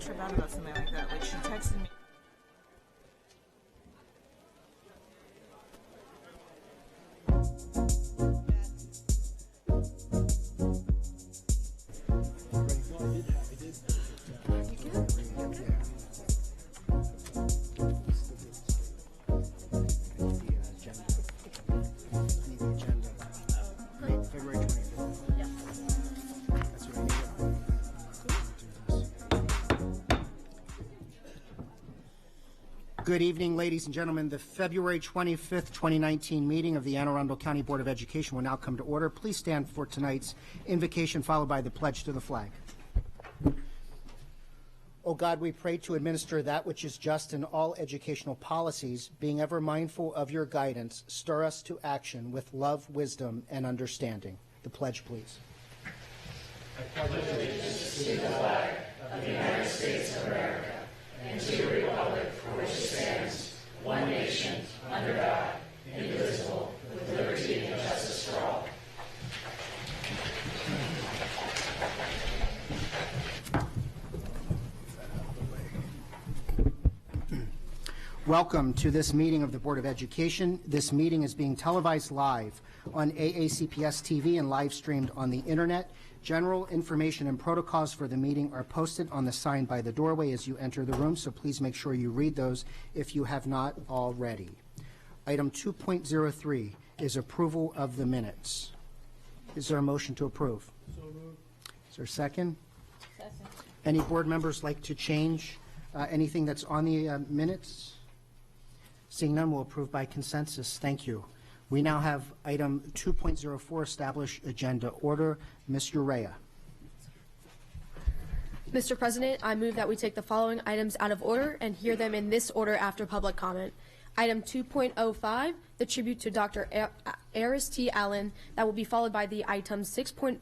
trip out about something like that. Like, she texted me. Good evening, ladies and gentlemen. The February 25th, 2019 meeting of the Anne Arundel County Board of Education will now come to order. Please stand for tonight's invocation, followed by the pledge to the flag. O God, we pray to administer that which is just in all educational policies, being ever mindful of your guidance, stir us to action with love, wisdom, and understanding. The pledge, please. I pledge allegiance to the flag of the United States of America and to the republic for which it stands, one nation, under God, indivisible, with liberty and justice for all. Welcome to this meeting of the Board of Education. This meeting is being televised live on AACPS TV and live streamed on the internet. General information and protocols for the meeting are posted on the sign by the doorway as you enter the room, so please make sure you read those if you have not already. Item 2.03 is approval of the minutes. Is there a motion to approve? So moved. Is there a second? Second. Any board members like to change anything that's on the minutes? Seeing none, we'll approve by consensus. Thank you. We now have item 2.04, establish agenda order. Ms. Urea. Mr. President, I move that we take the following items out of order and hear them in this order after public comment. Item 2.05, the tribute to Dr. Aris T. Allen, that will be followed by the items 6.01,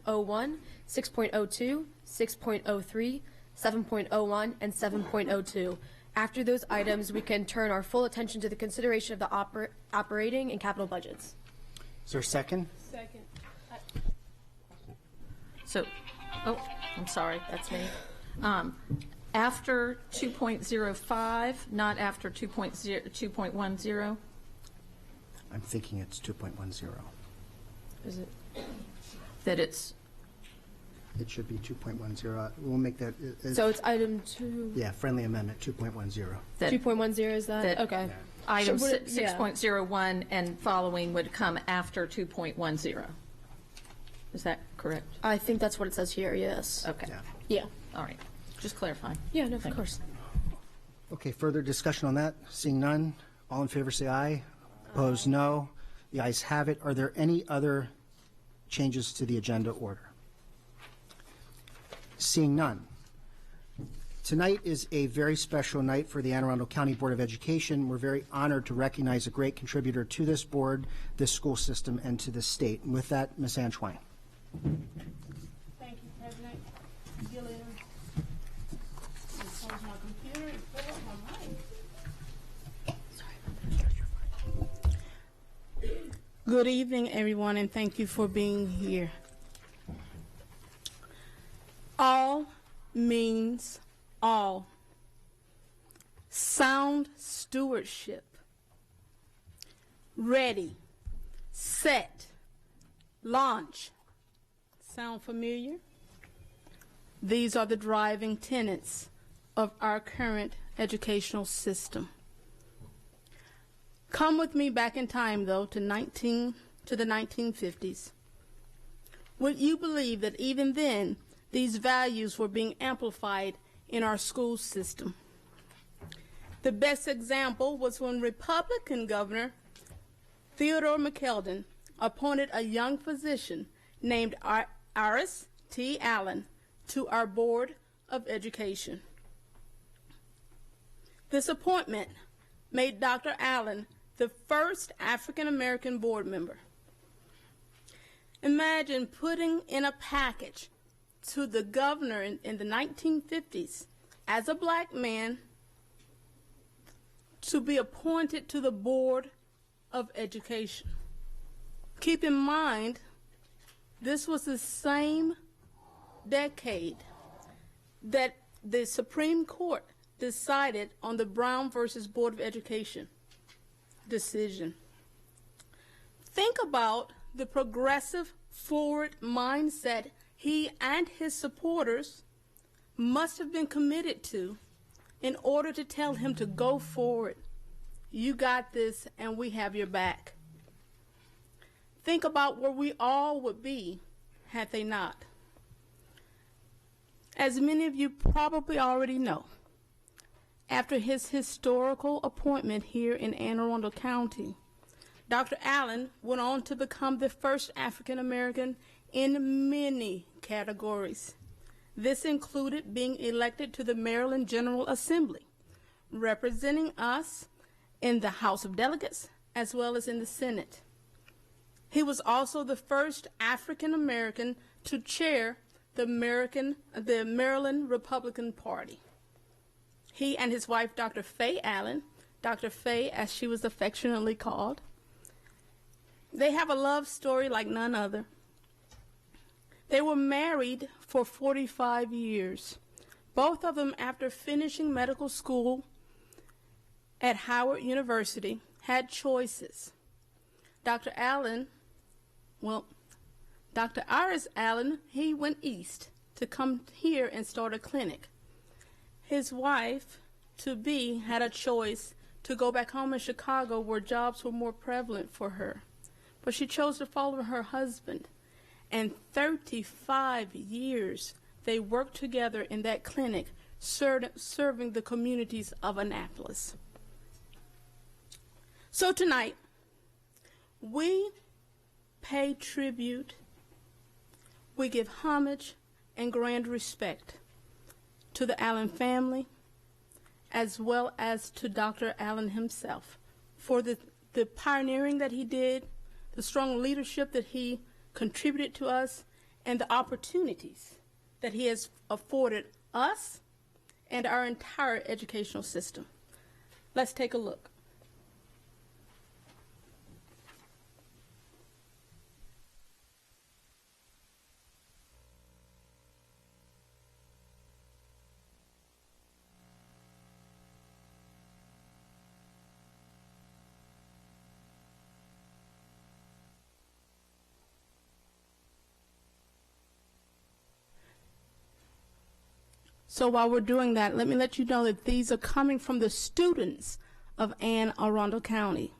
6.02, 6.03, 7.01, and 7.02. After those items, we can turn our full attention to the consideration of the operating and capital budgets. Is there a second? Second. So, I'm sorry, that's me. After 2.05, not after 2.10. I'm thinking it's 2.10. Is it that it's? It should be 2.10. We'll make that. So it's item 2. Yeah, friendly amendment 2.10. 2.10 is that? Okay. Yeah. Item So 6.01 and following would come after 2.10. Is that correct? I think that's what it says here, yes. Okay. Yeah. All right. Just clarifying. Yeah, no, of course. Okay, further discussion on that? Seeing none, all in favor say aye. Opposed, no. The ayes have it. Are there any other changes to the agenda order? Seeing none. Tonight is a very special night for the Anne Arundel County Board of Education. We're very honored to recognize a great contributor to this board, this school system, and to this state. And with that, Ms. Antoine. Thank you, President Gilliam. I'll close my computer and pull up my mic. Good evening, everyone, and thank you for being here. All means all. Sound stewardship. Ready, set, launch. Sound familiar? These are the driving tenets of our current educational system. Come with me back in time, though, to the 1950s. Would you believe that even then, these values were being amplified in our school system? The best example was when Republican Governor Theodore McKeldin appointed a young physician named Aris T. Allen to our Board of Education. This appointment made Dr. Allen the first African-American board member. Imagine putting in a package to the governor in the 1950s as a black man to be appointed to the Board of Education. Keep in mind, this was the same decade that the Supreme Court decided on the Brown versus Board of Education decision. Think about the progressive, forward mindset he and his supporters must have been committed to in order to tell him to go forward. You got this, and we have your back. Think about where we all would be had they not. As many of you probably already know, after his historical appointment here in Anne Arundel County, Dr. Allen went on to become the first African American in many categories. This included being elected to the Maryland General Assembly, representing us in the House of Delegates as well as in the Senate. He was also the first African American to chair the Maryland Republican Party. He and his wife, Dr. Faye Allen, Dr. Faye as she was affectionately called, they have a love story like none other. They were married for 45 years, both of them after finishing medical school at Howard University had choices. Dr. Iris Allen, he went east to come here and start a clinic. His wife-to-be had a choice to go back home in Chicago where jobs were more prevalent for her. But she chose to follow her husband. And 35 years they worked together in that clinic, serving the communities of Annapolis. So tonight, we pay tribute, we give homage and grand respect to the Allen family, as well as to Dr. Allen himself for the pioneering that he did, the strong leadership that he contributed to us, and the opportunities that he has afforded us and our entire educational system. Let's take a look. So while we're doing that, let me let you know that these are coming from the students of Anne Arundel County.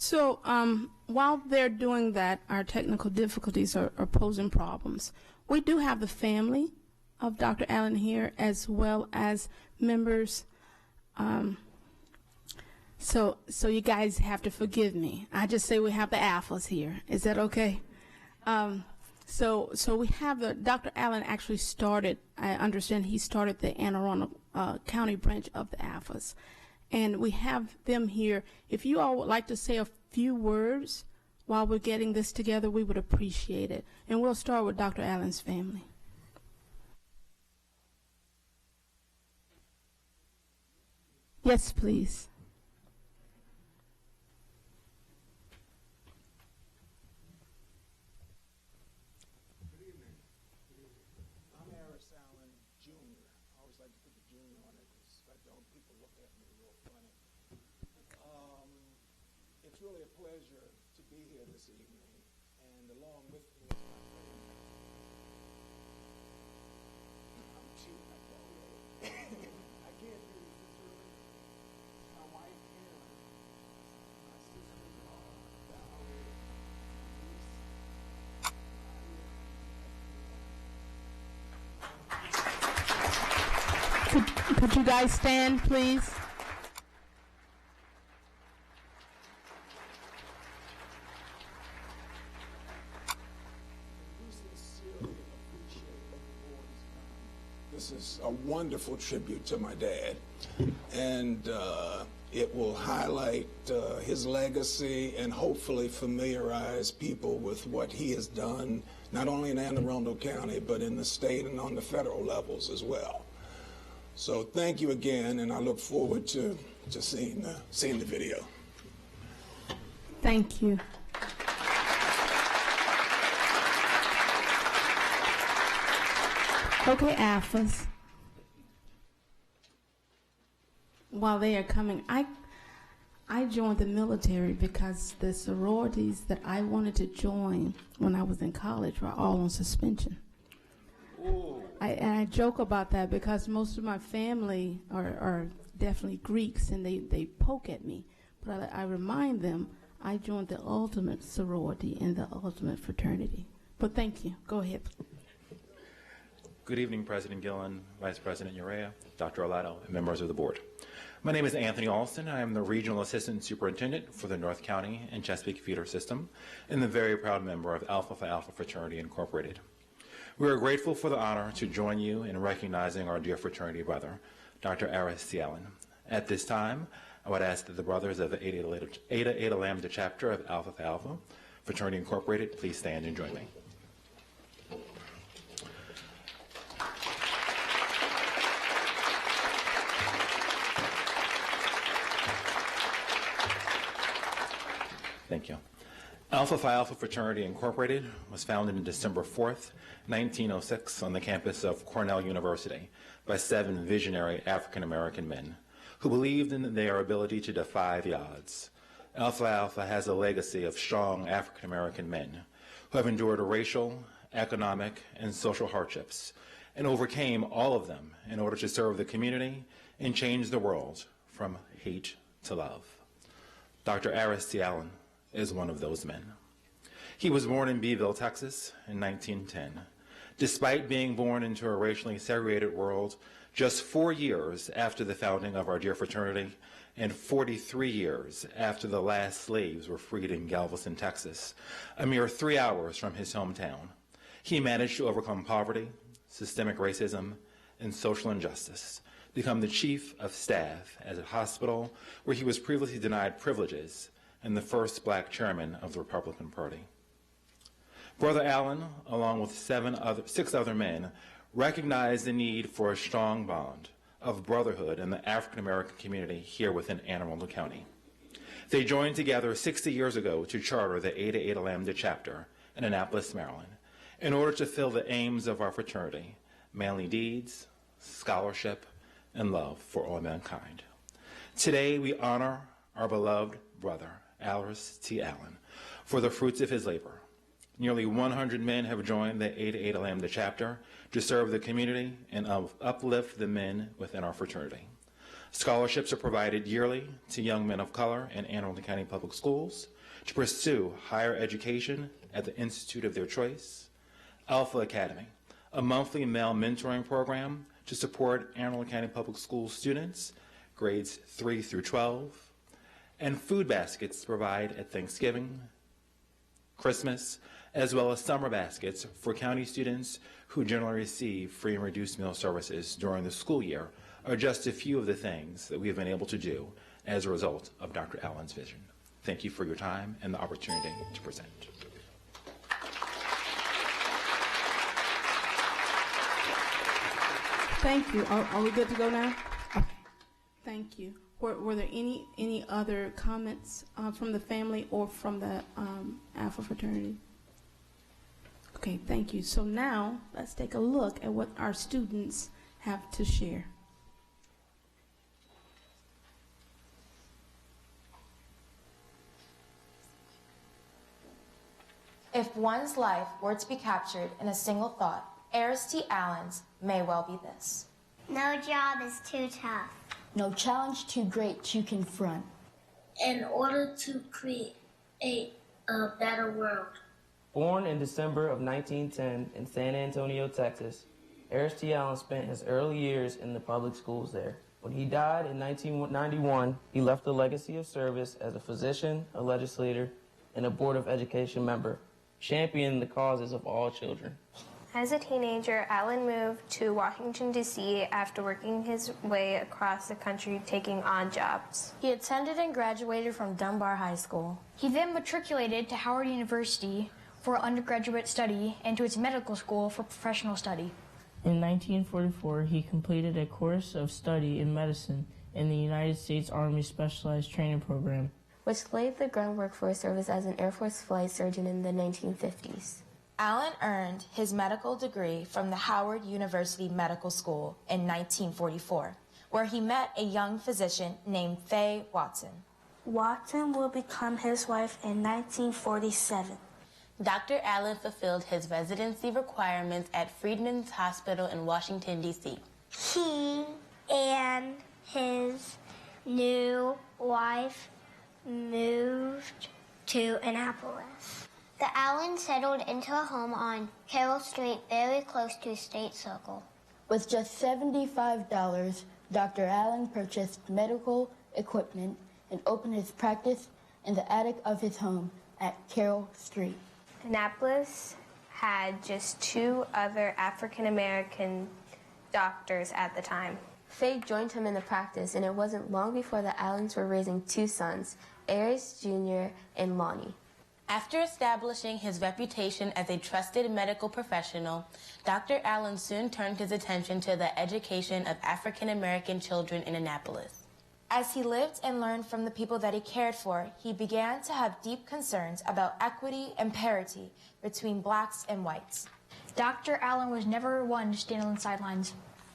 So while they're doing that, our technical difficulties are posing problems. We do have the family of Dr. Allen here, as well as members. So you guys have to forgive me. I just say we have the alphas here. Is that okay? So we have Dr. Allen actually started, I understand he started the Anne Arundel County branch of the alphas. And we have them here. If you all would like to say a few words while we're getting this together, we would appreciate it. And we'll start with Dr. Allen's family. Yes, please. Good evening. I'm Harris Allen, Jr. I always like to put the lean on it, because if I don't, people look at me real funny. It's really a pleasure to be here this evening, and along with me is my friend. I'm cheating, I can't I can't do this early. My wife, Karen, my sister-in-law, Valerie, Could you guys stand, please? This is a wonderful tribute to my dad, and it will highlight his legacy and hopefully familiarize people with what he has done, not only in Anne Arundel County, but in the state and on the federal levels as well. So thank you again, and I look forward to seeing the video. Thank you. Okay, Alphas. While they are coming, I joined the military because the sororities that I wanted to join when I was in college were all on suspension. I joke about that because most of my family are definitely Greeks, and they poke at me. But I remind them I joined the ultimate sorority and the ultimate fraternity. But thank you. Go ahead. Good evening, President Gillen, Vice President Urea, Dr. Olato, and members of the board. My name is Anthony Alston. I am the Regional Assistant Superintendent for the North County and Chesapeake Feeder System, and the very proud member of Alpha Phi Alpha Fraternity Incorporated. We are grateful for the honor to join you in recognizing our dear fraternity brother, Dr. Aris T. Allen. At this time, I would ask that the brothers of the Eta Lambda chapter of Alpha Phi Alpha Fraternity Incorporated please stand and join me. Thank you. Alpha Phi Alpha Fraternity Incorporated was founded on December 4th, 1906 on the campus of Cornell University by 7 visionary African-American men who believed in their ability to defy the odds. Alpha Alpha has a legacy of strong African-American men who have endured racial, economic, and social hardships and overcame all of them in order to serve the community and change the world from hate to love. Dr. Aris T. Allen is one of those men. He was born in Beeville, Texas in 1910. Despite being born into a racially segregated world just 4 years after the founding of our dear fraternity and 43 years after the last slaves were freed in Galveston, Texas, a mere 3 hours from his hometown, he managed to overcome poverty, systemic racism, and social injustice, become the chief of staff at a hospital where he was previously denied privileges, and the first black chairman of the Republican Party. Brother Allen, along with 6 other men, recognized the need for a strong bond of brotherhood in the African-American community here within Anne Arundel County. They joined together 60 years ago to charter the Eta Lambda chapter in Annapolis, Maryland, in order to fill the aims of our fraternity: manly deeds, scholarship, and love for all mankind. Today, we honor our beloved brother, Aris T. Allen, for the fruits of his labor. Nearly 100 men have joined the Eta Lambda chapter to serve the community and uplift the men within our fraternity. Scholarships are provided yearly to young men of color in Anne Arundel County Public Schools to pursue higher education at the institute of their choice. Alpha Academy, a monthly male mentoring program to support Anne Arundel County Public Schools students, grades 3 through 12, and food baskets to provide at Thanksgiving, Christmas, as well as summer baskets for county students who generally receive free and reduced meal services during the school year are just a few of the things that we have been able to do as a result of Dr. Allen's vision. Thank you for your time and the opportunity to present. Thank you. Are we good to go now? Okay. Thank you. Were there any other comments from the family or from the Alpha fraternity? Okay, thank you. So now let's take a look at what our students have to share. If one's life were to be captured in a single thought, T. Allen's may well be this. No job is too tough. No challenge too great to confront. In order to create a better world. Born in December of 1910 in San Antonio, Texas, T. Allen spent his early years in the public schools there. When he died in 1991, he left a legacy of service as a physician, a legislator, and a Board of Education member, championing the causes of all children. As a teenager, Allen moved to Washington, D.C. after working his way across the country taking odd jobs. He attended and graduated from Dunbar High School. He then matriculated to Howard University for undergraduate study and to its medical school for professional study. In 1944, he completed a course of study in medicine in the United States Army Specialized Training Program, which laid the groundwork for his service as an Air Force flight surgeon in the 1950s. Allen earned his medical degree from the Howard University Medical School in 1944, where he met a young physician named Faye Watson. Watson will become his wife in 1947. Dr. Allen fulfilled his residency requirements at Freedman's Hospital in Washington, D.C. He and his new wife moved to Annapolis. The Allens settled into a home on Carroll Street, very close to State Circle. With just $75, Dr. Allen purchased medical equipment and opened his practice in the attic of his home at Carroll Street. Annapolis had just 2 other African-American doctors at the time. Faye joined him in the practice, and it wasn't long before the Allens were raising 2 sons, Aries Jr. and Lonnie. After establishing his reputation as a trusted medical professional, Dr. Allen soon turned his attention to the education of African-American children in Annapolis. As he lived and learned from the people that he cared for, he began to have deep concerns about equity and parity between blacks and whites. Dr. Allen was never one to stand on the sidelines.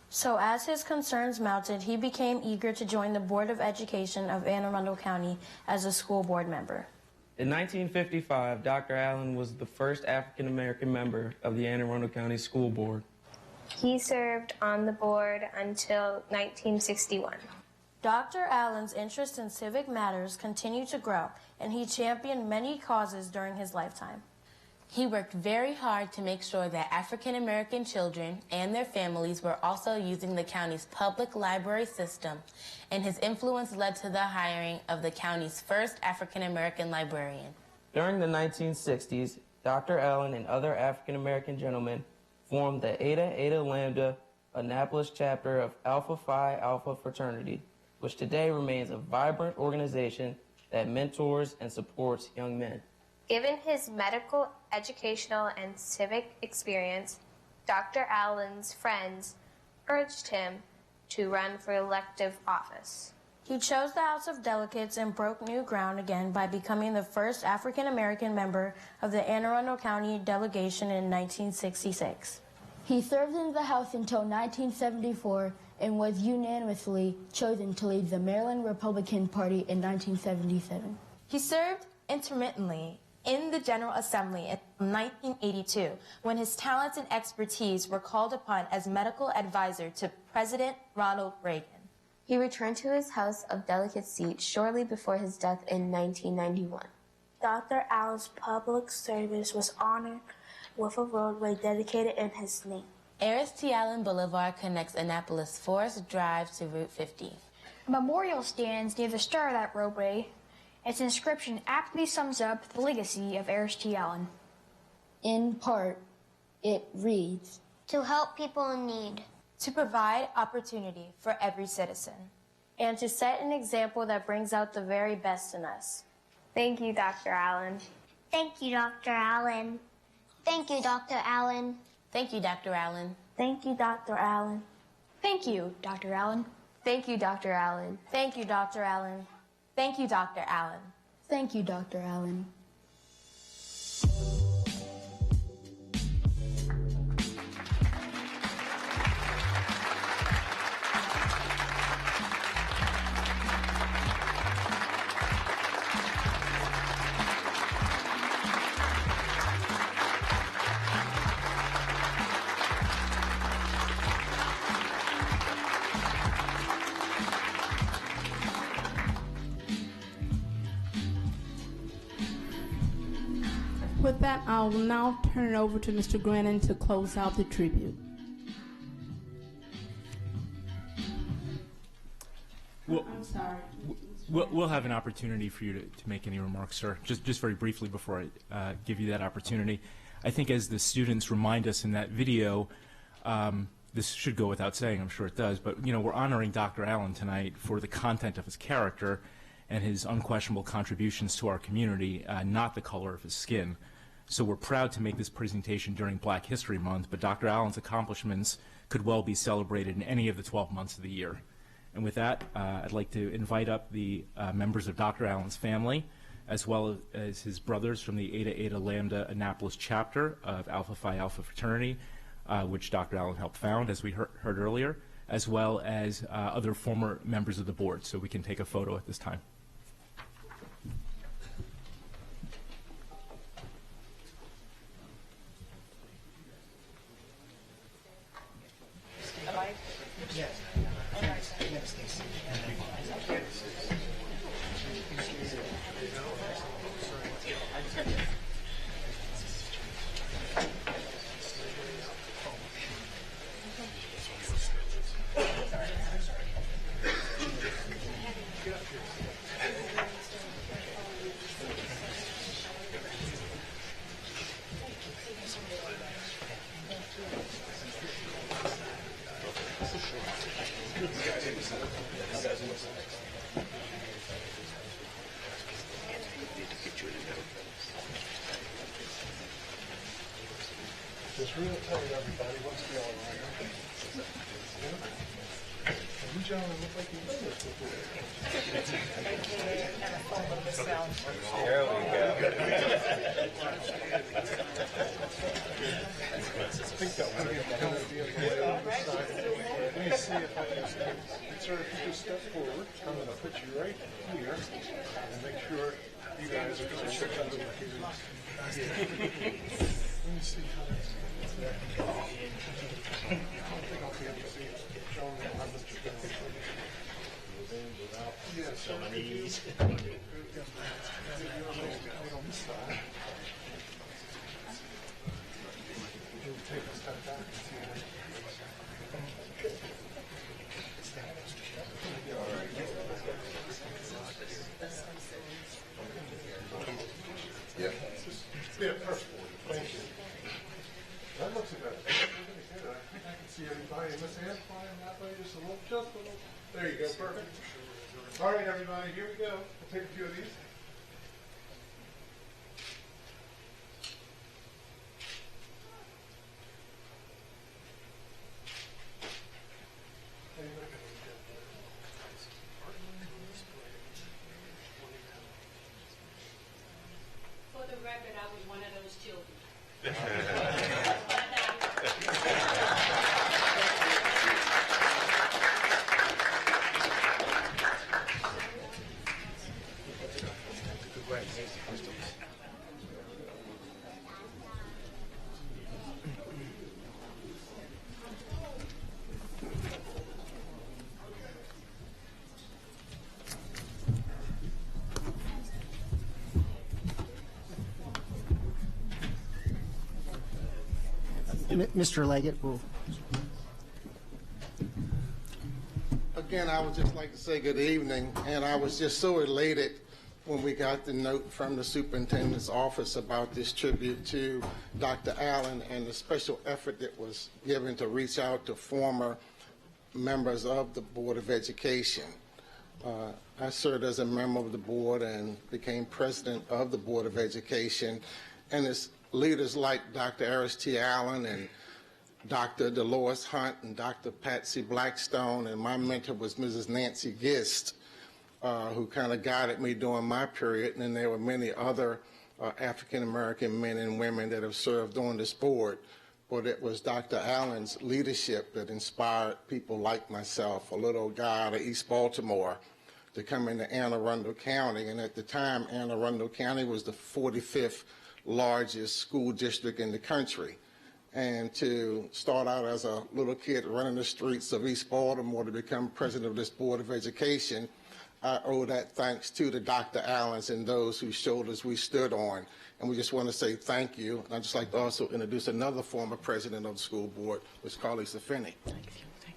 So as his concerns mounted, he became eager to join the Board of Education of Anne Arundel County as a school board member. In 1955, Dr. Allen was the first African-American member of the Anne Arundel County School Board. He served on the board until 1961. Dr. Allen's interest in civic matters continued to grow, and he championed many causes during his lifetime. He worked very hard to make sure that African-American children and their families were also using the county's public library system, and his influence led to the hiring of the county's first African-American librarian. During the 1960s, Dr. Allen and other African-American gentlemen formed the Eta Lambda Annapolis chapter of Alpha Phi Alpha fraternity, which today remains a vibrant organization that mentors and supports young men. Given his medical, educational, and civic experience, Dr. Allen's friends urged him to run for elective office. He chose the House of Delegates and broke new ground again by becoming the first African-American member of the Anne Arundel County delegation in 1966. He served in the House until 1974 and was unanimously chosen to lead the Maryland Republican Party in 1977. He served intermittently in the General Assembly in 1982 when his talents and expertise were called upon as medical advisor to President Ronald Reagan. He returned to his House of Delegates seat shortly before his death in 1991. Dr. Allen's public service was honored with a roadway dedicated in his name. T. Allen Boulevard connects Annapolis Forest Drive to Route 50. A memorial stands near the start of that roadway. Its inscription aptly sums up the legacy of T. Allen. In part, it reads, "To help people in need, to provide opportunity for every citizen, and to set an example that brings out the very best in us." Thank you, Dr. Allen. Thank you, Dr. Allen. Thank you, Dr. Allen. Thank you, Dr. Allen. Thank you, Dr. Allen. Thank you, Dr. Allen. Thank you, Dr. Allen. Thank you, Dr. Allen. Thank you, Dr. Allen. Thank you, Dr. Allen. with that, I'll now turn it over to Mr. Grennan to close out the tribute. Well, I'm sorry. We'll have an opportunity for you to make any remarks, sir. Just very briefly before I give you that opportunity. I think as the students remind us in that video, this should go without saying, I'm sure it does, but we're honoring Dr. Allen tonight for the content of his character and his unquestionable contributions to our community, not the color of his skin. So we're proud to make this presentation during Black History Month, but Dr. Allen's accomplishments could well be celebrated in any of the 12 months of the year. And with that, I'd like to invite up the members of Dr. Allen's family, as well as his brothers from the Eta Eta Lambda Annapolis chapter of Alpha Phi Alpha fraternity, which Dr. Allen helped found, as we heard earlier, as well as other former members of the board. So we can take a photo at this time. Yes. Just real tight, everybody. What's going on? You gentlemen look like you've done this before. There we go. I think that one will be on the other side. Let me see if I can stand. Sir, if you just step forward, I'm going to put you right here and make sure you guys are going to check out the records. Let me see how that's there. I don't think I'll be able to see it. Showing you how much you're going to do. Yeah, so on these. On this side. We'll take a step back and see how yeah. Yeah, perfect. Thank you. That looks better. I think I can see everybody. Miss Ann, flying that way just a little. There you go. Perfect. All right, everybody. Here we go. We'll take a few of these. For the record, I was one of those children. Mr. Leggett will. Again, I would just like to say good evening, and I was just so elated when we got the note from the superintendent's office about this tribute to Dr. Allen and the special effort that was given to reach out to former members of the Board of Education. I served as a member of the board and became president of the Board of Education, and it's leaders like Dr. Aris Allen and Dr. Dolores Hunt and Dr. Patsy Blackstone, and my mentor was Mrs. Nancy Gist, who kind of guided me during my period, and then there were many other African-American men and women that have served on this board. But it was Dr. Allen's leadership that inspired people like myself, a little guy out of East Baltimore, to come into Anne Arundel County. And at the time, Anne Arundel County was the 45th largest school district in the country. And to start out as a little kid running the streets of East Baltimore to become president of this Board of Education, I owe that thanks to the Dr. Allens and those whose shoulders we stood on and we just want to say thank you. And I'd just like to also introduce another former president of the school board, Ms. Carly Safini. Thank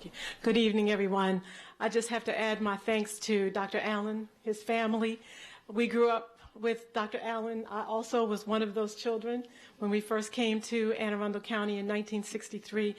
you. Good evening, everyone. I just have to add my thanks to Dr. Allen, his family. We grew up with Dr. Allen. I also was one of those children. When we first came to Anne Arundel County in 1963,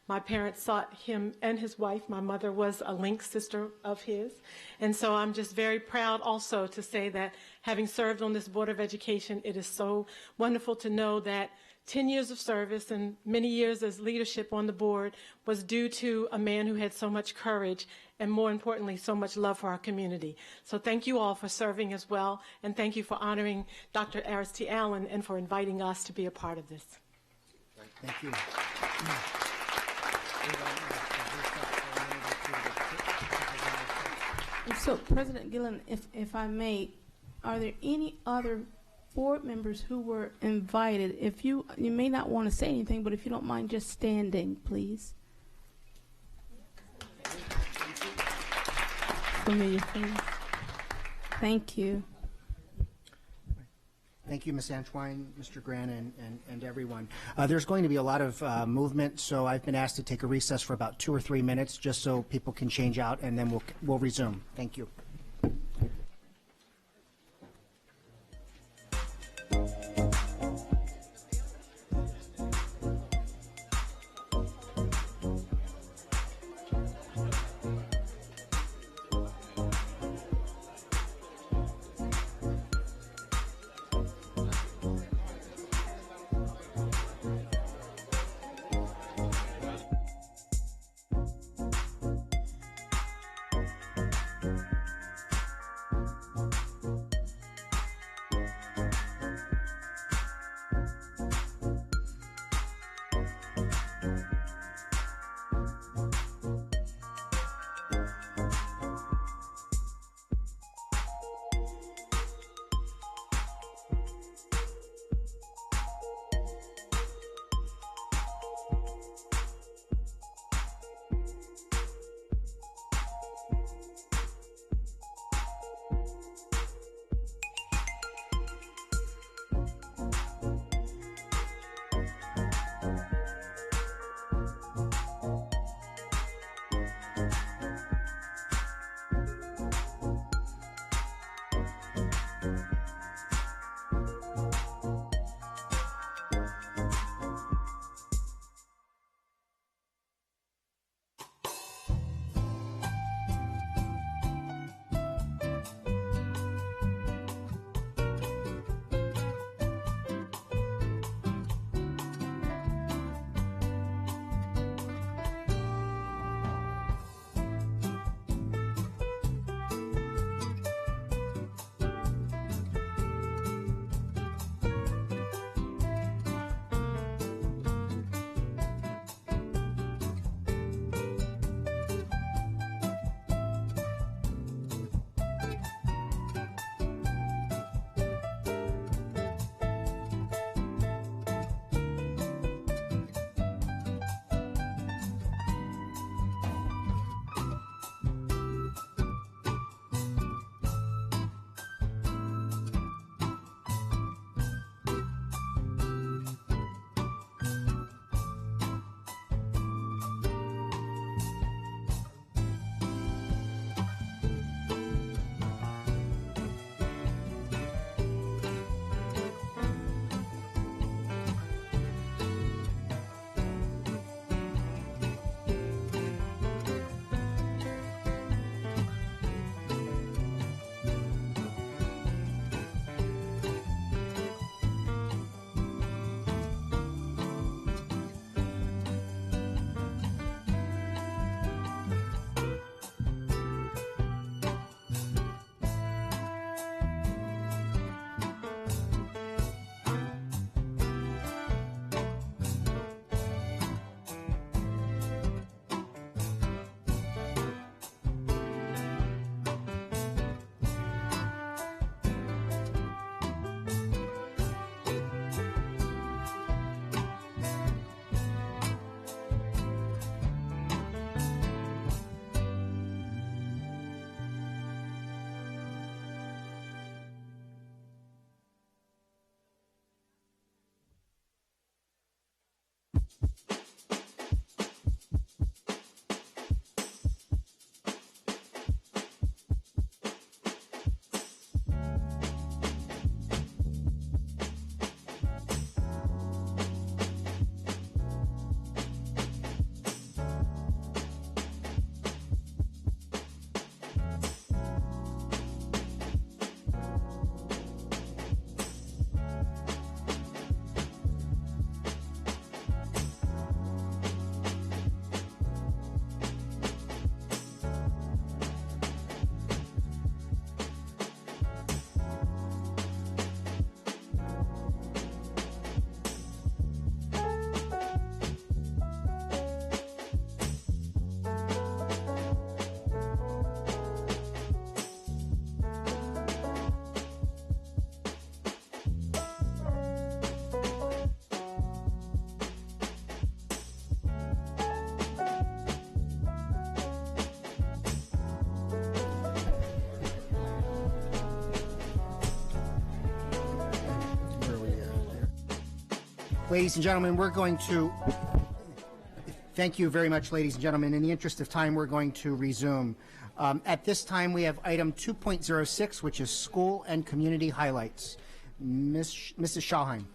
my parents sought him and his wife. My mother was a link sister of his. And so I'm just very proud also to say that having served on this Board of Education, it is so wonderful to know that 10 years of service and many years as leadership on the board was due to a man who had so much courage and, more importantly, so much love for our community. So thank you all for serving as well, and thank you for honoring Dr. Aris Allen and for inviting us to be a part of this. Thank you. So, President Gillen, if I may, are there any other board members who were invited? If you may not want to say anything, but if you don't mind just standing, please. Familiar face. Thank you. Thank you, Ms. Antoine, Mr. Grant, and everyone. There's going to be a lot of movement, so I've been asked to take a recess for about 2 or 3 minutes just so people can change out, and then we'll resume. Thank you. Ladies and gentlemen, we're going to, thank you very much, ladies and gentlemen. In the interest of time, we're going to resume. At this time, we have item 2.06, which is school and community highlights. Mrs. Schallheim.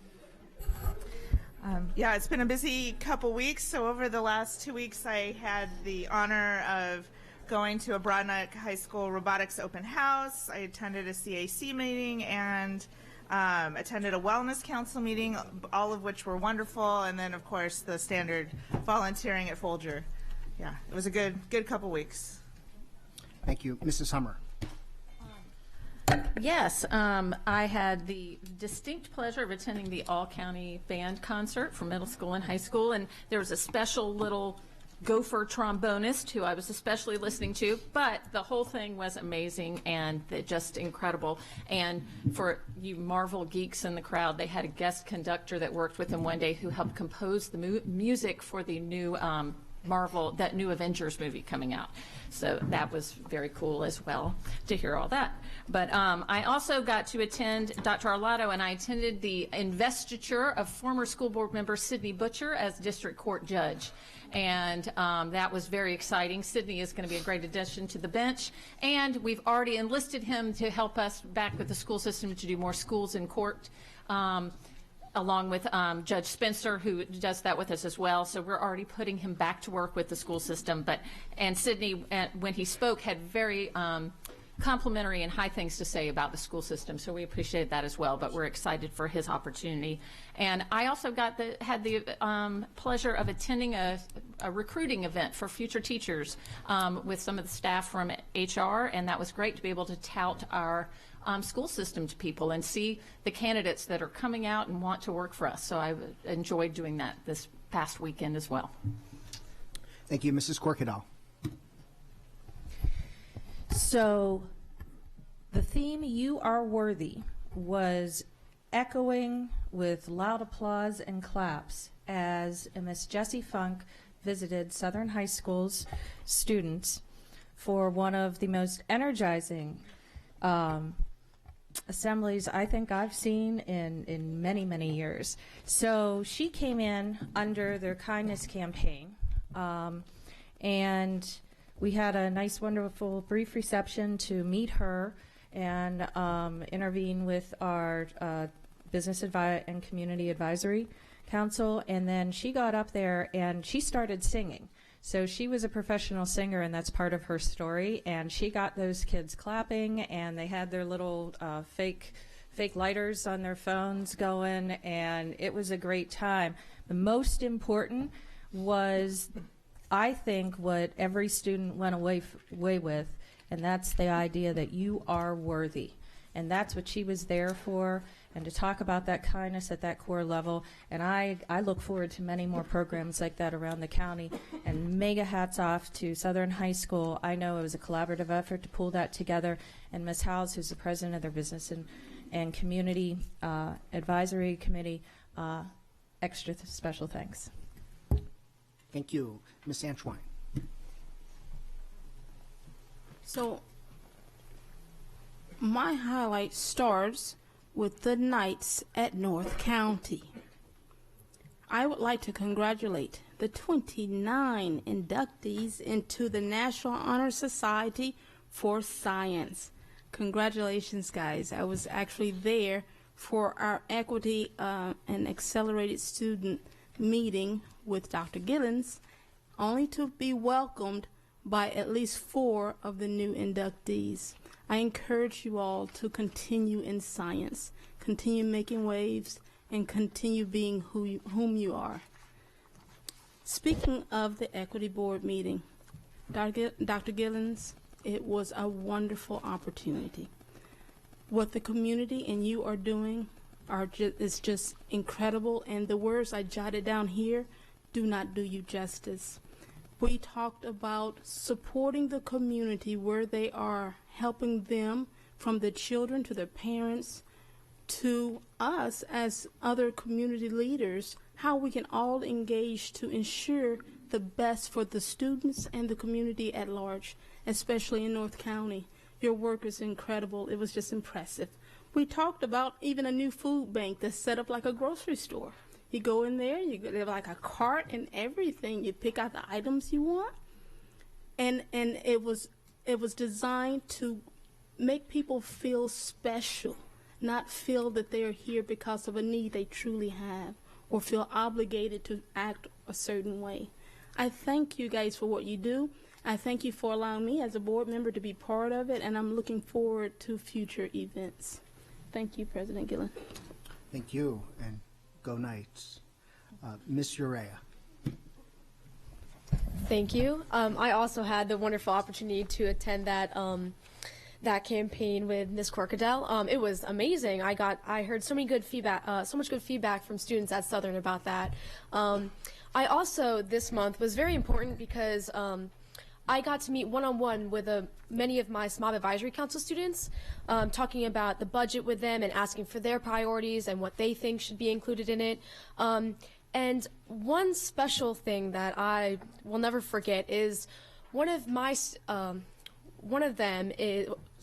Yeah, it's been a busy couple weeks. So over the last 2 weeks, I had the honor of going to a Broadneck High School robotics open house. I attended a CAC meeting and attended a wellness council meeting, all of which were wonderful. And then, of course, the standard volunteering at Folger. Yeah, it was a good couple weeks. Thank you. Mrs. Hummer. Yes, I had the distinct pleasure of attending the all-county band concert for middle school and high school, and there was a special little gopher trombonist who I was especially listening to, but the whole thing was amazing and just incredible. And for you Marvel geeks in the crowd, they had a guest conductor that worked with them one day who helped compose the music for the new that new Avengers movie coming out. So that was very cool as well to hear all that. But I also got to attend, Dr. Arlotto and I attended the investiture of former school board member Sidney Butcher as district court judge. And that was very exciting. Sidney is going to be a great addition to the bench. And we've already enlisted him to help us back with the school system to do more schools in court. Along with Judge Spencer, who does that with us as well. So we're already putting him back to work with the school system. And Sidney, when he spoke, had very complimentary and high things to say about the school system. So we appreciate that as well. But we're excited for his opportunity. And I also had the pleasure of attending a recruiting event for future teachers with some of the staff from HR, and that was great to be able to tout our school system to people and see the candidates that are coming out and want to work for us. So I enjoyed doing that this past weekend as well. Thank you. Mrs. Corkadal. So the theme, You Are Worthy, was echoing with loud applause and claps as Miss Jessie Funk visited Southern High School's students for one of the most energizing assemblies I think I've seen in many, many years. So she came in under their kindness campaign, and we had a nice, wonderful, brief reception to meet her and intervene with our Business and Community Advisory Council, and then she got up there and she started singing. So she was a professional singer, and that's part of her story. And she got those kids clapping, and they had their little fake lighters on their phones going, and it was a great time. The most important was, I think, what every student went away with, and that's the idea that you are worthy. And that's what she was there for, and to talk about that kindness at that core level. And I look forward to many more programs like that around the county. And mega hats off to Southern High School. I know it was a collaborative effort to pull that together. And Ms. Howells, who's the president of their Business and Community Advisory Committee, extra special thanks. Thank you. Ms. Antoine. So my highlight starts with the Knights at North County. I would like to congratulate the 29 inductees into the National Honor Society for Science. Congratulations, guys. I was actually there for our equity and accelerated student meeting with Dr. Gillens, only to be welcomed by at least 4 of the new inductees. I encourage you all to continue in science, continue making waves, and continue being whom you are. Speaking of the Equity Board meeting, Dr. Gillens, it was a wonderful opportunity. What the community and you are doing is just incredible, and the words I jotted down here do not do you justice. We talked about supporting the community where they are, helping them, from the children to the parents to us as other community leaders, how we can all engage to ensure the best for the students and the community at large, especially in North County. Your work is incredible. It was just impressive. We talked about even a new food bank that's set up like a grocery store. You go in there, you get like a cart and everything. You pick out the items you want, and it was designed to make people feel special, not feel that they're here because of a need they truly have or feel obligated to act a certain way. I thank you guys for what you do. I thank you for allowing me as a board member to be part of it, and I'm looking forward to future events. Thank you, President Gillen. Thank you, and go Knights. Ms. Urea. Thank you. I also had the wonderful opportunity to attend that that campaign with Ms. Corkadell. It was amazing. I heard so much good feedback from students at Southern about that. I also this month was very important because I got to meet one-on-one with many of my SMOB Advisory Council students, talking about the budget with them and asking for their priorities and what they think should be included in it. And one special thing that I will never forget is one of them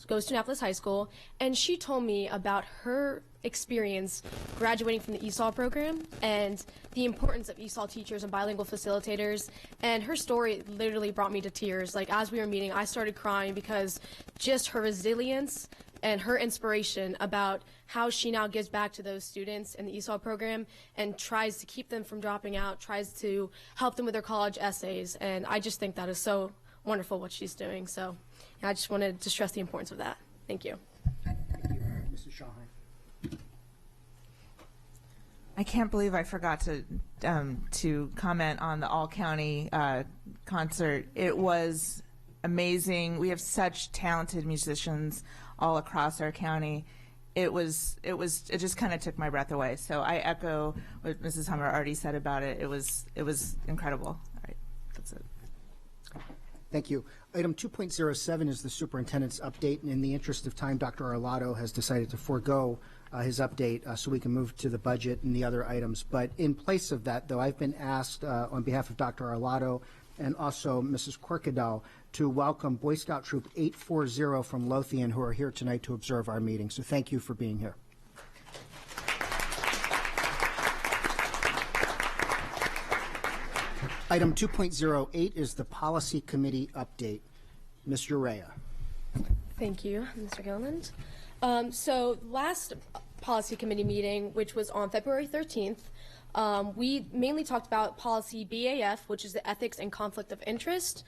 goes to Annapolis High School, and she told me about her experience graduating from the ESOL program and the importance of ESOL teachers and bilingual facilitators. And her story literally brought me to tears. Like, as we were meeting, I started crying because just her resilience and her inspiration about how she now gives back to those students in the ESOL program and tries to keep them from dropping out, tries to help them with their college essays. And I just think that is so wonderful what she's doing. So I just wanted to stress the importance of that. Thank you. Thank you. Mrs. Shaheen. I can't believe I forgot to comment on the all-county concert. It was amazing. We have such talented musicians all across our county. It just kind of took my breath away. So I echo what Mrs. Hummer already said about it. It was incredible. All right, that's it. Thank you. Item 2.07 is the superintendent's update, and in the interest of time, Dr. Arlotto has decided to forego his update so we can move to the budget and the other items. But in place of that, though, I've been asked on behalf of Dr. Arlotto and also Mrs. Corkadell to welcome Boy Scout Troop 840 from Lothian, who are here tonight to observe our meeting. So thank you for being here. Item 2.08 is the Policy Committee update. Ms. Urea. Thank you, Mr. Gilland. So last Policy Committee meeting, which was on February 13th, we mainly talked about Policy BAF, which is the Ethics and Conflict of Interest.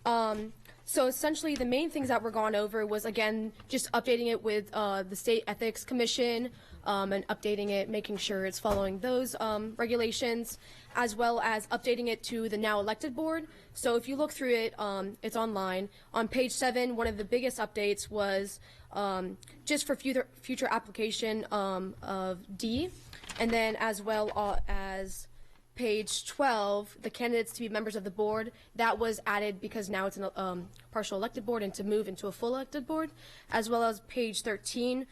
So essentially the main things that were gone over was, again, just updating it with the State Ethics Commission and updating it, making sure it's following those regulations, as well as updating it to the now elected board. So if you look through it, it's online. On page 7, one of the biggest updates was just for future application of D, and then as well as page 12, the candidates to be members of the board, that was added because now it's a partial elected board and to move into a full elected board, as well as page 13,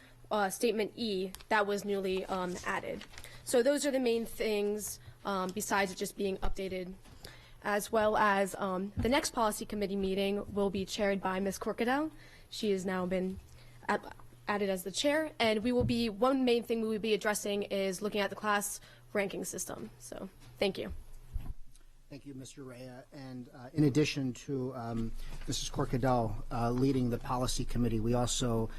statement E, that was newly added. So those are the main things besides it just being updated, as well as the next policy committee meeting will be chaired by Ms. Corkadell. She has now been added as the chair, and one main thing we will be addressing is looking at the class ranking system. So thank you. Thank you, Mr. Urea. And in addition to Mrs. Corkadell leading the policy committee, we also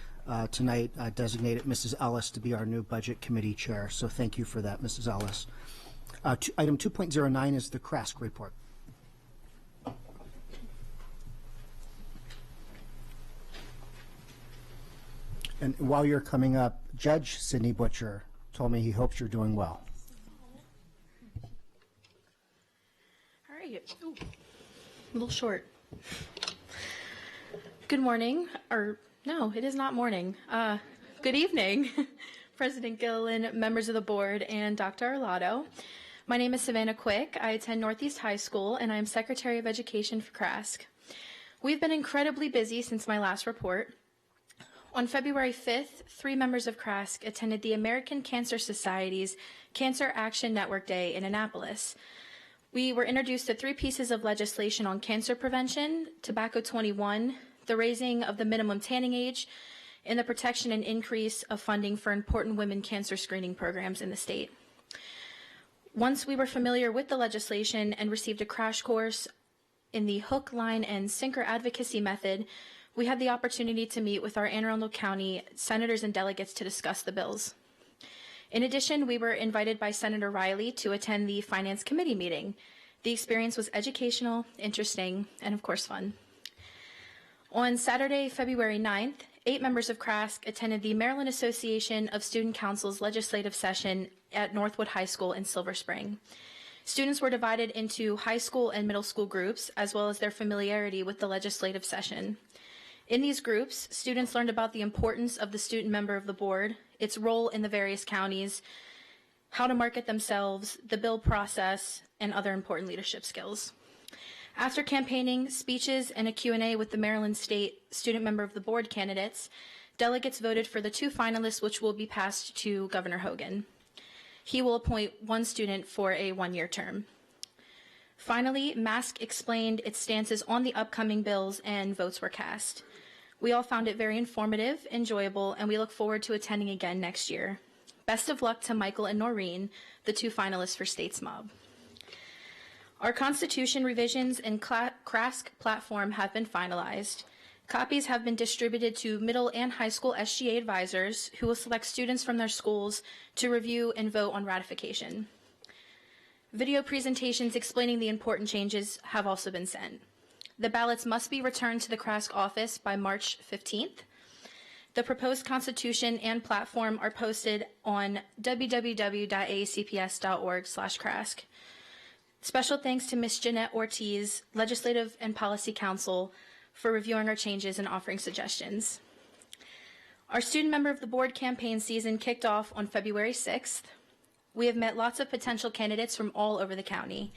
tonight designated Mrs. Ellis to be our new budget committee chair. So thank you for that, Mrs. Ellis. Item 2.09 is the CRASC report. And while you're coming up, Judge Sidney Butcher told me he hopes you're doing well. All right. Ooh, a little short. Good morning, or no, it is not morning. Good evening, President Gillen, members of the board, and Dr. Arlotto. My name is Savannah Quick. I attend Northeast High School, and I am Secretary of Education for CRASC. We've been incredibly busy since my last report. On February 5th, 3 members of CRASC attended the American Cancer Society's Cancer Action Network Day in Annapolis. We were introduced to 3 pieces of legislation on cancer prevention, Tobacco 21, the raising of the minimum tanning age, and the protection and increase of funding for important women cancer screening programs in the state. Once we were familiar with the legislation and received a crash course in the hook, line, and sinker advocacy method, we had the opportunity to meet with our Anne Arundel County senators and delegates to discuss the bills. In addition, we were invited by Senator Riley to attend the Finance Committee meeting. The experience was educational, interesting, and of course fun. On Saturday, February 9th, 8 members of CRASC attended the Maryland Association of Student Councils legislative session at Northwood High School in Silver Spring. Students were divided into high school and middle school groups, as well as their familiarity with the legislative session. In these groups, students learned about the importance of the student member of the board, its role in the various counties, how to market themselves, the bill process, and other important leadership skills. After campaigning, speeches, and a Q&A with the Maryland State student member of the board candidates, delegates voted for the 2 finalists, which will be passed to Governor Hogan. He will appoint 1 student for a 1-year term. Finally, MASC explained its stances on the upcoming bills and votes were cast. We all found it very informative, enjoyable, and we look forward to attending again next year. Best of luck to Michael and Noreen, the 2 finalists for States Mob. Our Constitution revisions and CRASC platform have been finalized. Copies have been distributed to middle and high school SGA advisors who will select students from their schools to review and vote on ratification. Video presentations explaining the important changes have also been sent. The ballots must be returned to the CRASC office by March 15th. The proposed Constitution and platform are posted on www.aacps.org/CRASC. Special thanks to Ms. Jeanette Ortiz, Legislative and Policy Counsel, for reviewing our changes and offering suggestions. Our student member of the board campaign season kicked off on February 6th. We have met lots of potential candidates from all over the county.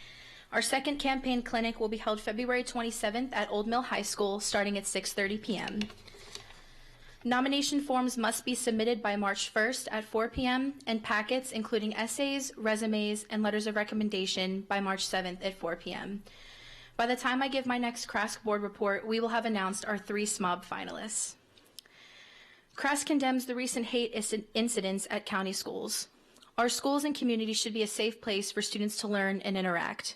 Our second campaign clinic will be held February 27th at Old Mill High School, starting at 6:30 p.m. Nomination forms must be submitted by March 1st at 4 p.m. and packets, including essays, resumes, and letters of recommendation, by March 7th at 4 p.m. By the time I give my next CRASC board report, we will have announced our 3 SMOB finalists. CRASC condemns the recent hate incidents at county schools. Our schools and communities should be a safe place for students to learn and interact.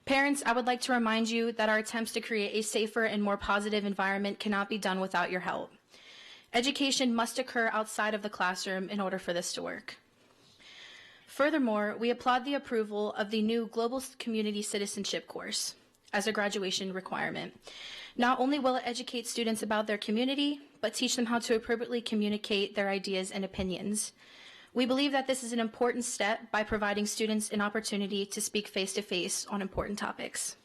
Parents, I would like to remind you that our attempts to create a safer and more positive environment cannot be done without your help. Education must occur outside of the classroom in order for this to work. Furthermore, we applaud the approval of the new Global Community Citizenship course as a graduation requirement. Not only will it educate students about their community, but teach them how to appropriately communicate their ideas and opinions. We believe that this is an important step by providing students an opportunity to speak face-to-face on important topics.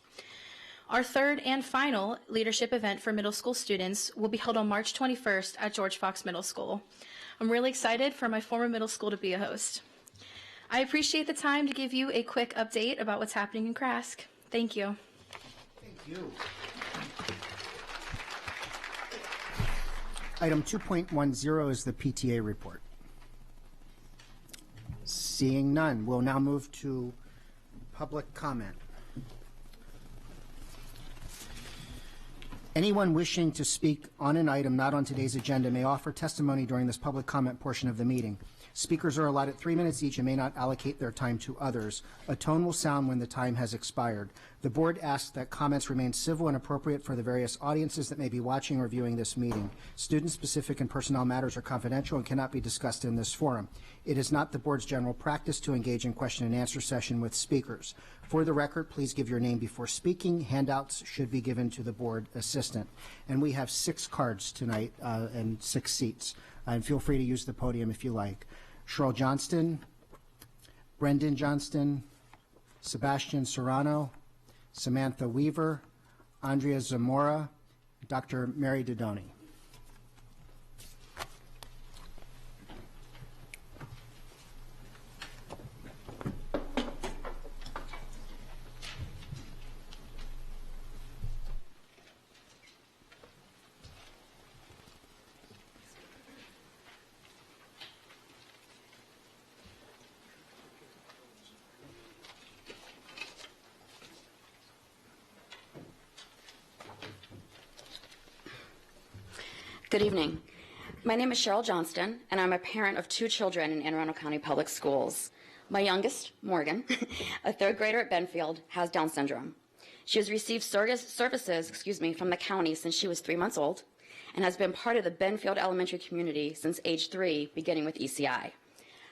Our third and final leadership event for middle school students will be held on March 21st at George Fox Middle School. I'm really excited for my former middle school to be a host. I appreciate the time to give you a quick update about what's happening in CRASC. Thank you. Thank you. Item 2.10 is the PTA report. Seeing none, we'll now move to public comment. Anyone wishing to speak on an item not on today's agenda may offer testimony during this public comment portion of the meeting. Speakers are allotted 3 minutes each and may not allocate their time to others. A tone will sound when the time has expired. The board asks that comments remain civil and appropriate for the various audiences that may be watching or viewing this meeting. Student-specific and personnel matters are confidential and cannot be discussed in this forum. It is not the board's general practice to engage in question and answer session with speakers. For the record, please give your name before speaking. Handouts should be given to the board assistant. And we have 6 cards tonight and 6 seats. And feel free to use the podium if you like. Cheryl Johnston, Brendan Johnston, Sebastian Serrano, Samantha Weaver, Andrea Zamora, Dr. Mary Dodoni. Good evening. My name is Cheryl Johnston, and I'm a parent of 2 children in Anne Arundel County Public Schools. My youngest, Morgan, a third grader at Benfield, has Down syndrome. She has received services from the county since she was 3 months old and has been part of the Benfield elementary community since age 3, beginning with ECI.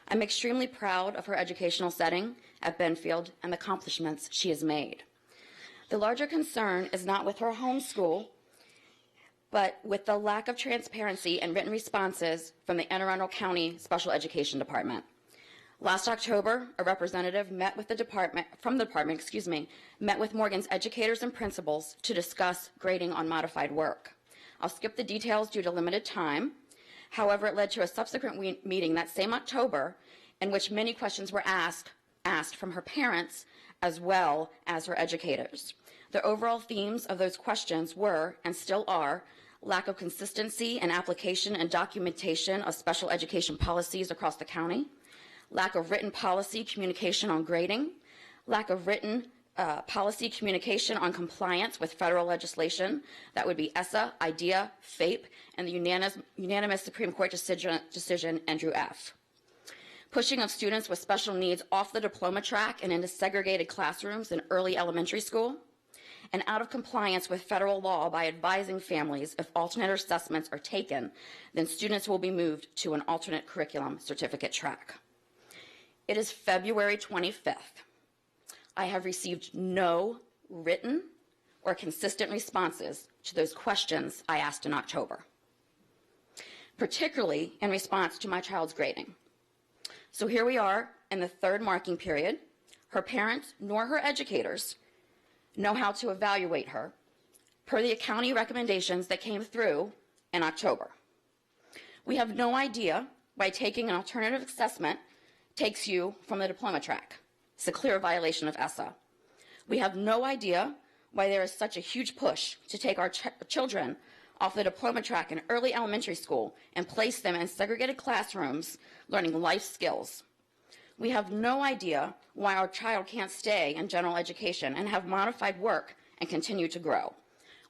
I'm extremely proud of her educational setting at Benfield and the accomplishments she has made. The larger concern is not with her home school, but with the lack of transparency and written responses from the Anne Arundel County Special Education Department. Last October, a representative met with met with Morgan's educators and principals to discuss grading on modified work. I'll skip the details due to limited time. However, it led to a subsequent meeting that same October in which many questions were asked from her parents as well as her educators. The overall themes of those questions were, and still are, lack of consistency and application and documentation of special education policies across the county, lack of written policy communication on grading, lack of written policy communication on compliance with federal legislation, that would be ESSA, IDEA, FAPE, and the unanimous Supreme Court decision Andrew F. Pushing of students with special needs off the diploma track and into segregated classrooms in early elementary school, and out of compliance with federal law by advising families if alternate assessments are taken, then students will be moved to an alternate curriculum certificate track. It is February 25th. I have received no written or consistent responses to those questions I asked in October, particularly in response to my child's grading. So here we are in the third marking period. Her parents nor her educators know how to evaluate her per the county recommendations that came through in October. We have no idea why taking an alternative assessment takes you from the diploma track. It's a clear violation of ESSA. We have no idea why there is such a huge push to take our children off the diploma track in early elementary school and place them in segregated classrooms learning life skills. We have no idea why our child can't stay in general education and have modified work and continue to grow.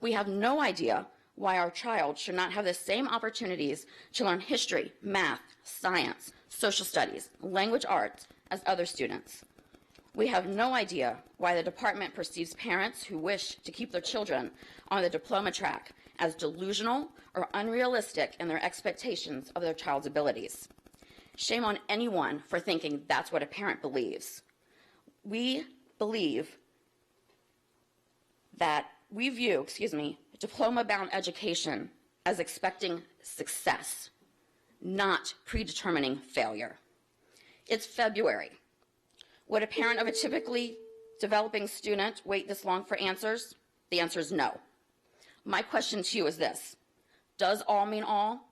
We have no idea why our child should not have the same opportunities to learn history, math, science, social studies, language arts as other students. We have no idea why the department perceives parents who wish to keep their children on the diploma track as delusional or unrealistic in their expectations of their child's abilities. Shame on anyone for thinking that's what a parent believes. We view diploma-bound education as expecting success, not predetermining failure. It's February. Would a parent of a typically developing student wait this long for answers? The answer is no. My question to you is this: does all mean all,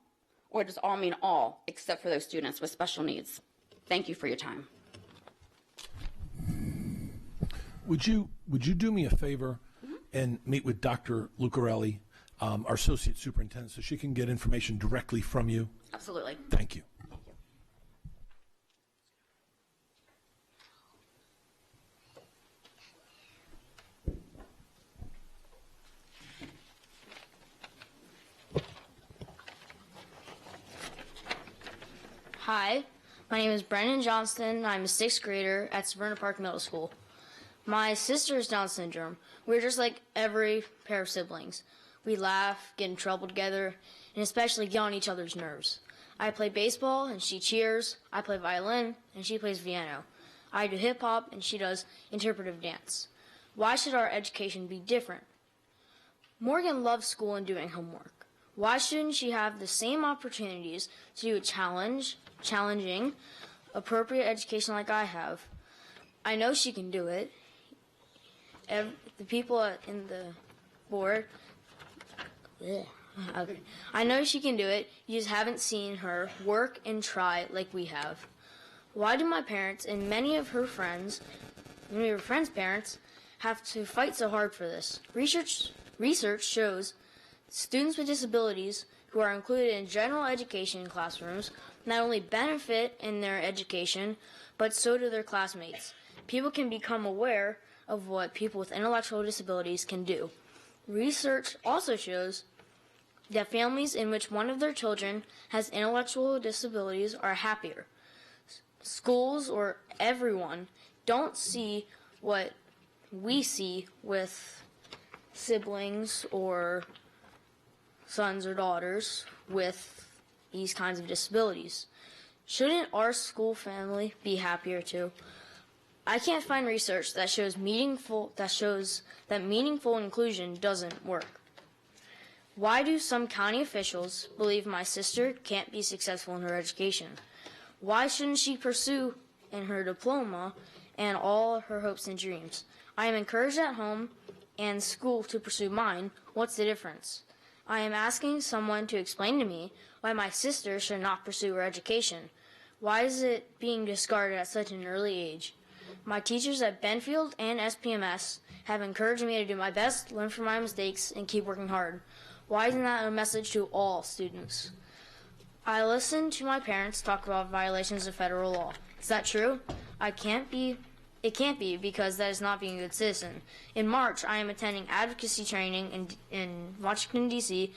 or does all mean all except for those students with special needs? Thank you for your time. Would you do me a favor and meet with Dr. Lucarelli, our associate superintendent, so she can get information directly from you? Absolutely. Thank you. Hi, my name is Brendan Johnston. I'm a 6th grader at Severna Park Middle School. My sister has Down syndrome. We're just like every pair of siblings. We laugh, get in trouble together, and especially get on each other's nerves. I play baseball and she cheers. I play violin and she plays piano. I do hip hop and she does interpretive dance. Why should our education be different? Morgan loves school and doing homework. Why shouldn't she have the same opportunities to do a challenging, appropriate education like I have? I know she can do it. The people in the board, okay. I know she can do it. You just haven't seen her work and try like we have. Why do my parents and many of her friends' parents have to fight so hard for this? Research shows students with disabilities who are included in general education classrooms not only benefit in their education, but so do their classmates. People can become aware of what people with intellectual disabilities can do. Research also shows that families in which one of their children has intellectual disabilities are happier. schools or everyone don't see what we see with siblings or sons or daughters with these kinds of disabilities. Shouldn't our school family be happier too? I can't find research that shows that meaningful inclusion doesn't work. Why do some county officials believe my sister can't be successful in her education? Why shouldn't she pursue in her diploma and all her hopes and dreams? I am encouraged at home and school to pursue mine. What's the difference? I am asking someone to explain to me why my sister should not pursue her education. Why is it being discarded at such an early age? My teachers at Benfield and SPMS have encouraged me to do my best, learn from my mistakes, and keep working hard. Why isn't that a message to all students? I listen to my parents talk about violations of federal law. Is that true? It can't be because that is not being a good citizen. In March, I am attending advocacy training in Washington, D.C.,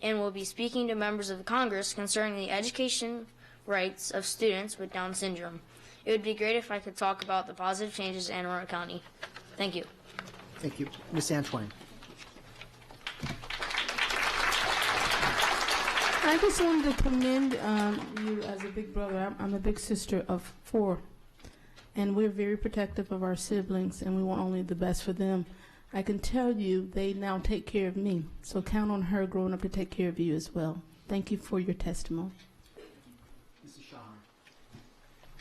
and will be speaking to members of Congress concerning the education rights of students with Down syndrome. It would be great if I could talk about the positive changes in Anne Arundel County. Thank you. Thank you. Ms. Antoine. I just wanted to commend you as a big brother. I'm a big sister of 4, and we're very protective of our siblings, and we want only the best for them. I can tell you they now take care of me, so count on her growing up to take care of you as well. Thank you for your testimony. Mrs. Shahar.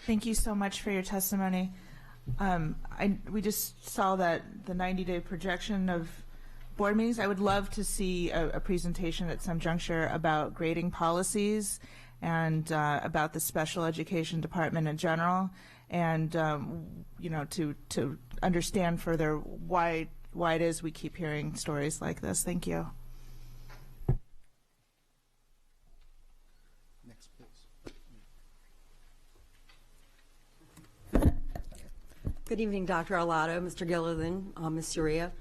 Thank you so much for your testimony. We just saw that the 90-day projection of board meetings. I would love to see a presentation at some juncture about grading policies and about the special education department in general, and to understand further why it is we keep hearing stories like this. Thank you. Next, please. Good evening, Dr. Arlotto, Mr. Gilliland, Ms. Surya.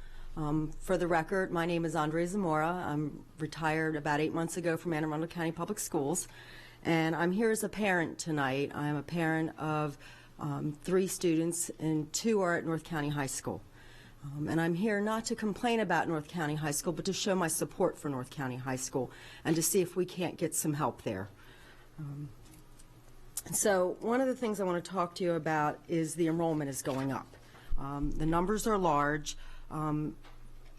For the record, my name is Andre Zamora. I'm retired about 8 months ago from Anne Arundel County Public Schools, and I'm here as a parent tonight. I'm a parent of 3 students, and 2 are at North County High School. And I'm here not to complain about North County High School, but to show my support for North County High School and to see if we can't get some help there. So one of the things I want to talk to you about is the enrollment is going up. The numbers are large.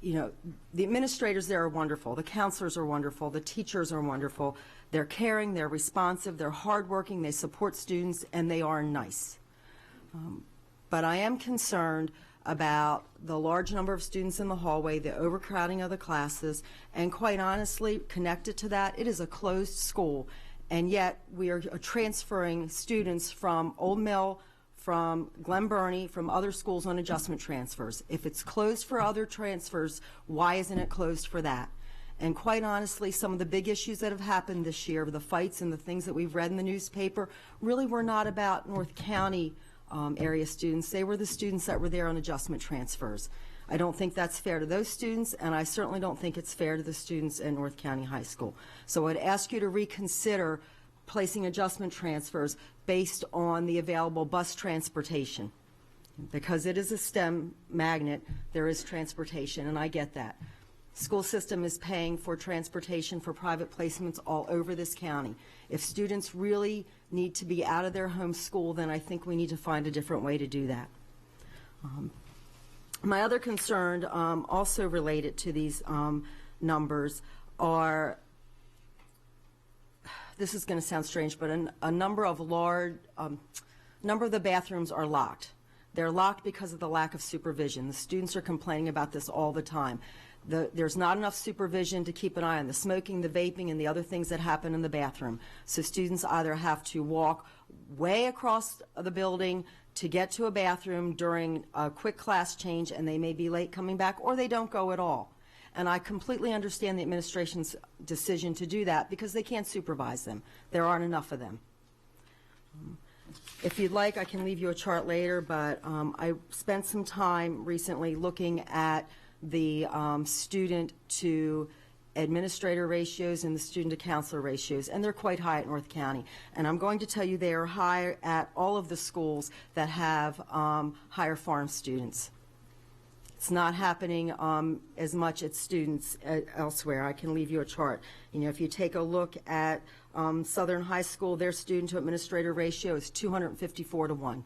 The administrators there are wonderful. The counselors are wonderful. The teachers are wonderful. They're caring, they're responsive, they're hardworking, they support students, and they are nice. But I am concerned about the large number of students in the hallway, the overcrowding of the classes, and quite honestly, connected to that, it is a closed school, and yet we are transferring students from Old Mill, from Glen Burnie, from other schools on adjustment transfers. If it's closed for other transfers, why isn't it closed for that? And quite honestly, some of the big issues that have happened this year, the fights and the things that we've read in the newspaper, really were not about North County area students. They were the students that were there on adjustment transfers. I don't think that's fair to those students, and I certainly don't think it's fair to the students at North County High School. So I'd ask you to reconsider placing adjustment transfers based on the available bus transportation. Because it is a STEM magnet, there is transportation, and I get that. School system is paying for transportation for private placements all over this county. If students really need to be out of their home school, then I think we need to find a different way to do that. My other concern, also related to these numbers, are, this is going to sound strange, but a number of the bathrooms are locked. They're locked because of the lack of supervision. The students are complaining about this all the time. There's not enough supervision to keep an eye on the smoking, the vaping, and the other things that happen in the bathroom. So students either have to walk way across the building to get to a bathroom during a quick class change, and they may be late coming back, or they don't go at all. And I completely understand the administration's decision to do that because they can't supervise them. There aren't enough of them. If you'd like, I can leave you a chart later, but I spent some time recently looking at the student to administrator ratios and the student to counselor ratios, and they're quite high at North County. And I'm going to tell you they are high at all of the schools that have higher farm students. It's not happening as much at students elsewhere. I can leave you a chart. You know, if you take a look at Southern High School, their student to administrator ratio is 254 to 1.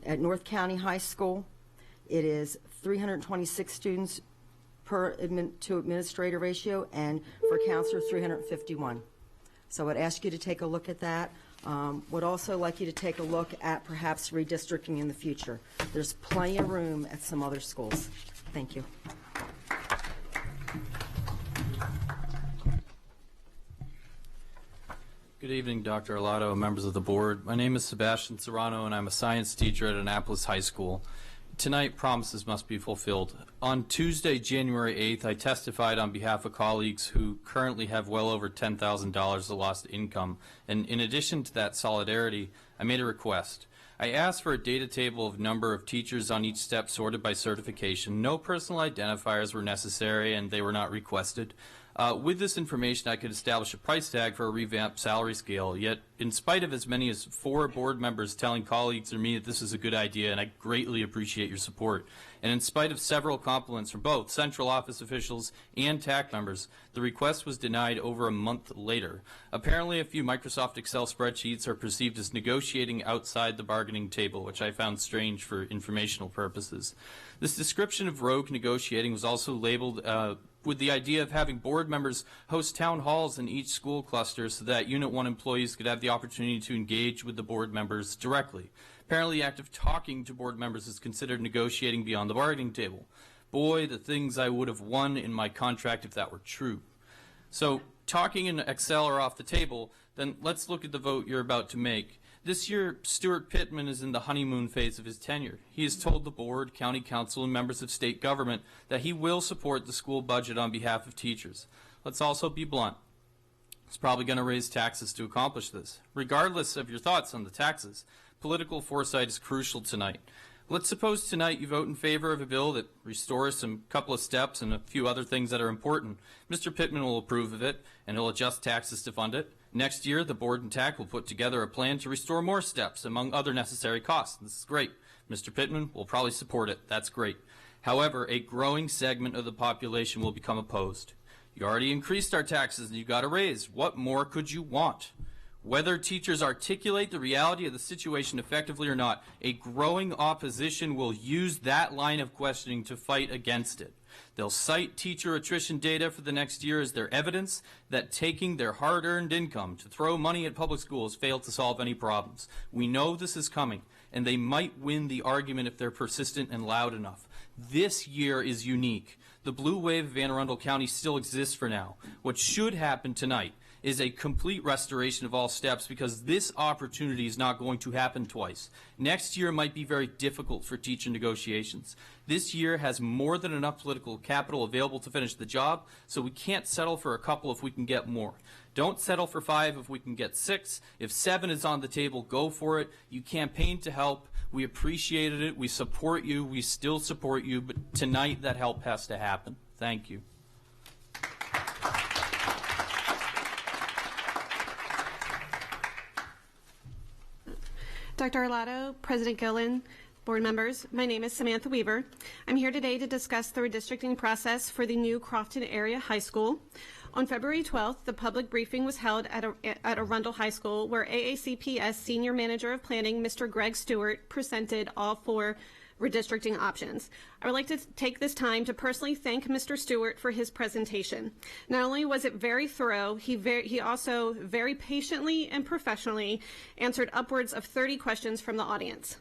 At North County High School, it is 326 students per to administrator ratio, and for counselor, 351. So I'd ask you to take a look at that. Would also like you to take a look at perhaps redistricting in the future. There's plenty of room at some other schools. Thank you. Good evening, Dr. Arlotto, members of the board. My name is Sebastian Serrano, and I'm a science teacher at Annapolis High School. Tonight, promises must be fulfilled. On Tuesday, January 8th, I testified on behalf of colleagues who currently have well over $10,000 of lost income. And in addition to that solidarity, I made a request. I asked for a data table of number of teachers on each step sorted by certification. No personal identifiers were necessary, and they were not requested. With this information, I could establish a price tag for a revamped salary scale, yet in spite of as many as 4 board members telling colleagues or me that this is a good idea, and I greatly appreciate your support, and in spite of several compliments from both central office officials and TAC members, the request was denied over a month later. Apparently, a few Microsoft Excel spreadsheets are perceived as negotiating outside the bargaining table, which I found strange for informational purposes. This description of rogue negotiating was also labeled with the idea of having board members host town halls in each school cluster so that Unit 1 employees could have the opportunity to engage with the board members directly. Apparently, the act of talking to board members is considered negotiating beyond the bargaining table. Boy, the things I would have won in my contract if that were true. So, talking and Excel are off the table, then let's look at the vote you're about to make. This year, Stuart Pittman is in the honeymoon phase of his tenure. He has told the board, county council, and members of state government that he will support the school budget on behalf of teachers. Let's also be blunt. He's probably going to raise taxes to accomplish this. Regardless of your thoughts on the taxes, political foresight is crucial tonight. Let's suppose tonight you vote in favor of a bill that restores some couple of steps and a few other things that are important. Mr. Pittman will approve of it, and he'll adjust taxes to fund it. Next year, the board and TAC will put together a plan to restore more steps, among other necessary costs. This is great. Mr. Pittman will probably support it. That's great. However, a growing segment of the population will become opposed. You already increased our taxes and you got a raise. What more could you want? Whether teachers articulate the reality of the situation effectively or not, a growing opposition will use that line of questioning to fight against it. They'll cite teacher attrition data for the next year as their evidence that taking their hard-earned income to throw money at public schools failed to solve any problems. We know this is coming, and they might win the argument if they're persistent and loud enough. This year is unique. The blue wave of Anne Arundel County still exists for now. What should happen tonight is a complete restoration of all steps, because this opportunity is not going to happen twice. Next year might be very difficult for teacher negotiations. This year has more than enough political capital available to finish the job, so we can't settle for a couple if we can get more. Don't settle for 5 if we can get 6. If 7 is on the table, go for it. You campaigned to help. We appreciated it. We support you. We still support you. But tonight, that help has to happen. Thank you. Dr. Arlotto, President Gillen, board members, my name is Samantha Weaver. I'm here today to discuss the redistricting process for the new Crofton Area High School. On February 12th, the public briefing was held at Arundel High School, where AACPS Senior Manager of Planning, Mr. Greg Stewart, presented all 4 redistricting options. I would like to take this time to personally thank Mr. Stewart for his presentation. Not only was it very thorough, he also very patiently and professionally answered upwards of 30 questions from the audience.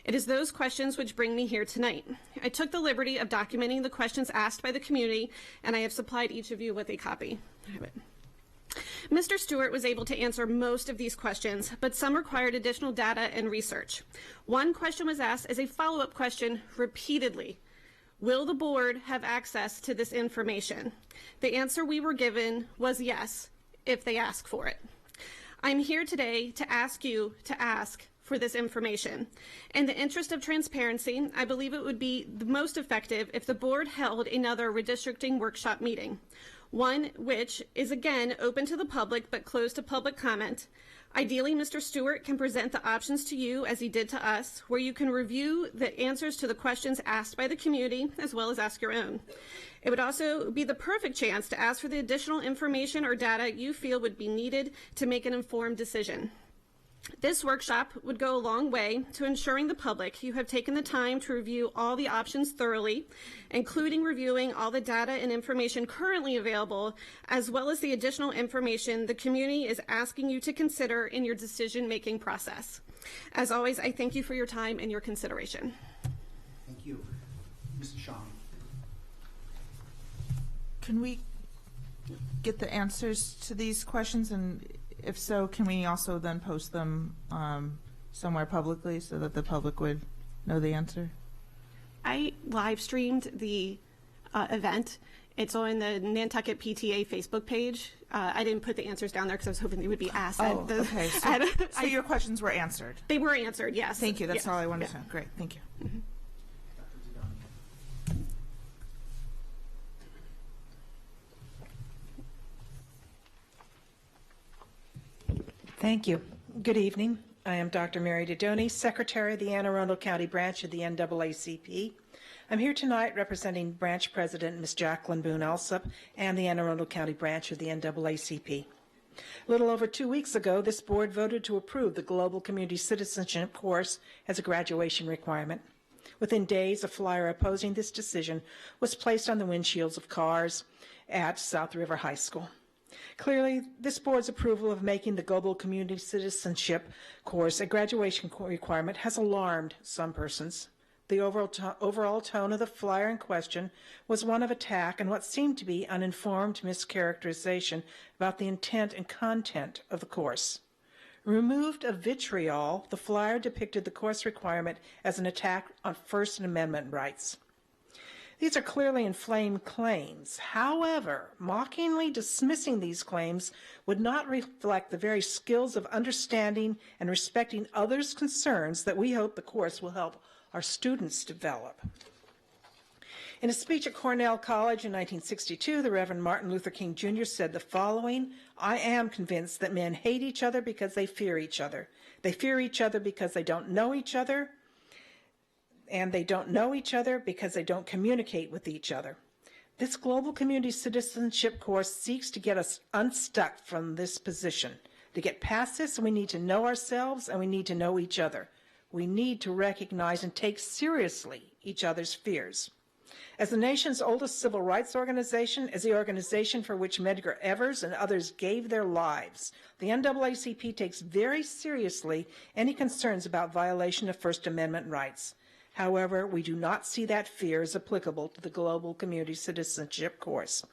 It is those questions which bring me here tonight. I took the liberty of documenting the questions asked by the community, and I have supplied each of you with a copy. I have it. Mr. Stewart was able to answer most of these questions, but some required additional data and research. One question was asked as a follow-up question repeatedly. Will the board have access to this information? The answer we were given was yes, if they ask for it. I'm here today to ask you to ask for this information. In the interest of transparency, I believe it would be the most effective if the board held another redistricting workshop meeting. One which is again open to the public but closed to public comment. Ideally, Mr. Stewart can present the options to you as he did to us, where you can review the answers to the questions asked by the community as well as ask your own. It would also be the perfect chance to ask for the additional information or data you feel would be needed to make an informed decision. This workshop would go a long way to ensuring the public you have taken the time to review all the options thoroughly, including reviewing all the data and information currently available, as well as the additional information the community is asking you to consider in your decision-making process. As always, I thank you for your time and your consideration. Thank you. Mr. Shaw. Can we get the answers to these questions, and if so, can we also then post them somewhere publicly so that the public would know the answer? I live streamed the event. It's on the Nantucket PTA Facebook page. I didn't put the answers down there because I was hoping they would be asked. Okay. So your questions were answered? They were answered, yes. Thank you. That's yes. all I wanted to know. Great. Thank you. Mm-hmm. Thank you. Good evening. I am Dr. Mary Dodoni, Secretary of the Anne Arundel County Branch of the NAACP. I'm here tonight representing Branch President Ms. Jacqueline Boone Alsop and the Anne Arundel County Branch of the NAACP. A little over 2 weeks ago, this board voted to approve the Global Community Citizenship course as a graduation requirement. Within days, a flyer opposing this decision was placed on the windshields of cars at South River High School. Clearly, this board's approval of making the Global Community Citizenship course a graduation requirement has alarmed some persons. The overall tone of the flyer in question was one of attack and what seemed to be uninformed mischaracterization about the intent and content of the course. Removed of vitriol, the flyer depicted the course requirement as an attack on First Amendment rights. These are clearly inflamed claims. However, mockingly dismissing these claims would not reflect the very skills of understanding and respecting others' concerns that we hope the course will help our students develop. In a speech at Cornell College in 1962, the Reverend Martin Luther King Jr. said the following: "I am convinced that men hate each other because they fear each other. They fear each other because they don't know each other, and they don't know each other because they don't communicate with each other." This Global Community Citizenship course seeks to get us unstuck from this position. To get past this, we need to know ourselves and we need to know each other. We need to recognize and take seriously each other's fears. As the nation's oldest civil rights organization, as the organization for which Medgar Evers and others gave their lives, the NAACP takes very seriously any concerns about violation of First Amendment rights. However, we do not see that fear as applicable to the Global Community Citizenship course.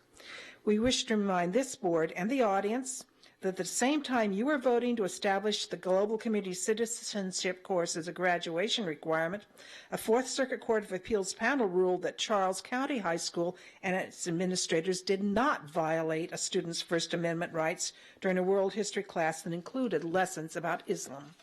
We wish to remind this board and the audience that at the same time you are voting to establish the Global Community Citizenship course as a graduation requirement, a Fourth Circuit Court of Appeals panel ruled that Charles County High School and its administrators did not violate a student's First Amendment rights during a world history class that included lessons about Islam.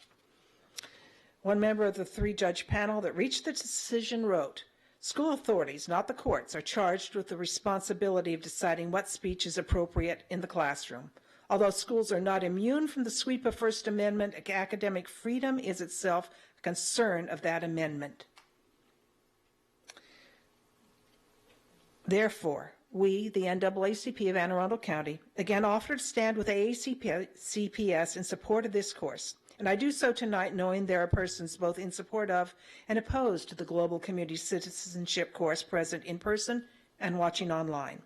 One member of the three-judge panel that reached the decision wrote, "School authorities, not the courts, are charged with the responsibility of deciding what speech is appropriate in the classroom. Although schools are not immune from the sweep of First Amendment, academic freedom is itself a concern of that amendment. Therefore, we, the NAACP of Anne Arundel County, again offer to stand with AACPS in support of this course. And I do so tonight knowing there are persons both in support of and opposed to the Global Community Citizenship course present in person and watching online.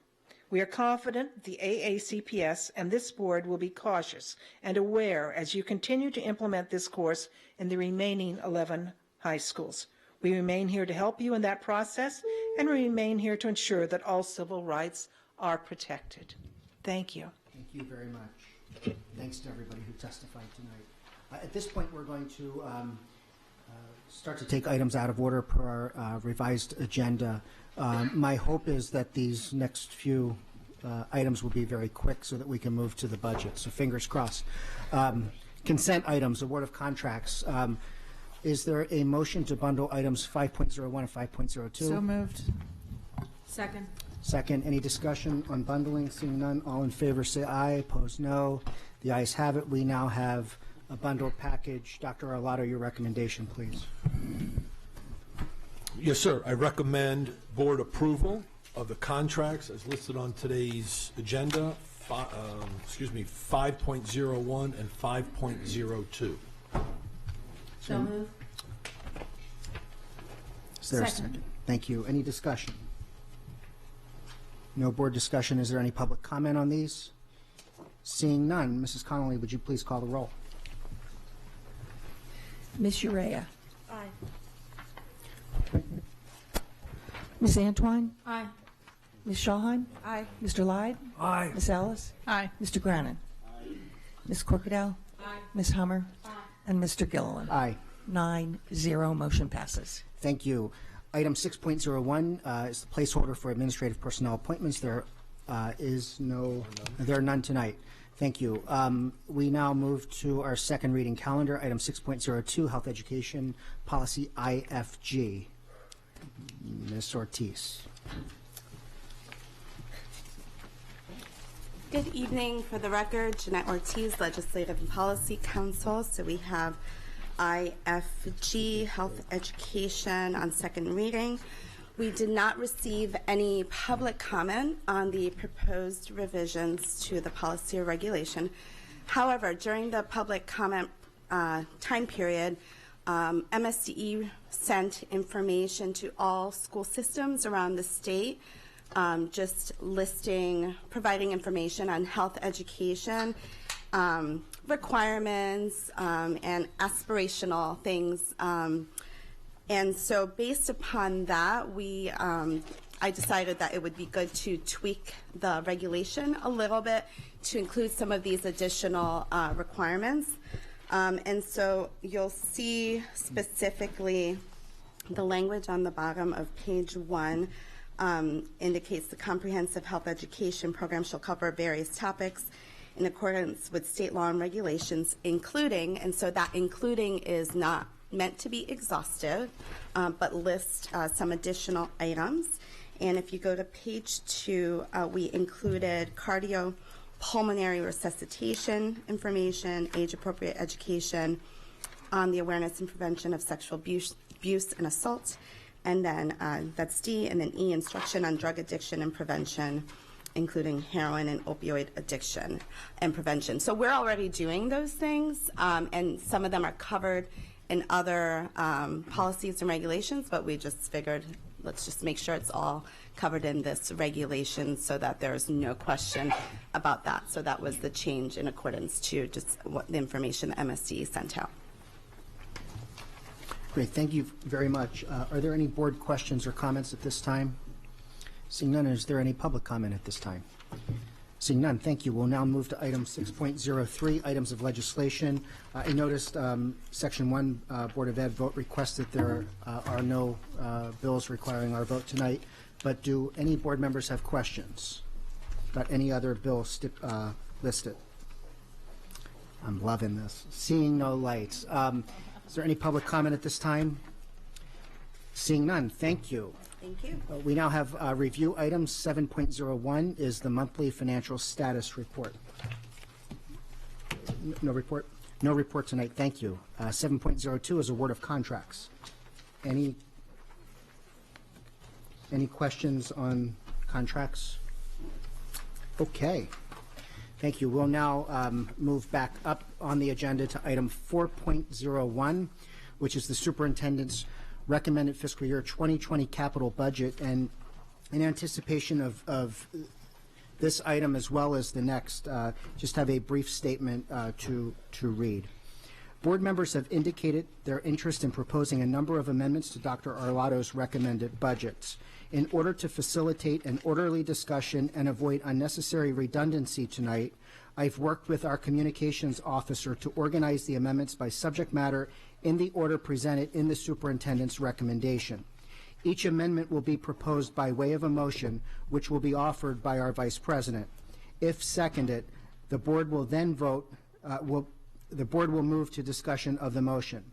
We are confident the AACPS and this board will be cautious and aware as you continue to implement this course in the remaining 11 high schools. We remain here to help you in that process, and we remain here to ensure that all civil rights are protected." Thank you. Thank you very much. Thanks to everybody who testified tonight. At this point, we're going to start to take items out of order per our revised agenda. My hope is that these next few items will be very quick so that we can move to the budget, so fingers crossed. Consent items, award of contracts. Is there a motion to bundle items 5.01 and 5.02? So moved. Second. Second, any discussion on bundling? Seeing none, all in favor say aye, opposed no. The ayes have it. We now have a bundled package. Dr. Arlotto, your recommendation, please. Yes, sir. I recommend board approval of the contracts as listed on today's agenda, 5.01 and 5.02. So moved. Is there a second? Thank you. Any discussion? No board discussion. Is there any public comment on these? Seeing none, Mrs. Connolly, would you please call the roll? Ms. Urea. Aye. Ms. Antwine. Aye. Ms. Shawheim. Aye. Mr. Lyde. Aye. Ms. Ellis. Aye. Mr. Grannon. Ms. Corkadell. Aye. Ms. Hummer. And Mr. Gilliland. Aye. 9-0, motion passes. Thank you. Item 6.01 is the placeholder for administrative personnel appointments. There are none tonight. Thank you. We now move to our second reading calendar. Item 6.02, Health Education Policy IFG. Ms. Ortiz. Good evening. For the record, Jeanette Ortiz, Legislative and Policy Counsel. So we have IFG, Health Education, on second reading. We did not receive any public comment on the proposed revisions to the policy or regulation. However, during the public comment time period, MSDE sent information to all school systems around the state, just providing information on health education, requirements, and aspirational things. And so based upon that, I decided that it would be good to tweak the regulation a little bit to include some of these additional requirements. And so you'll see specifically the language on the bottom of page 1 indicates the comprehensive health education program shall cover various topics in accordance with state law and regulations, including, and so that including is not meant to be exhaustive, but list some additional items. And if you go to page 2, we included cardiopulmonary resuscitation information, age-appropriate education on the awareness and prevention of sexual abuse and assault, and then that's D, and then E, instruction on drug addiction and prevention, including heroin and opioid addiction and prevention. So we're already doing those things, and some of them are covered in other policies and regulations, but we just figured let's just make sure it's all covered in this regulation so that there's no question about that. So that was the change in accordance to just what the information the MSD sent out. Great, thank you very much. Are there any board questions or comments at this time? Seeing none, is there any public comment at this time? Seeing none, thank you. We'll now move to item 6.03, items of legislation. I noticed Section 1 Board of Ed vote requested there are no bills requiring our vote tonight, but do any board members have questions about any other bill listed? I'm loving this. Seeing no lights. Is there any public comment at this time? Seeing none, thank you. Thank you. We now have review items. 7.01 is the monthly financial status report. No report? No report tonight, thank you. 7.02 is award of contracts. Any questions on contracts? Okay. Thank you. We'll now move back up on the agenda to item 4.01, which is the superintendent's recommended fiscal year 2020 capital budget. And in anticipation of this item as well as the next, just have a brief statement to read. Board members have indicated their interest in proposing a number of amendments to Dr. Arlotto's recommended budgets. In order to facilitate an orderly discussion and avoid unnecessary redundancy tonight, I've worked with our communications officer to organize the amendments by subject matter in the order presented in the superintendent's recommendation. Each amendment will be proposed by way of a motion, which will be offered by our vice president. If seconded, the board will then vote. The board will move to discussion of the motion.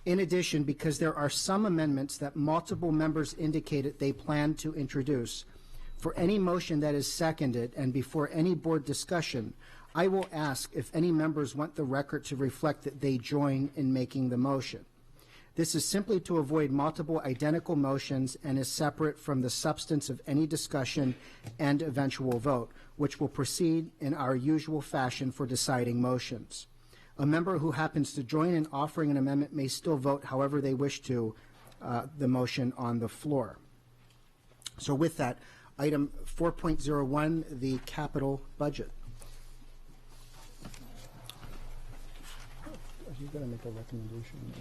In addition, because there are some amendments that multiple members indicated they plan to introduce, For any motion that is seconded and before any board discussion, I will ask if any members want the record to reflect that they join in making the motion. This is simply to avoid multiple identical motions and is separate from the substance of any discussion and eventual vote, which will proceed in our usual fashion for deciding motions. A member who happens to join in offering an amendment may still vote however they wish to the motion on the floor. So with that, item 4.01, the capital budget. Are you going to make a recommendation?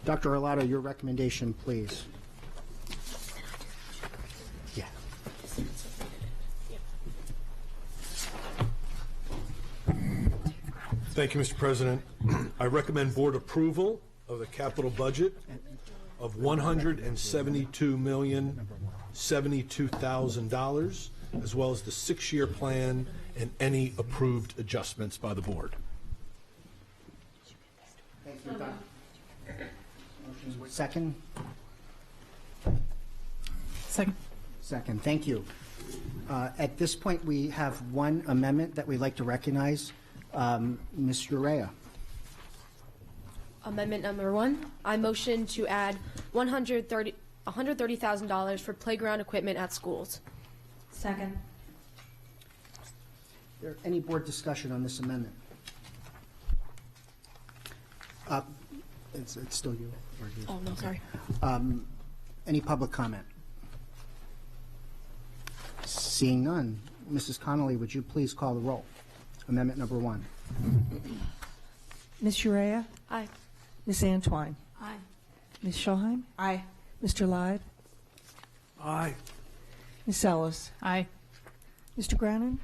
Dr. Arlotto, your recommendation, please. Yeah. Thank you, Mr. President. I recommend board approval of the capital budget of $172,072,000, as well as the 6-year plan and any approved adjustments by the board. Thank you, Don. Second? Second. Second, thank you. At this point, we have one amendment that we'd like to recognize. Ms. Urea. Amendment number 1, I motion to add $130,000 for playground equipment at schools. Second. Is there any board discussion on this amendment? It's still you. Or you? Oh, no, sorry. Any public comment? Seeing none, Mrs. Connolly, would you please call the roll? Amendment number 1. Ms. Urea? Aye. Ms. Antwine? Aye. Ms. Schulheim? Aye. Mr. Lyde? Aye. Ms. Ellis? Aye. Mr. Grannon?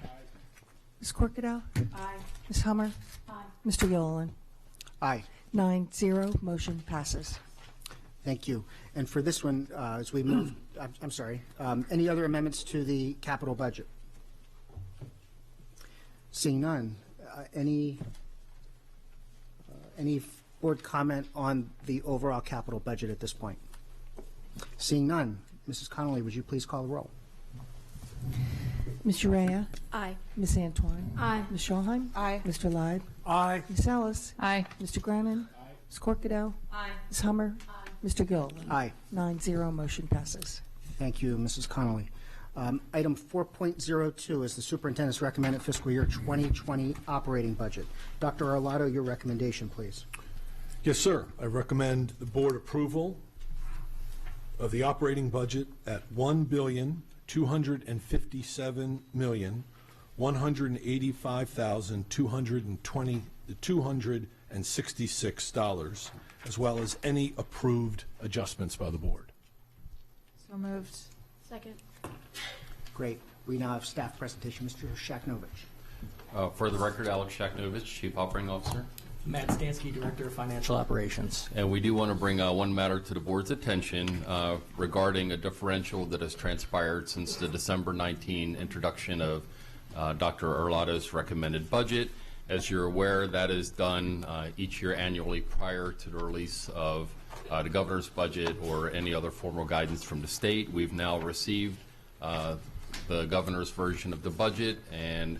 Ms. Corkadell? Aye. Ms. Hummer? Aye. Mr. Gilliland? Aye. 9-0, motion passes. Thank you. And for this one, as we move, I'm sorry, any other amendments to the capital budget? Seeing none, any board comment on the overall capital budget at this point? Seeing none, Mrs. Connolly, would you please call the roll? Ms. Urea? Aye. Ms. Antwine? Aye. Ms. Schulheim? Aye. Mr. Lyde? Aye. Ms. Ellis? Aye. Mr. Grannon? Ms. Corkadell? Aye. Ms. Hummer? Mr. Gilliland? Aye. 9-0, motion passes. Thank you, Mrs. Connolly. Item 4.02 is the superintendent's recommended fiscal year 2020 operating budget. Dr. Arlotto, your recommendation, please. Yes, sir. I recommend the board approval of the operating budget at $1,257,185,266, as well as any approved adjustments by the board. So moved. Second. Great. We now have staff presentation. Mr. Shaknovich. For the record, Alex Shaknovich, Chief Operating Officer. Matt Stansky, Director of Financial Operations. And we do want to bring one matter to the board's attention regarding a differential that has transpired since the December 19 introduction of Dr. Arlotto's recommended budget. As you're aware, that is done each year annually prior to the release of the governor's budget or any other formal guidance from the state. We've now received the governor's version of the budget and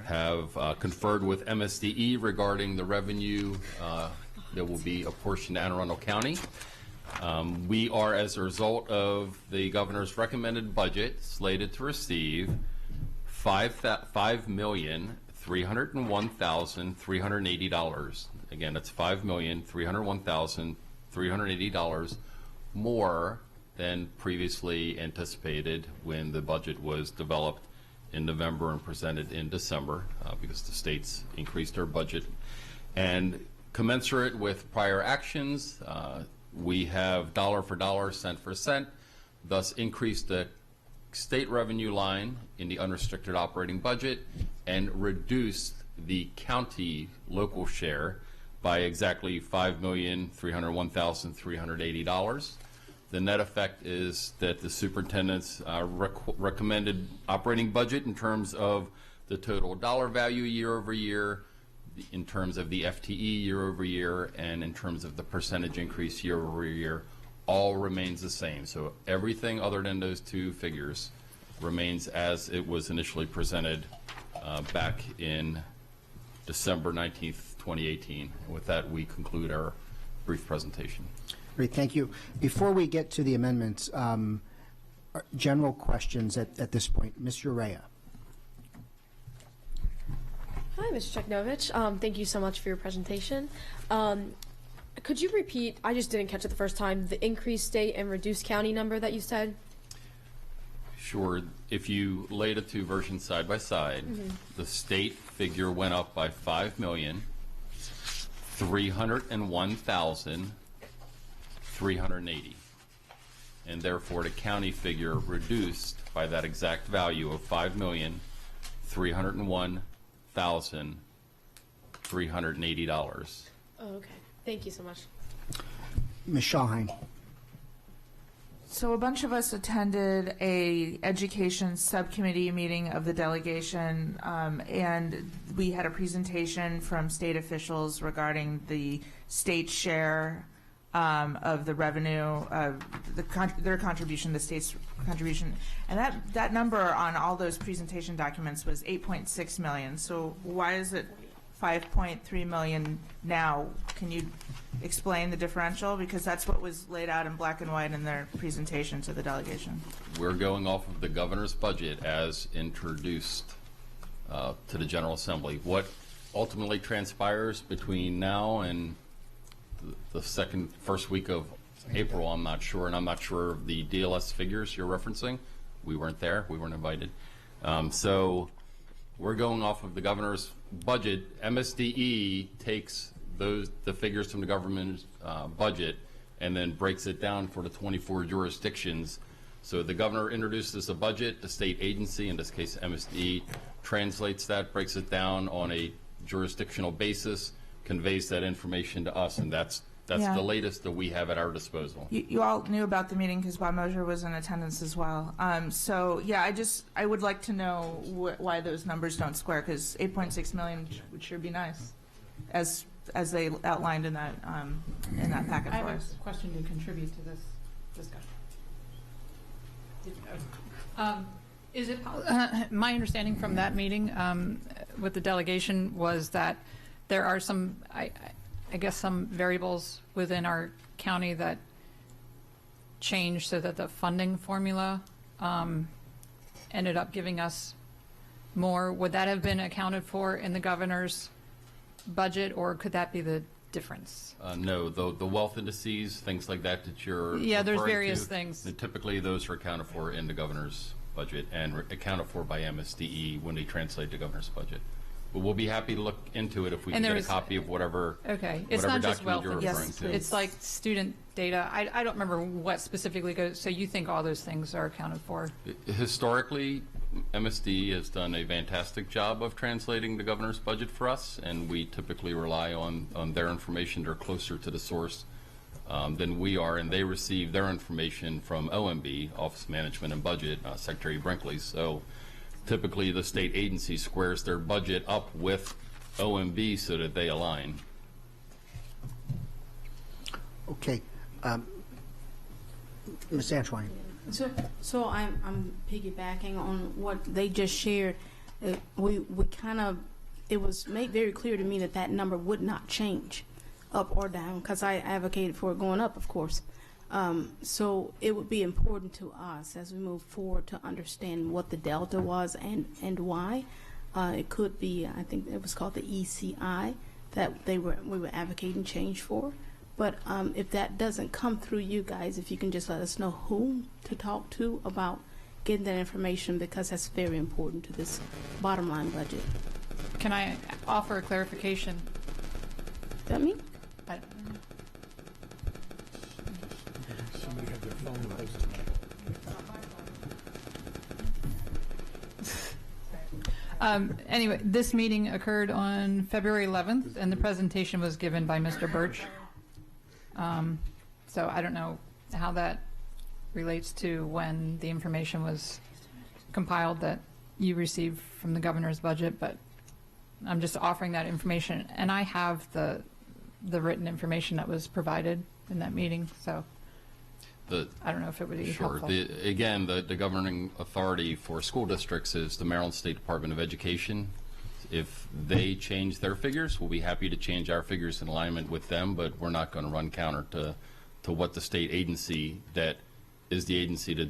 have conferred with MSDE regarding the revenue that will be apportioned to Anne Arundel County. We are, as a result of the governor's recommended budget, slated to receive $5,301,380. Again, that's $5,301,380 more than previously anticipated when the budget was developed in November and presented in December because the states increased their budget. And commensurate with prior actions, we have dollar for dollar, cent for cent, thus increased the state revenue line in the unrestricted operating budget and reduced the county local share by exactly $5,301,380. The net effect is that the superintendent's recommended operating budget in terms of the total dollar value year over year, in terms of the FTE year over year, and in terms of the percentage increase year over year, all remains the same. So everything other than those two figures remains as it was initially presented back in December 19th, 2018. And with that, we conclude our brief presentation. Great, thank you. Before we get to the amendments, general questions at this point. Ms. Urea. Hi, Mr. Cheknovich. Thank you so much for your presentation. Could you repeat, I just didn't catch it the first time, the increased state and reduced county number that you said? Sure. If you lay the two versions side by side, the state figure went up by 5,301,380, and therefore the county figure reduced by that exact value of 5,301,380. Oh, okay. Thank you so much. Ms. Shahine. So a bunch of us attended a education subcommittee meeting of the delegation, and we had a presentation from state officials regarding the state share of the revenue, their contribution, the state's contribution, and that number on all those presentation documents was 8.6 million. So why is it 5.3 million now? Can you explain the differential? Because that's what was laid out in black and white in their presentation to the delegation. We're going off of the governor's budget as introduced to the General Assembly. What ultimately transpires between now and the first week of April, I'm not sure, and I'm not sure of the DLS figures you're referencing. We weren't there. We weren't invited. So we're going off of the governor's budget. MSDE takes the figures from the government budget and then breaks it down for the 24 jurisdictions. So the governor introduces a budget, the state agency, in this case MSDE, translates that, breaks it down on a jurisdictional basis, conveys that information to us, and that's Yeah. the latest that we have at our disposal. You all knew about the meeting because Bob Mosier was in attendance as well. So yeah, I would like to know why those numbers don't square, because 8.6 million would sure be nice, as they outlined in that packet I for have us. a question to contribute to this discussion. Is it my understanding from that meeting with the delegation was that there are some, I guess, some variables within our county that changed so that the funding formula ended up giving us more. Would that have been accounted for in the governor's budget, or could that be the difference? No, the wealth indices, things like that you're Yeah, there's referring various to, things. Typically, those are accounted for in the governor's budget and accounted for by MSDE when they translate the governor's budget. But we'll be happy to look into it if we And can get a there's- copy of whatever Okay, it's whatever not just document wealth. you're referring to. It's like student data. I don't remember what specifically goes. So you think all those things are accounted for? Historically, MSD has done a fantastic job of translating the governor's budget for us, and we typically rely on their information. They're closer to the source than we are, and they receive their information from OMB, Office of Management and Budget, Secretary Brinkley. So typically the state agency squares their budget up with OMB so that they align. Okay. Ms. Antoine. So I'm piggybacking on what they just shared. We kind of, it was made very clear to me that that number would not change up or down, because I advocated for it going up, of course. So it would be important to us as we move forward to understand what the delta was and why. It could be, I think it was called the ECI that we were advocating change for. But if that doesn't come through you guys, if you can just let us know whom to talk to about getting that information, because that's very important to this bottom line budget. Can I offer a clarification? Is that me? Somebody had their phone close to me. Anyway, this meeting occurred on February 11th, and the presentation was given by Mr. Birch. So I don't know how that relates to when the information was compiled that you received from the governor's budget, but I'm just offering that information. And I have the written information that was provided in that meeting, so. I don't know if it would be Sure. helpful. Again, the governing authority for school districts is the Maryland State Department of Education. If they change their figures, we'll be happy to change our figures in alignment with them, but we're not going to run counter to what the state agency that is the agency that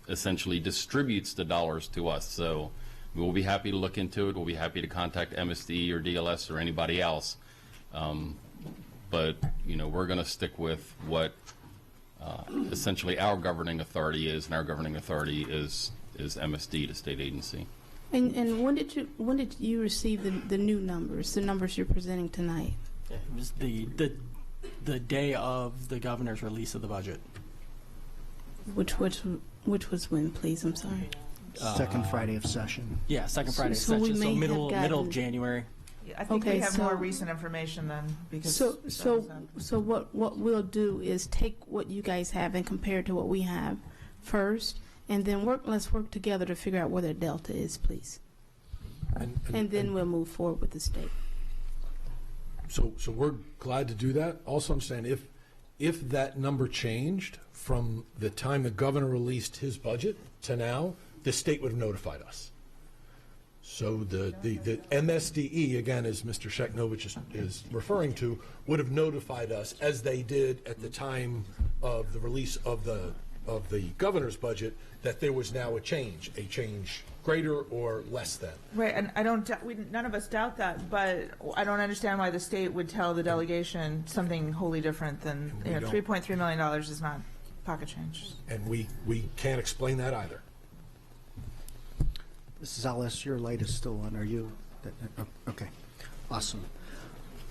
essentially distributes the dollars to us. So we'll be happy to look into it. We'll be happy to contact MSD or DLS or anybody else. But, we're going to stick with what essentially our governing authority is, and our governing authority is MSD, the state agency. And when did you receive the new numbers, the numbers you're presenting tonight? It was the day of the governor's release of the budget. Which was when, please? I'm sorry. Second Friday of session. Yeah, second Friday of so we session. may So have middle gotten- of January. I think Okay, we have so- more recent information then because. So what we'll do is take what you guys have and compare it to what we have first, and then let's work together to figure out where the delta is, please. And then we'll move forward with the state. So we're glad to do that. Also, I'm saying if that number changed from the time the governor released his budget to now, the state would have notified us. So the MSDE, again, as Mr. Sheknovich is referring to, would have notified us, as they did at the time of the release of the governor's budget, that there was now a change greater or less than. Right, and none of us doubt that, but I don't understand why the state would tell the delegation something wholly different than, $3.3 million is not pocket change. And we can't explain that either. Mrs. Ellis, your light is still on. Are you? Okay. Awesome.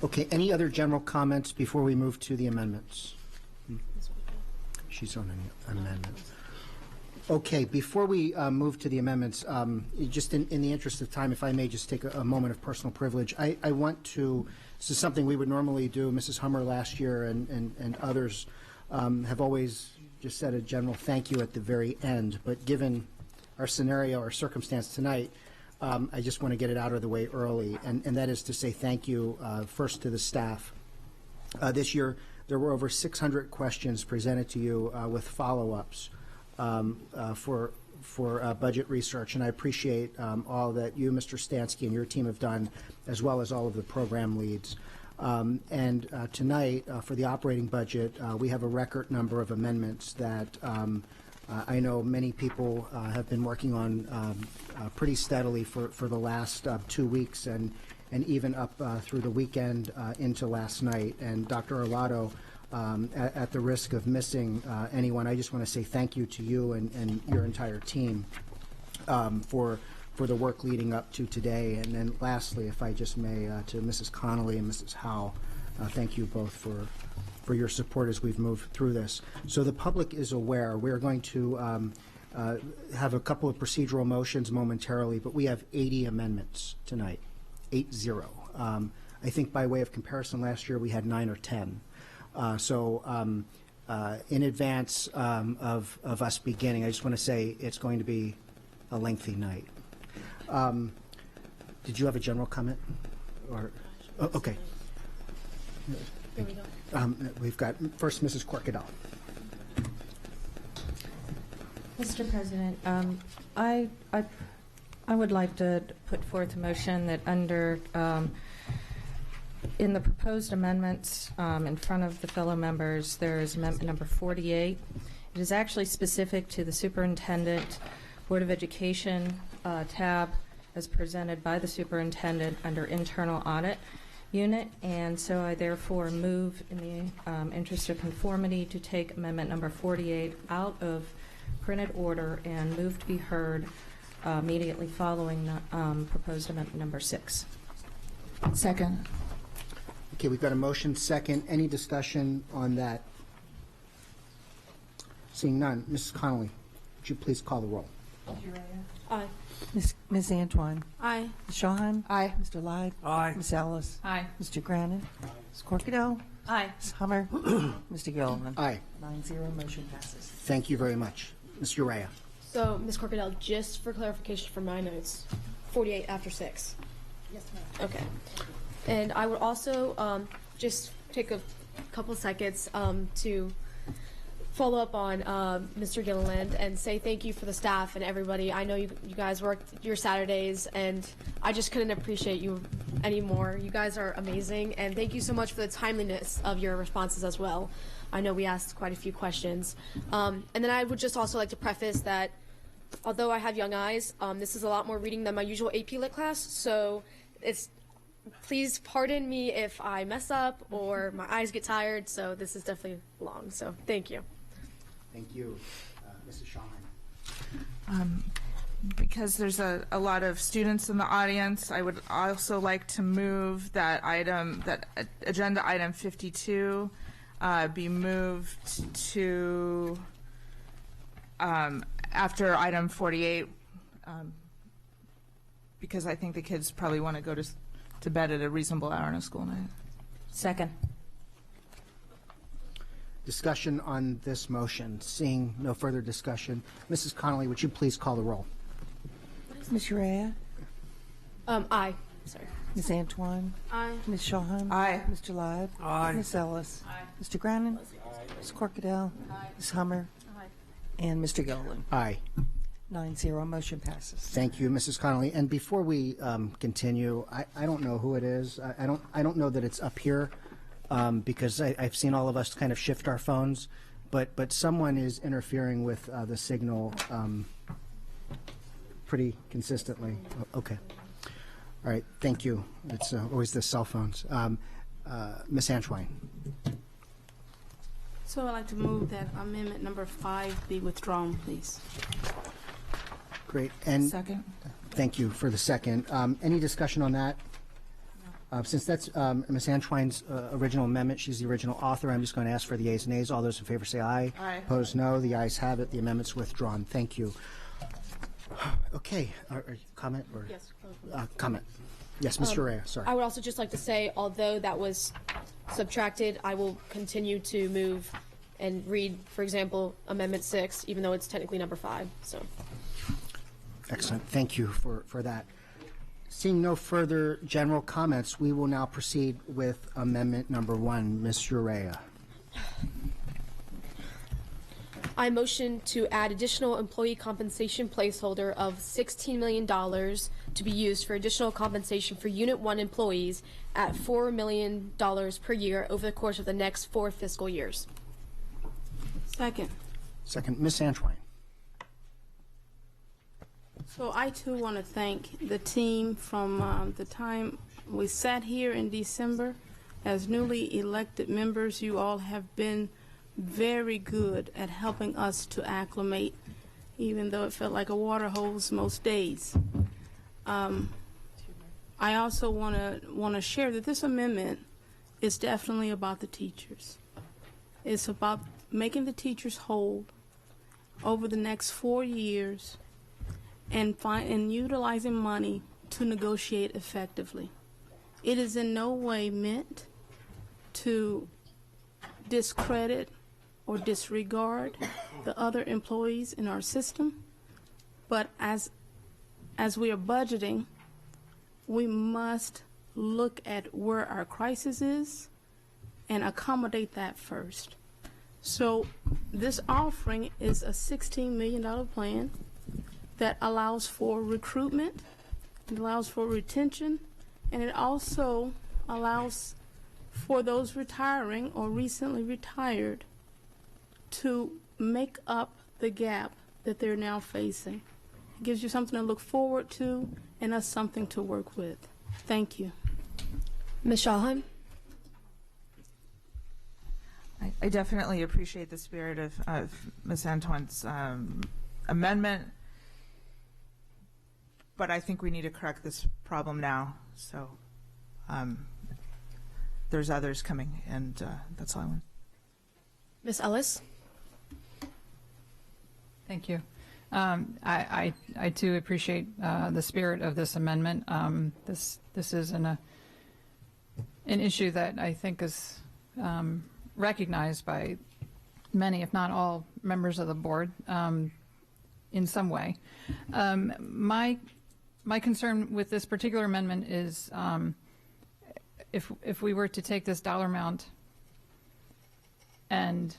Okay, any other general comments before we move to the amendments? She's on an amendment. Okay, before we move to the amendments, just in the interest of time, if I may just take a moment of personal privilege, I want to, this is something we would normally do, Mrs. Hummer last year and others have always just said a general thank you at the very end, but given our scenario, our circumstance tonight, I just want to get it out of the way early, and that is to say thank you first to the staff. This year, there were over 600 questions presented to you with follow-ups for budget research, and I appreciate all that you, Mr. Stansky, and your team have done, as well as all of the program leads. And tonight, for the operating budget, we have a record number of amendments that I know many people have been working on pretty steadily for the last 2 weeks and even up through the weekend into last night. And Dr. Arlotto, at the risk of missing anyone, I just want to say thank you to you and your entire team for the work leading up to today. And then lastly, if I just may, to Mrs. Connolly and Mrs. Howe, thank you both for your support as we've moved through this. So the public is aware. We're going to have a couple of procedural motions momentarily, but we have 80 amendments tonight, 80. I think by way of comparison, last year we had 9 or 10. So in advance of us beginning, I just want to say it's going to be a lengthy night. Did you have a general comment? Or okay. We've got first Mrs. Corkadell. Mr. President, I would like to put forth a motion that under in the proposed amendments in front of the fellow members, there is amendment number 48. It is actually specific to the Superintendent Board of Education tab as presented by the Superintendent under Internal Audit Unit, and so I therefore move in the interest of conformity to take amendment number 48 out of printed order and move to be heard immediately following the proposed amendment number 6. Second. Okay, we've got a motion second. Any discussion on that? Seeing none. Mrs. Connolly, would you please call the roll? Aye. Ms. Antoine. Aye. Ms. Shahan. Aye. Mr. Lyde. Aye. Ms. Ellis. Aye. Mr. Grannon. Ms. Corkadell. Aye. Ms. Hummer. Mr. Gilliland. Aye. 9-0, motion passes. Thank you very much. Ms. Urea. So, Ms. Corkadell, just for clarification from my notes, 48 after 6. Yes, ma'am. Okay. And I would also just take a couple seconds to follow up on Mr. Gilliland and say thank you for the staff and everybody. I know you guys worked your Saturdays, and I just couldn't appreciate you anymore. You guys are amazing, and thank you so much for the timeliness of your responses as well. I know we asked quite a few questions. And then I would just also like to preface that although I have young eyes, this is a lot more reading than my usual AP Lit class, so please pardon me if I mess up or my eyes get tired, so this is definitely long, so thank you. Thank you. Mrs. Shawhan. Because there's a lot of students in the audience, I would also like to move that agenda item 52 be moved to after item 48, because I think the kids probably want to go to bed at a reasonable hour on a school night. Second. Discussion on this motion. Seeing no further discussion, Mrs. Connolly, would you please call the roll? Ms. Urea? Aye. Sorry. Ms. Antoine? Aye. Ms. Shawhan? Aye. Mr. Lyde? Aye. Ms. Ellis? Aye. Mr. Grannon? Ms. Corkadell? Aye. Ms. Hummer? Aye. And Mr. Gilliland? Aye. 9-0, motion passes. Thank you, Mrs. Connolly. And before we continue, I don't know who it is. I don't know that it's up here because I've seen all of us kind of shift our phones, but someone is interfering with the signal pretty consistently. Okay. All right. Thank you. It's always the cell phones. Ms. Antoine. So I'd like to move that amendment number 5 be withdrawn, please. Great. And Second. thank you for the second. Any discussion on that? Since that's Ms. Antoine's original amendment, she's the original author, I'm just going to ask for the ayes and nays. All those in favor say aye. Aye. Opposed, no. The ayes have it. The amendment's withdrawn. Thank you. Okay. Comment? Or, Yes. comment. Yes, Mr. Rea, sorry. I would also just like to say, although that was subtracted, I will continue to move and read, for example, Amendment 6, even though it's technically number 5. So. Excellent. Thank you for that. Seeing no further general comments, we will now proceed with Amendment number 1. Ms. Urea. I motion to add additional employee compensation placeholder of $16 million to be used for additional compensation for Unit 1 employees at $4 million per year over the course of the next 4 fiscal years. Second. Second, Ms. Antoine. So I too want to thank the team from the time we sat here in December. As newly elected members, you all have been very good at helping us to acclimate, even though it felt like a water hose most days. I also want to share that this amendment is definitely about the teachers. It's about making the teachers whole over the next 4 years and utilizing money to negotiate effectively. It is in no way meant to discredit or disregard the other employees in our system, but as we are budgeting, we must look at where our crisis is and accommodate that first. So this offering is a $16 million plan that allows for recruitment, it allows for retention, and it also allows for those retiring or recently retired to make up the gap that they're now facing. It gives you something to look forward to and us something to work with. Thank you. Ms. Shawhan? I definitely appreciate the spirit of Ms. Antoine's amendment, but I think we need to correct this problem now. So there's others coming, and that's all I want. Ms. Ellis? Thank you. I too appreciate the spirit of this amendment. This is an issue that I think is recognized by many, if not all, members of the board in some way. My concern with this particular amendment is if we were to take this dollar amount and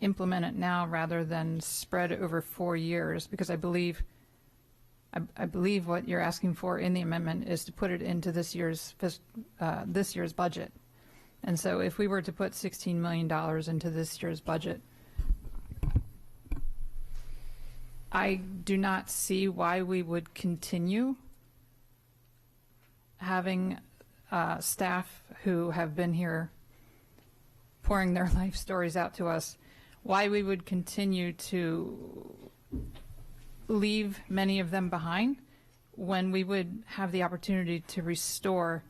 implement it now rather than spread over 4 years, because I believe what you're asking for in the amendment is to put it into this year's budget. And so if we were to put $16 million into this year's budget, I do not see why we would continue having staff who have been here pouring their life stories out to us, why we would continue to leave many of them behind when we would have the opportunity to restore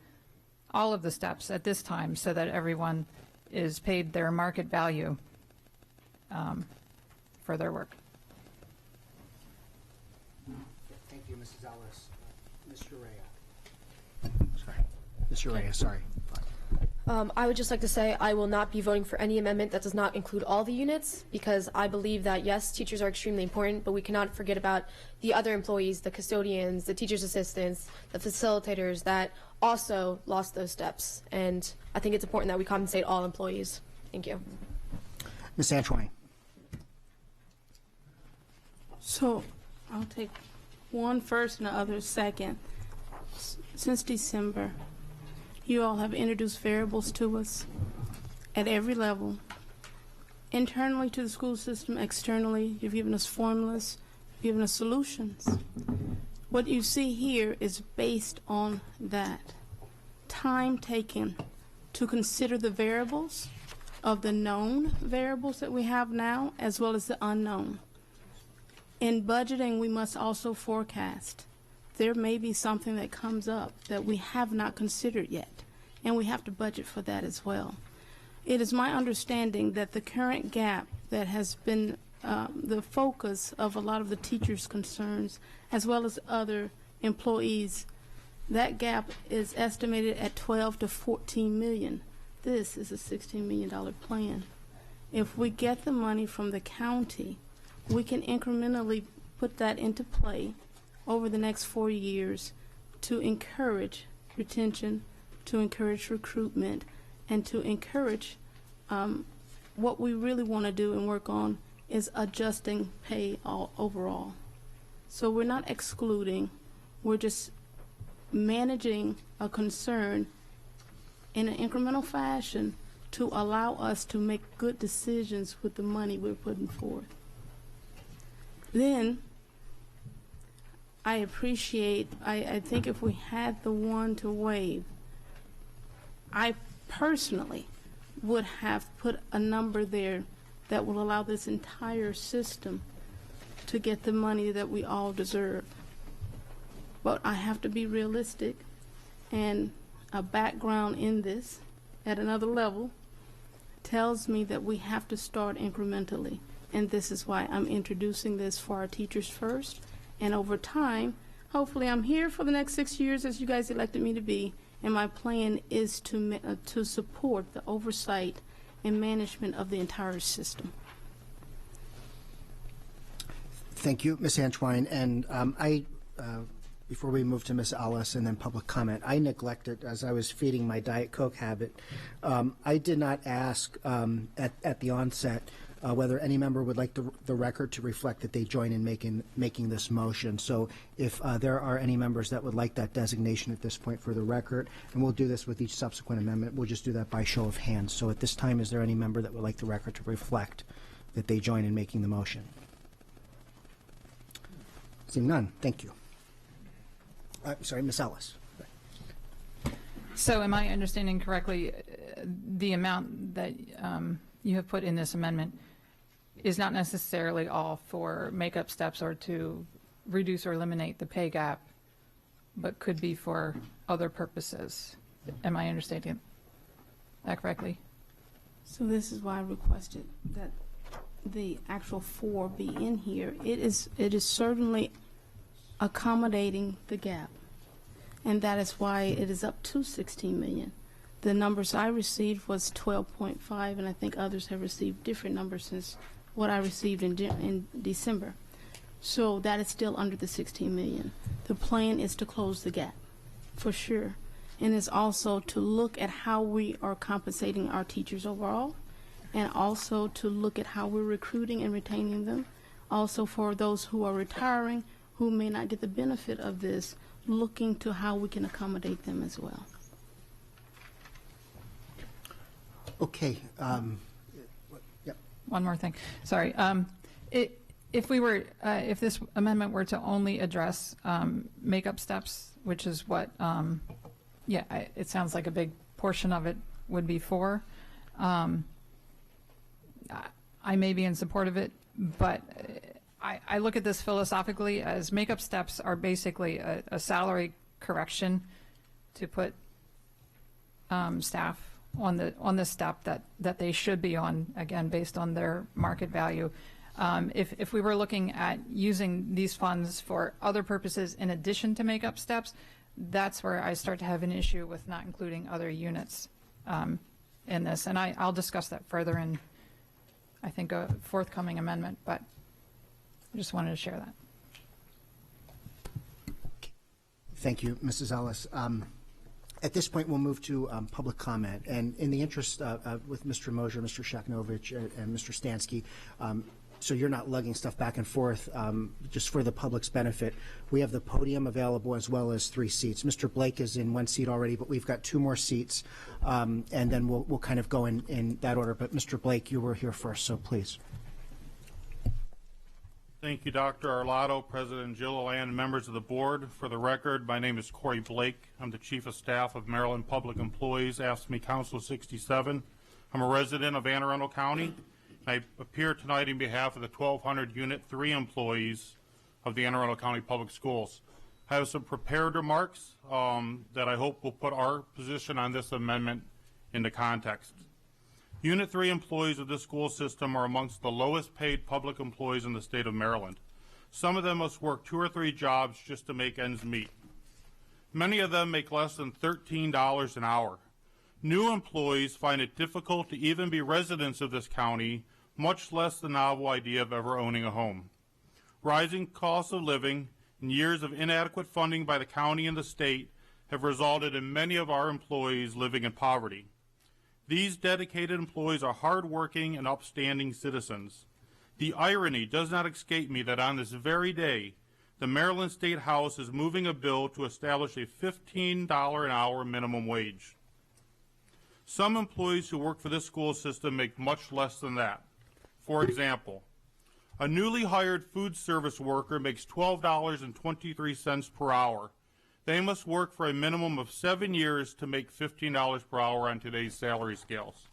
all of the steps at this time so that everyone is paid their market value for their work. Thank you, Mrs. Ellis. Mr. Rea. Sorry. Mr. Rea, sorry. I would just like to say I will not be voting for any amendment that does not include all the units, because I believe that, yes, teachers are extremely important, but we cannot forget about the other employees, the custodians, the teachers' assistants, the facilitators that also lost those steps. And I think it's important that we compensate all employees. Thank you. Ms. Antoine. So I'll take one first and the other second. Since December, you all have introduced variables to us at every level. Internally to the school system, externally, you've given us formulas, you've given us solutions. What you see here is based on that. Time taken to consider the variables of the known variables that we have now, as well as the unknown. In budgeting, we must also forecast. There may be something that comes up that we have not considered yet, and we have to budget for that as well. It is my understanding that the current gap that has been the focus of a lot of the teachers' concerns, as well as other employees, that gap is estimated at 12 to 14 million. This is a $16 million plan. If we get the money from the county, we can incrementally put that into play over the next 4 years to encourage retention, to encourage recruitment, and to encourage what we really want to do and work on is adjusting pay overall. So we're not excluding, we're just managing a concern in an incremental fashion to allow us to make good decisions with the money we're putting forth. Then I appreciate, I think if we had the one to waive, I personally would have put a number there that will allow this entire system to get the money that we all deserve. But I have to be realistic, and a background in this at another level tells me that we have to start incrementally. And this is why I'm introducing this for our teachers first. And over time, hopefully I'm here for the next 6 years as you guys elected me to be. And my plan is to support the oversight and management of the entire system. Thank you, Ms. Antoine. And before we move to Ms. Ellis and then public comment, I neglected, as I was feeding my Diet Coke habit, I did not ask at the onset whether any member would like the record to reflect that they join in making this motion. So if there are any members that would like that designation at this point for the record, and we'll do this with each subsequent amendment, we'll just do that by show of hands. So at this time, is there any member that would like the record to reflect that they join in making the motion? Seeing none, thank you. Sorry, Ms. Ellis. So am I understanding correctly, the amount that you have put in this amendment is not necessarily all for makeup steps or to reduce or eliminate the pay gap, but could be for other purposes? Am I understanding that correctly? So this is why I requested that the actual 4 be in here. It is certainly accommodating the gap, and that is why it is up to 16 million. The numbers I received was 12.5, and I think others have received different numbers since what I received in December. So that is still under the 16 million. The plan is to close the gap, for sure, and it's also to look at how we are compensating our teachers overall, and also to look at how we're recruiting and retaining them. Also for those who are retiring, who may not get the benefit of this, looking to how we can accommodate them as well. Okay. Yep. One more thing. Sorry. If this amendment were to only address makeup steps, which is what, it sounds like a big portion of it would be for. I may be in support of it, but I look at this philosophically as makeup steps are basically a salary correction to put staff on the step that they should be on, again, based on their market value. If we were looking at using these funds for other purposes in addition to makeup steps, that's where I start to have an issue with not including other units in this. And I'll discuss that further in, I think, a forthcoming amendment, but I just wanted to share that. Thank you, Mrs. Ellis. At this point, we'll move to public comment. And in the interest with Mr. Mosier, Mr. Shaknovich, and Mr. Stansky, so you're not lugging stuff back and forth, just for the public's benefit, we have the podium available as well as 3 seats. Mr. Blake is in 1 seat already, but we've got 2 more seats, and then we'll kind of go in that order. But Mr. Blake, you were here first, so please. Thank you, Dr. Arlotto, President Gilliland, and members of the board. For the record, my name is Corey Blake. I'm the Chief of Staff of Maryland Public Employees, AFSCME Council 67. I'm a resident of Anne Arundel County. I appear tonight in behalf of the 1,200 Unit 3 employees of the Anne Arundel County Public Schools. I have some prepared remarks that I hope will put our position on this amendment into context. Unit 3 employees of this school system are amongst the lowest paid public employees in the state of Maryland. Some of them must work 2 or 3 jobs just to make ends meet. Many of them make less than $13 an hour. New employees find it difficult to even be residents of this county, much less the novel idea of ever owning a home. Rising costs of living and years of inadequate funding by the county and the state have resulted in many of our employees living in poverty. These dedicated employees are hardworking and upstanding citizens. The irony does not escape me that on this very day, the Maryland State House is moving a bill to establish a $15 an hour minimum wage. Some employees who work for this school system make much less than that. For example, a newly hired food service worker makes $12.23 per hour. They must work for a minimum of 7 years to make $15 per hour on today's salary scales.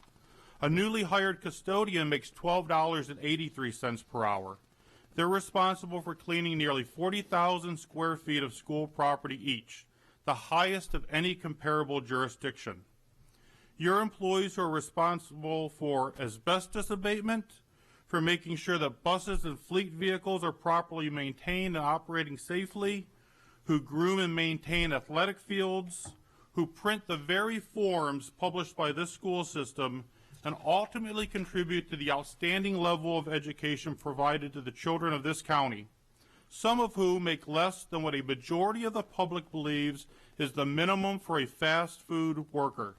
A newly hired custodian makes $12.83 per hour. They're responsible for cleaning nearly 40,000 square feet of school property each, the highest of any comparable jurisdiction. Your employees who are responsible for asbestos abatement, for making sure that buses and fleet vehicles are properly maintained and operating safely, who groom and maintain athletic fields, who print the very forms published by this school system, and ultimately contribute to the outstanding level of education provided to the children of this county, some of whom make less than what a majority of the public believes is the minimum for a fast food worker.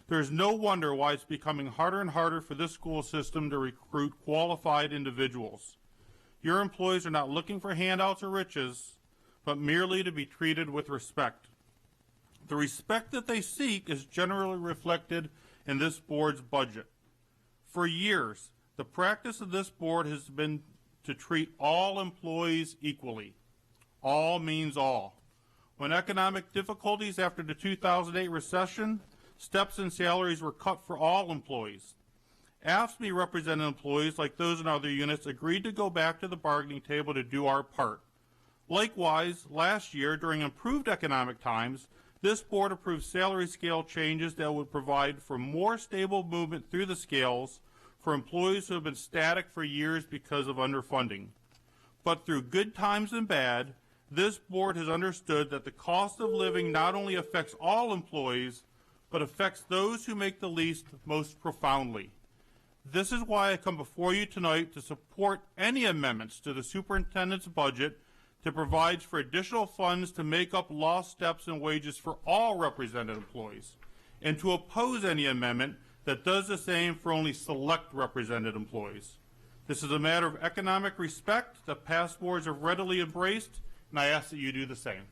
There is no wonder why it's becoming harder and harder for this school system to recruit qualified individuals. Your employees are not looking for handouts or riches, but merely to be treated with respect. The respect that they seek is generally reflected in this board's budget. For years, the practice of this board has been to treat all employees equally. All means all. When economic difficulties after the 2008 recession, steps in salaries were cut for all employees. AFSCME represented employees, like those in other units, agreed to go back to the bargaining table to do our part. Likewise, last year, during improved economic times, this board approved salary scale changes that would provide for more stable movement through the scales for employees who have been static for years because of underfunding. But through good times and bad, this board has understood that the cost of living not only affects all employees, but affects those who make the least most profoundly. This is why I come before you tonight to support any amendments to the superintendent's budget that provides for additional funds to make up lost steps and wages for all represented employees, and to oppose any amendment that does the same for only select represented employees. This is a matter of economic respect that past boards have readily embraced, and I ask that you do the same.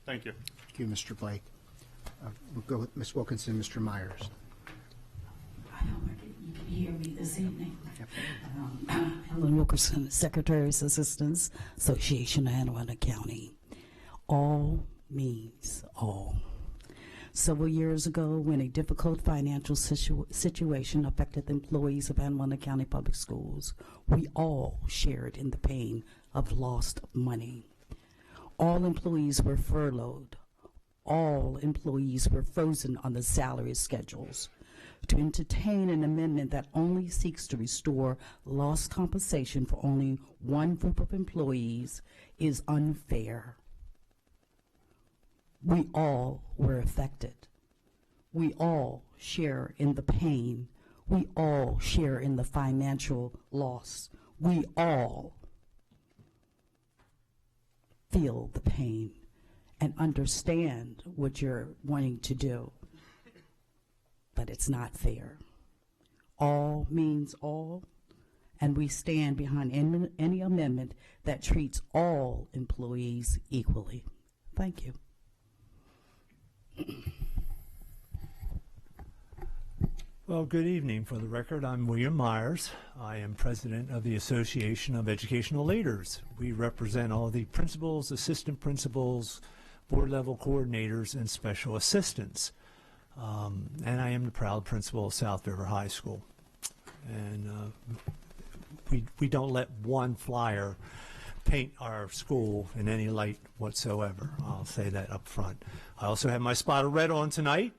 Thank you. Thank you, Mr. Blake. We'll go with Ms. Wilkinson, Mr. Myers. I hope you can hear me this evening. Helen Wilkerson, Secretary's Assistants, Association of Anne Arundel County. All means all. Several years ago, when a difficult financial situation affected the employees of Anne Arundel County Public Schools, we all shared in the pain of lost money. All employees were furloughed. All employees were frozen on the salary schedules. To entertain an amendment that only seeks to restore lost compensation for only one group of employees is unfair. We all were affected. We all share in the pain. We all share in the financial loss. We all feel the pain and understand what you're wanting to do. But it's not fair. All means all, and we stand behind any amendment that treats all employees equally. Thank you. Well, good evening. For the record, I'm William Myers. I am president of the Association of Educational Leaders. We represent all the principals, assistant principals, board level coordinators, and special assistants. And I am the proud principal of South River High School. And we don't let one flyer paint our school in any light whatsoever. I'll say that up front. I also have my spot of red on tonight.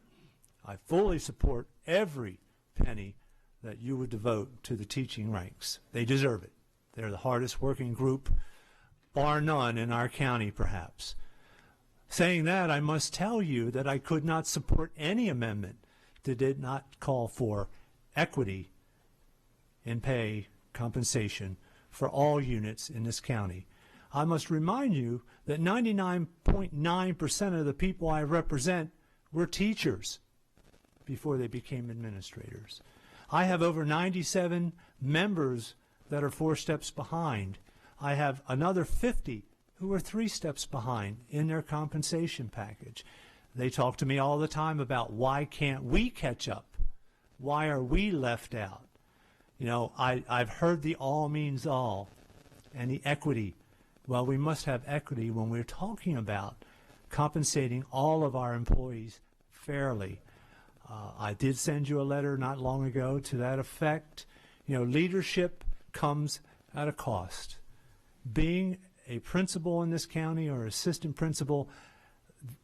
I fully support every penny that you would devote to the teaching ranks. They deserve it. They're the hardest working group, bar none, in our county, perhaps. Saying that, I must tell you that I could not support any amendment that did not call for equity in pay compensation for all units in this county. I must remind you that 99.9% of the people I represent were teachers before they became administrators. I have over 97 members that are 4 steps behind. I have another 50 who are 3 steps behind in their compensation package. They talk to me all the time about why can't we catch up? Why are we left out? You know, I've heard the all means all and the equity. Well, we must have equity when we're talking about compensating all of our employees fairly. I did send you a letter not long ago to that effect. You know, leadership comes at a cost. Being a principal in this county or assistant principal,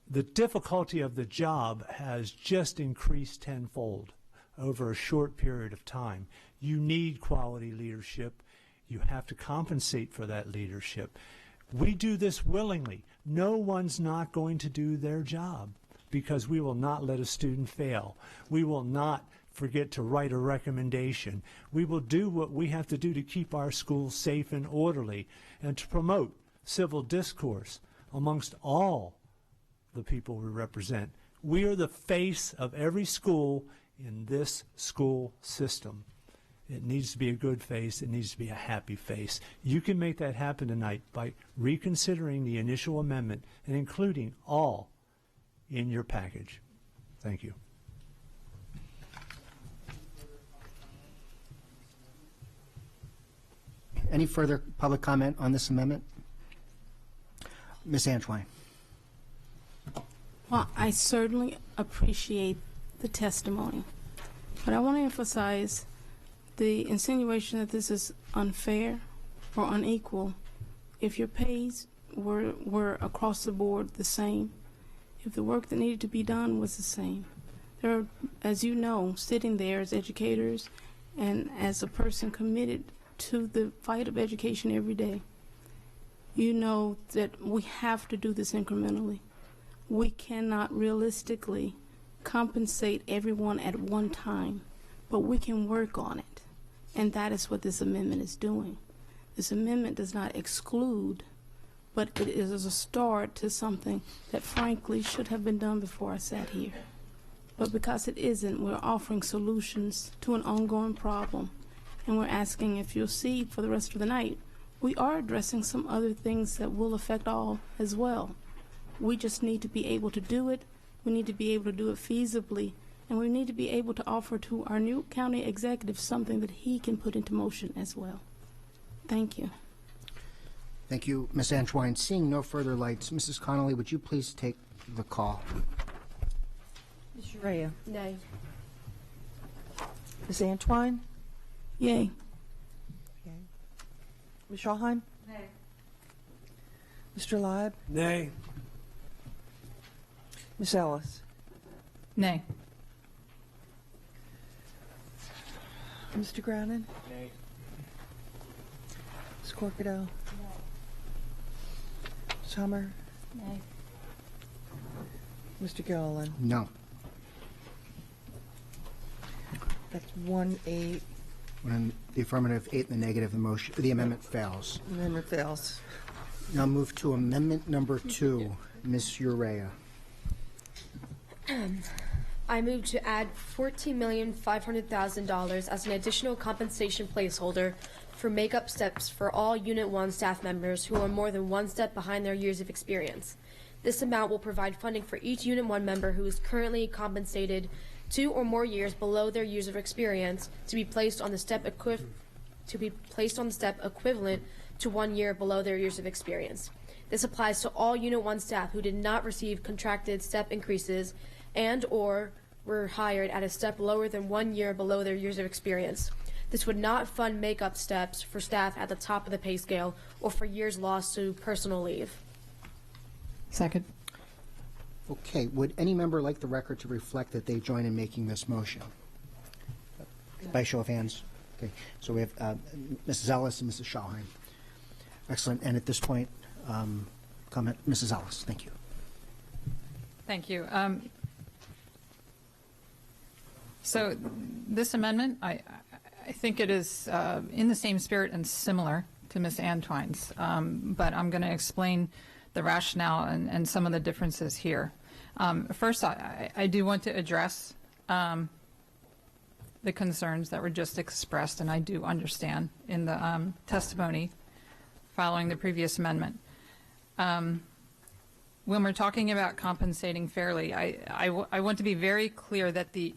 the difficulty of the job has just increased tenfold over a short period of time. You need quality leadership. You have to compensate for that leadership. We do this willingly. No one's not going to do their job because we will not let a student fail. We will not forget to write a recommendation. We will do what we have to do to keep our schools safe and orderly and to promote civil discourse amongst all the people we represent. We are the face of every school in this school system. It needs to be a good face. It needs to be a happy face. You can make that happen tonight by reconsidering the initial amendment and including all in your package. Thank you. Any further public comment on this amendment? Ms. Antoine. Well, I certainly appreciate the testimony, but I want to emphasize the insinuation that this is unfair or unequal. If your pays were across the board the same, if the work that needed to be done was the same. There are, as you know, sitting there as educators and as a person committed to the fight of education every day, you know that we have to do this incrementally. We cannot realistically compensate everyone at one time, but we can work on it. And that is what this amendment is doing. This amendment does not exclude, but it is a start to something that frankly should have been done before I sat here. But because it isn't, we're offering solutions to an ongoing problem. And we're asking if you'll see for the rest of the night, we are addressing some other things that will affect all as well. We just need to be able to do it. We need to be able to do it feasibly. And we need to be able to offer to our new county executive something that he can put into motion as well. Thank you. Thank you, Ms. Antoine. Seeing no further lights, Mrs. Connolly, would you please take the call? Ms. Urea? Nay. Ms. Antoine? Yay. Okay. Ms. Schallheim? Nay. Mr. Leib? Nay. Ms. Ellis? Nay. Mr. Groningen? Nay. Ms. Corkadell? Ms. Hummer? Nay. Mr. Gilliland? No. That's 1-8. When the affirmative, 8 in the negative, the amendment fails. Amendment fails. Now move to amendment number 2. Ms. Urea. I move to add $14,500,000 as an additional compensation placeholder for make-up steps for all Unit 1 staff members who are more than one step behind their years of experience. This amount will provide funding for each Unit 1 member who is currently compensated 2 or more years below their years of experience to be placed on the step equivalent to 1 year below their years of experience. This applies to all Unit 1 staff who did not receive contracted step increases and or were hired at a step lower than 1 year below their years of experience. This would not fund make-up steps for staff at the top of the pay scale or for years lost to personal leave. Second. Okay, would any member like the record to reflect that they join in making this motion? By show of hands. Okay, so we have Mrs. Ellis and Mrs. Schallheim. Excellent, and at this point, comment, Mrs. Ellis, thank you. Thank you. So this amendment, I think it is in the same spirit and similar to Ms. Antoine's, but I'm going to explain the rationale and some of the differences here. First, I do want to address the concerns that were just expressed, and I do understand in the testimony following the previous amendment. When we're talking about compensating fairly, I want to be very clear that the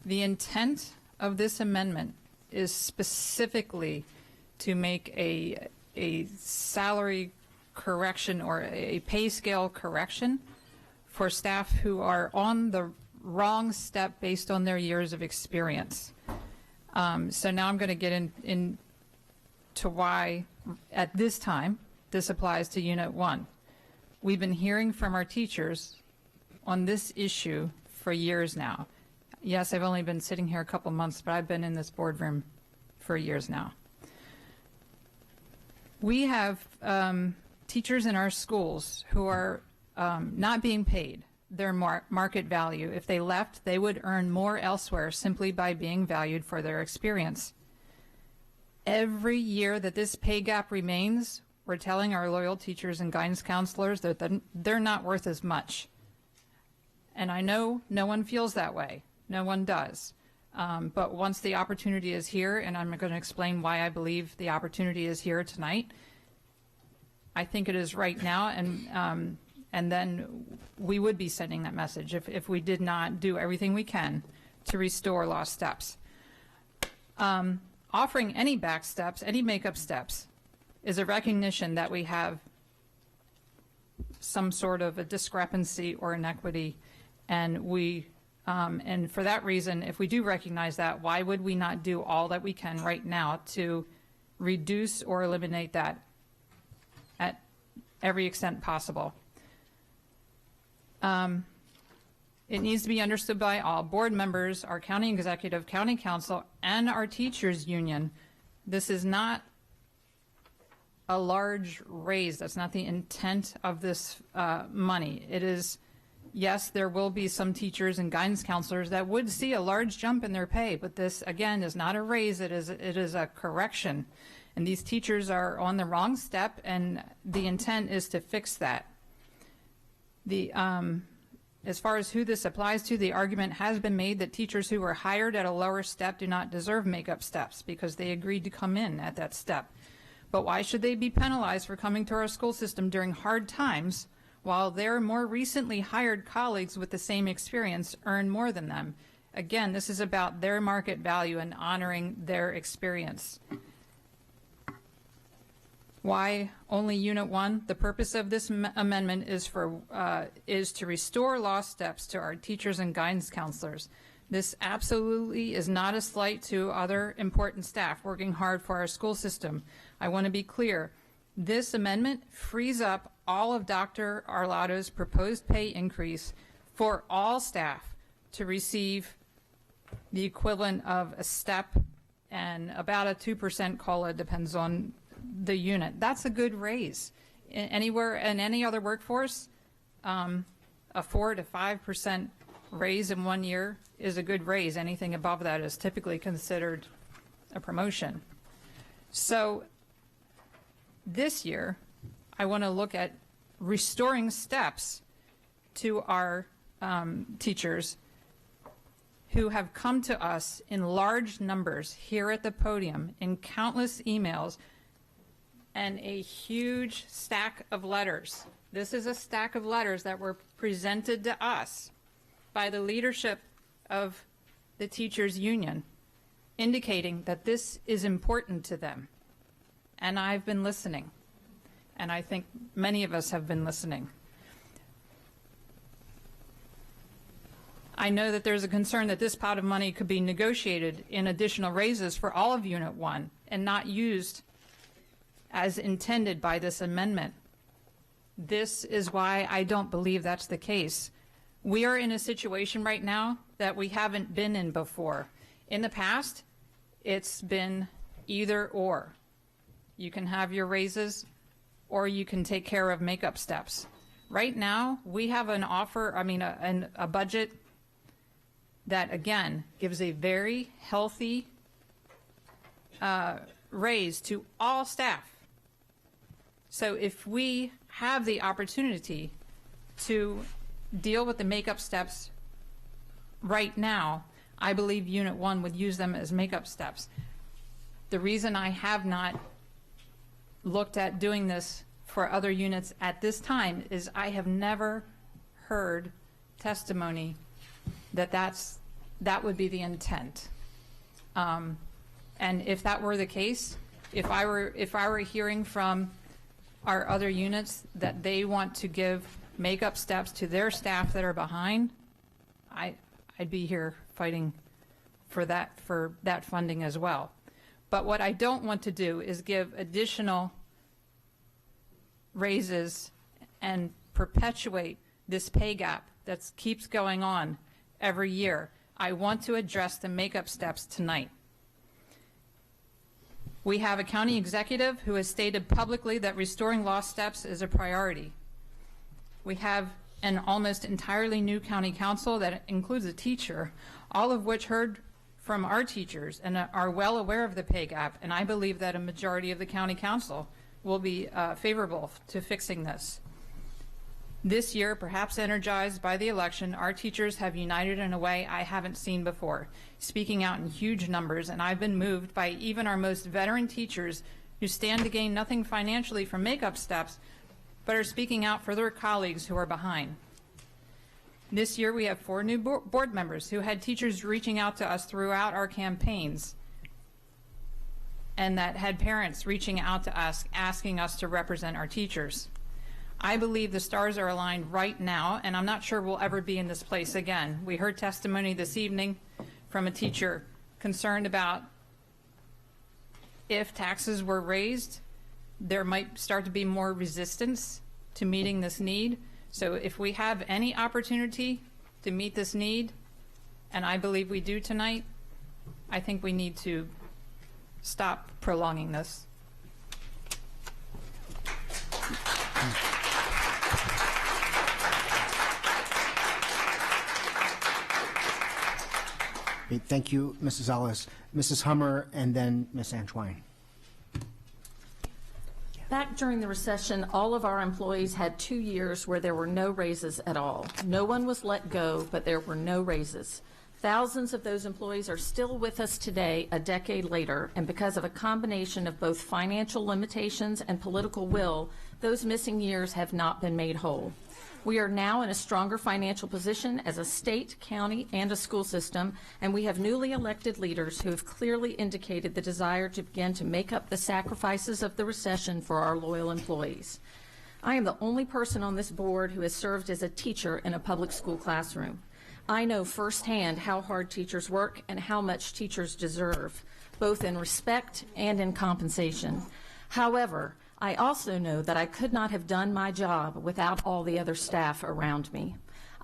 intent of this amendment is specifically to make a salary correction or a pay scale correction for staff who are on the wrong step based on their years of experience. So now I'm going to get into why at this time this applies to Unit 1. We've been hearing from our teachers on this issue for years now. Yes, I've only been sitting here a couple months, but I've been in this boardroom for years now. We have teachers in our schools who are not being paid their market value. If they left, they would earn more elsewhere simply by being valued for their experience. Every year that this pay gap remains, we're telling our loyal teachers and guidance counselors that they're not worth as much. And I know no one feels that way. No one does. But once the opportunity is here, and I'm going to explain why I believe the opportunity is here tonight, I think it is right now, and then we would be sending that message if we did not do everything we can to restore lost steps. Offering any back steps, any makeup steps, is a recognition that we have some sort of a discrepancy or inequity, and and for that reason, if we do recognize that, why would we not do all that we can right now to reduce or eliminate that at every extent possible? It needs to be understood by all board members, our county executive, county council, and our teachers union. This is not a large raise. That's not the intent of this money. It is, yes, there will be some teachers and guidance counselors that would see a large jump in their pay, but this, again, is not a raise. It is a correction. And these teachers are on the wrong step, and the intent is to fix that. As far as who this applies to, the argument has been made that teachers who were hired at a lower step do not deserve make-up steps because they agreed to come in at that step. But why should they be penalized for coming to our school system during hard times while their more recently hired colleagues with the same experience earn more than them? Again, this is about their market value and honoring their experience. Why only Unit 1? The purpose of this amendment is to restore lost steps to our teachers and guidance counselors. This absolutely is not a slight to other important staff working hard for our school system. I want to be clear. This amendment frees up all of Dr. Arlotto's proposed pay increase for all staff to receive the equivalent of a step and about a 2% COLA, depends on the unit. That's a good raise. Anywhere in any other workforce, a 4 to 5% raise in 1 year is a good raise. Anything above that is typically considered a promotion. So this year, I want to look at restoring steps to our teachers who have come to us in large numbers here at the podium in countless emails and a huge stack of letters. This is a stack of letters that were presented to us by the leadership of the teachers union, indicating that this is important to them. And I've been listening, and I think many of us have been listening. I know that there's a concern that this pot of money could be negotiated in additional raises for all of Unit 1 and not used as intended by this amendment. This is why I don't believe that's the case. We are in a situation right now that we haven't been in before. In the past, it's been either or. You can have your raises or you can take care of makeup steps. Right now, we have an offer, a budget that, again, gives a very healthy raise to all staff. So if we have the opportunity to deal with the makeup steps right now, I believe Unit 1 would use them as makeup steps. The reason I have not looked at doing this for other units at this time is I have never heard testimony that that would be the intent. And if that were the case, if I were hearing from our other units that they want to give makeup steps to their staff that are behind, I'd be here fighting for that funding as well. But what I don't want to do is give additional raises and perpetuate this pay gap that keeps going on every year. I want to address the makeup steps tonight. We have a county executive who has stated publicly that restoring lost steps is a priority. We have an almost entirely new county council that includes a teacher, all of which heard from our teachers and are well aware of the pay gap, and I believe that a majority of the county council will be favorable to fixing this. This year, perhaps energized by the election, our teachers have united in a way I haven't seen before, speaking out in huge numbers, and I've been moved by even our most veteran teachers who stand to gain nothing financially from makeup steps, but are speaking out for their colleagues who are behind. This year, we have 4 new board members who had teachers reaching out to us throughout our campaigns, and that had parents reaching out to us, asking us to represent our teachers. I believe the stars are aligned right now, and I'm not sure we'll ever be in this place again. We heard testimony this evening from a teacher concerned about if taxes were raised, there might start to be more resistance to meeting this need. So if we have any opportunity to meet this need, and I believe we do tonight, I think we need to stop prolonging this. Thank you, Mrs. Ellis. Mrs. Hummer, and then Ms. Antoine. Back during the recession, all of our employees had 2 years where there were no raises at all. No one was let go, but there were no raises. Thousands of those employees are still with us today, a decade later, and because of a combination of both financial limitations and political will, those missing years have not been made whole. We are now in a stronger financial position as a state, county, and a school system, and we have newly elected leaders who have clearly indicated the desire to begin to make up the sacrifices of the recession for our loyal employees. I am the only person on this board who has served as a teacher in a public school classroom. I know firsthand how hard teachers work and how much teachers deserve, both in respect and in compensation. However, I also know that I could not have done my job without all the other staff around me.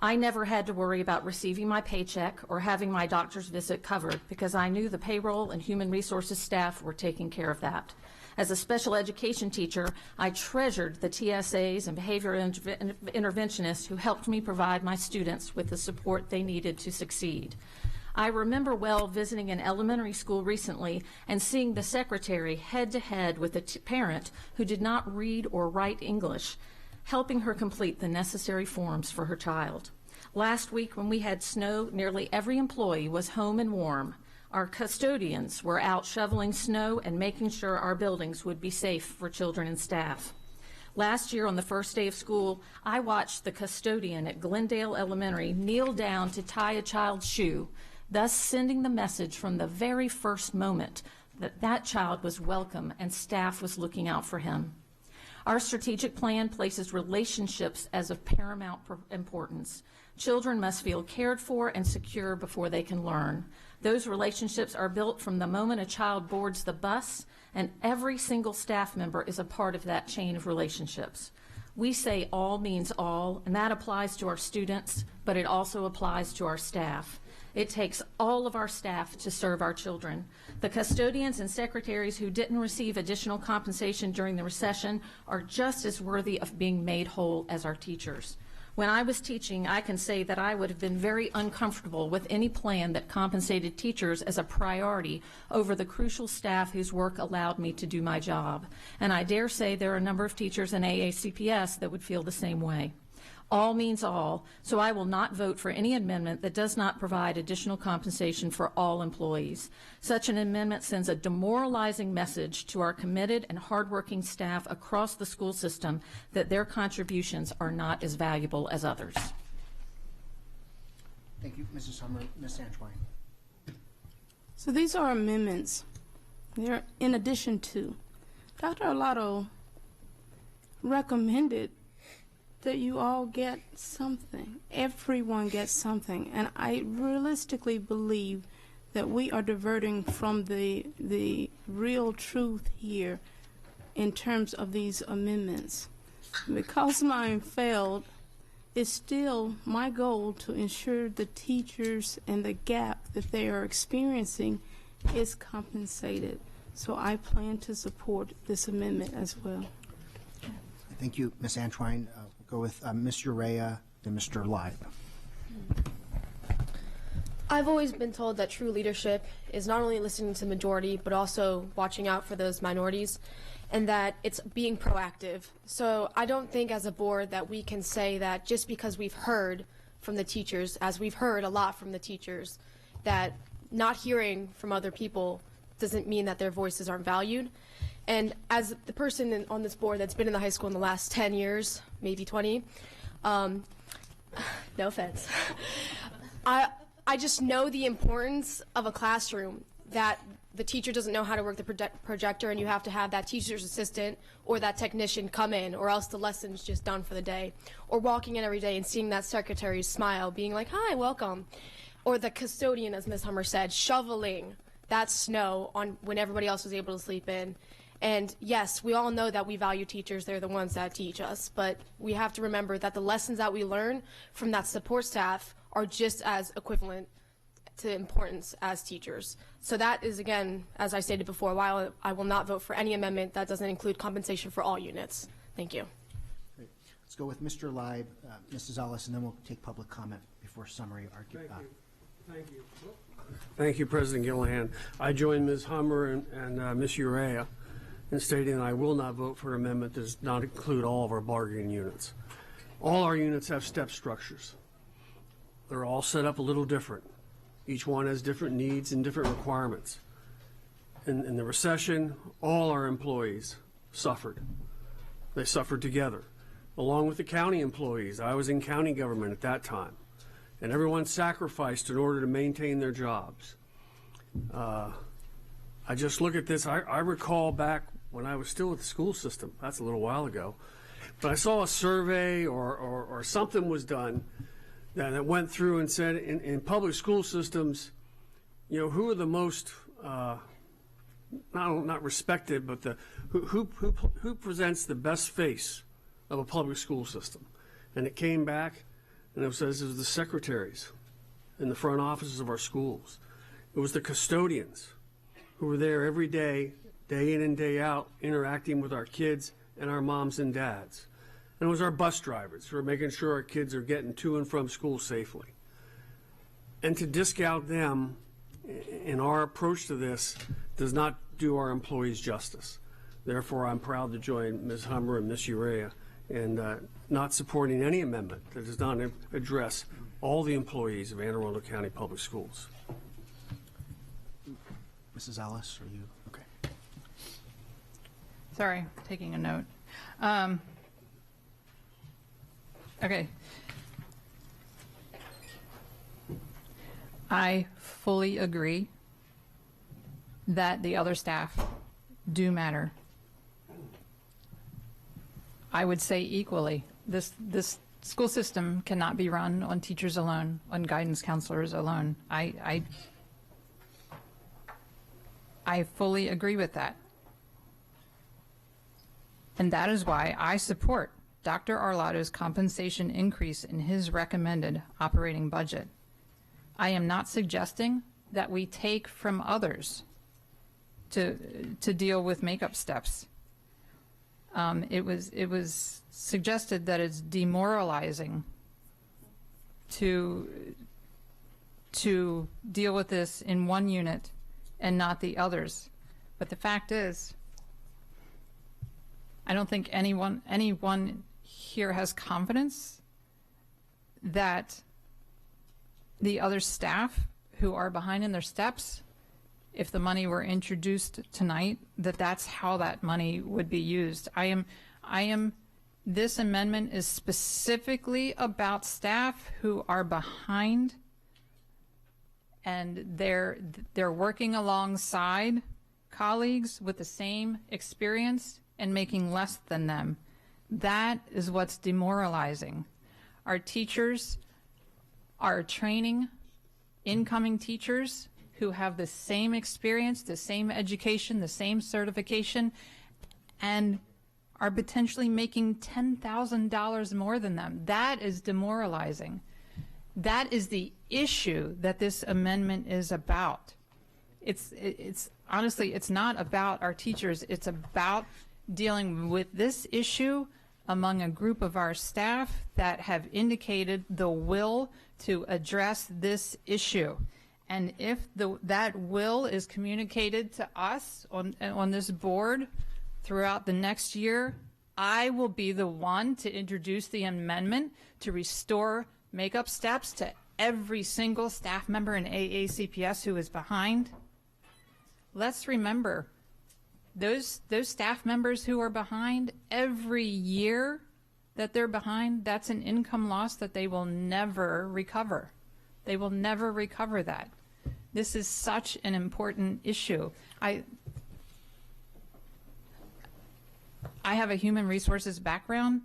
I never had to worry about receiving my paycheck or having my doctor's visit covered because I knew the payroll and human resources staff were taking care of that. As a special education teacher, I treasured the TSAs and behavioral interventionists who helped me provide my students with the support they needed to succeed. I remember well visiting an elementary school recently and seeing the secretary head-to-head with a parent who did not read or write English, helping her complete the necessary forms for her child. Last week when we had snow, nearly every employee was home and warm. Our custodians were out shoveling snow and making sure our buildings would be safe for children and staff. Last year on the first day of school, I watched the custodian at Glendale Elementary kneel down to tie a child's shoe, thus sending the message from the very first moment that that child was welcome and staff was looking out for him. Our strategic plan places relationships as of paramount importance. Children must feel cared for and secure before they can learn. Those relationships are built from the moment a child boards the bus, and every single staff member is a part of that chain of relationships. We say all means all, and that applies to our students, but it also applies to our staff. It takes all of our staff to serve our children. The custodians and secretaries who didn't receive additional compensation during the recession are just as worthy of being made whole as our teachers. When I was teaching, I can say that I would have been very uncomfortable with any plan that compensated teachers as a priority over the crucial staff whose work allowed me to do my job. And I dare say there are a number of teachers in AACPS that would feel the same way. All means all, so I will not vote for any amendment that does not provide additional compensation for all employees. Such an amendment sends a demoralizing message to our committed and hardworking staff across the school system that their contributions are not as valuable as others. Thank you, Mrs. Hummer. Ms. Antoine. So these are amendments. They're in addition to. Dr. Arlotto recommended that you all get something. Everyone gets something. And I realistically believe that we are diverting from the real truth here in terms of these amendments. Because mine failed, it's still my goal to ensure the teachers and the gap that they are experiencing is compensated. So I plan to support this amendment as well. Thank you, Ms. Antoine. Go with Ms. Urea, then Mr. Live. I've always been told that true leadership is not only listening to the majority, but also watching out for those minorities, and that it's being proactive. So I don't think as a board that we can say that just because we've heard from the teachers, as we've heard a lot from the teachers, that not hearing from other people doesn't mean that their voices aren't valued. And as the person on this board that's been in the high school in the last 10 years, maybe 20, no offense, I just know the importance of a classroom, that the teacher doesn't know how to work the projector and you have to have that teacher's assistant or that technician come in, or else the lesson's just done for the day. Or walking in every day and seeing that secretary smile, being like, hi, welcome. Or the custodian, as Ms. Hummer said, shoveling that snow on when everybody else was able to sleep in. And yes, we all know that we value teachers. They're the ones that teach us. But we have to remember that the lessons that we learn from that support staff are just as equivalent to importance as teachers. So that is, again, as I stated before, while I will not vote for any amendment that doesn't include compensation for all units. Thank you. Great. Let's go with Mr. Live, Mrs. Ellis, and then we'll take public comment before summary argument. Thank you. Thank you, President Gillihan. I join Ms. Hummer and Ms. Urea in stating that I will not vote for an amendment that does not include all of our bargaining units. All our units have step structures. They're all set up a little different. Each one has different needs and different requirements. In the recession, all our employees suffered. They suffered together, along with the county employees. I was in county government at that time, and everyone sacrificed in order to maintain their jobs. I just look at this. I recall back when I was still with the school system. That's a little while ago. But I saw a survey or something was done that went through and said in public school systems, you know, who are the most not respected, but who presents the best face of a public school system? And it came back, and it says it was the secretaries in the front offices of our schools. It was the custodians who were there every day, day in and day out, interacting with our kids and our moms and dads. And it was our bus drivers who are making sure our kids are getting to and from school safely. And to discount them in our approach to this does not do our employees justice. Therefore, I'm proud to join Ms. Hummer and Ms. Urea in not supporting any amendment that does not address all the employees of Anne Arundel County Public Schools. Mrs. Ellis, are you okay? Sorry, taking a note. Okay. I fully agree that the other staff do matter. I would say equally, this school system cannot be run on teachers alone, on guidance counselors alone. I fully agree with that. And that is why I support Dr. Arlotto's compensation increase in his recommended operating budget. I am not suggesting that we take from others to deal with makeup steps. It was suggested that it's demoralizing to deal with this in one unit and not the others. But the fact is, I don't think anyone here has confidence that the other staff who are behind in their steps, if the money were introduced tonight, that's how that money would be used. This amendment is specifically about staff who are behind, and they're working alongside colleagues with the same experience and making less than them. That is what's demoralizing. Our teachers are training incoming teachers who have the same experience, the same education, the same certification, and are potentially making $10,000 more than them. That is demoralizing. That is the issue that this amendment is about. It's honestly, it's not about our teachers. It's about dealing with this issue among a group of our staff that have indicated the will to address this issue. And if that will is communicated to us on this board throughout the next year, I will be the one to introduce the amendment to restore makeup steps to every single staff member in AACPS who is behind. Let's remember, those staff members who are behind, every year that they're behind, that's an income loss that they will never recover. They will never recover that. This is such an important issue. I have a human resources background.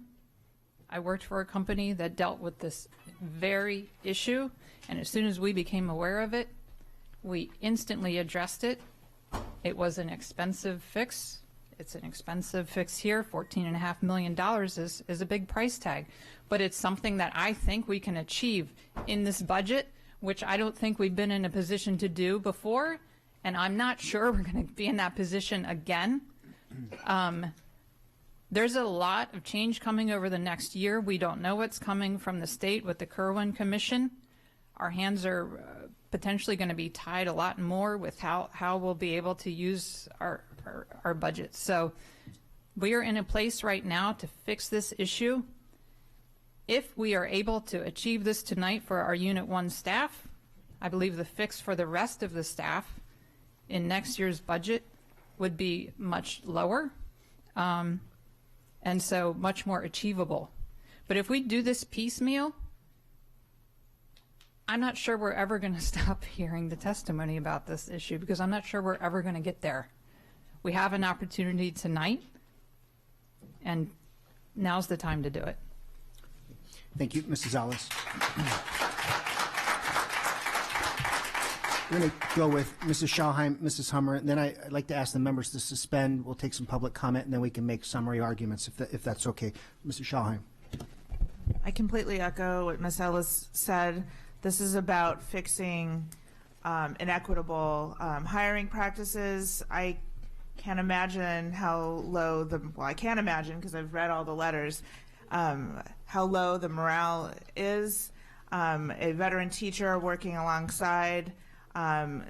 I worked for a company that dealt with this very issue, and as soon as we became aware of it, we instantly addressed it. It was an expensive fix. It's an expensive fix here. $14.5 million is a big price tag, but it's something that I think we can achieve in this budget, which I don't think we've been in a position to do before, and I'm not sure we're going to be in that position again. There's a lot of change coming over the next year. We don't know what's coming from the state with the Kerwin Commission. Our hands are potentially going to be tied a lot more with how we'll be able to use our budget. So we are in a place right now to fix this issue. If we are able to achieve this tonight for our Unit 1 staff, I believe the fix for the rest of the staff in next year's budget would be much lower, and so much more achievable. But if we do this piecemeal, I'm not sure we're ever going to stop hearing the testimony about this issue, because I'm not sure we're ever going to get there. We have an opportunity tonight, and now's the time to do it. Thank you, Mrs. Ellis. We're going to go with Mrs. Schalheim, Mrs. Hummer, and then I'd like to ask the members to suspend. We'll take some public comment, and then we can make summary arguments if that's okay. Mrs. Schalheim. I completely echo what Ms. Ellis said. This is about fixing inequitable hiring practices. I can't imagine how low I can't imagine, because I've read all the letters, how low the morale is. A veteran teacher working alongside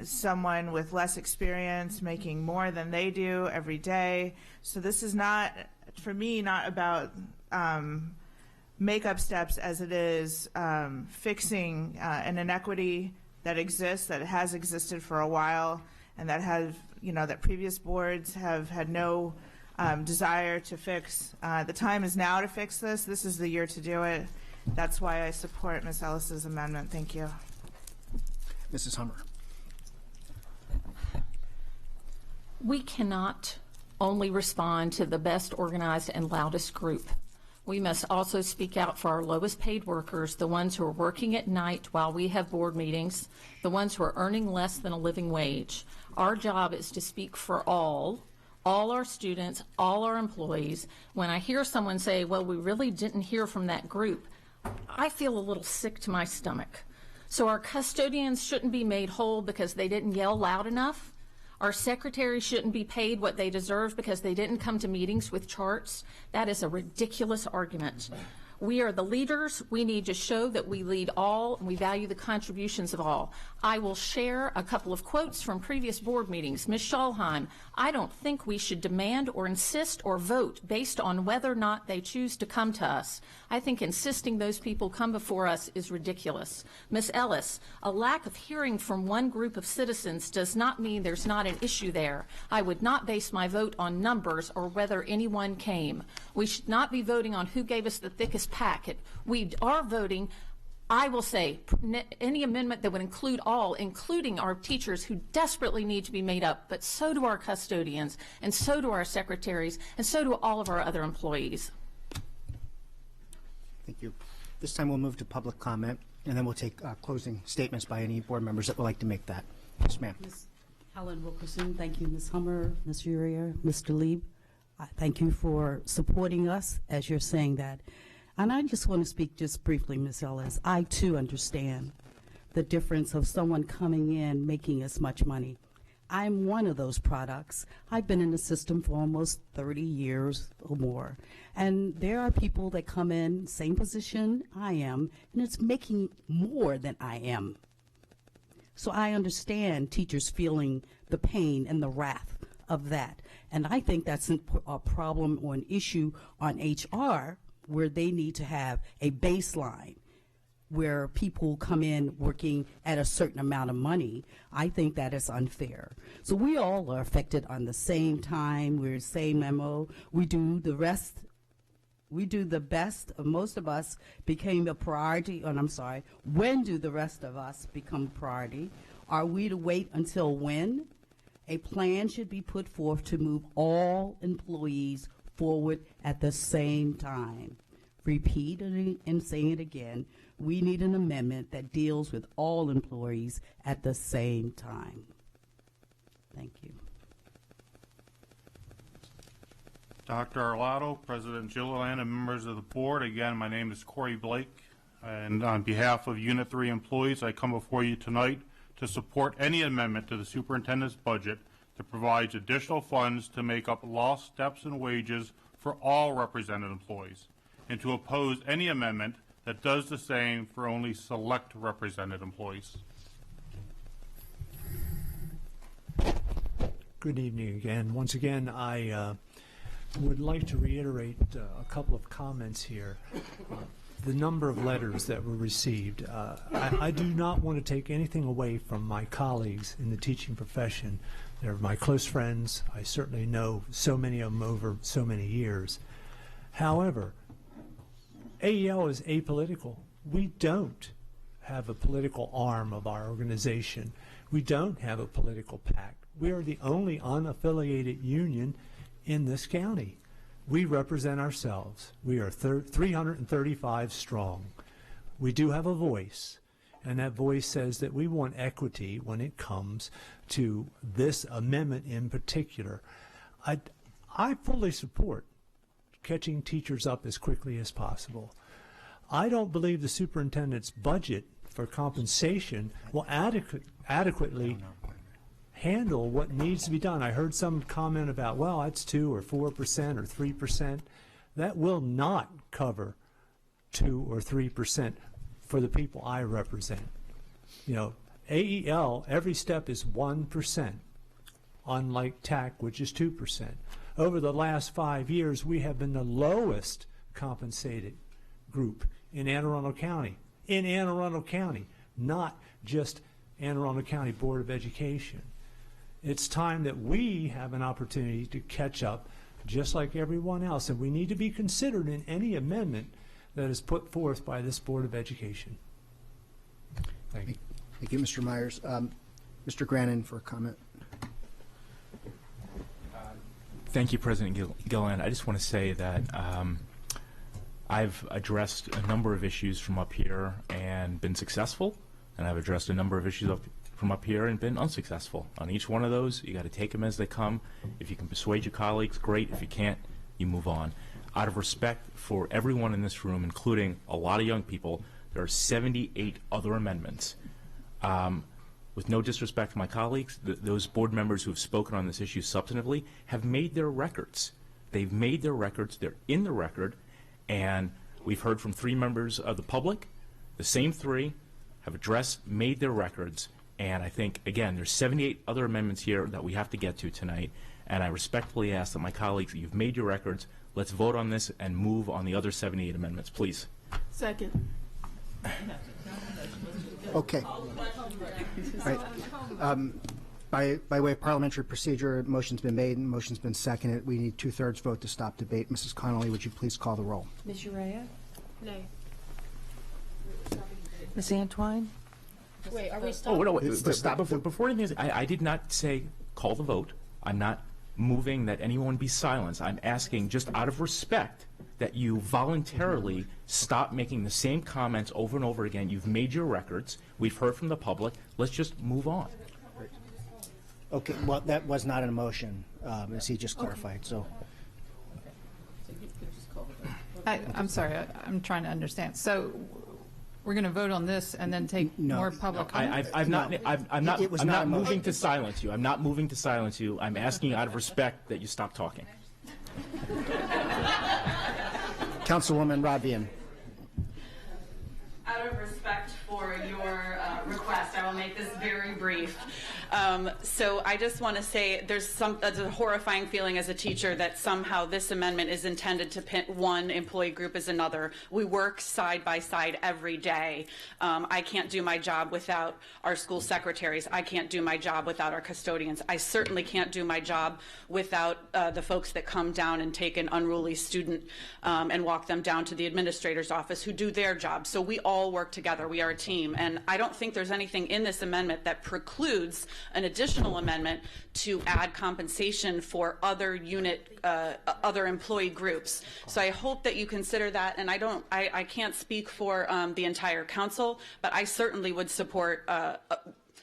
someone with less experience making more than they do every day. So this is not, for me, not about makeup steps as it is fixing an inequity that exists, that has existed for a while, and that that previous boards have had no desire to fix. The time is now to fix this. This is the year to do it. That's why I support Ms. Ellis's amendment. Thank you. Mrs. Hummer. We cannot only respond to the best organized and loudest group. We must also speak out for our lowest paid workers, the ones who are working at night while we have board meetings, the ones who are earning less than a living wage. Our job is to speak for all our students, all our employees. When I hear someone say, well, we really didn't hear from that group, I feel a little sick to my stomach. So our custodians shouldn't be made whole because they didn't yell loud enough. Our secretaries shouldn't be paid what they deserve because they didn't come to meetings with charts. That is a ridiculous argument. We are the leaders. We need to show that we lead all and we value the contributions of all. I will share a couple of quotes from previous board meetings. Ms. Schalheim, I don't think we should demand or insist or vote based on whether or not they choose to come to us. I think insisting those people come before us is ridiculous. Ms. Ellis, a lack of hearing from one group of citizens does not mean there's not an issue there. I would not base my vote on numbers or whether anyone came. We should not be voting on who gave us the thickest packet. We are voting, I will say, any amendment that would include all, including our teachers who desperately need to be made up, but so do our custodians, and so do our secretaries, and so do all of our other employees. Thank you. This time we'll move to public comment, and then we'll take closing statements by any board members that would like to make that. Yes, ma'am. Ms. Helen Wilkerson, thank you, Ms. Hummer, Ms. Urier, Mr. Lieb. Thank you for supporting us as you're saying that. And I just want to speak just briefly, Ms. Ellis. I, too, understand the difference of someone coming in making as much money. I'm one of those products. I've been in the system for almost 30 years or more. And there are people that come in, same position I am, and it's making more than I am. So I understand teachers feeling the pain and the wrath of that. And I think that's a problem or an issue on HR, where they need to have a baseline where people come in working at a certain amount of money. I think that is unfair. So we all are affected on the same time. We're the same MO. We do the rest. We do the best. Most of us became a priority. And I'm sorry. When do the rest of us become a priority? Are we to wait until when? A plan should be put forth to move all employees forward at the same time. Repeat it and say it again. We need an amendment that deals with all employees at the same time. Thank you. Dr. Arlotto, President Gilliland, and members of the board, again, my name is Corey Blake, and on behalf of Unit 3 employees, I come before you tonight to support any amendment to the superintendent's budget that provides additional funds to make up lost steps and wages for all represented employees, and to oppose any amendment that does the same for only select represented employees. Good evening again. Once again, I would like to reiterate a couple of comments here. The number of letters that were received. I do not want to take anything away from my colleagues in the teaching profession. They're my close friends. I certainly know so many of them over so many years. However, AEL is apolitical. We don't have a political arm of our organization. We don't have a political pact. We are the only unaffiliated union in this county. We represent ourselves. We are 335 strong. We do have a voice, and that voice says that we want equity when it comes to this amendment in particular. I fully support catching teachers up as quickly as possible. I don't believe the superintendent's budget for compensation will adequately handle what needs to be done. I heard some comment about, well, it's 2 or 4% or 3%. That will not cover 2 or 3% for the people I represent. You know, AEL, every step is 1%, unlike TAC, which is 2%. Over the last 5 years, we have been the lowest compensated group in Anne Arundel County. In Anne Arundel County, not just Anne Arundel County Board of Education. It's time that we have an opportunity to catch up just like everyone else, and we need to be considered in any amendment that is put forth by this Board of Education. Thank you. Thank you, Mr. Myers. Mr. Grannon for a comment. Thank you, President Gilliland. I just want to say that I've addressed a number of issues from up here and been successful, and I've addressed a number of issues from up here and been unsuccessful. On each one of those, you got to take them as they come. If you can persuade your colleagues, great. If you can't, you move on. Out of respect for everyone in this room, including a lot of young people, there are 78 other amendments. With no disrespect to my colleagues, those board members who have spoken on this issue substantively have made their records. They've made their records. They're in the record. And we've heard from 3 members of the public. The same 3 have made their records. And I think, again, there's 78 other amendments here that we have to get to tonight. And I respectfully ask that my colleagues, you've made your records. Let's vote on this and move on the other 78 amendments, please. Second. Okay. All right. By way of parliamentary procedure, motion's been made and motion's been seconded. We need 2/3 vote to stop debate. Mrs. Connolly, would you please call the roll? Ms. Urea? Nay. Ms. Antwine? Wait, are we Oh, stopping? no, It's to stop before anything, I did not say call the vote. I'm not moving that anyone be silenced. I'm asking, just out of respect, that you voluntarily stop making the same comments over and over again. You've made your records. We've heard from the public. Let's just move on. Okay, well, that was not an motion, as he just clarified, so. I'm sorry, I'm trying to understand. So we're going to vote on this and then take more public comment? I'm not moving to silence you. I'm not moving to silence you. I'm asking out of respect that you stop talking. Councilwoman Rodvian. Out of respect for your request, I will make this very brief. So I just want to say there's a horrifying feeling as a teacher that somehow this amendment is intended to pit one employee group as another. We work side by side every day. I can't do my job without our school secretaries. I can't do my job without our custodians. I certainly can't do my job without the folks that come down and take an unruly student and walk them down to the administrator's office who do their job. So we all work together. We are a team. And I don't think there's anything in this amendment that precludes an additional amendment to add compensation for other other employee groups. So I hope that you consider that. And I can't speak for the entire council, but I certainly would support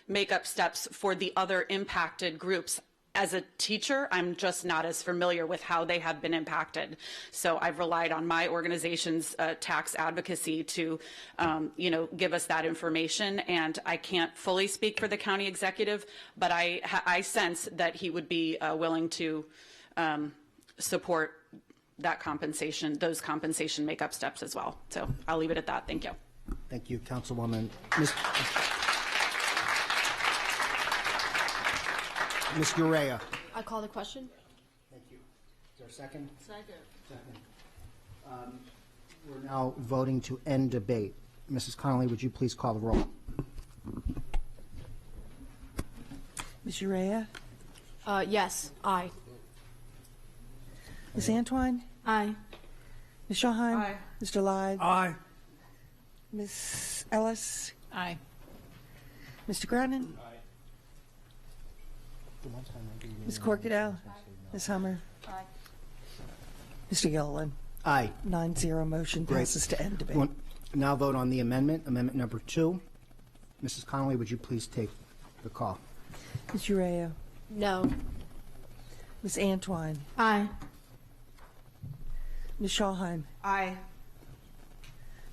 make-up steps for the other impacted groups. As a teacher, I'm just not as familiar with how they have been impacted. So I've relied on my organization's tax advocacy to, give us that information. And I can't fully speak for the county executive, but I sense that he would be willing to support that compensation, those compensation make-up steps as well. So I'll leave it at that. Thank you. Thank you, Councilwoman. Ms. Urea. I call the question. Thank you. Is there a second? Second. We're now voting to end debate. Mrs. Connolly, would you please call the roll? Ms. Urea? Yes. Aye. Ms. Antoine? Aye. Ms. Shawheim? Aye. Mr. Lyde? Aye. Ms. Ellis? Aye. Mr. Grannon? Ms. Corkadell? Ms. Hummer? Aye. Mr. Gilliland? Aye. 9-0, motion Great. passes to end debate. We'll now vote on the amendment, amendment number 2. Mrs. Connolly, would you please take the call? Ms. Urea? No. Ms. Antoine? Aye. Ms. Shawheim? Aye.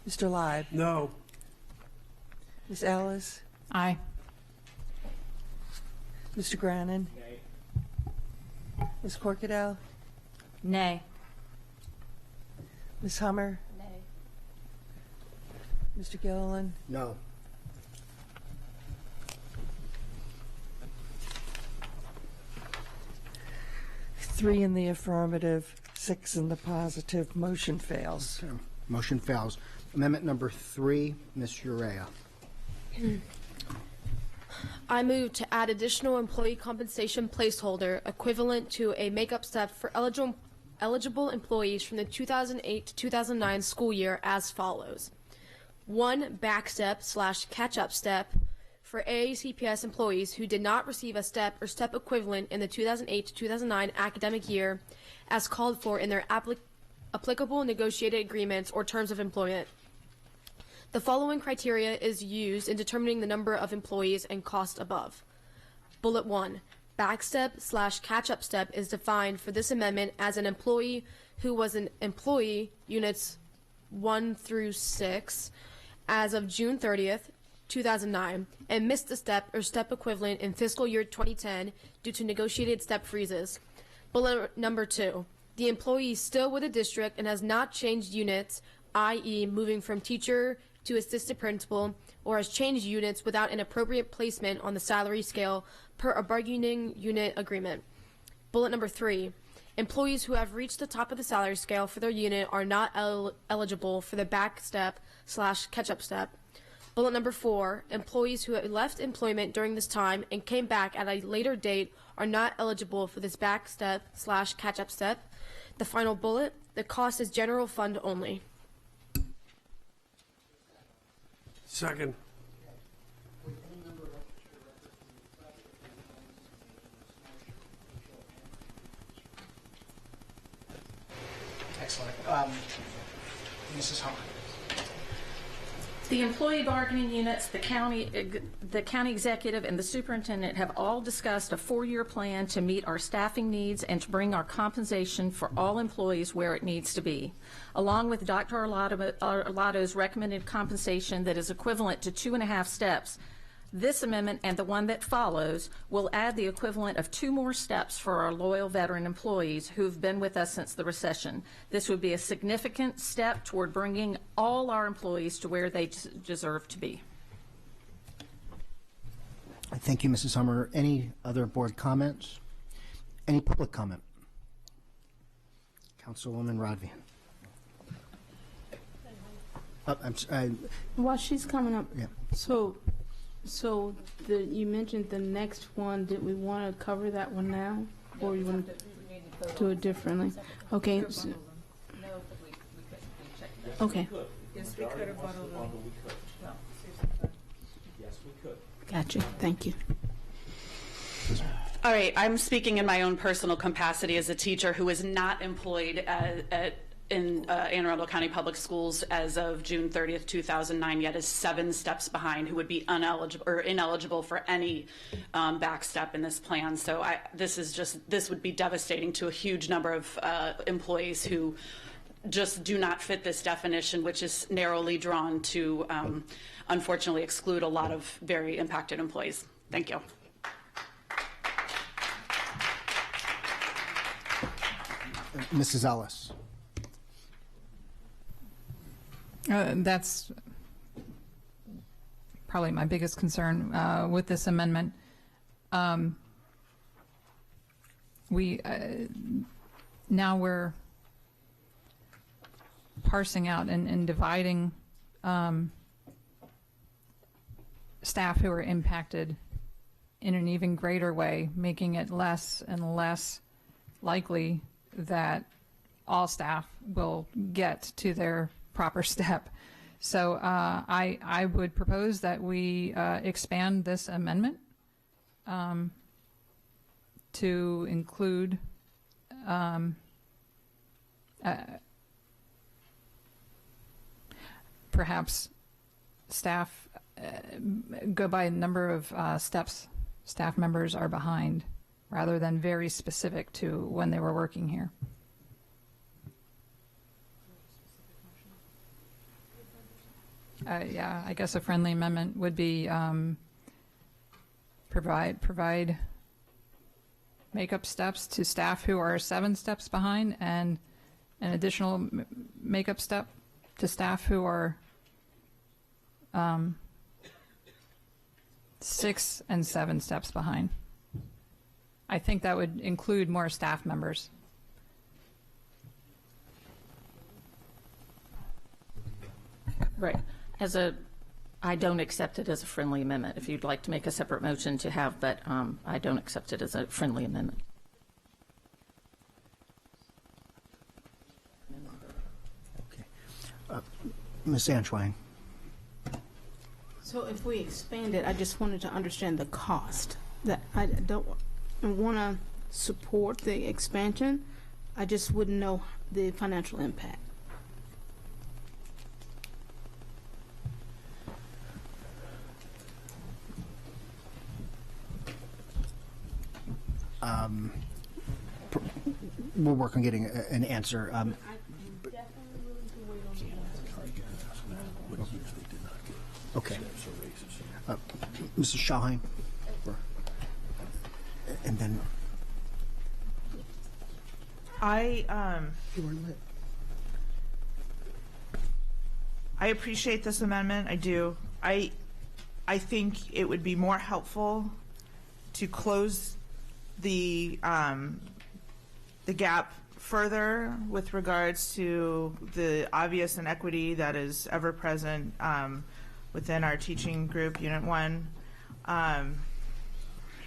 Mr. Lyde? No. Ms. Ellis? Aye. Mr. Grannon? Ms. Corkadell? Nay. Ms. Hummer? Nay. Mr. Gilliland? No. Three in the affirmative, 6 in the positive. Motion fails. Okay. Motion fails. Amendment number 3, Ms. Urea. I move to add additional employee compensation placeholder equivalent to a makeup step for eligible employees from the 2008 to 2009 school year as follows. 1 back step / catch-up step for AACPS employees who did not receive a step or step equivalent in the 2008 to 2009 academic year as called for in their applicable negotiated agreements or terms of employment. The following criteria is used in determining the number of employees and cost above. Bullet 1. Backstep / catch-up step is defined for this amendment as an employee who was an employee units 1 through 6 as of June 30th, 2009, and missed a step or step equivalent in fiscal year 2010 due to negotiated step freezes. Bullet number 2. The employee is still with the district and has not changed units, i.e. moving from teacher to assistant principal, or has changed units without an appropriate placement on the salary scale per a bargaining unit agreement. Bullet number 3. Employees who have reached the top of the salary scale for their unit are not eligible for the back step / catch-up step. Bullet number 4. Employees who have left employment during this time and came back at a later date are not eligible for this back step / catch-up step. The final bullet. The cost is general fund only. Second. Excellent. Mrs. Hummer. The employee bargaining units, the county executive, and the superintendent have all discussed a 4-year plan to meet our staffing needs and to bring our compensation for all employees where it needs to be. Along with Dr. Arlotto's recommended compensation that is equivalent to 2.5 steps, this amendment and the one that follows will add the equivalent of 2 more steps for our loyal veteran employees who have been with us since the recession. This would be a significant step toward bringing all our employees to where they deserve to be. Thank you, Mrs. Hummer. Any other board comments? Any public comment? Councilwoman Rodvian. While she's coming up, Yeah. so you mentioned the next one. Did we want to cover that one now, or you want to do it differently? Okay. Okay. Yes, we could have bundled them. Yes, we could. Gotcha. Thank you. All right, I'm speaking in my own personal capacity as a teacher who is not employed in Anne Arundel County Public Schools as of June 30th, 2009, yet is 7 steps behind, who would be ineligible for any back step in this plan. So this would be devastating to a huge number of employees who just do not fit this definition, which is narrowly drawn to unfortunately exclude a lot of very impacted employees. Thank you. Mrs. Ellis. That's probably my biggest concern with this amendment. now we're parsing out and dividing staff who are impacted in an even greater way, making it less and less likely that all staff will get to their proper step. So I would propose that we expand this amendment to include perhaps staff go by number of steps staff members are behind, rather than very specific to when they were working here. Yeah, I guess a friendly amendment would be provide makeup steps to staff who are 7 steps behind, and an additional makeup step to staff who are 6 and 7 steps behind. I think that would include more staff members. Right. I don't accept it as a friendly amendment. If you'd like to make a separate motion to have, but I don't accept it as a friendly amendment. Okay. Ms. Antoine. So if we expand it, I just wanted to understand the cost. That I don't want to support the expansion. I just wouldn't know the financial impact. We'll work on getting an answer. Okay. Mrs. Schallheim. And then I appreciate this amendment. I do. I think it would be more helpful to close the gap further with regards to the obvious inequity that is ever present within our teaching group, Unit 1.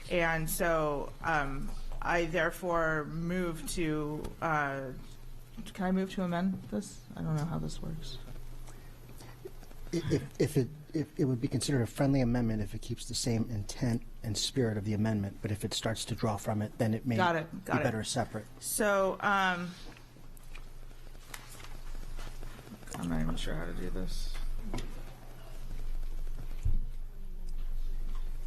And so I therefore move to, can I move to amend this? I don't know how this works. If it would be considered a friendly amendment if it keeps the same intent and spirit of the amendment, but if it starts to draw from it, then it may be better separate. So I'm not even sure how to do this.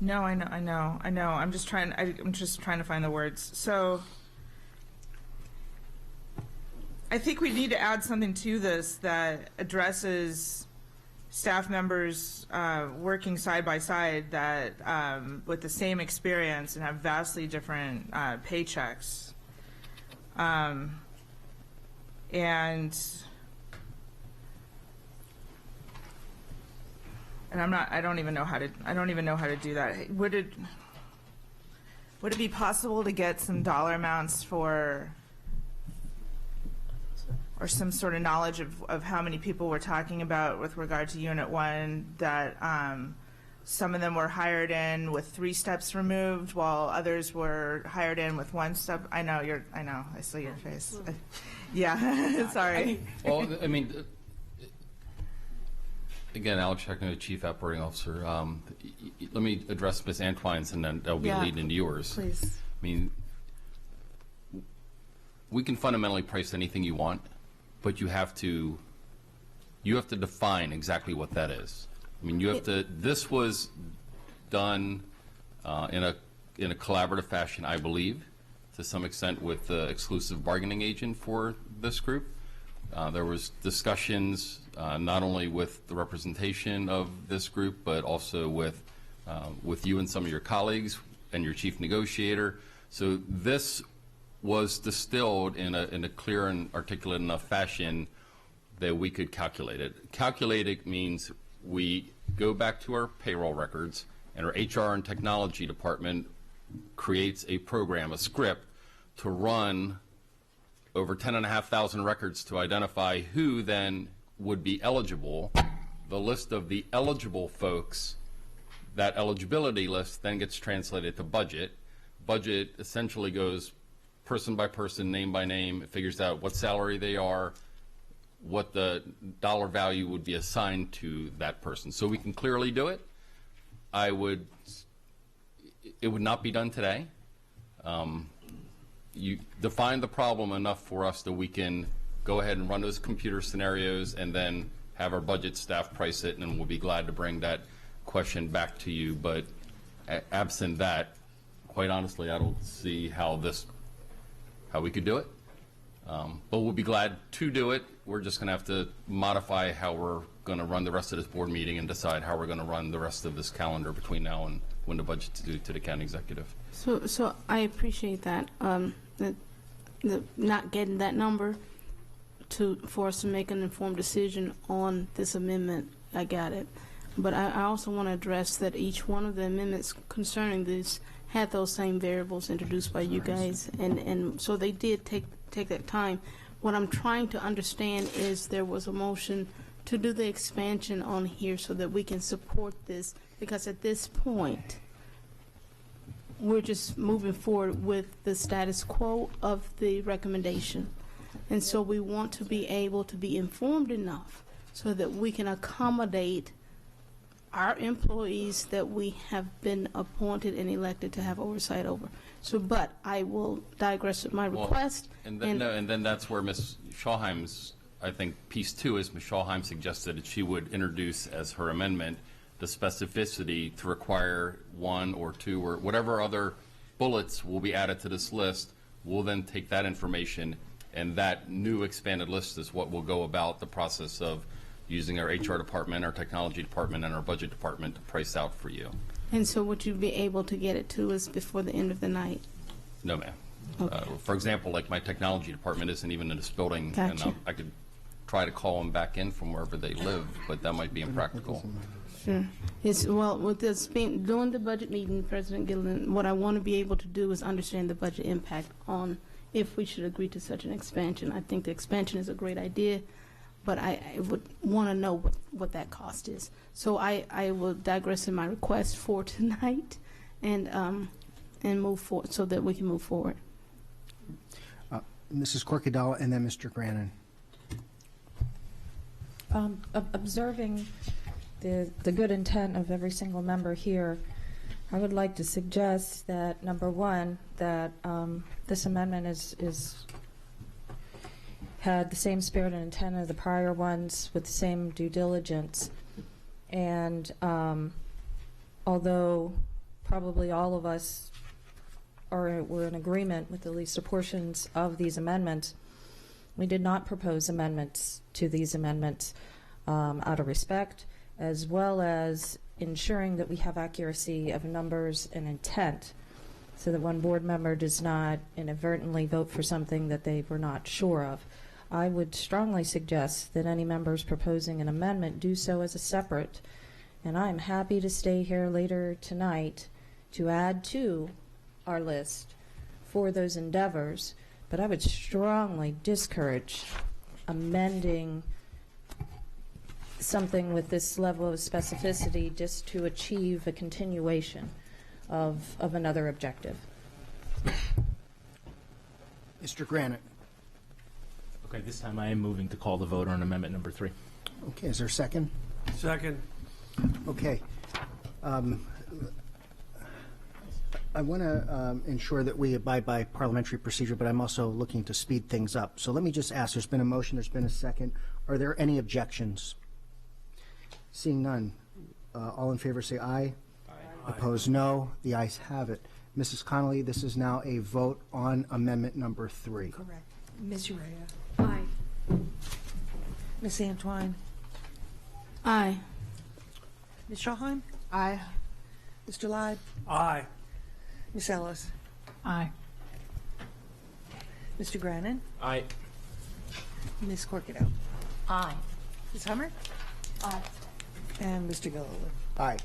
No, I know. I'm just trying to find the words. So I think we need to add something to this that addresses staff members working side by side that with the same experience and have vastly different paychecks. And I don't even know how to do that. Would it be possible to get some dollar amounts for, or some sort of knowledge of how many people we're talking about with regard to Unit 1, that some of them were hired in with 3 steps removed while others were hired in with 1 step? I know, I see your face. Yeah, sorry. Well, I mean, again, Alex Checkner, Chief Operating Officer. Let me address Ms. Antoine's, and then that'll be leading into yours. Please. I mean, we can fundamentally price anything you want, but you have to define exactly what that is. I mean, this was done in a collaborative fashion, I believe, to some extent with the exclusive bargaining agent for this group. There was discussions not only with the representation of this group, but also with you and some of your colleagues and your chief negotiator. So this was distilled in a clear and articulate enough fashion that we could calculate it. Calculate it means we go back to our payroll records, and our HR and technology department creates a program, a script, to run over 10,500 records to identify who then would be eligible. The list of the eligible folks, that eligibility list then gets translated to budget. Budget essentially goes person by person, name by name. It figures out what salary they are, what the dollar value would be assigned to that person. So we can clearly do it. It would not be done today. You define the problem enough for us that we can go ahead and run those computer scenarios and then have our budget staff price it, and we'll be glad to bring that question back to you. But absent that, quite honestly, I don't see how we could do it. But we'll be glad to do it. We're just going to have to modify how we're going to run the rest of this board meeting and decide how we're going to run the rest of this calendar between now and when the budget's due to the county executive. So I appreciate that, the not getting that number for us to make an informed decision on this amendment. I got it. But I also want to address that each one of the amendments concerning this had those same variables introduced by you guys, and so they did take that time. What I'm trying to understand is there was a motion to do the expansion on here so that we can support this, because at this point, we're just moving forward with the status quo of the recommendation. And so we want to be able to be informed enough so that we can accommodate our employees that we have been appointed and elected to have oversight over. So, but I will digress with my request. And then that's where Ms. Schallheim's, I think, piece two is Ms. Schallheim suggested that she would introduce as her amendment the specificity to require one or two or whatever other bullets will be added to this list. We'll then take that information, and that new expanded list is what will go about the process of using our HR department, our technology department, and our budget department to price out for you. And so would you be able to get it to us before the end of the night? No, ma'am. Okay. For example, like my technology department isn't even in this building, Gotcha. and I could try to call them back in from wherever they live, but that might be impractical. Sure. Well, with this during the budget meeting, President Gilliland, what I want to be able to do is understand the budget impact on if we should agree to such an expansion. I think the expansion is a great idea, but I would want to know what that cost is. So I will digress in my request for tonight and move forward so that we can move forward. Mrs. Corkadella and then Mr. Grannon. Observing the good intent of every single member here, I would like to suggest that, number one, that this amendment had the same spirit and intent of the prior ones with the same due diligence. And although probably all of us were in agreement with at least the portions of these amendments, we did not propose amendments to these amendments out of respect, as well as ensuring that we have accuracy of numbers and intent, so that one board member does not inadvertently vote for something that they were not sure of. I would strongly suggest that any members proposing an amendment do so as a separate, and I'm happy to stay here later tonight to add to our list for those endeavors, but I would strongly discourage amending something with this level of specificity just to achieve a continuation of another objective. Mr. Granite. Okay, this time I am moving to call the vote on amendment number 3. Okay, is there a second? Second. Okay. I want to ensure that we abide by parliamentary procedure, but I'm also looking to speed things up. So let me just ask, there's been a motion, there's been a second. Are there any objections? Seeing none, all in favor say aye. Aye. Opposed, no. The ayes have it. Mrs. Connolly, this is now a vote on amendment number 3. Correct. Ms. Urea. Aye. Ms. Antwine. Aye. Ms. Schallheim. Aye. Mr. Lyde. Aye. Ms. Ellis. Aye. Mr. Grannon. Aye. Ms. Corkadella. Aye. Ms. Hummer. Aye. And Mr. Gilliland. Aye.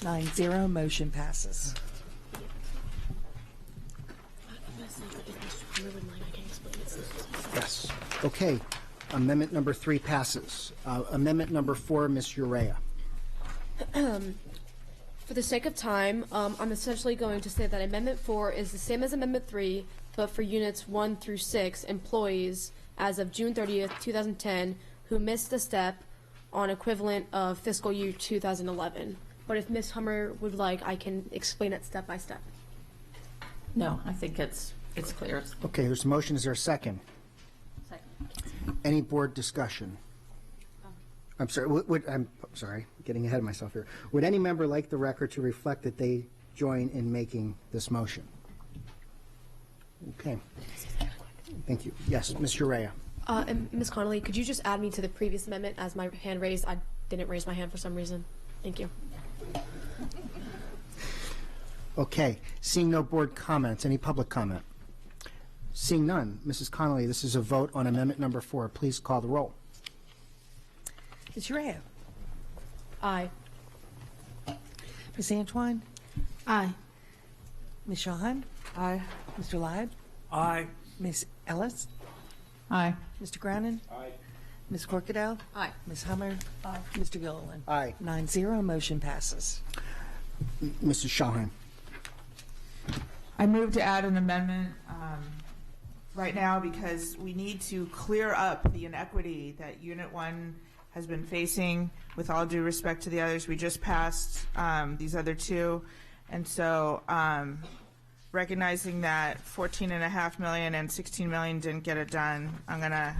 9-0, motion passes. Yes. Okay. Amendment number 3 passes. Amendment number 4, Ms. Urea. For the sake of time, I'm essentially going to say that Amendment 4 is the same as Amendment 3, but for units 1 through 6, employees as of June 30th, 2010, who missed a step on equivalent of fiscal year 2011. But if Ms. Hummer would like, I can explain it step by step. No, I think it's clear. Okay, there's a motion. Is there a second? Second. Any board discussion? I'm sorry, I'm sorry, getting ahead of myself here. Would any member like the record to reflect that they join in making this motion? Okay. Thank you. Yes, Ms. Urea. And Ms. Connolly, could you just add me to the previous amendment as my hand raised? I didn't raise my hand for some reason. Thank you. Okay. Seeing no board comments, any public comment? Seeing none, Mrs. Connolly, this is a vote on amendment number 4. Please call the roll. Ms. Urea. Aye. Ms. Antoine. Aye. Ms. Shahan. Aye. Mr. Lyde. Aye. Ms. Ellis. Aye. Mr. Grannon. Aye. Ms. Corkadell. Aye. Ms. Hummer. Aye. Mr. Gilliland. Aye. 9-0, motion passes. Mrs. Shahan. I move to add an amendment right now because we need to clear up the inequity that Unit 1 has been facing. With all due respect to the others, we just passed these other two. And so recognizing that $14.5 million and $16 million didn't get it done, I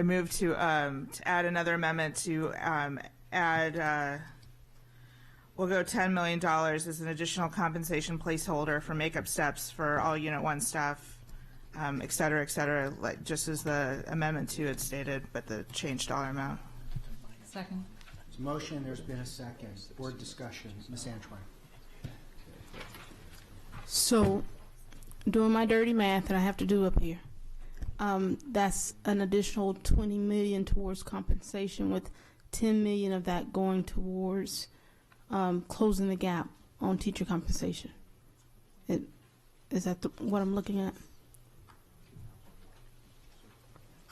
move to add another amendment to add we'll go $10 million as an additional compensation placeholder for makeup steps for all Unit 1 staff, et cetera, like, just as the Amendment 2 had stated, but the changed dollar amount. Second. There's a motion, there's been a second. Board discussion. Ms. Antoine. So, doing my dirty math that I have to do up here, that's an additional $20 million towards compensation, with $10 million of that going towards closing the gap on teacher compensation. Is that what I'm looking at?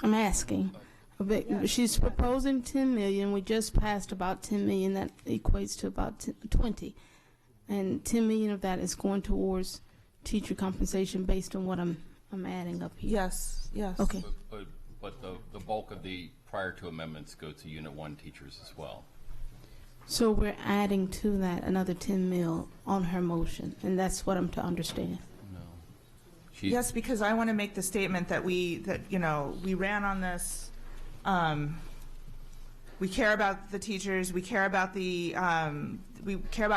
I'm asking. She's proposing $10 million. We just passed about $10 million. That equates to about 20, and $10 million of that is going towards teacher compensation based on what I'm adding up here. Yes. Yes. Okay. But the bulk of the prior two amendments go to Unit 1 teachers as well. So we're adding to that another 10 mil on her motion, and that's what I'm to understand. No. Yes, because I want to make the statement that we ran on this. We care about the teachers. We care about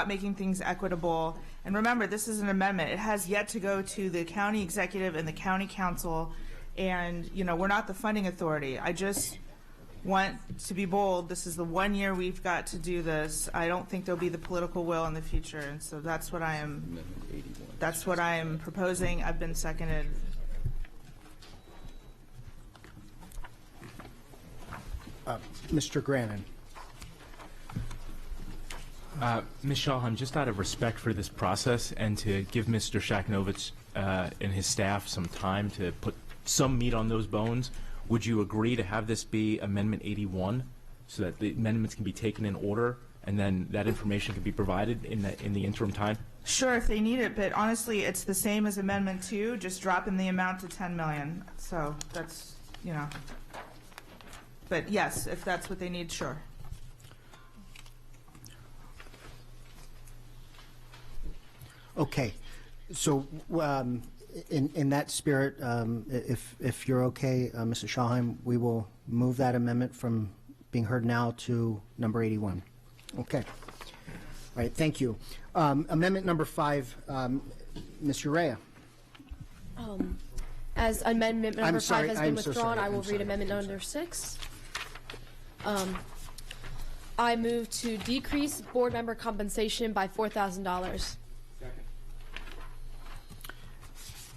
making things equitable. And remember, this is an amendment. It has yet to go to the county executive and the county council. And we're not the funding authority. I just want to be bold. This is the 1 year we've got to do this. I don't think there'll be the political will in the future, and so that's what I am. That's what I am proposing. I've been seconded. Mr. Grannon. Ms. Shahan, just out of respect for this process and to give Mr. Shaknovich and his staff some time to put some meat on those bones, would you agree to have this be Amendment 81 so that the amendments can be taken in order and then that information can be provided in the interim time? Sure, if they need it, but honestly, it's the same as Amendment 2, just dropping the amount to $10 million. So that's, But yes, if that's what they need, sure. Okay. So in that spirit, if you're okay, Mr. Shaheim, we will move that amendment from being heard now to number 81. Okay. All right, thank you. Amendment number 5, Ms. Urea. As amendment number 5 has been I'm so withdrawn, sorry. I will read amendment number 6. I move to decrease board member compensation by $4,000.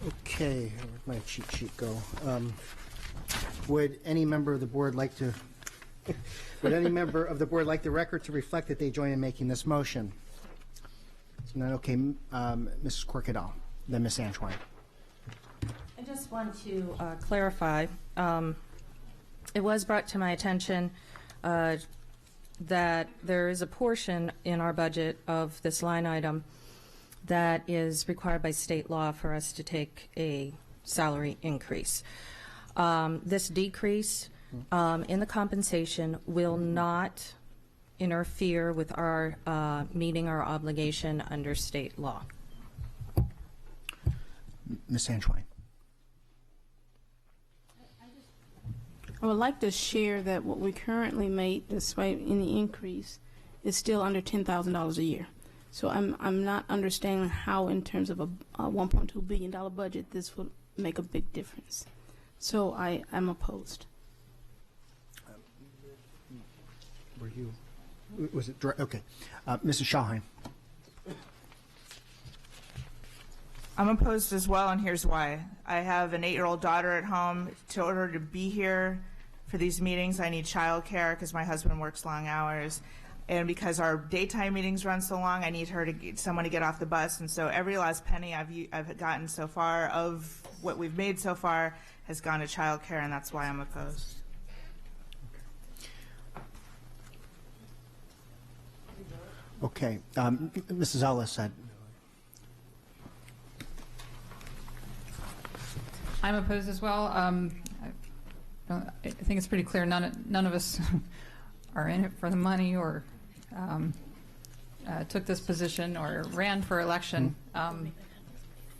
Okay, where'd my cheat sheet go? Would any member of the board like to? Would any member of the board like the record to reflect that they join in making this motion? None. Okay, Mrs. Corkadal, then Ms. Antoine. I just want to clarify. It was brought to my attention that there is a portion in our budget of this line item that is required by state law for us to take a salary increase. This decrease in the compensation will not interfere with our meeting our obligation under state law. Ms. Antoine. I would like to share that what we currently make, despite any increase, is still under $10,000 a year. So I'm not understanding how, in terms of a $1.2 billion budget, this would make a big difference. So I'm opposed. Were you? Was it direct? Okay, Mrs. Shahine. I'm opposed as well, and here's why. I have an 8-year-old daughter at home. In order to be here for these meetings, I need childcare because my husband works long hours. And because our daytime meetings run so long, I need someone to get off the bus. And so every last penny I've gotten so far of what we've made so far has gone to childcare, and that's why I'm opposed. Okay, Mrs. Ellis said. I'm opposed as well. I think it's pretty clear none of us are in it for the money or took this position or ran for election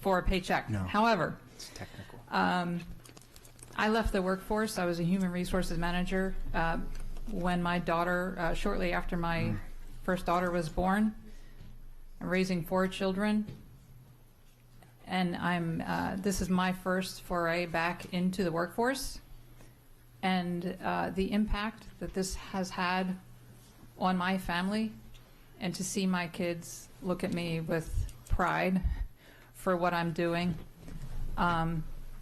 for a paycheck. No. However, It's technical. I left the workforce. I was a human resources manager when my daughter, shortly after my first daughter was born. I'm raising 4 children. And this is my first foray back into the workforce, and the impact that this has had on my family, and to see my kids look at me with pride for what I'm doing.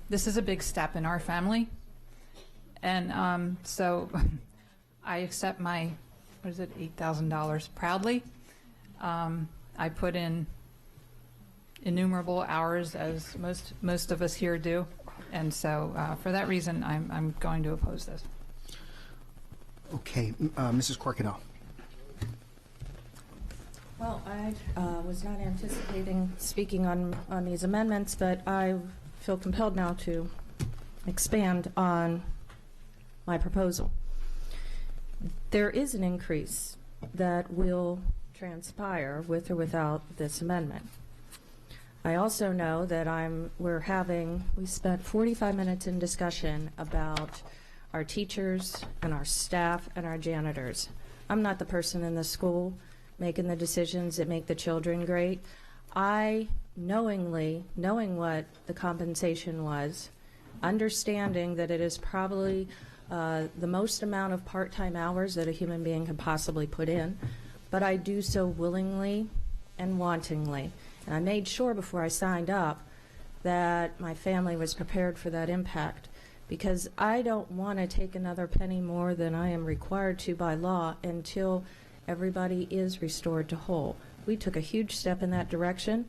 This is a big step in our family, and so I accept my, what is it, $8,000 proudly. I put in innumerable hours, as most of us here do, and so for that reason, I'm going to oppose this. Okay, Mrs. Corkadal. Well, I was not anticipating speaking on these amendments, but I feel compelled now to expand on my proposal. There is an increase that will transpire with or without this amendment. I also know that we spent 45 minutes in discussion about our teachers and our staff and our janitors. I'm not the person in the school making the decisions that make the children great. I knowing what the compensation was, understanding that it is probably the most amount of part-time hours that a human being can possibly put in, but I do so willingly and wantingly. And I made sure before I signed up that my family was prepared for that impact, because I don't want to take another penny more than I am required to by law until everybody is restored to whole. We took a huge step in that direction,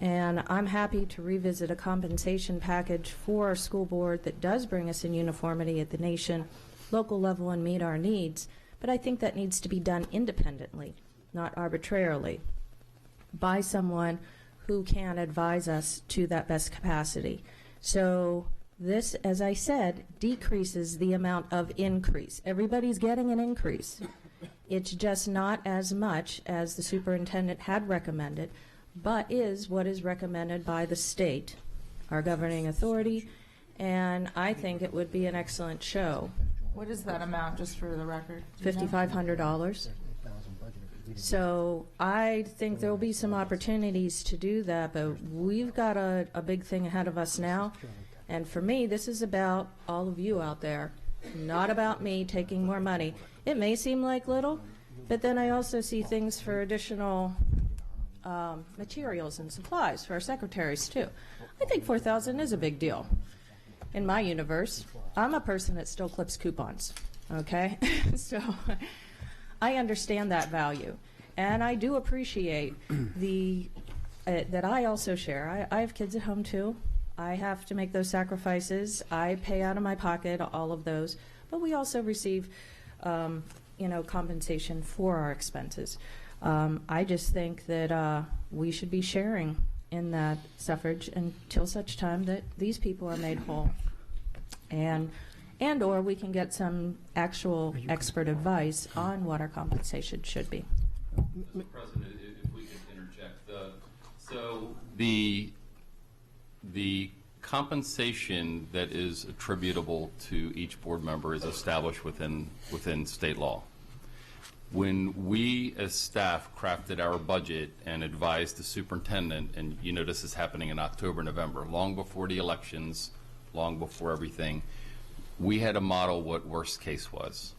and I'm happy to revisit a compensation package for our school board that does bring us in uniformity at the nation, local level, and meet our needs. But I think that needs to be done independently, not arbitrarily, by someone who can advise us to that best capacity. So this, as I said, decreases the amount of increase. Everybody's getting an increase. It's just not as much as the superintendent had recommended, but is what is recommended by the state, our governing authority, and I think it would be an excellent show. What is that amount, just for the record? $5,500. So I think there will be some opportunities to do that, but we've got a big thing ahead of us now. And for me, this is about all of you out there, not about me taking more money. It may seem like little, but then I also see things for additional materials and supplies for our secretaries too. I think $4,000 is a big deal. In my universe, I'm a person that still clips coupons, okay? So I understand that value. And I do appreciate the that I also share. I have kids at home too. I have to make those sacrifices. I pay out of my pocket all of those, but we also receive, compensation for our expenses. I just think that we should be sharing in that suffrage until such time that these people are made whole, and or we can get some actual expert advice on what our compensation should be. Mr. President, if we could interject, so the compensation that is attributable to each board member is established within state law. When we as staff crafted our budget and advised the superintendent, and you know this is happening in October, November, long before the elections, long before everything, we had to model what worst case was.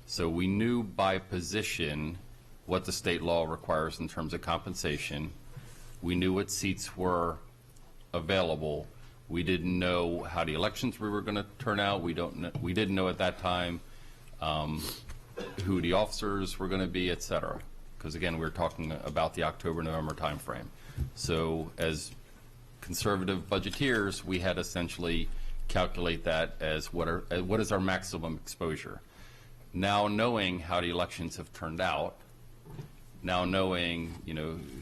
So we knew by position what the state law requires in terms of compensation. We knew what seats were available. We didn't know how the elections we were going to turn out. We didn't know at that time who the officers were going to be, et cetera. Because again, we were talking about the October-November timeframe. So as conservative budgeteers, we had essentially calculate that as what is our maximum exposure. Now knowing how the elections have turned out, now knowing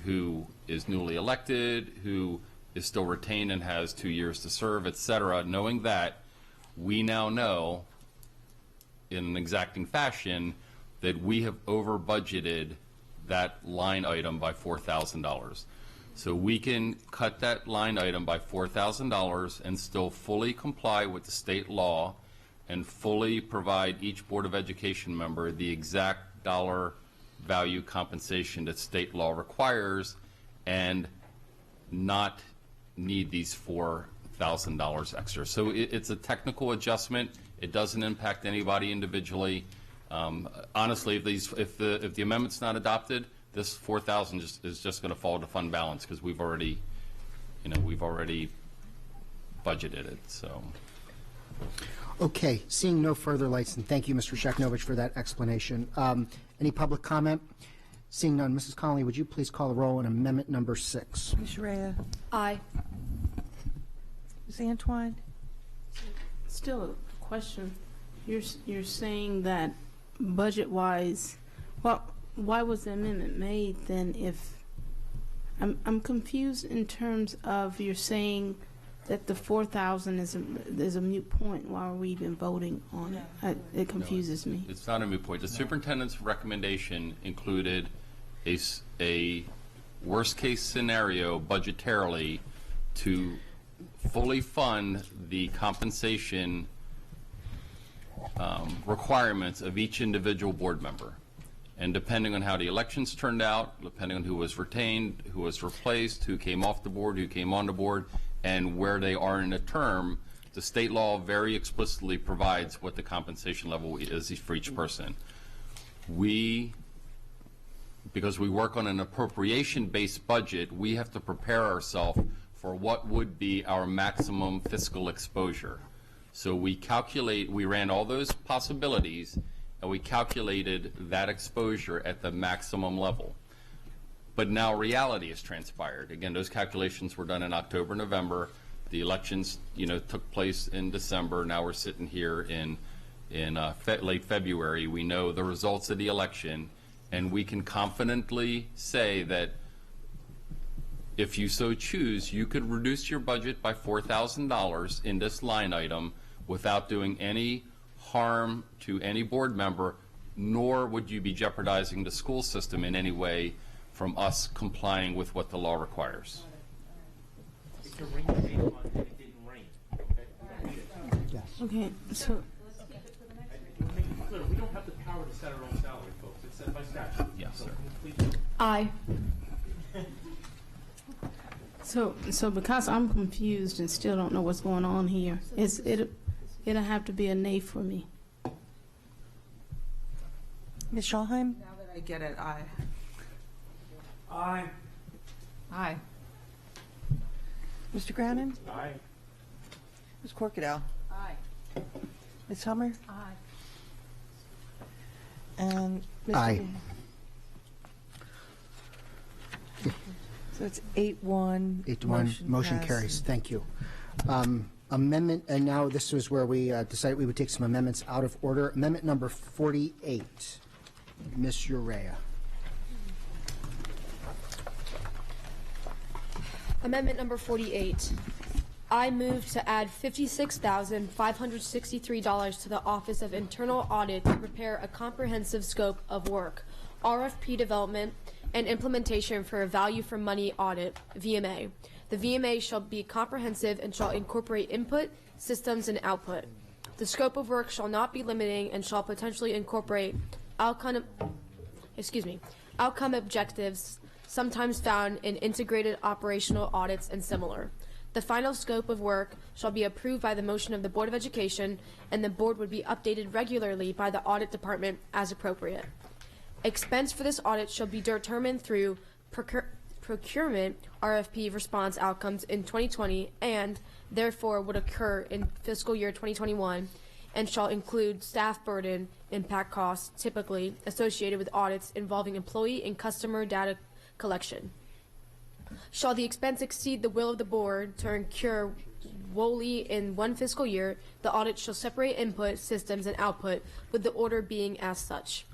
who is newly elected, who is still retained and has 2 years to serve, et cetera, knowing that, we now know in an exacting fashion that we have over budgeted that line item by $4,000. So we can cut that line item by $4,000 and still fully comply with the state law and fully provide each Board of Education member the exact dollar value compensation that state law requires and not need these $4,000 extra. So it's a technical adjustment. It doesn't impact anybody individually. Honestly, if the amendment's not adopted, this $4,000 is just going to fall to fund balance because we've already budgeted it. So. Okay, seeing no further lights, and thank you, Mr. Sheknovich, for that explanation. Any public comment? Seeing none, Mrs. Connolly, would you please call the roll on amendment number 6? Ms. Rea? Aye. Ms. Antoine? Still a question. You're saying that budget-wise, well, why was the amendment made then if, I'm confused in terms of you're saying that the 4,000 is a moot point. Why are we even voting on it? It confuses me. It's not a moot point. The superintendent's recommendation included a worst-case scenario budgetarily to fully fund the compensation requirements of each individual board member. And depending on how the elections turned out, depending on who was retained, who was replaced, who came off the board, who came on the board, and where they are in a term, the state law very explicitly provides what the compensation level is for each person. Because we work on an appropriation-based budget, we have to prepare ourselves for what would be our maximum fiscal exposure. So we ran all those possibilities, and we calculated that exposure at the maximum level. But now reality has transpired. Again, those calculations were done in October, November. The elections, took place in December. Now we're sitting here in late February. We know the results of the election, and we can confidently say that if you so choose, you could reduce your budget by $4,000 in this line item without doing any harm to any board member, nor would you be jeopardizing the school system in any way from us complying with what the law requires. Yes. Okay, so we don't have the power to set our own salary, folks. It's set by statute. Yes, sir. Aye. So because I'm confused and still don't know what's going on here, it'll have to be a nay for me. Ms. Schallheim? Now that I get it, aye. Aye. Aye. Mr. Grannon? Aye. Ms. Corkadell? Aye. Ms. Hummer? Aye. And Mr. Aye. So it's 8-1. 8-1. Motion carries. Thank you. Amendment, and now this was where we decided we would take some amendments out of order. Amendment number 48. Ms. Urea. Amendment number 48. I move to add $56,563 to the Office of Internal Audit to prepare a comprehensive scope of work, RFP development, and implementation for a value for money audit, VMA. The VMA shall be comprehensive and shall incorporate input, systems, and output. The scope of work shall not be limiting and shall potentially incorporate outcome objectives sometimes found in integrated operational audits and similar. The final scope of work shall be approved by the motion of the Board of Education, and the board would be updated regularly by the audit department as appropriate. Expense for this audit shall be determined through procurement RFP response outcomes in 2020 and therefore would occur in fiscal year 2021 and shall include staff burden impact costs typically associated with audits involving employee and customer data collection. Shall the expense exceed the will of the board to incur wholly in one fiscal year, the audit shall separate input, systems, and output, with the order being as such.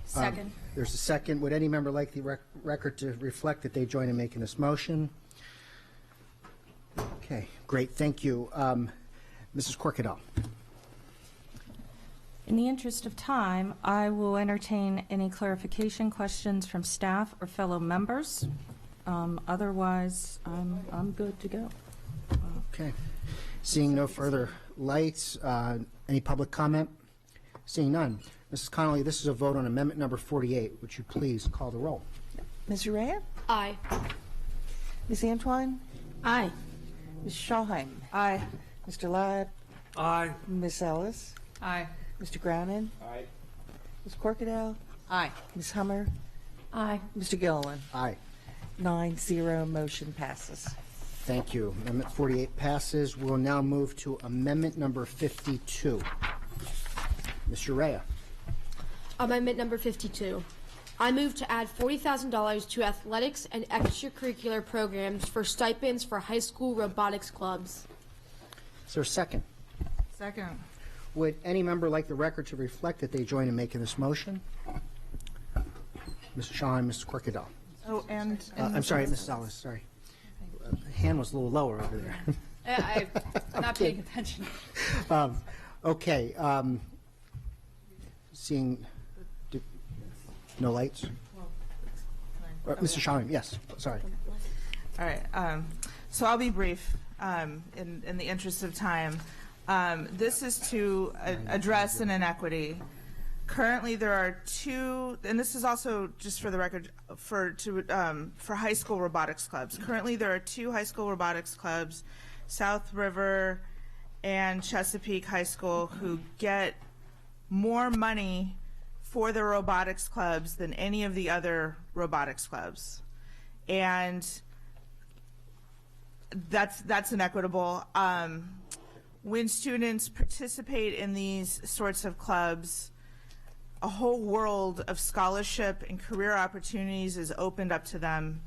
Second. There's a second. Would any member like the record to reflect that they join in making this motion? Okay, great. Thank you. Mrs. Corkadell. In the interest of time, I will entertain any clarification questions from staff or fellow members. Otherwise, I'm good to go. Okay. Seeing no further lights, any public comment? Seeing none. Mrs. Connolly, this is a vote on amendment number 48. Would you please call the roll? Ms. Urea? Aye. Ms. Antwine? Aye. Ms. Schallheim? Aye. Mr. Ladd? Aye. Ms. Ellis? Aye. Mr. Grounan? Aye. Ms. Corkadell? Aye. Ms. Hummer? Aye. Mr. Gilliland? Aye. 9-0, motion passes. Thank you. Amendment 48 passes. We'll now move to amendment number 52. Ms. Urea. Amendment number 52. I move to add $40,000 to athletics and extracurricular programs for stipends for high school robotics clubs. Is there a second? Second. Would any member like the record to reflect that they join in making this motion? Mr. Shaw and Mrs. Corkadell. Oh, and I'm sorry, Mrs. Ellis, sorry. Hand was a little lower over there. I'm not paying attention. Okay. Seeing no lights? Mr. Shaw, yes, sorry. All right. So I'll be brief in the interest of time. This is to address an inequity. Currently, there are two, and this is also just for the record for high school robotics clubs. Currently, there are two high school robotics clubs, South River and Chesapeake High School, who get more money for their robotics clubs than any of the other robotics clubs, and that's inequitable. When students participate in these sorts of clubs, a whole world of scholarship and career opportunities is opened up to them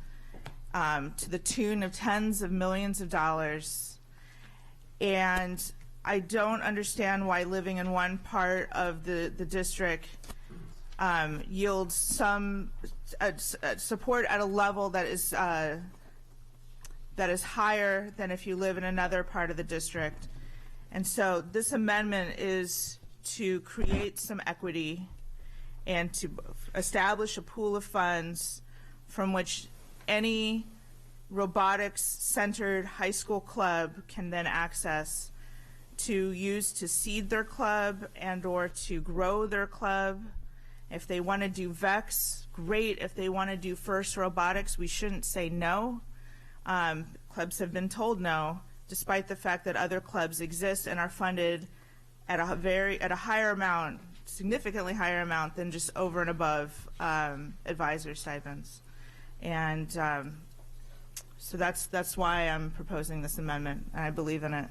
to the tune of tens of millions of dollars. And I don't understand why living in one part of the district yields some support at a level that is higher than if you live in another part of the district. And so this amendment is to create some equity and to establish a pool of funds from which any robotics-centered high school club can then access to use to seed their club and or to grow their club. If they want to do VEX, great. If they want to do FIRST Robotics, we shouldn't say no. Clubs have been told no, despite the fact that other clubs exist and are funded at a higher amount, significantly higher amount than just over and above advisor stipends. And so that's why I'm proposing this amendment, and I believe in it.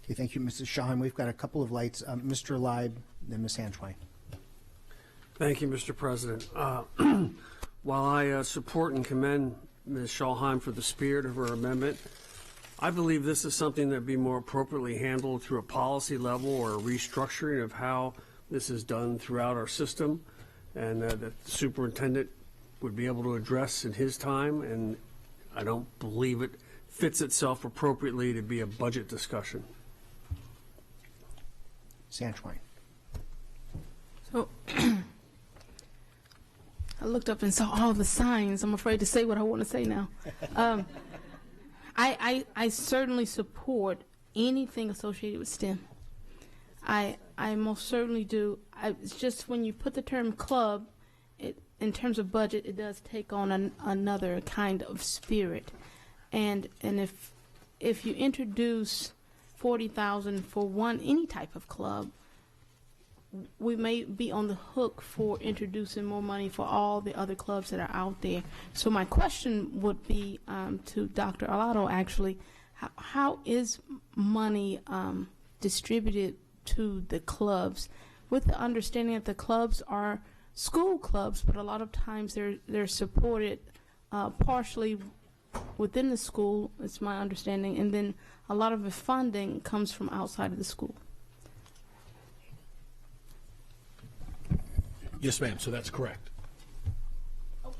Okay, thank you, Mrs. Shahan. We've got a couple of lights. Mr. Leib, then Ms. Antwine. Thank you, Mr. President. While I support and commend Ms. Schallheim for the spirit of her amendment, I believe this is something that would be more appropriately handled through a policy level or a restructuring of how this is done throughout our system, and that the superintendent would be able to address in his time, and I don't believe it fits itself appropriately to be a budget discussion. Sanchwein. So I looked up and saw all the signs. I'm afraid to say what I want to say now. I certainly support anything associated with STEM. I most certainly do. It's just when you put the term club, in terms of budget, it does take on another kind of spirit. And if you introduce $40,000 for any type of club, we may be on the hook for introducing more money for all the other clubs that are out there. So my question would be to Dr. Arlotto, actually, how is money distributed to the clubs, with the understanding that the clubs are school clubs, but a lot of times they're supported partially within the school, it's my understanding, and then a lot of the funding comes from outside of the school. Yes, ma'am. So that's correct.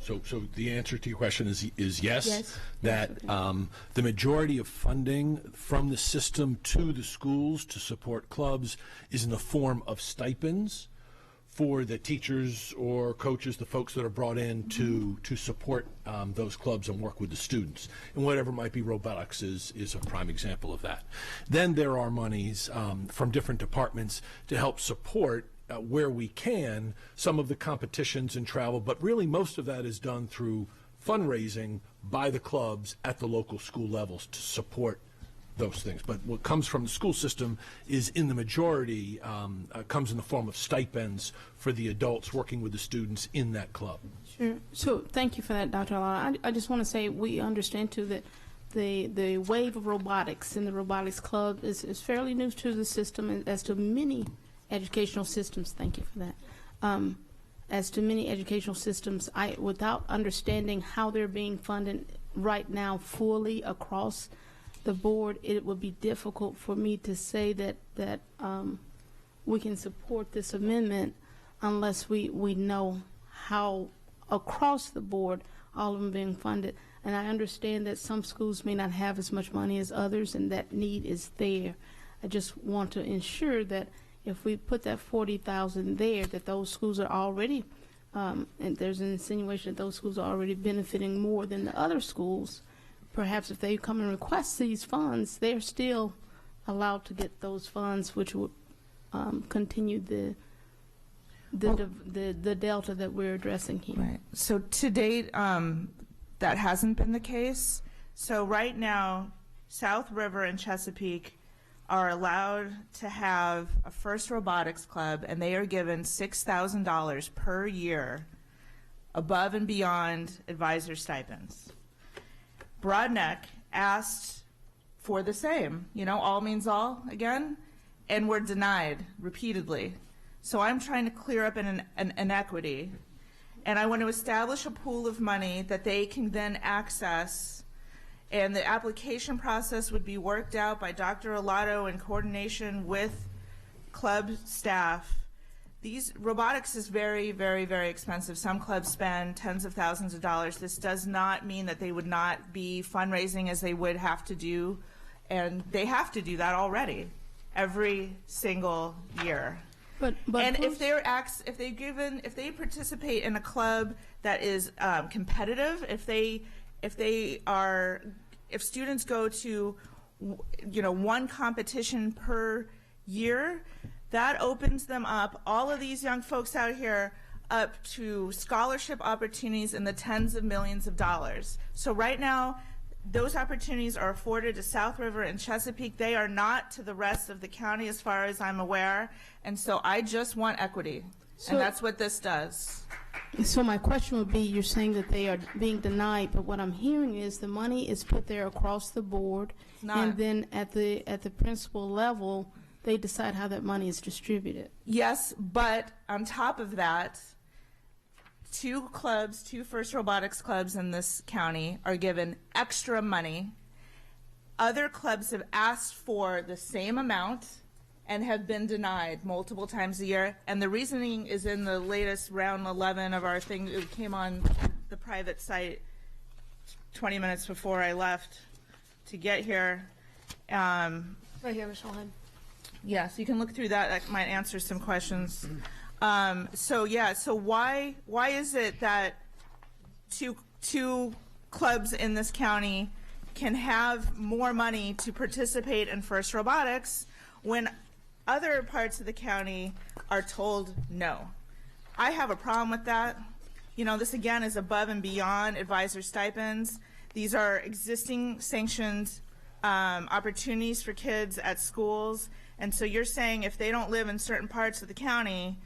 So the answer to your question is yes. Yes. That the majority of funding from the system to the schools to support clubs is in the form of stipends for the teachers or coaches, the folks that are brought in to support those clubs and work with the students. And whatever might be robotics is a prime example of that. Then there are monies from different departments to help support where we can some of the competitions and travel, but really most of that is done through fundraising by the clubs at the local school levels to support those things. But what comes from the school system is, in the majority, comes in the form of stipends for the adults working with the students in that club. Sure. So thank you for that, Dr. Alana. I just want to say we understand, too, that the wave of robotics in the robotics club is fairly new to the system, as to many educational systems. Thank you for that. As to many educational systems, without understanding how they're being funded right now fully across the board, it would be difficult for me to say that we can support this amendment unless we know how across the board all of them being funded. And I understand that some schools may not have as much money as others, and that need is there. I just want to ensure that if we put that $40,000 there, that those schools are already, and there's an insinuation that those schools are already benefiting more than the other schools. Perhaps if they come and request these funds, they're still allowed to get those funds, which would continue the delta that we're addressing here. Right. So to date, that hasn't been the case. So right now, South River and Chesapeake are allowed to have a FIRST Robotics Club, and they are given $6,000 per year above and beyond advisor stipends. Broadneck asked for the same, all means all again, and were denied repeatedly. So I'm trying to clear up an inequity, and I want to establish a pool of money that they can then access. And the application process would be worked out by Dr. Arlotto in coordination with club staff. Robotics is very, very, very expensive. Some clubs spend tens of thousands of dollars. This does not mean that they would not be fundraising as they would have to do, and they have to do that already every single year. But and if they participate in a club that is competitive, if students go to one competition per year, that opens them up, all of these young folks out here, up to scholarship opportunities in the tens of millions of dollars. So right now, those opportunities are afforded to South River and Chesapeake. They are not to the rest of the county as far as I'm aware. And so I just want equity. And that's what this does. So my question would be, you're saying that they are being denied, but what I'm hearing is the money is put there across the board, and then at the principal level, they decide how that money is distributed. Yes, but on top of that, two first robotics clubs in this county are given extra money. Other clubs have asked for the same amount and have been denied multiple times a year. And the reasoning is in the latest round 11 of our thing. It came on the private site 20 minutes before I left to get here. Right here, Michelle. Yeah, so you can look through that. That might answer some questions. So why is it that two clubs in this county can have more money to participate in FIRST Robotics when other parts of the county are told no? I have a problem with that. You know, this again is above and beyond advisor stipends. These are existing sanctioned opportunities for kids at schools. And so you're saying if they don't live in certain parts of the county,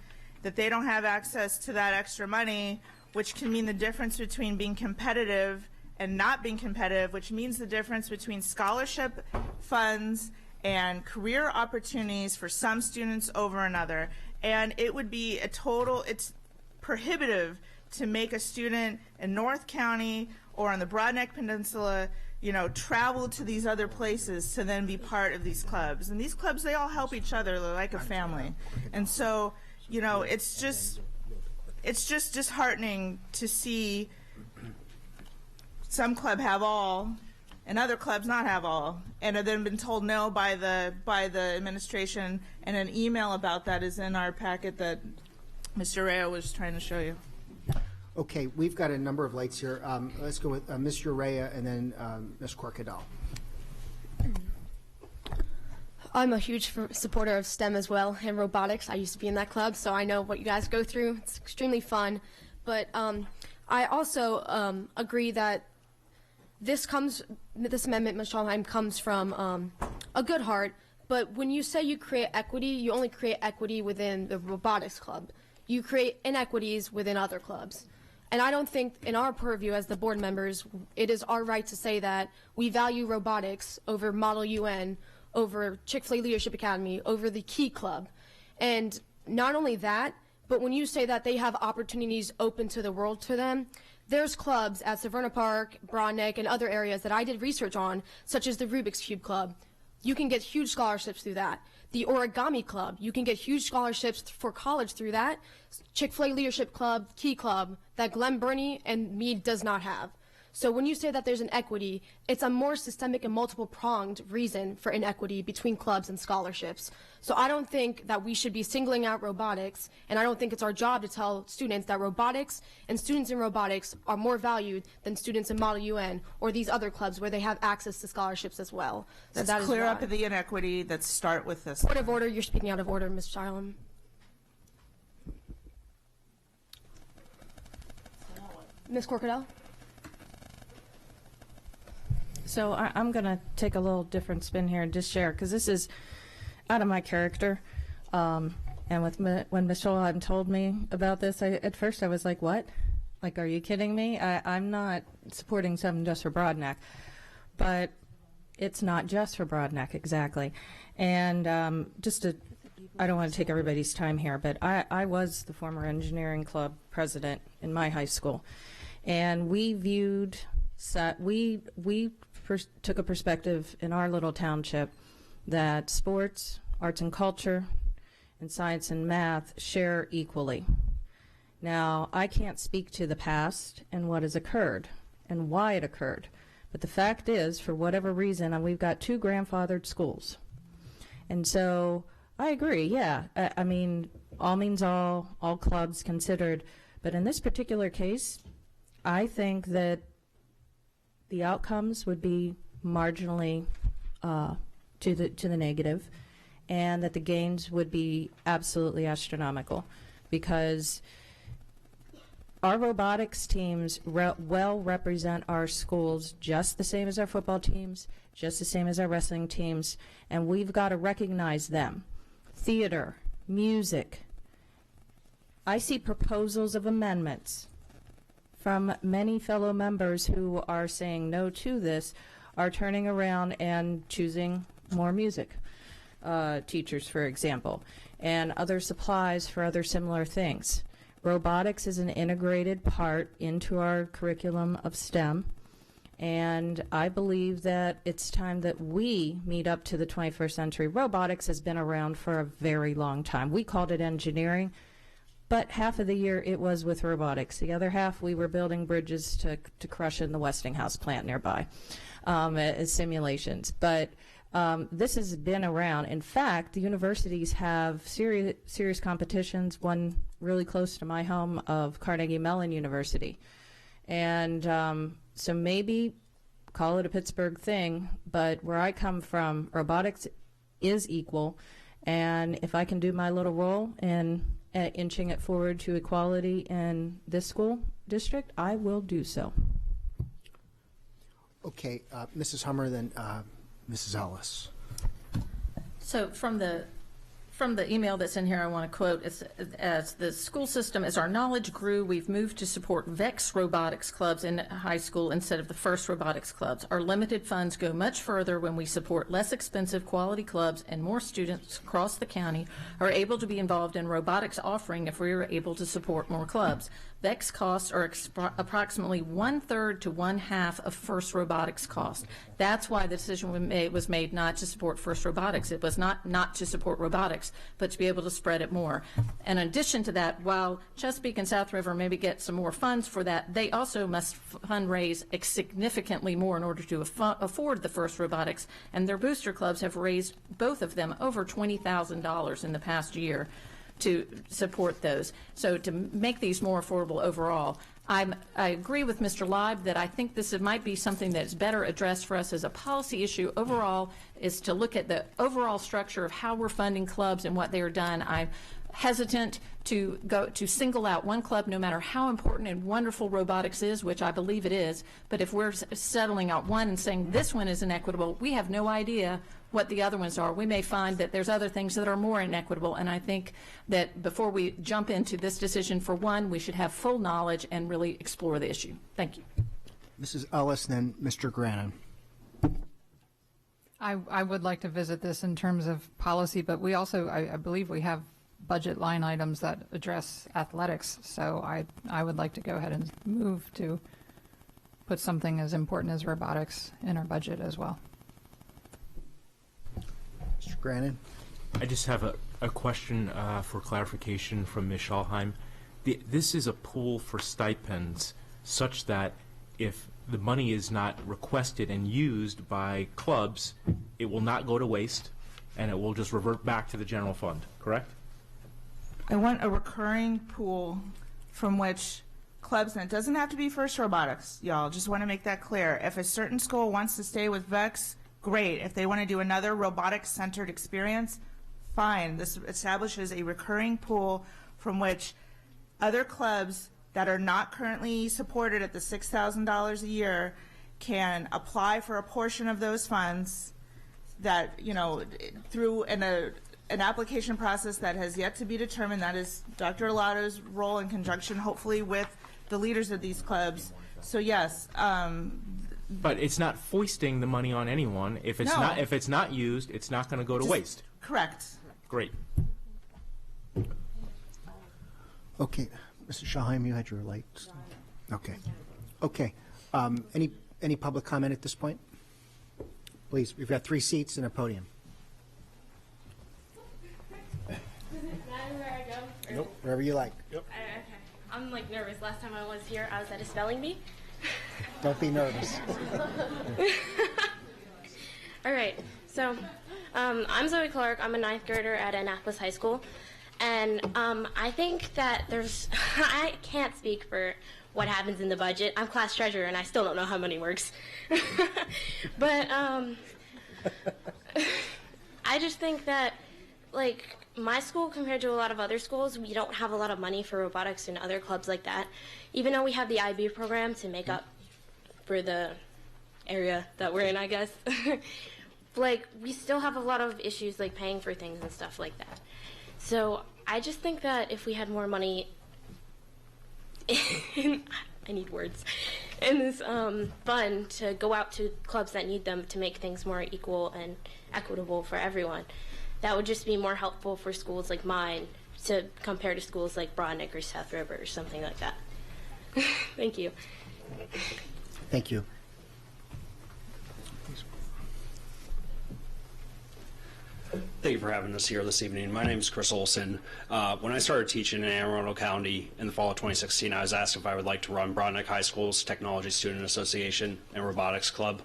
that they don't have access to that extra money, which can mean the difference between being competitive and not being competitive, which means the difference between scholarship funds and career opportunities for some students over another. And it would be it's prohibitive to make a student in North County or on the Broadneck Peninsula, you know, travel to these other places to then be part of these clubs. And these clubs, they all help each other. They're like a family. And so, you know, it's just disheartening to see some club have all and other clubs not have all, and have then been told no by the administration. And an email about that is in our packet that Mr. Rea was trying to show you. Okay, we've got a number of lights here. Let's go with Mr. Rea and then Ms. Corcadell. I'm a huge supporter of STEM as well, and robotics. I used to be in that club, so I know what you guys go through. It's extremely fun. But I also agree that this amendment, Ms. Schallheim, comes from a good heart. But when you say you create equity, you only create equity within the robotics club. You create inequities within other clubs. And I don't think in our purview as the board members, it is our right to say that we value robotics over Model UN, over Chick-fil-A Leadership Academy, over the Key Club. And not only that, but when you say that they have opportunities open to the world to them, there's clubs at Severna Park, Broadneck, and other areas that I did research on, such as the Rubik's Cube Club. You can get huge scholarships through that. The Origami Club, you can get huge scholarships for college through that. Chick-fil-A Leadership Club, Key Club, that Glen Burnie and Meade does not have. So when you say that there's an equity, it's a more systemic and multiple-pronged reason for inequity between clubs and scholarships. So I don't think that we should be singling out robotics, and I don't think it's our job to tell students that robotics and students in robotics are more valued than students in Model UN or these other clubs where they have access to scholarships as well. So Let's clear up the inequity. Let's start with this. Point of order. You're speaking out of order, Ms. Shylum. Ms. Corcadell? So I'm going to take a little different spin here and just share, because this is out of my character. And when Ms. Schallheim told me about this, at first I was like, what? Like, are you kidding me? I'm not supporting something just for Broadneck. But it's not just for Broadneck, exactly. And I don't want to take everybody's time here, but I was the former engineering club president in my high school. And we viewed, took a perspective in our little township that sports, arts and culture, and science and math share equally. Now, I can't speak to the past and what has occurred and why it occurred, but the fact is, for whatever reason, and we've got two grandfathered schools. And so I agree, yeah, I mean, all means all clubs considered, but in this particular case, I think that the outcomes would be marginally to the negative, and that the gains would be absolutely astronomical, because our robotics teams well represent our schools just the same as our football teams, just the same as our wrestling teams, and we've got to recognize them. Theater, music. I see proposals of amendments from many fellow members who are saying no to this, are turning around and choosing more music teachers, for example, and other supplies for other similar things. robotics is an integrated part into our curriculum of STEM. And I believe that it's time that we meet up to the 21st century. Robotics has been around for a very long time. We called it engineering, but half of the year it was with robotics. The other half, we were building bridges to crush in the Westinghouse plant nearby, as simulations. But this has been around. In fact, the universities have serious competitions, one really close to my home of Carnegie Mellon University. And so maybe call it a Pittsburgh thing, but where I come from, robotics is equal. And if I can do my little role in inching it forward to equality in this school district, I will do so. Okay, Mrs. Hummer, then Mrs. Ellis. So from the email that's in here, I want to quote, as the school system, as our knowledge grew, we've moved to support VEX robotics clubs in high school instead of the FIRST robotics clubs. Our limited funds go much further when we support less expensive quality clubs, and more students across the county are able to be involved in robotics offering if we are able to support more clubs. VEX costs are approximately 1/3 to 1/2 of FIRST robotics costs. That's why the decision was made not to support FIRST robotics. It was not to support robotics, but to be able to spread it more. And in addition to that, while Chesapeake and South River maybe get some more funds for that, they also must fundraise significantly more in order to afford the FIRST robotics. And their booster clubs have raised, both of them, over $20,000 in the past year to support those. So to make these more affordable overall, I agree with Mr. Leib that I think this might be something that's better addressed for us as a policy issue overall, is to look at the overall structure of how we're funding clubs and what they are done. I'm hesitant to go to single out one club, no matter how important and wonderful robotics is, which I believe it is. But if we're settling out one and saying this one is inequitable, we have no idea what the other ones are. We may find that there's other things that are more inequitable, and I think that before we jump into this decision for one, we should have full knowledge and really explore the issue. Thank you. Mrs. Ellis, then Mr. Grannon. I would like to visit this in terms of policy, but we also, I believe we have budget line items that address athletics, so I would like to go ahead and move to put something as important as robotics in our budget as well. Mr. Grannon? I just have a question for clarification from Ms. Schalheim. This is a pool for stipends such that if the money is not requested and used by clubs, it will not go to waste, and it will just revert back to the general fund, correct? I want a recurring pool from which clubs, and it doesn't have to be FIRST robotics, y'all, just want to make that clear. If a certain school wants to stay with VEX, great. If they want to do another robotics-centered experience, fine. This establishes a recurring pool from which other clubs that are not currently supported at the $6,000 a year can apply for a portion of those funds that, you know, through an application process that has yet to be determined. That is Dr. Arlotto's role in conjunction, hopefully, with the leaders of these clubs. So yes. But it's not foisting the money on anyone. If it's No. if it's not used, it's not going to go to waste. Correct. Great. Okay, Mrs. Schalheim, you had your lights. Okay. Okay. Any public comment at this point? Please, we've got 3 seats and a podium. Nope. Wherever you like. Okay. I'm like nervous. Last time I was here, I was at a spelling bee. Don't be nervous. All right. So, I'm Zoe Clark. I'm a 9th grader at Annapolis High School, and I think that there's. I can't speak for what happens in the budget. I'm class treasurer, and I still don't know how money works. But I just think that, like, my school compared to a lot of other schools, we don't have a lot of money for robotics and other clubs like that. Even though we have the IB program to make up for the area that we're in, I guess. Like, we still have a lot of issues like paying for things and stuff like that. So I just think that if we had more money I need words in this fund to go out to clubs that need them to make things more equal and equitable for everyone, that would just be more helpful for schools like mine, to compare to schools like Broadneck or South River or something like that. Thank you. Thank you. Thank you for having us here this evening. My name is Chris Olson. When I started teaching in Anne Arundel County in the fall of 2016, I was asked if I would like to run Broadneck High School's Technology Student Association and Robotics Club.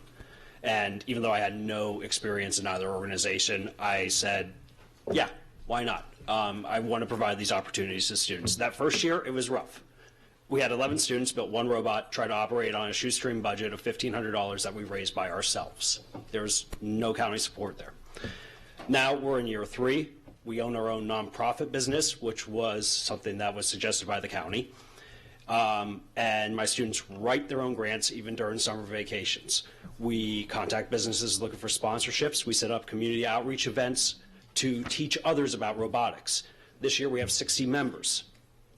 And even though I had no experience in either organization, I said, yeah, why not? I want to provide these opportunities to students. That first year, it was rough. We had 11 students, built one robot, tried to operate on a shoestring budget of $1,500 that we raised by ourselves. There was no county support there. Now we're in year 3. We own our own nonprofit business, which was something that was suggested by the county. And my students write their own grants even during summer vacations. We contact businesses looking for sponsorships. We set up community outreach events to teach others about robotics. This year we have 60 members,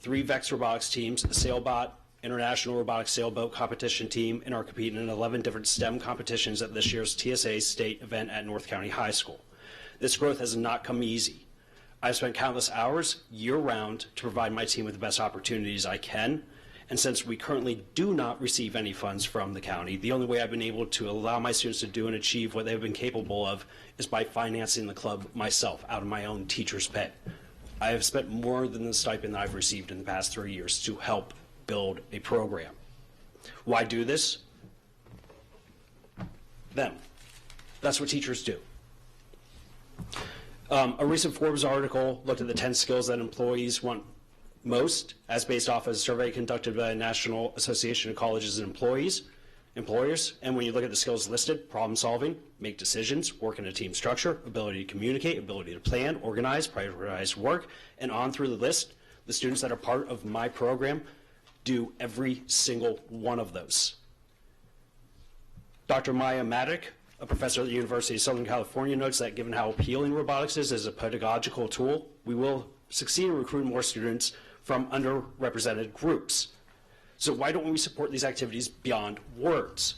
3 VEX robotics teams, a sailbot, international robotics sailboat competition team, and are competing in 11 different STEM competitions at this year's TSA state event at North County High School. This growth has not come easy. I've spent countless hours year-round to provide my team with the best opportunities I can, and since we currently do not receive any funds from the county, the only way I've been able to allow my students to do and achieve what they've been capable of is by financing the club myself out of my own teacher's pay. I have spent more than the stipend that I've received in the past 3 years to help build a program. Why do this? Them. That's what teachers do. A recent Forbes article looked at the 10 skills that employees want most, as based off of a survey conducted by the National Association of Colleges and Employers. And when you look at the skills listed, problem solving, make decisions, work in a team structure, ability to communicate, ability to plan, organize, prioritize work, and on through the list, the students that are part of my program do every single one of those. Dr. Maya Maddock, a professor at the University of Southern California, notes that given how appealing robotics is as a pedagogical tool, we will succeed in recruiting more students from underrepresented groups. So why don't we support these activities beyond words?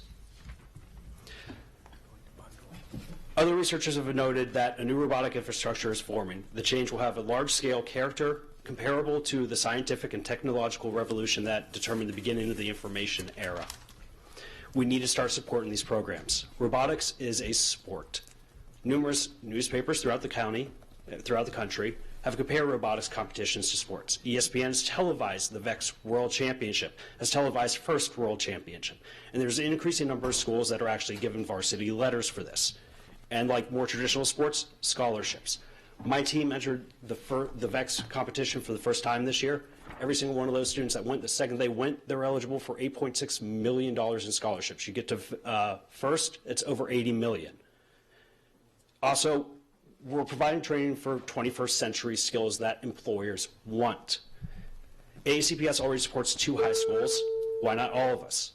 Other researchers have noted that a new robotic infrastructure is forming. The change will have a large-scale character comparable to the scientific and technological revolution that determined the beginning of the information era. We need to start supporting these programs. Robotics is a sport. Numerous newspapers throughout the country, have compared robotics competitions to sports. ESPN has televised the VEX World Championship, has televised First World Championship. And there's an increasing number of schools that are actually given varsity letters for this. And like more traditional sports, scholarships. My team entered the VEX competition for the first time this year. Every single one of those students that went, the second they went, they're eligible for $8.6 million in scholarships. You get to first, it's over $80 million. Also, we're providing training for 21st century skills that employers want. AACPS already supports 2 high schools. Why not all of us?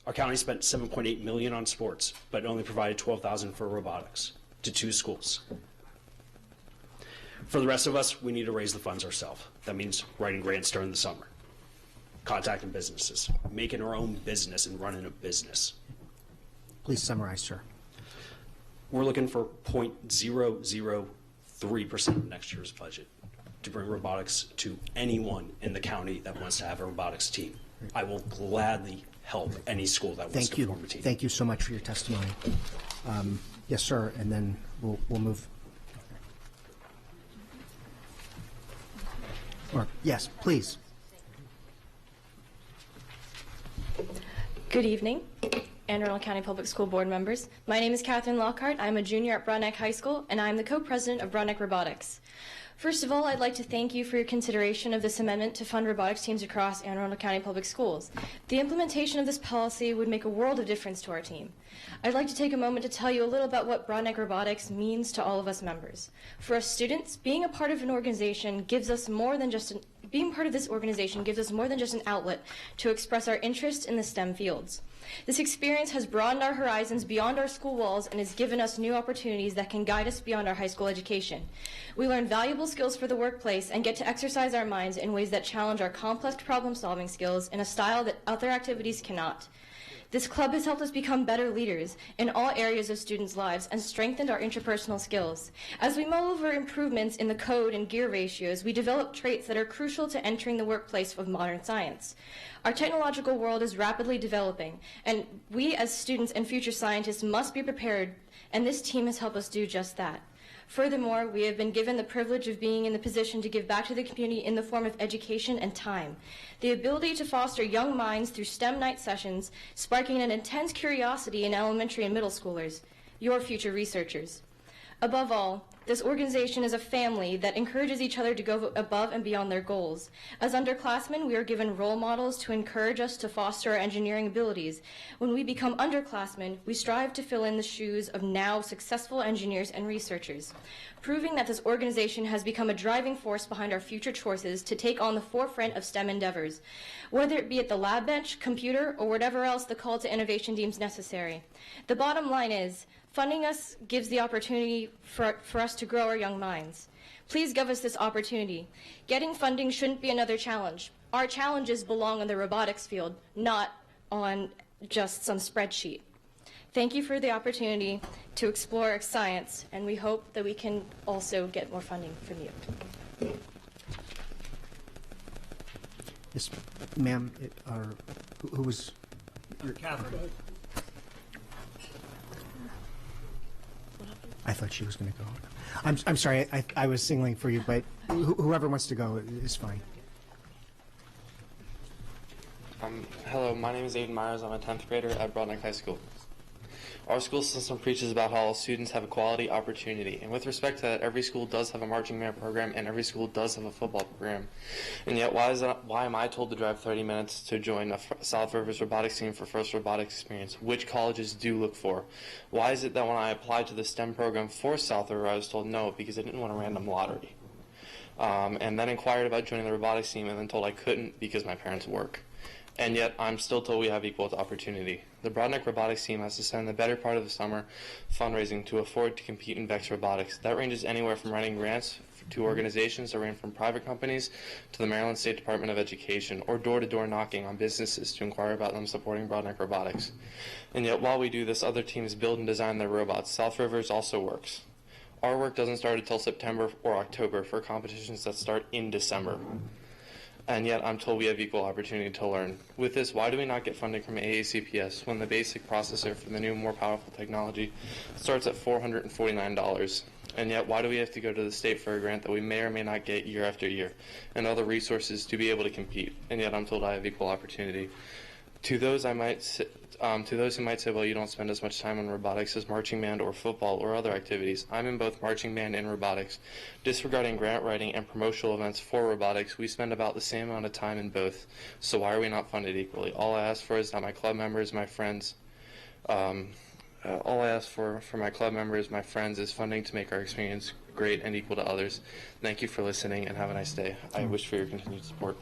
Our county spent $7.8 million on sports, but only provided $12,000 for robotics to 2 schools. For the rest of us, we need to raise the funds ourselves. That means writing grants during the summer, contacting businesses, making our own business and running a business. Please summarize, sir. We're looking for 0.003% of next year's budget to bring robotics to anyone in the county that wants to have a robotics team. I will gladly help any school that wants to form a team. Thank you so much for your testimony. Yes, sir, and then we'll move. Or, yes, please. Good evening, Anne Arundel County Public School Board members. My name is Catherine Lockhart. I'm a junior at Broadneck High School, and I'm the co-president of Broadneck Robotics. First of all, I'd like to thank you for your consideration of this amendment to fund robotics teams across Anne Arundel County Public Schools. The implementation of this policy would make a world of difference to our team. I'd like to take a moment to tell you a little about what Broadneck Robotics means to all of us members. For us students, being a part of an organization gives us more than just being part of this organization gives us more than just an outlet to express our interest in the STEM fields. This experience has broadened our horizons beyond our school walls and has given us new opportunities that can guide us beyond our high school education. We learn valuable skills for the workplace and get to exercise our minds in ways that challenge our complex problem-solving skills in a style that other activities cannot. This club has helped us become better leaders in all areas of students' lives and strengthened our interpersonal skills. As we mull over improvements in the code and gear ratios, we develop traits that are crucial to entering the workplace of modern science. Our technological world is rapidly developing, and we as students and future scientists must be prepared, and this team has helped us do just that. Furthermore, we have been given the privilege of being in the position to give back to the community in the form of education and time. The ability to foster young minds through STEM night sessions, sparking an intense curiosity in elementary and middle schoolers, your future researchers. Above all, this organization is a family that encourages each other to go above and beyond their goals. As underclassmen, we are given role models to encourage us to foster our engineering abilities. When we become underclassmen, we strive to fill in the shoes of now successful engineers and researchers, proving that this organization has become a driving force behind our future choices to take on the forefront of STEM endeavors, whether it be at the lab bench, computer, or whatever else the call to innovation deems necessary. The bottom line is, funding us gives the opportunity for us to grow our young minds. Please give us this opportunity. Getting funding shouldn't be another challenge. Our challenges belong in the robotics field, not on just some spreadsheet. Thank you for the opportunity to explore science, and we hope that we can also get more funding from you. Yes, ma'am, who was? Catherine. I thought she was going to go. I'm sorry, I was signaling for you, but whoever wants to go is fine. Hello, my name is Aiden Myers. I'm a 10th grader at Broadneck High School. Our school system preaches about how all students have a quality opportunity, and with respect to that, every school does have a marching band program and every school does have a football program. And yet, why am I told to drive 30 minutes to join a South Rivers robotics team for first robotics experience? Which colleges do look for? Why is it that when I applied to the STEM program for South River, I was told no because I didn't want a random lottery? And then inquired about joining the robotics team and then told I couldn't because my parents work. And yet, I'm still told we have equal opportunity. The Broadneck Robotics team has to spend the better part of the summer fundraising to afford to compete in VEX Robotics. That ranges anywhere from writing grants to organizations that range from private companies to the Maryland State Department of Education, or door-to-door knocking on businesses to inquire about them supporting Broadneck Robotics. And yet, while we do this, other teams build and design their robots. South Rivers also works. Our work doesn't start until September or October for competitions that start in December. And yet I'm told we have equal opportunity to learn. With this, why do we not get funding from AACPS when the basic processor for the new, more powerful technology starts at $449? And yet, why do we have to go to the state for a grant that we may or may not get year after year, and other resources to be able to compete? And yet I'm told I have equal opportunity. To those who might say, well, you don't spend as much time on robotics as marching band or football or other activities. I'm in both marching band and robotics. Disregarding grant writing and promotional events for robotics, we spend about the same amount of time in both. So why are we not funded equally? All I ask for is that my club members, my friends, all I ask for my club members, my friends, is funding to make our experience great and equal to others. Thank you for listening, and have a nice day. I wish for your continued support.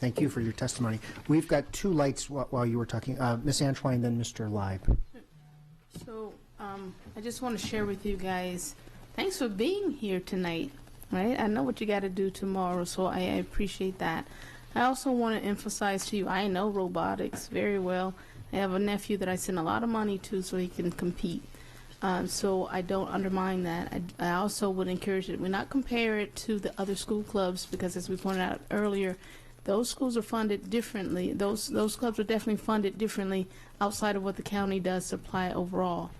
Thank you for your testimony. We've got two lights while you were talking. Ms. Antoine, then Mr. Leib. So I just want to share with you guys, thanks for being here tonight. Right? I know what you got to do tomorrow, so I appreciate that. I also want to emphasize to you, I know robotics very well. I have a nephew that I send a lot of money to so he can compete. So I don't undermine that. I also would encourage that we not compare it to the other school clubs, because as we pointed out earlier, those schools are funded differently. Those clubs are definitely funded differently outside of what the county does supply overall.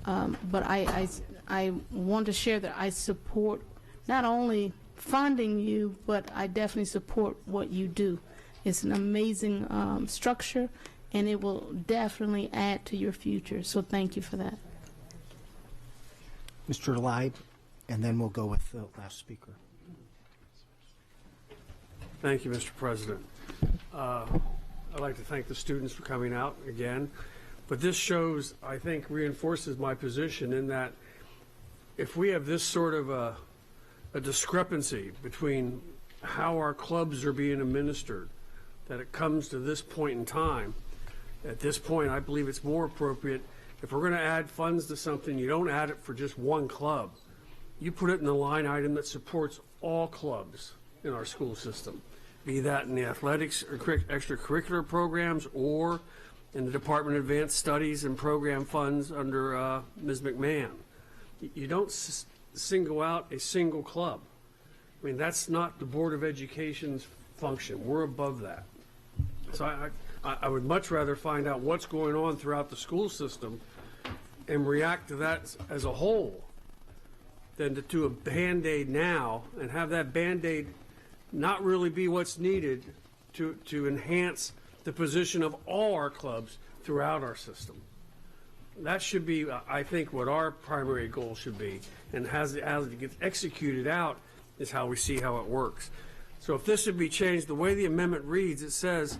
But I want to share that I support not only funding you, but I definitely support what you do. It's an amazing structure, and it will definitely add to your future. So thank you for that. Mr. Leib, and then we'll go with the last speaker. Thank you, Mr. President. I'd like to thank the students for coming out again. But this shows, I think, reinforces my position in that if we have this sort of a discrepancy between how our clubs are being administered, that it comes to this point in time, at this point, I believe it's more appropriate, if we're going to add funds to something, you don't add it for just one club. You put it in the line item that supports all clubs in our school system, be that in the athletics or extracurricular programs or in the Department of Advanced Studies and Program Funds under Ms. McMahon. You don't single out a single club. I mean, that's not the Board of Education's function. We're above that. So I would much rather find out what's going on throughout the school system and react to that as a whole than to do a Band-Aid now and have that Band-Aid not really be what's needed to enhance the position of all our clubs throughout our system. That should be, I think, what our primary goal should be. And as it gets executed out is how we see how it works. So if this should be changed, the way the amendment reads, it says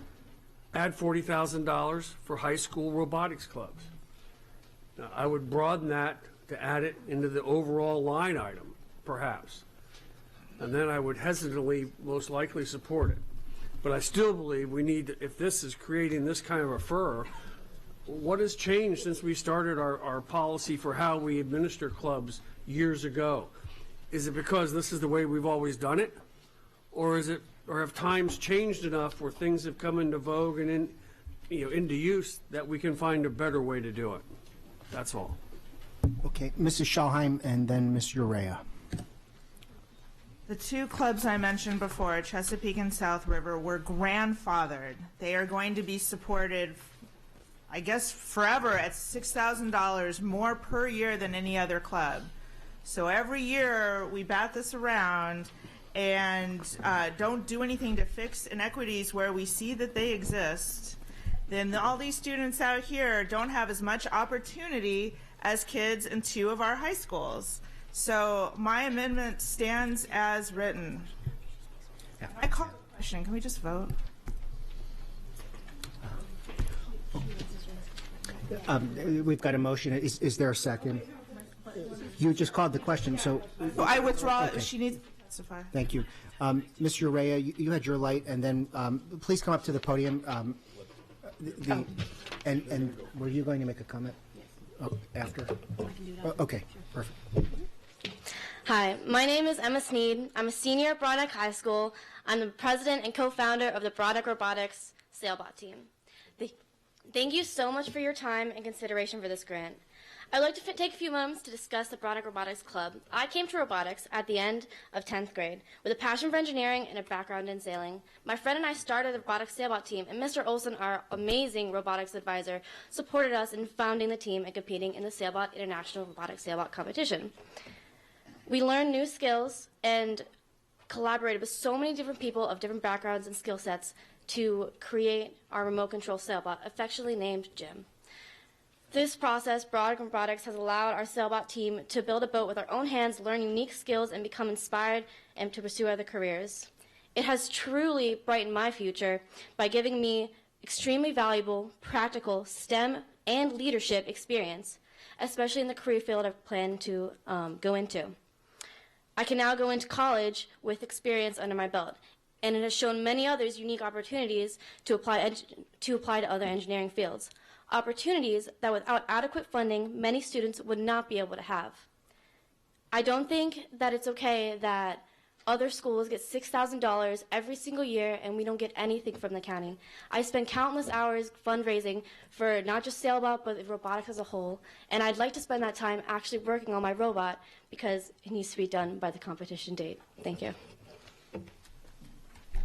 add $40,000 for high school robotics clubs. Now, I would broaden that to add it into the overall line item, perhaps. And then I would hesitantly, most likely, support it. But I still believe we need, if this is creating this kind of a furor, what has changed since we started our policy for how we administer clubs years ago? Is it because this is the way we've always done it? Or have times changed enough where things have come into vogue and into use that we can find a better way to do it? That's all. Okay, Mrs. Schalheim and then Ms. Urea. The two clubs I mentioned before, Chesapeake and South River, were grandfathered. They are going to be supported, I guess, forever at $6,000 more per year than any other club. So every year we bat this around and don't do anything to fix inequities where we see that they exist, then all these students out here don't have as much opportunity as kids in two of our high schools. So my amendment stands as written. Can I call the question? Can we just vote? We've got a motion. Is there a second? You just called the question, so. I withdraw. Okay. She needs to testify. Thank you. Ms. Urea, you had your light, and then please come up to the podium. And were you going to make a comment? Oh, after? Okay, perfect. Hi, my name is Emma Sneed. I'm a senior at Broadneck High School. I'm the president and co-founder of the Broadneck Robotics Sailbot team. Thank you so much for your time and consideration for this grant. I'd like to take a few moments to discuss the Broadneck Robotics Club. I came to robotics at the end of 10th grade with a passion for engineering and a background in sailing. My friend and I started the Robotics Sailbot team, and Mr. Olson, our amazing robotics advisor, supported us in founding the team and competing in the Sailbot International Robotics Sailbot Competition. We learned new skills and collaborated with so many different people of different backgrounds and skill sets to create our remote control sailbot, affectionately named Jim. This process, Broadneck Robotics, has allowed our sailbot team to build a boat with our own hands, learn unique skills, and become inspired and to pursue other careers. It has truly brightened my future by giving me extremely valuable, practical STEM and leadership experience, especially in the career field I plan to go into. I can now go into college with experience under my belt, and it has shown many others unique opportunities to apply to other engineering fields, opportunities that without adequate funding, many students would not be able to have. I don't think that it's okay that other schools get $6,000 every single year and we don't get anything from the county. I spend countless hours fundraising for not just Sailbot, but robotics as a whole, and I'd like to spend that time actually working on my robot because it needs to be done by the competition date. Thank you.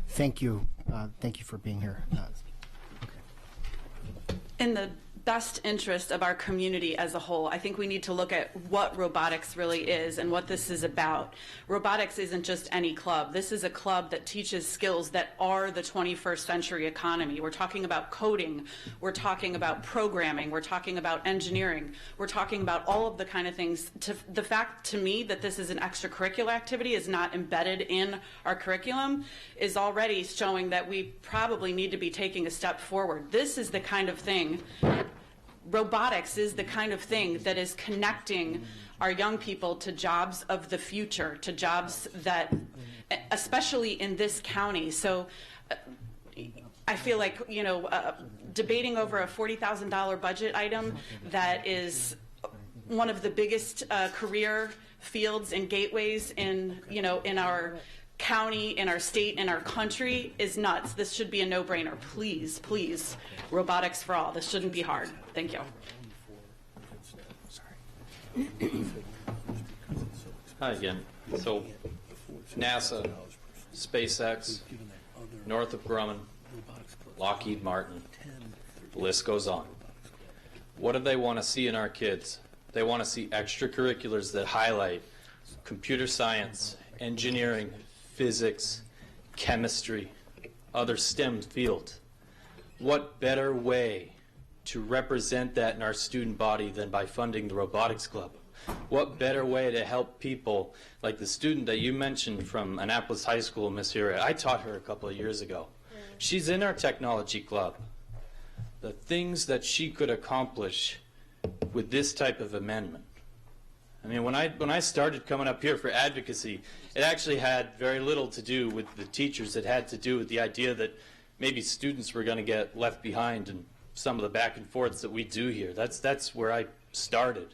Thank you. Thank you for being here. In the best interest of our community as a whole, I think we need to look at what robotics really is and what this is about. Robotics isn't just any club. This is a club that teaches skills that are the 21st century economy. We're talking about coding. We're talking about programming. We're talking about engineering. We're talking about all of the kind of things. The fact to me that this is an extracurricular activity, is not embedded in our curriculum, is already showing that we probably need to be taking a step forward. This is the kind of thing, robotics is the kind of thing that is connecting our young people to jobs of the future, to jobs that, especially in this county. So I feel like, debating over a $40,000 budget item that is one of the biggest career fields and gateways in our county, in our state, in our country is nuts. This should be a no-brainer. Please, please, robotics for all. This shouldn't be hard. Thank you. Hi again. So, NASA, SpaceX, Northrop Grumman, Lockheed Martin, the list goes on. What do they want to see in our kids? They want to see extracurriculars that highlight computer science, engineering, physics, chemistry, other STEM fields. What better way to represent that in our student body than by funding the robotics club? What better way to help people like the student that you mentioned from Annapolis High School, Miss Uriah? I taught her a couple of years ago. She's in our technology club. The things that she could accomplish with this type of amendment. I mean, when I started coming up here for advocacy, it actually had very little to do with the teachers. It had to do with the idea that maybe students were going to get left behind in some of the back and forths that we do here. That's where I started.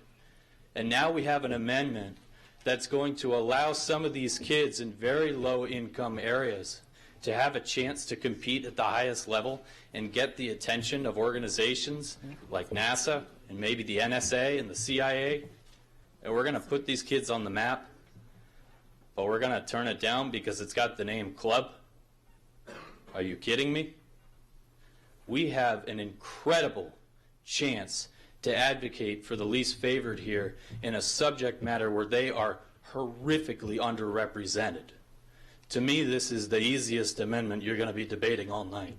And now we have an amendment that's going to allow some of these kids in very low income areas to have a chance to compete at the highest level and get the attention of organizations like NASA and maybe the NSA and the CIA. And we're going to put these kids on the map, but we're going to turn it down because it's got the name club? Are you kidding me? We have an incredible chance to advocate for the least favored here in a subject matter where they are horrifically underrepresented. To me, this is the easiest amendment you're going to be debating all night.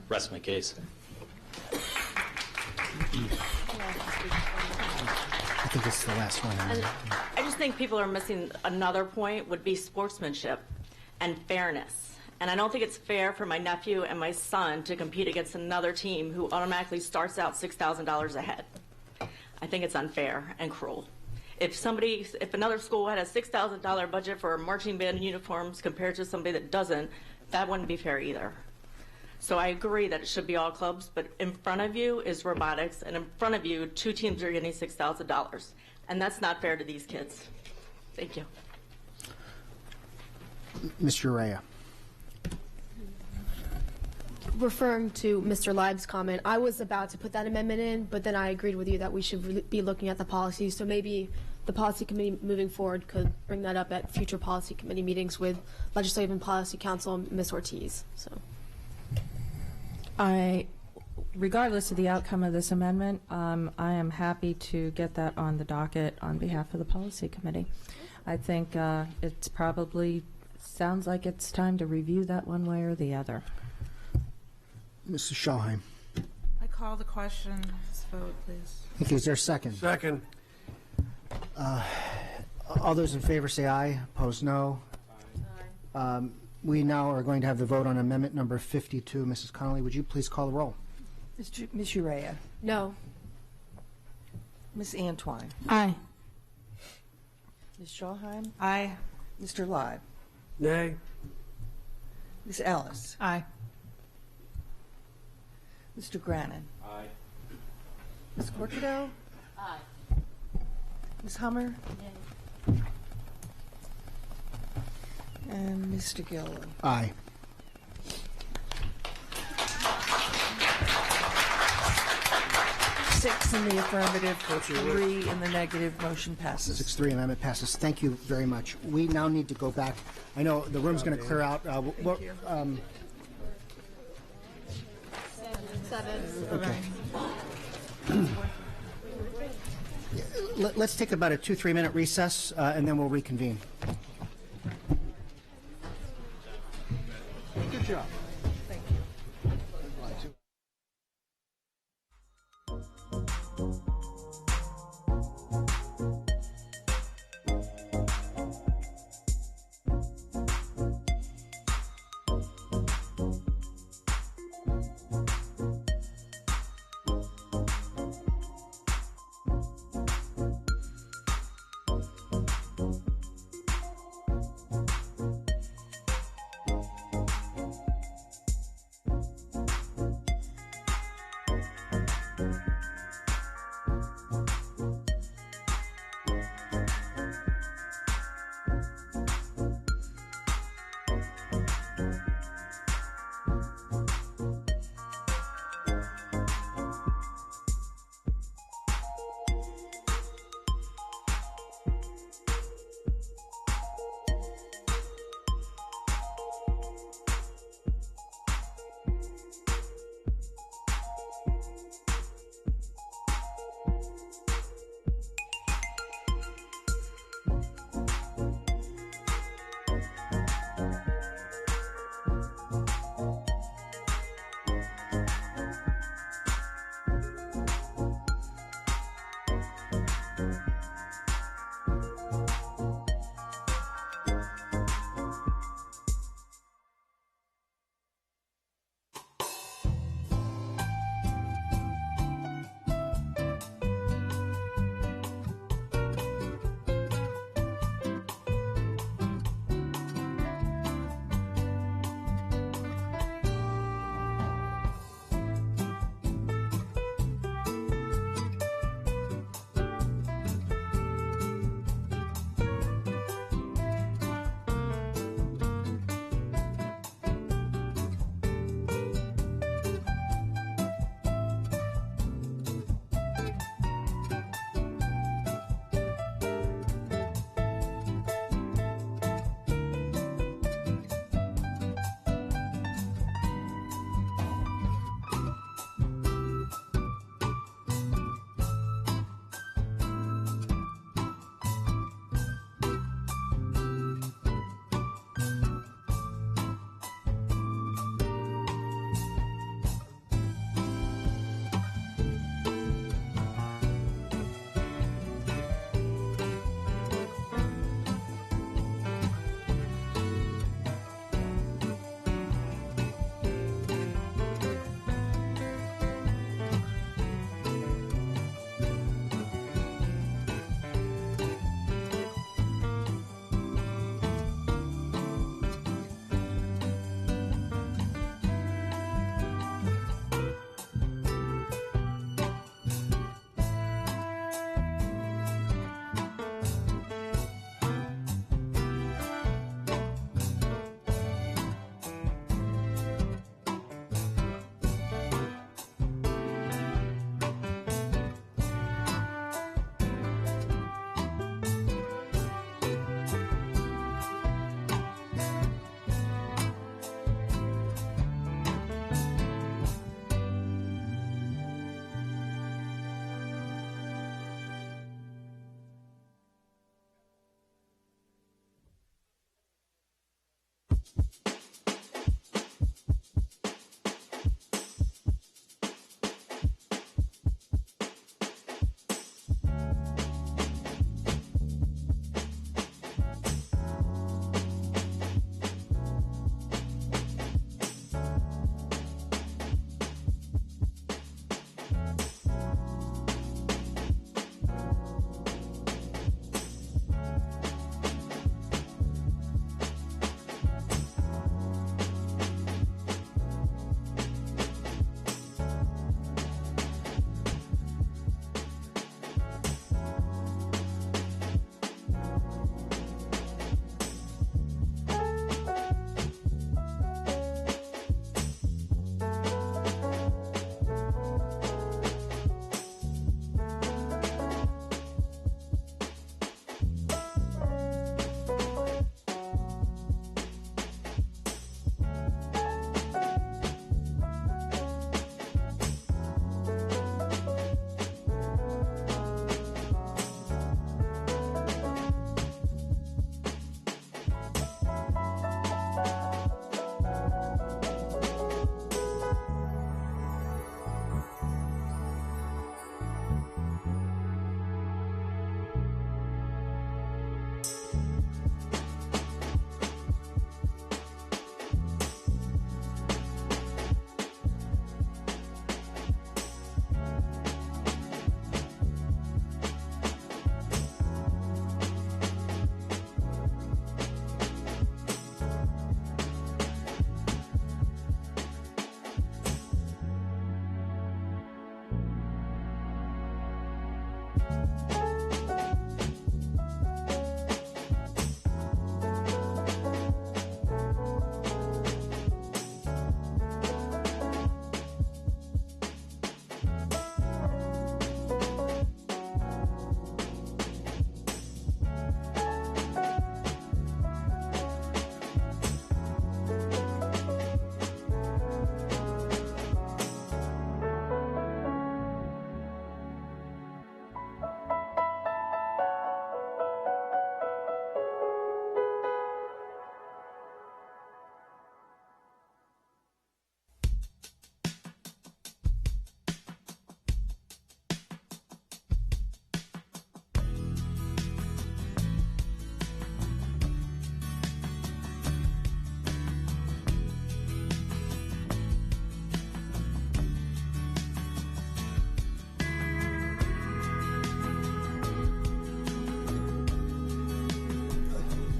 Rest my case. I think it's the last one. I just think people are missing another point would be sportsmanship and fairness. And I don't think it's fair for my nephew and my son to compete against another team who automatically starts out $6,000 ahead. I think it's unfair and cruel. If another school had a $6,000 budget for marching band uniforms compared to somebody that doesn't, that wouldn't be fair either. So I agree that it should be all clubs, but in front of you is robotics, and in front of you, 2 teams are getting $6,000. And that's not fair to these kids. Thank you. Mr. Uriah. Referring to Mr. Live's comment, I was about to put that amendment in, but then I agreed with you that we should be looking at the policies. So maybe the policy committee moving forward could bring that up at future policy committee meetings with Legislative and Policy Counsel Ms. Ortiz. So, regardless of the outcome of this amendment, I am happy to get that on the docket on behalf of the policy committee. I think it's probably sounds like it's time to review that one way or the other. Mrs. Schallheim. I call the question. Let's vote, please. Thank you. Is there a second? Second. All those in favor say aye. Opposed, no. We now are going to have the vote on amendment number 52. Mrs. Connolly, would you please call the roll? Ms. Uriah. No. Ms. Antwine. Aye. Ms. Schallheim. Aye. Mr. Live. Nay. Ms. Ellis. Aye. Mr. Grannon. Aye. Ms. Corkado. Aye. Ms. Hummer. Nay. And Mr. Gilliland. Aye. Six in the affirmative, 3 in the negative. Motion passes. 6-3 amendment passes. Thank you very much. We now need to go back. I know the room's going to clear out. Okay. Let's take about a 2-3 minute recess, and then we'll reconvene. Good job. Thank you.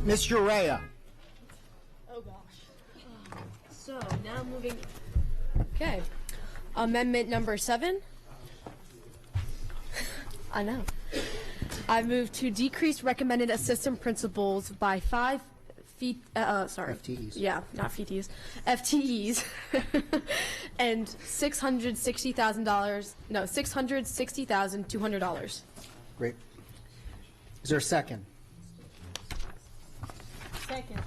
Ms. Urea. Oh, gosh. So now moving. Okay. Amendment number 7. I know. I move to decrease recommended assistant principals by 5 feet. Sorry. FTEs. Yeah, not FTEs. FTEs. And $660,000. No, $660,200. Great. Is there a second? Second.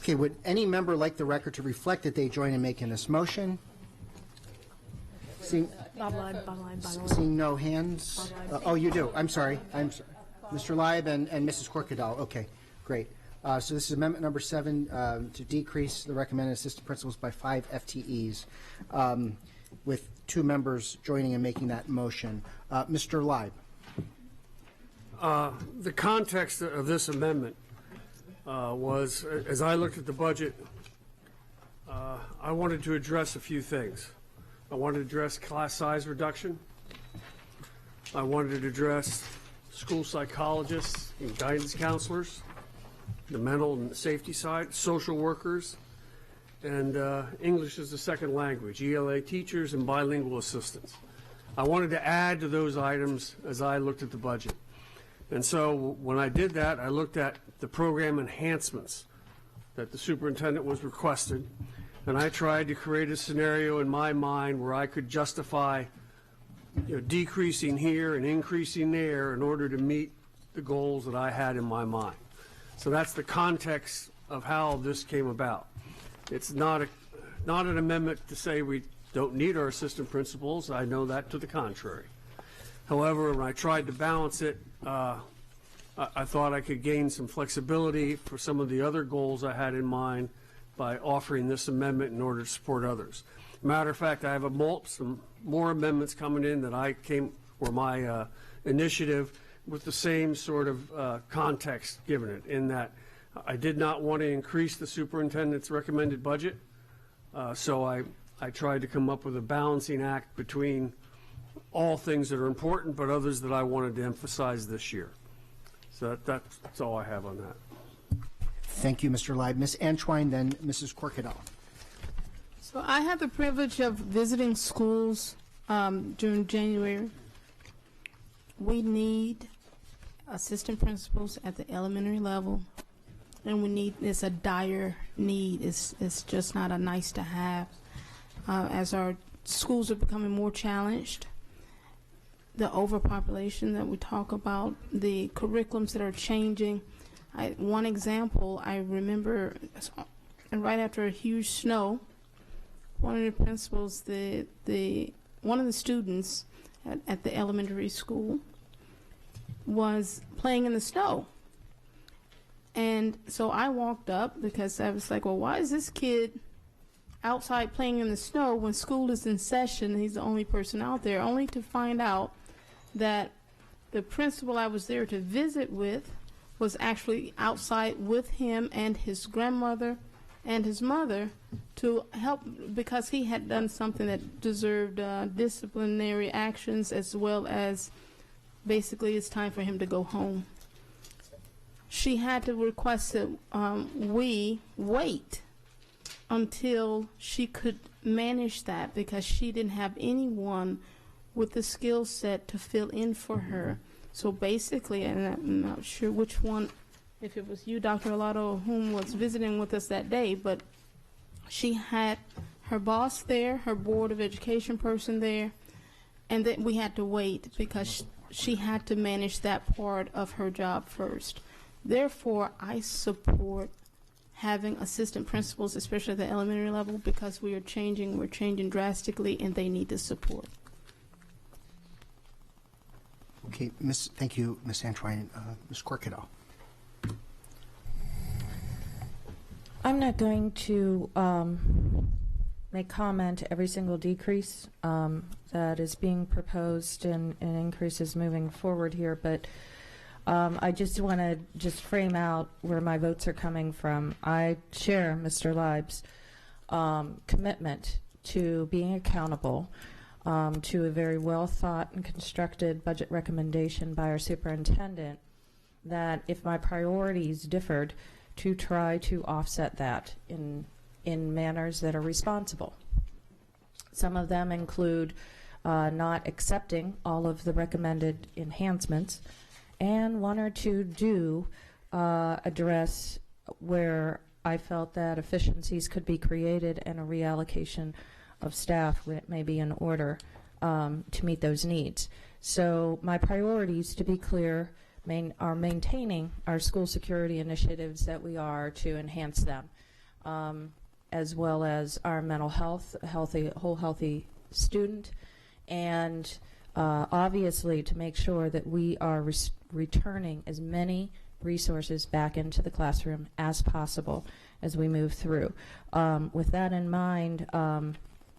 Okay, would any member like the record to reflect that they join in making this motion? Seeing no hands? Oh, you do. I'm sorry. Mr. Leib and Mrs. Corkadal. Okay, great. So this is amendment number 7 to decrease the recommended assistant principals by 5 FTEs, with 2 members joining and making that motion. Mr. Leib. The context of this amendment was, as I looked at the budget, I wanted to address a few things. I wanted to address class size reduction. I wanted to address school psychologists and guidance counselors, the mental and safety side, social workers, and English as a second language, ELA teachers and bilingual assistants. I wanted to add to those items as I looked at the budget. And so when I did that, I looked at the program enhancements that the superintendent was requested, and I tried to create a scenario in my mind where I could justify decreasing here and increasing there in order to meet the goals that I had in my mind. So that's the context of how this came about. It's not an amendment to say we don't need our assistant principals. I know that to the contrary. However, when I tried to balance it, I thought I could gain some flexibility for some of the other goals I had in mind by offering this amendment in order to support others. Matter of fact, I have some more amendments coming in that were my initiative with the same sort of context given it, in that I did not want to increase the superintendent's recommended budget, so I tried to come up with a balancing act between all things that are important, but others that I wanted to emphasize this year. So that's all I have on that. Thank you, Mr. Leib. Ms. Antoine, then Mrs. Corkadal. So I had the privilege of visiting schools during January. We need assistant principals at the elementary level, and it's a dire need. It's just not a nice to have. As our schools are becoming more challenged, the overpopulation that we talk about, the curriculums that are changing. One example, I remember, right after a huge snow, one of the principals, one of the students at the elementary school was playing in the snow. And so I walked up because I was like, well, why is this kid outside playing in the snow when school is in session and he's the only person out there, only to find out that the principal I was there to visit with was actually outside with him and his grandmother and his mother to help, because he had done something that deserved disciplinary actions, as well as basically it's time for him to go home. She had to request that we wait until she could manage that, because she didn't have anyone with the skill set to fill in for her. So basically, and I'm not sure which one, if it was you, Dr. Alato, or whom was visiting with us that day, but she had her boss there, her Board of Education person there, and then we had to wait because she had to manage that part of her job first. Therefore, I support having assistant principals, especially at the elementary level, because we're changing drastically, and they need the support. Okay, thank you, Ms. Antoine. Ms. Corkadal. I'm not going to make comment every single decrease that is being proposed and increases moving forward here, but I just want to frame out where my votes are coming from. I share Mr. Leib's commitment to being accountable to a very well thought and constructed budget recommendation by our superintendent, that if my priorities differed, to try to offset that in manners that are responsible. Some of them include not accepting all of the recommended enhancements, and one or two do address where I felt that efficiencies could be created and a reallocation of staff may be in order to meet those needs. So my priorities, to be clear, are maintaining our school security initiatives that we are to enhance them, as well as our mental health, a whole healthy student, and obviously to make sure that we are returning as many resources back into the classroom as possible as we move through. With that in mind,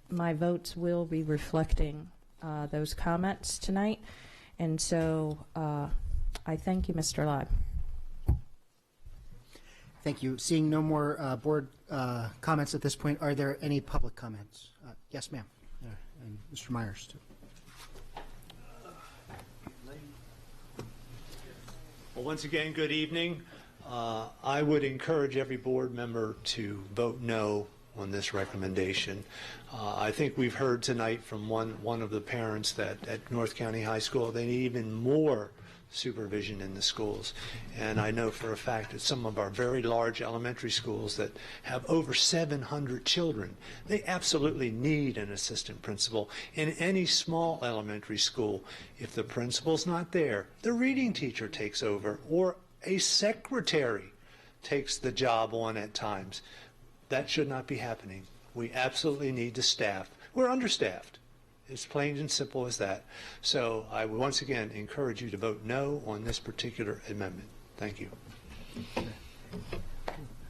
my votes will be reflecting those comments tonight, and so I thank you, Mr. Leib. Thank you. Seeing no more board comments at this point, are there any public comments? Yes, ma'am. And Mr. Myers, too. Well, once again, good evening. I would encourage every board member to vote no on this recommendation. I think we've heard tonight from one of the parents that at North County High School they need even more supervision in the schools. And I know for a fact that some of our very large elementary schools that have over 700 children, they absolutely need an assistant principal. In any small elementary school, if the principal's not there, the reading teacher takes over, or a secretary takes the job on at times. That should not be happening. We absolutely need the staff. We're understaffed. It's plain and simple as that. So I would once again encourage you to vote no on this particular amendment. Thank you.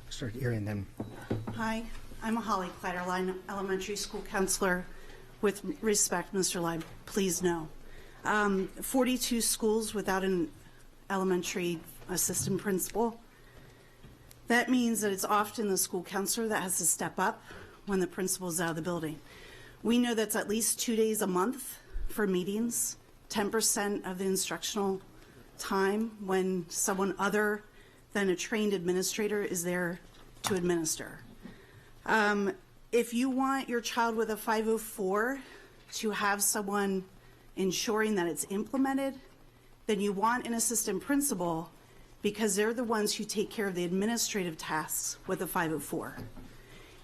Start hearing them. Hi, I'm Holly Kleiderline, elementary school counselor. With respect, Mr. Leib, please no. 42 schools without an elementary assistant principal. That means that it's often the school counselor that has to step up when the principal is out of the building. We know that's at least 2 days a month for meetings, 10% of the instructional time when someone other than a trained administrator is there to administer. If you want your child with a 504 to have someone ensuring that it's implemented, then you want an assistant principal because they're the ones who take care of the administrative tasks with a 504.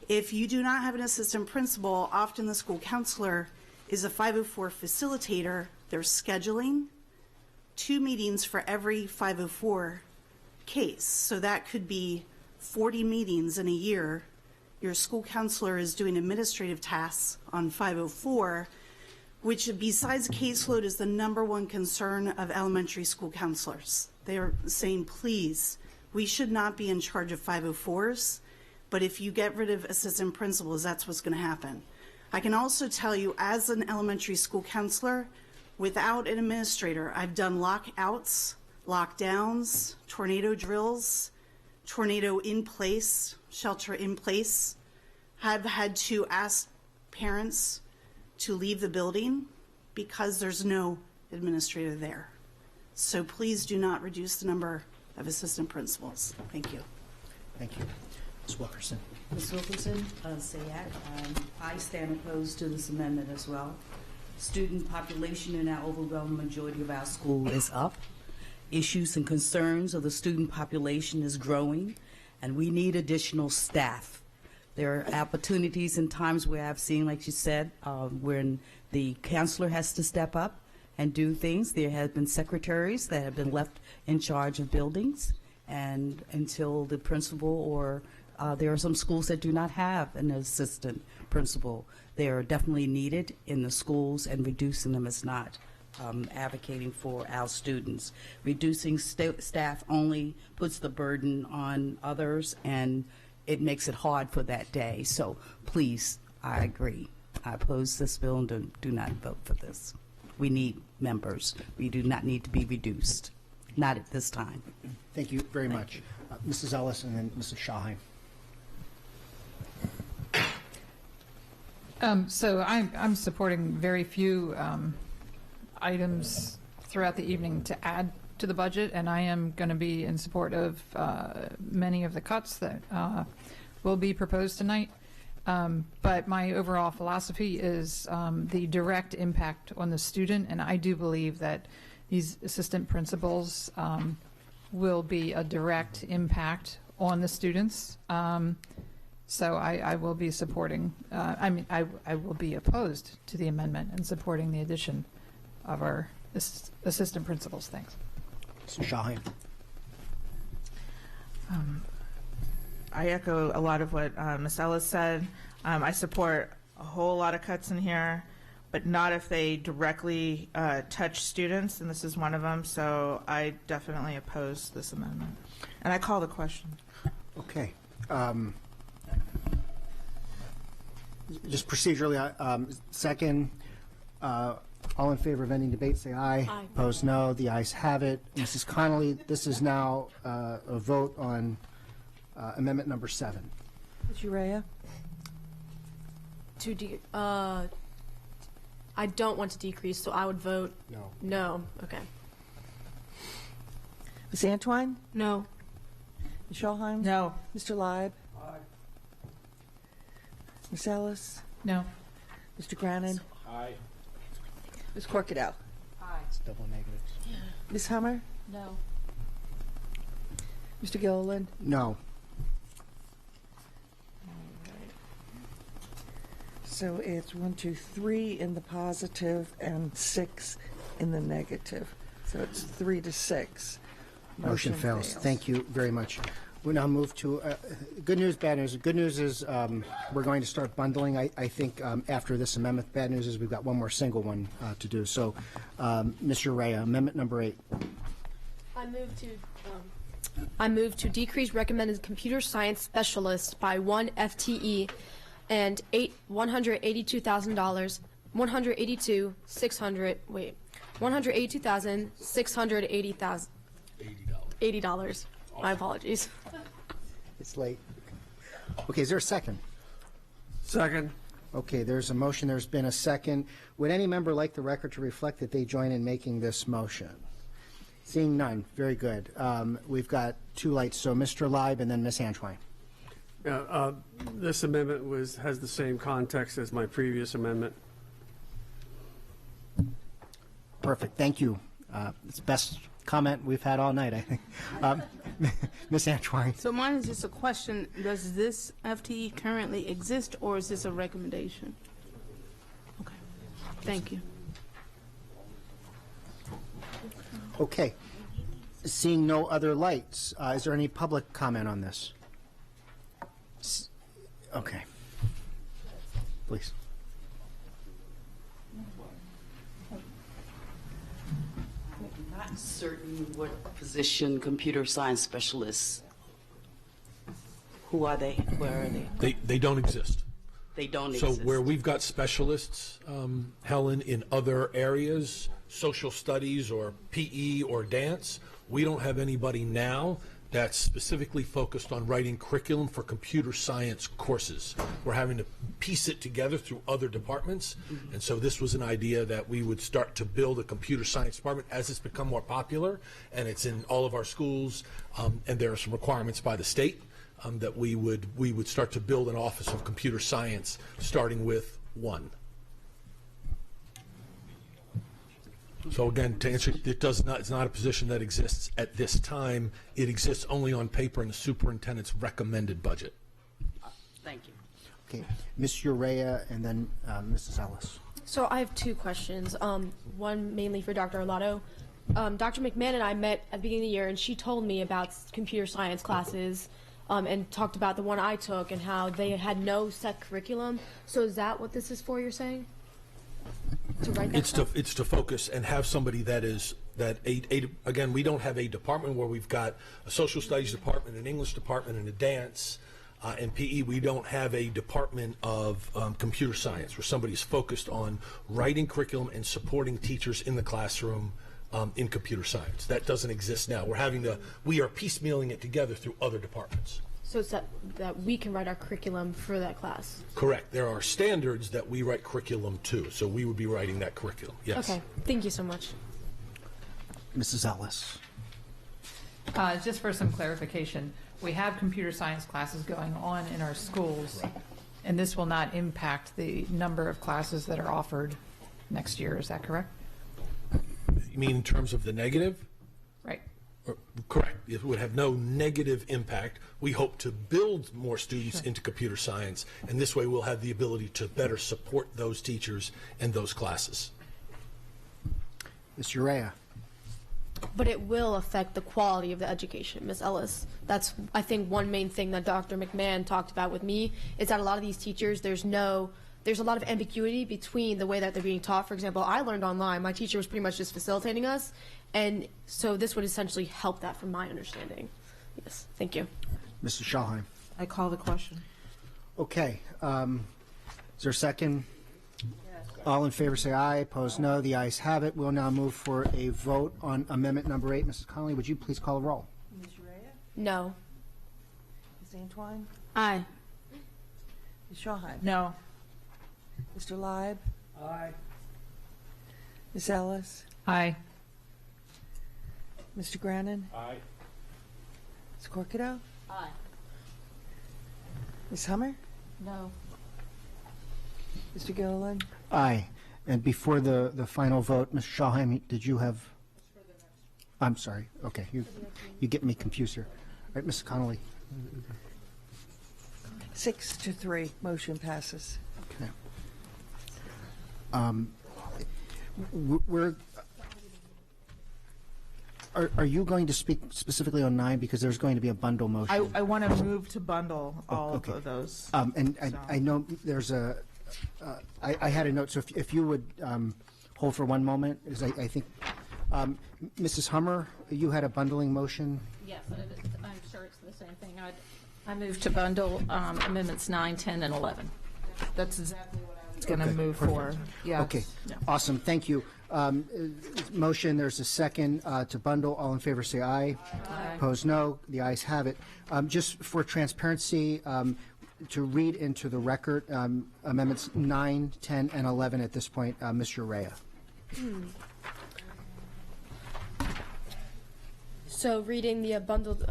If you do not have an assistant principal, often the school counselor is a 504 facilitator. They're scheduling 2 meetings for every 504 case. So that could be 40 meetings in a year. Your school counselor is doing administrative tasks on 504, which besides caseload is the #1 concern of elementary school counselors. They are saying, please, we should not be in charge of 504s. But if you get rid of assistant principals, that's what's going to happen. I can also tell you, as an elementary school counselor, without an administrator, I've done lockouts, lockdowns, tornado drills, tornado in place, shelter in place. I've had to ask parents to leave the building because there's no administrator there. So please do not reduce the number of assistant principals. Thank you. Thank you. Ms. Wilkerson. Ms. Wilkerson, SAAC. I stand opposed to this amendment as well. Student population in our overwhelming majority of our school is up. Issues and concerns of the student population is growing, and we need additional staff. There are opportunities and times where I've seen, like you said, when the counselor has to step up and do things. There have been secretaries that have been left in charge of buildings, and until the principal or there are some schools that do not have an assistant principal. They are definitely needed in the schools, and reducing them is not advocating for our students. Reducing staff only puts the burden on others, and it makes it hard for that day. So please, I agree. I oppose this bill and do not vote for this. We need members. We do not need to be reduced. Not at this time. Thank you very much. Mrs. Ellis and then Mrs. Shahheim. So I'm supporting very few items throughout the evening to add to the budget, and I am going to be in support of many of the cuts that will be proposed tonight. But my overall philosophy is the direct impact on the student, and I do believe that these assistant principals will be a direct impact on the students. So I will be supporting, I will be opposed to the amendment and supporting the addition of our assistant principals. Thanks. Mr. Shahin. I echo a lot of what Ms. Ellis said. I support a whole lot of cuts in here, but not if they directly touch students, and this is one of them, so I definitely oppose this amendment. And I call the question. Okay. Just procedurally, second, all in favor of ending debate, say aye. Aye. Opposed, no. The ayes have it. Mrs. Connolly, this is now a vote on amendment number 7. Ms. Urea? I don't want to decrease, so I would vote no. No. Okay. Ms. Antwine? No. Ms. Schulheim? No. Mr. Leib? Ms. Ellis? No. Mr. Grannon? Aye. Ms. Corkadell? Aye. It's double negatives. Ms. Hummer? No. Mr. Gilliland? No. So it's 1, 2, 3 in the positive and 6 in the negative. So it's 3 to 6. Motion fails. Thank you very much. We now move to good news, bad news. Good news is we're going to start bundling, I think, after this amendment. Bad news is we've got one more single one to do. So, Mr. Rhea, amendment number 8. I move to decrease recommended computer science specialists by 1 FTE and $182,680. $182,680. My apologies. It's late. Okay, is there a second? Second. Okay, there's a motion. There's been a second. Would any member like the record to reflect that they join in making this motion? Seeing none, very good. We've got 2 lights, so Mr. Leib and then Ms. Antwine. This amendment has the same context as my previous amendment. Perfect, thank you. It's the best comment we've had all night, I think. Ms. Antwine. So mine is just a question. Does this FTE currently exist, or is this a recommendation? Okay. Thank you. Okay. Seeing no other lights, is there any public comment on this? Okay. Please. Not certain what position computer science specialists. Who are they? Where are they? They don't exist. They don't So exist. where we've got specialists, Helen, in other areas, social studies or PE or dance, we don't have anybody now that's specifically focused on writing curriculum for computer science courses. We're having to piece it together through other departments, and so this was an idea that we would start to build a computer science department as it's become more popular, and it's in all of our schools, and there are some requirements by the state that we would start to build an office of computer science, starting with 1. So again, to answer, it's not a position that exists at this time. It exists only on paper in the superintendent's recommended budget. Thank you. Okay, Ms. Urea and then Mrs. Ellis. So I have 2 questions. One mainly for Dr. Arlotto. Dr. McMahon and I met at the beginning of the year, and she told me about computer science classes and talked about the one I took and how they had no set curriculum. So is that what this is for, you're saying? To write that It's to focus and have somebody again, we don't have a department where we've got a social studies department, an English department, and a dance and PE. We don't have a department of computer science where somebody's focused on writing curriculum and supporting teachers in the classroom in computer science. That doesn't exist now. We are piecemealing it together through other departments. So it's that we can write our curriculum for that class? Correct. There are standards that we write curriculum to, so we would be writing that curriculum. Yes. Okay. Thank you so much. Mrs. Ellis. Just for some clarification, we have computer science classes going on in our schools, and this will not impact the number of classes that are offered next year. Is that correct? You mean in terms of the negative? Right. Correct. It would have no negative impact. We hope to build more students into computer science, and this way we'll have the ability to better support those teachers and those classes. Ms. Urea. But it will affect the quality of the education, Ms. Ellis. That's, I think, one main thing that Dr. McMahon talked about with me, is that a lot of these teachers, there's a lot of ambiguity between the way that they're being taught. For example, I learned online. My teacher was pretty much just facilitating us, and so this would essentially help that from my understanding. Yes, thank you. Mrs. Schallheim. I call the question. Okay. Is there a second? All in favor say aye. Opposed, no. The ayes have it. We'll now move for a vote on amendment number 8. Mrs. Connolly, would you please call the roll? Ms. Urea? No. Ms. Antwine? Aye. Ms. Schallheim? No. Mr. Leib? Aye. Ms. Ellis? Aye. Mr. Grannon? Aye. Ms. Corcato? Aye. Ms. Hummer? No. Mr. Gilliland? Aye. And before the final vote, Mr. Schallheim, did you have? I'm sorry. Okay. You get me confused here. All right, Mrs. Connolly. 6-3, motion passes. Okay. Are you going to speak specifically on 9 because there's going to be a bundle motion? I want to move to bundle all okay. of those. I know there's a. I had a note, so if you would hold for one moment, because I think Mrs. Hummer, you had a bundling motion. Yes, I'm sure it's the same thing. I move to bundle amendments 9, 10, and 11. That's exactly what I was going to Okay, move perfect. for. Yes. Okay, Yeah. awesome, thank you. Motion, there's a second to bundle. All in favor say aye. Aye. Opposed, no. The ayes have it. Just for transparency, to read into the record, amendments 9, 10, and 11 at this point, Mr. Urea. So reading the bundled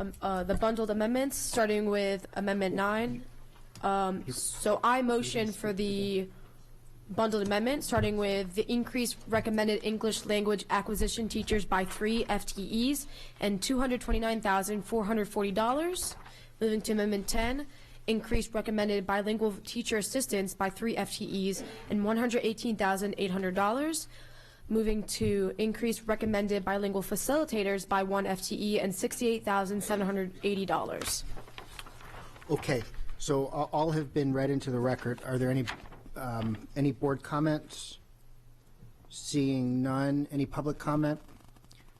amendments, starting with Amendment 9. So I motion for the bundled amendment, starting with the increased recommended English language acquisition teachers by 3 FTEs and $229,440. Moving to Amendment 10, increased recommended bilingual teacher assistants by 3 FTEs and $118,800. Moving to increased recommended bilingual facilitators by 1 FTE and $68,780. Okay, so all have been read into the record. Are there any board comments? Seeing none. Any public comment?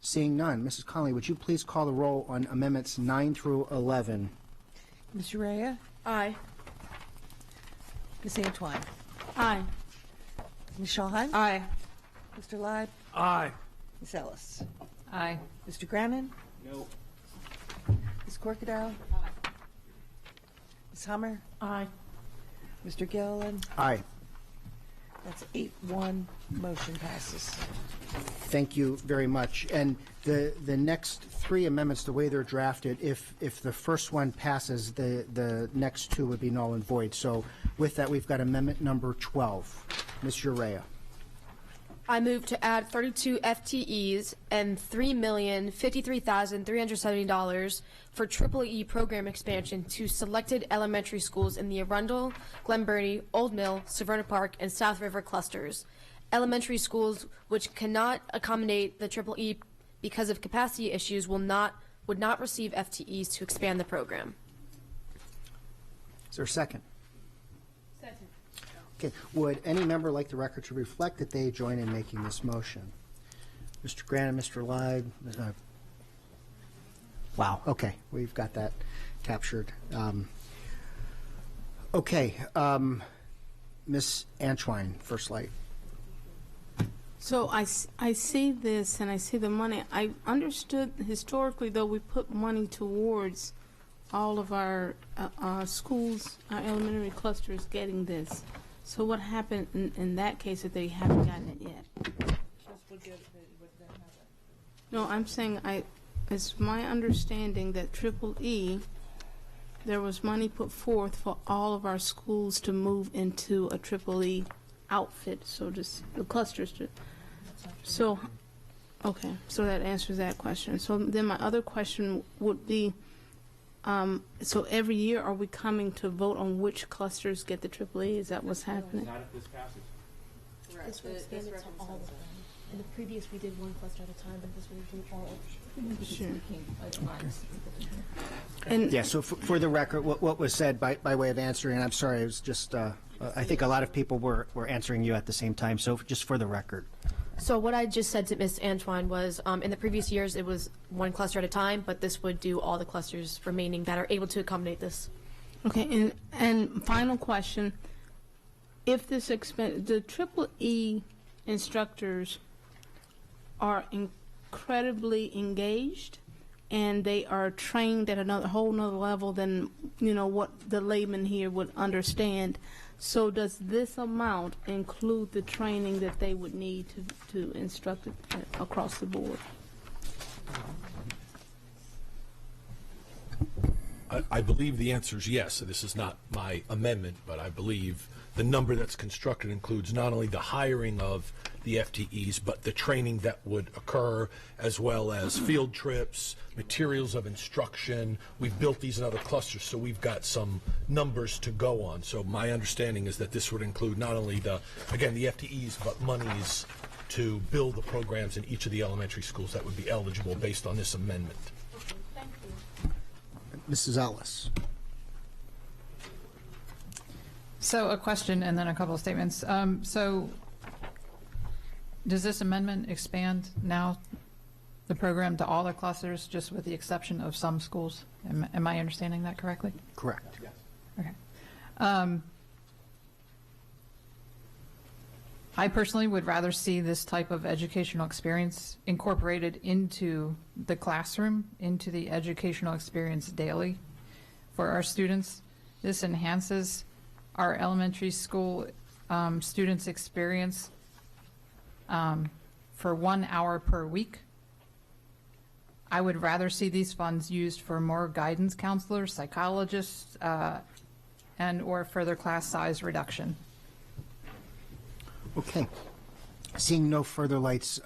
Seeing none. Mrs. Connolly, would you please call the roll on amendments 9 through 11? Ms. Urea? Aye. Ms. Antwine? Aye. Ms. Schallheim? Aye. Mr. Leib? Aye. Ms. Ellis? Aye. Mr. Grannon? No. Ms. Corcato? Ms. Hummer? Aye. Mr. Gilliland? Aye. That's 8-1, motion passes. Thank you very much. And the next 3 amendments, the way they're drafted, if the first one passes, the next 2 would be null and void. So with that, we've got amendment number 12. Ms. Urea. I move to add 32 FTEs and $3,053,370 for EEE program expansion to selected elementary schools in the Arundel, Glen Burnie, Old Mill, Severna Park, and South River clusters. Elementary schools which cannot accommodate the EEE because of capacity issues would not receive FTEs to expand the program. Is there a second? Okay. Would any member like the record to reflect that they join in making this motion? Mr. Grannon, Mr. Leib. Wow. Okay. We've got that captured. Okay. Ms. Antwine, First Light. So I see this and I see the money. I understood historically, though, we put money towards all of our schools, our elementary clusters getting this. So what happened in that case if they haven't gotten it yet? No, I'm saying it's my understanding that Triple E, there was money put forth for all of our schools to move into a Triple E outfit, so just the clusters. So, okay, so that answers that question. So then my other question would be, so every year are we coming to vote on which clusters get the Triple E? Is that what's happening? Not if this passes. This would expand it to all of them. In the previous, we did one cluster at a time, but this would do all of them. Sure. And Yeah, so for the record, what was said by way of answering, and I'm sorry, it was just, I think a lot of people were answering you at the same time, so just for the record. So what I just said to Ms. Antoine was, in the previous years, it was one cluster at a time, but this would do all the clusters remaining that are able to accommodate this. Okay, and final question, if this the Triple E instructors are incredibly engaged and they are trained at a whole nother level than, you know, what the layman here would understand. So does this amount include the training that they would need to instruct across the board? I believe the answer is yes. So this is not my amendment, but I believe the number that's constructed includes not only the hiring of the FTEs, but the training that would occur, as well as field trips, materials of instruction. We've built these in other clusters, so we've got some numbers to go on. So my understanding is that this would include not only the FTEs, but monies to build the programs in each of the elementary schools that would be eligible based on this amendment. Mrs. Ellis. So a question and then a couple of statements. So does this amendment expand now the program to all the clusters, just with the exception of some schools? Am I understanding that correctly? Correct. Yes. Okay. I personally would rather see this type of educational experience incorporated into the classroom, into the educational experience daily for our students. This enhances our elementary school students' experience for 1 hour per week. I would rather see these funds used for more guidance counselors, psychologists, and or further class size reduction. Okay. Seeing no further lights,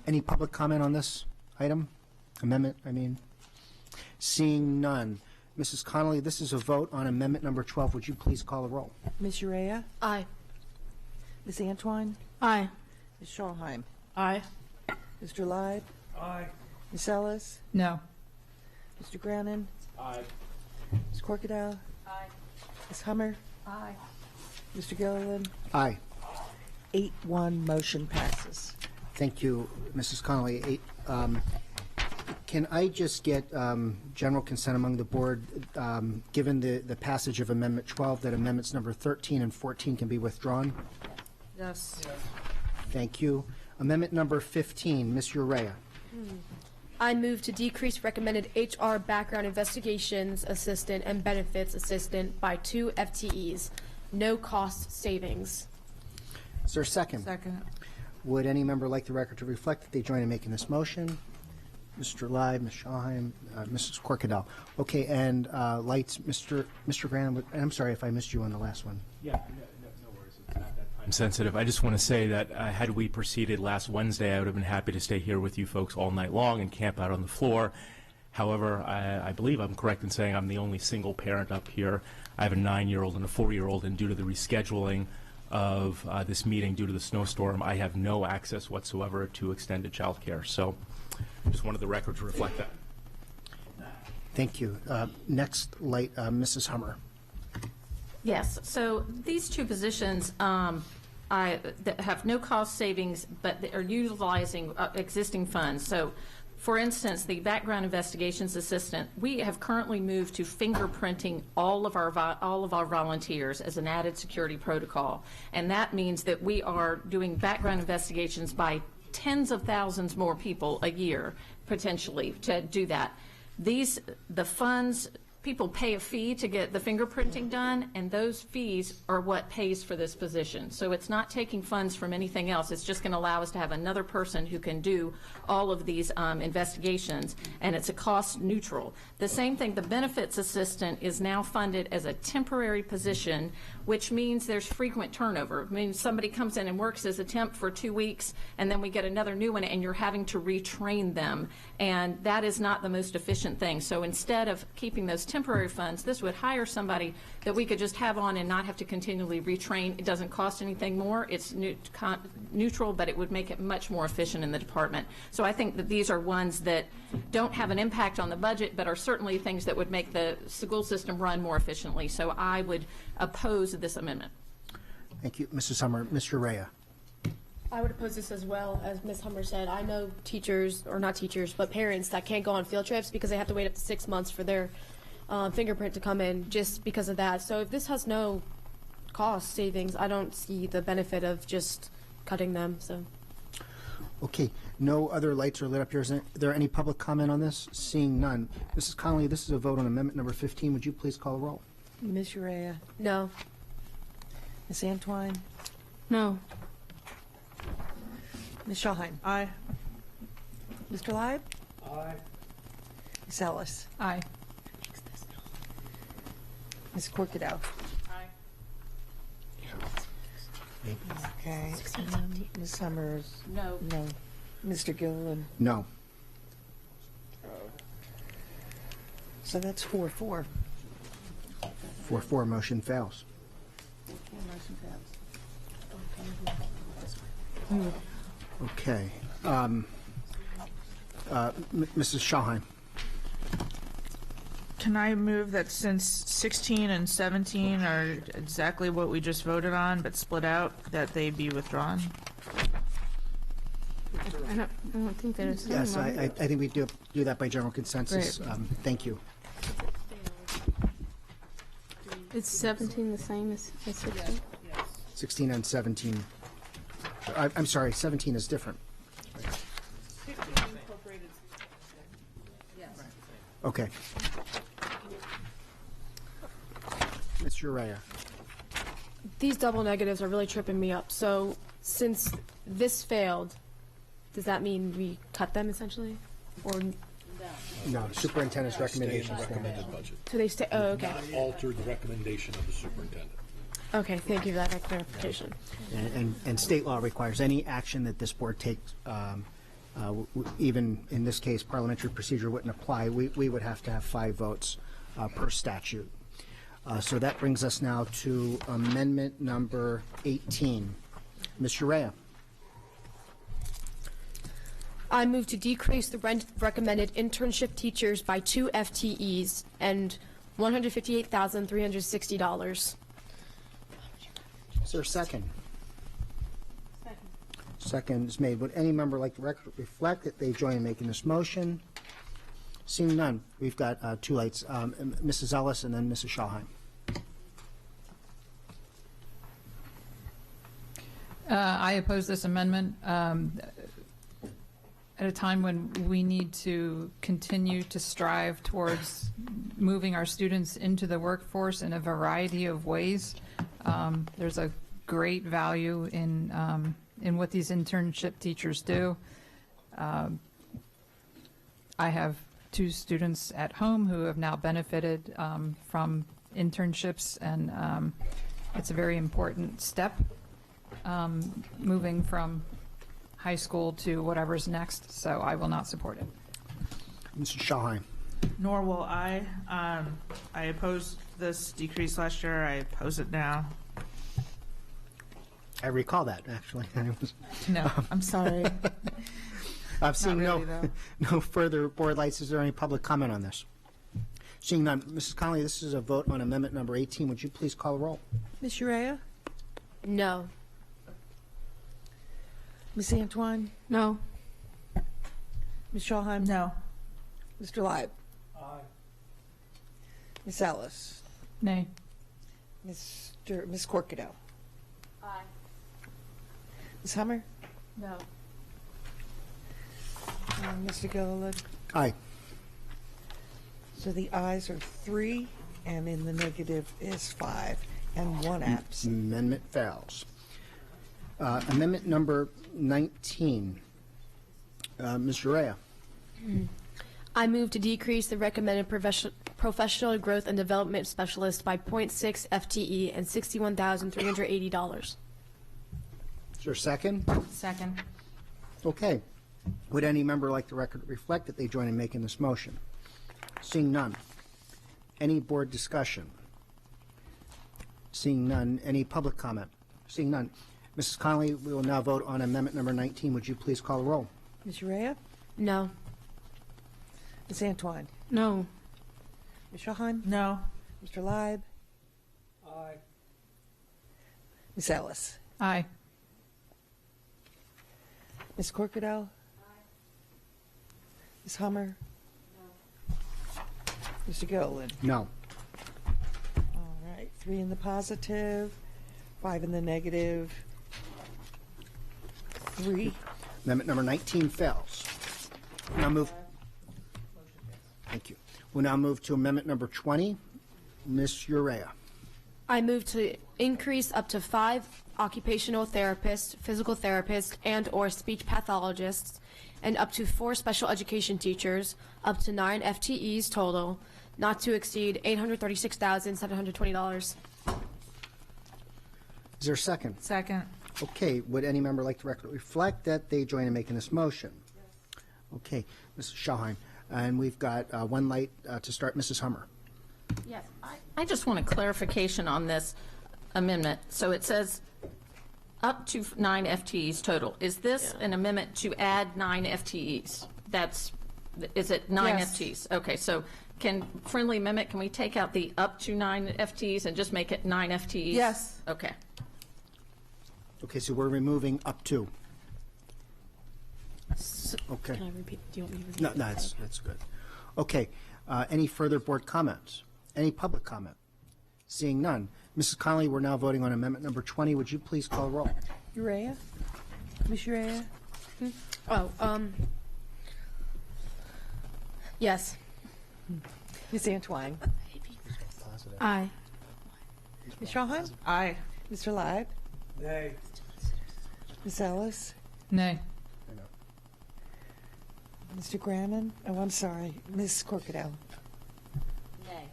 any public comment on this item? Amendment, I mean? Seeing none. Mrs. Connolly, this is a vote on amendment number 12. Would you please call the roll? Ms. Urea? Aye. Ms. Antoine? Aye. Ms. Schulheim? Aye. Mr. Leib? Aye. Ms. Ellis? No. Mr. Grannon? Aye. Ms. Corkadell? Aye. Ms. Hummer? Aye. Mr. Gilliland? Aye. 8-1, motion passes. Thank you, Mrs. Connolly. Can I just get general consent among the board, given the passage of Amendment 12, that amendments number 13 and 14 can be withdrawn? Yes. Thank you. Amendment number 15, Ms. Urea. I move to decrease recommended HR background investigations assistant and benefits assistant by 2 FTEs. No cost savings. Is there a second? Second. Would any member like the record to reflect that they join in making this motion? Mr. Leib, Ms. Schulheim, Mrs. Corkadell. Okay, and lights, Mr. Graham, I'm sorry if I missed you on the last one. Yeah, no worries. It's not that time sensitive. I just want to say that had we proceeded last Wednesday, I would have been happy to stay here with you folks all night long and camp out on the floor. However, I believe I'm correct in saying I'm the only single parent up here. I have a 9-year-old and a 4-year-old, and due to the rescheduling of this meeting due to the snowstorm, I have no access whatsoever to extended child care. So just wanted the record to reflect that. Thank you. Next light, Mrs. Hummer. Yes, so these 2 positions that have no cost savings, but they are utilizing existing funds. So, for instance, the background investigations assistant, we have currently moved to fingerprinting all of our volunteers as an added security protocol, and that means that we are doing background investigations by tens of thousands more people a year potentially to do that. The funds people pay a fee to get the fingerprinting done, and those fees are what pays for this position. So it's not taking funds from anything else. It's just going to allow us to have another person who can do all of these investigations, and it's a cost neutral. The same thing, the benefits assistant is now funded as a temporary position, which means there's frequent turnover. I mean, somebody comes in and works as a temp for 2 weeks, and then we get another new one, and you're having to retrain them, and that is not the most efficient thing. So instead of keeping those temporary funds, this would hire somebody that we could just have on and not have to continually retrain. It doesn't cost anything more. It's neutral, but it would make it much more efficient in the department. So I think that these are ones that don't have an impact on the budget, but are certainly things that would make the school system run more efficiently. So I would oppose this amendment. Thank you, Mrs. Hummer. Mr. Rea. I would oppose this as well. As Ms. Hummer said, I know teachers, or not teachers, but parents that can't go on field trips because they have to wait up to 6 months for their fingerprint to come in just because of that. So if this has no cost savings, I don't see the benefit of just cutting them. So. Okay, no other lights are lit up here. Is there any public comment on this? Seeing none. Mrs. Connolly, this is a vote on amendment number 15. Would you please call the roll? Ms. Urea? No. Ms. Antwine? No. Ms. Schallheim? Aye. Mr. Leib? Aye. Ms. Ellis? Aye. Ms. Corkadow? Okay. Ms. Summers? No. No. Mr. Gilliland? No. So that's 4-4. 4-4, motion fails. Okay. Mrs. Schallheim. Can I move that since 16 and 17 are exactly what we just voted on, but split out, that they be withdrawn? I don't think there's. Yes, I think we do that by general consensus. Thank you. Is 17 the same as 16? 16 and 17. I'm sorry, 17 is different. Okay. Ms. Urea. These double negatives are really tripping me up. So since this failed, does that mean we cut them essentially? Or No, superintendent's recommendation. Recommended budget. so they stay? Oh, okay. Not alter the recommendation of the superintendent. Okay, thank you for that clarification. And state law requires any action that this board takes, even in this case, parliamentary procedure wouldn't apply. We would have to have 5 votes per statute. So that brings us now to amendment number 18. Ms. Urea. I move to decrease the recommended internship teachers by 2 FTEs and $158,360. Is there a second? Second is made. Would any member like to reflect that they join in making this motion? Seeing none, we've got 2 lights. Mrs. Ellis and then Mrs. Schallheim. I oppose this amendment at a time when we need to continue to strive towards moving our students into the workforce in a variety of ways. There's a great value in what these internship teachers do. I have 2 students at home who have now benefited from internships, and it's a very important step moving from high school to whatever's next, so I will not support it. Mr. Schallheim. Nor will I. I opposed this decrease last year. I oppose it now. I recall that, actually. No, I'm sorry. I'm seeing really, no further board lights. Is there any public comment on this? Seeing none. Mrs. Connolly, this is a vote on amendment number 18. Would you please call the roll? Ms. Urea? No. Ms. Antwine? No. Ms. Schallheim? No. Mr. Leib? Aye. Ms. Ellis? Nay. Ms. Corkadow? Aye. Ms. Hummer? No. Mr. Gilliland? Aye. So the ayes are 3, and in the negative is 5, and 1 absent. Amendment fails. Amendment number 19. Ms. Urea. I move to decrease the recommended professional growth and development specialist by 0.6 FTE and $61,380. Is there a second? Second. Okay. Would any member like the record reflect that they join in making this motion? Seeing none. Any board discussion? Seeing none. Any public comment? Seeing none. Mrs. Connolly, we will now vote on amendment number 19. Would you please call the roll? Ms. Urea? No. Ms. Antoine? No. Ms. Shahan? No. Mr. Leib? Aye. Ms. Ellis? Aye. Ms. Corkadell? Ms. Hummer? Mr. Gilliland? No. All right, 3 in the positive, 5 in the negative, 3. Amendment number 19 fails. Now move. Thank you. We'll now move to amendment number 20. Ms. Urea. I move to increase up to 5 occupational therapists, physical therapists, and/or speech pathologists, and up to 4 special education teachers, up to 9 FTEs total, not to exceed $836,720. Is there a second? Second. Okay. Would any member like the record reflect that they join in making this motion? Okay. Mrs. Shahan. And we've got one light to start. Mrs. Hummer. Yes, I just want a clarification on this amendment. So it says up to 9 FTEs total. Is this an amendment to add 9 FTEs? Is it 9 Yes. FTEs? Okay, so can friendly amendment, can we take out the up to 9 FTEs and just make it 9 FTEs? Yes. Okay. Okay, so we're removing up to. Okay. Can I repeat? Do you want me to repeat? No, that's good. Okay. Any further board comments? Any public comment? Seeing none. Mrs. Connolly, we're now voting on amendment number 20. Would you please call the roll? Urea? Ms. Urea? Yes. Ms. Antoine? Aye. Ms. Shahan? Aye. Mr. Leib? Nay. Ms. Ellis? Nay. Mr. Grannon? Oh, I'm sorry. Ms. Corkadell? Nay.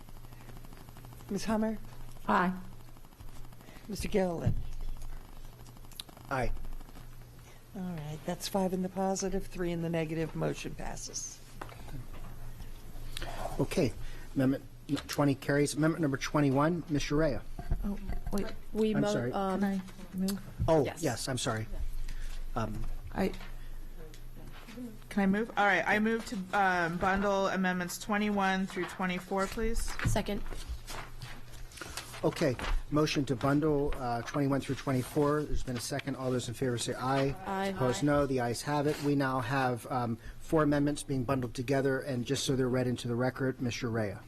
Ms. Hummer? Aye. Mr. Gilliland? Aye. All right, that's 5 in the positive, 3 in the negative. Motion passes. Okay. Amendment 20 carries. Amendment number 21. Ms. Urea. Oh, wait. I'm sorry. Can I move? Oh, yes, I'm sorry. Can I move? All right, I move to bundle amendments 21 through 24, please. Second. Okay. Motion to bundle 21 through 24. There's been a second. All those in favor say aye. Aye. Opposed, no. The ayes have it. We now have 4 amendments being bundled together, and just so they're read into the record, Ms. Urea.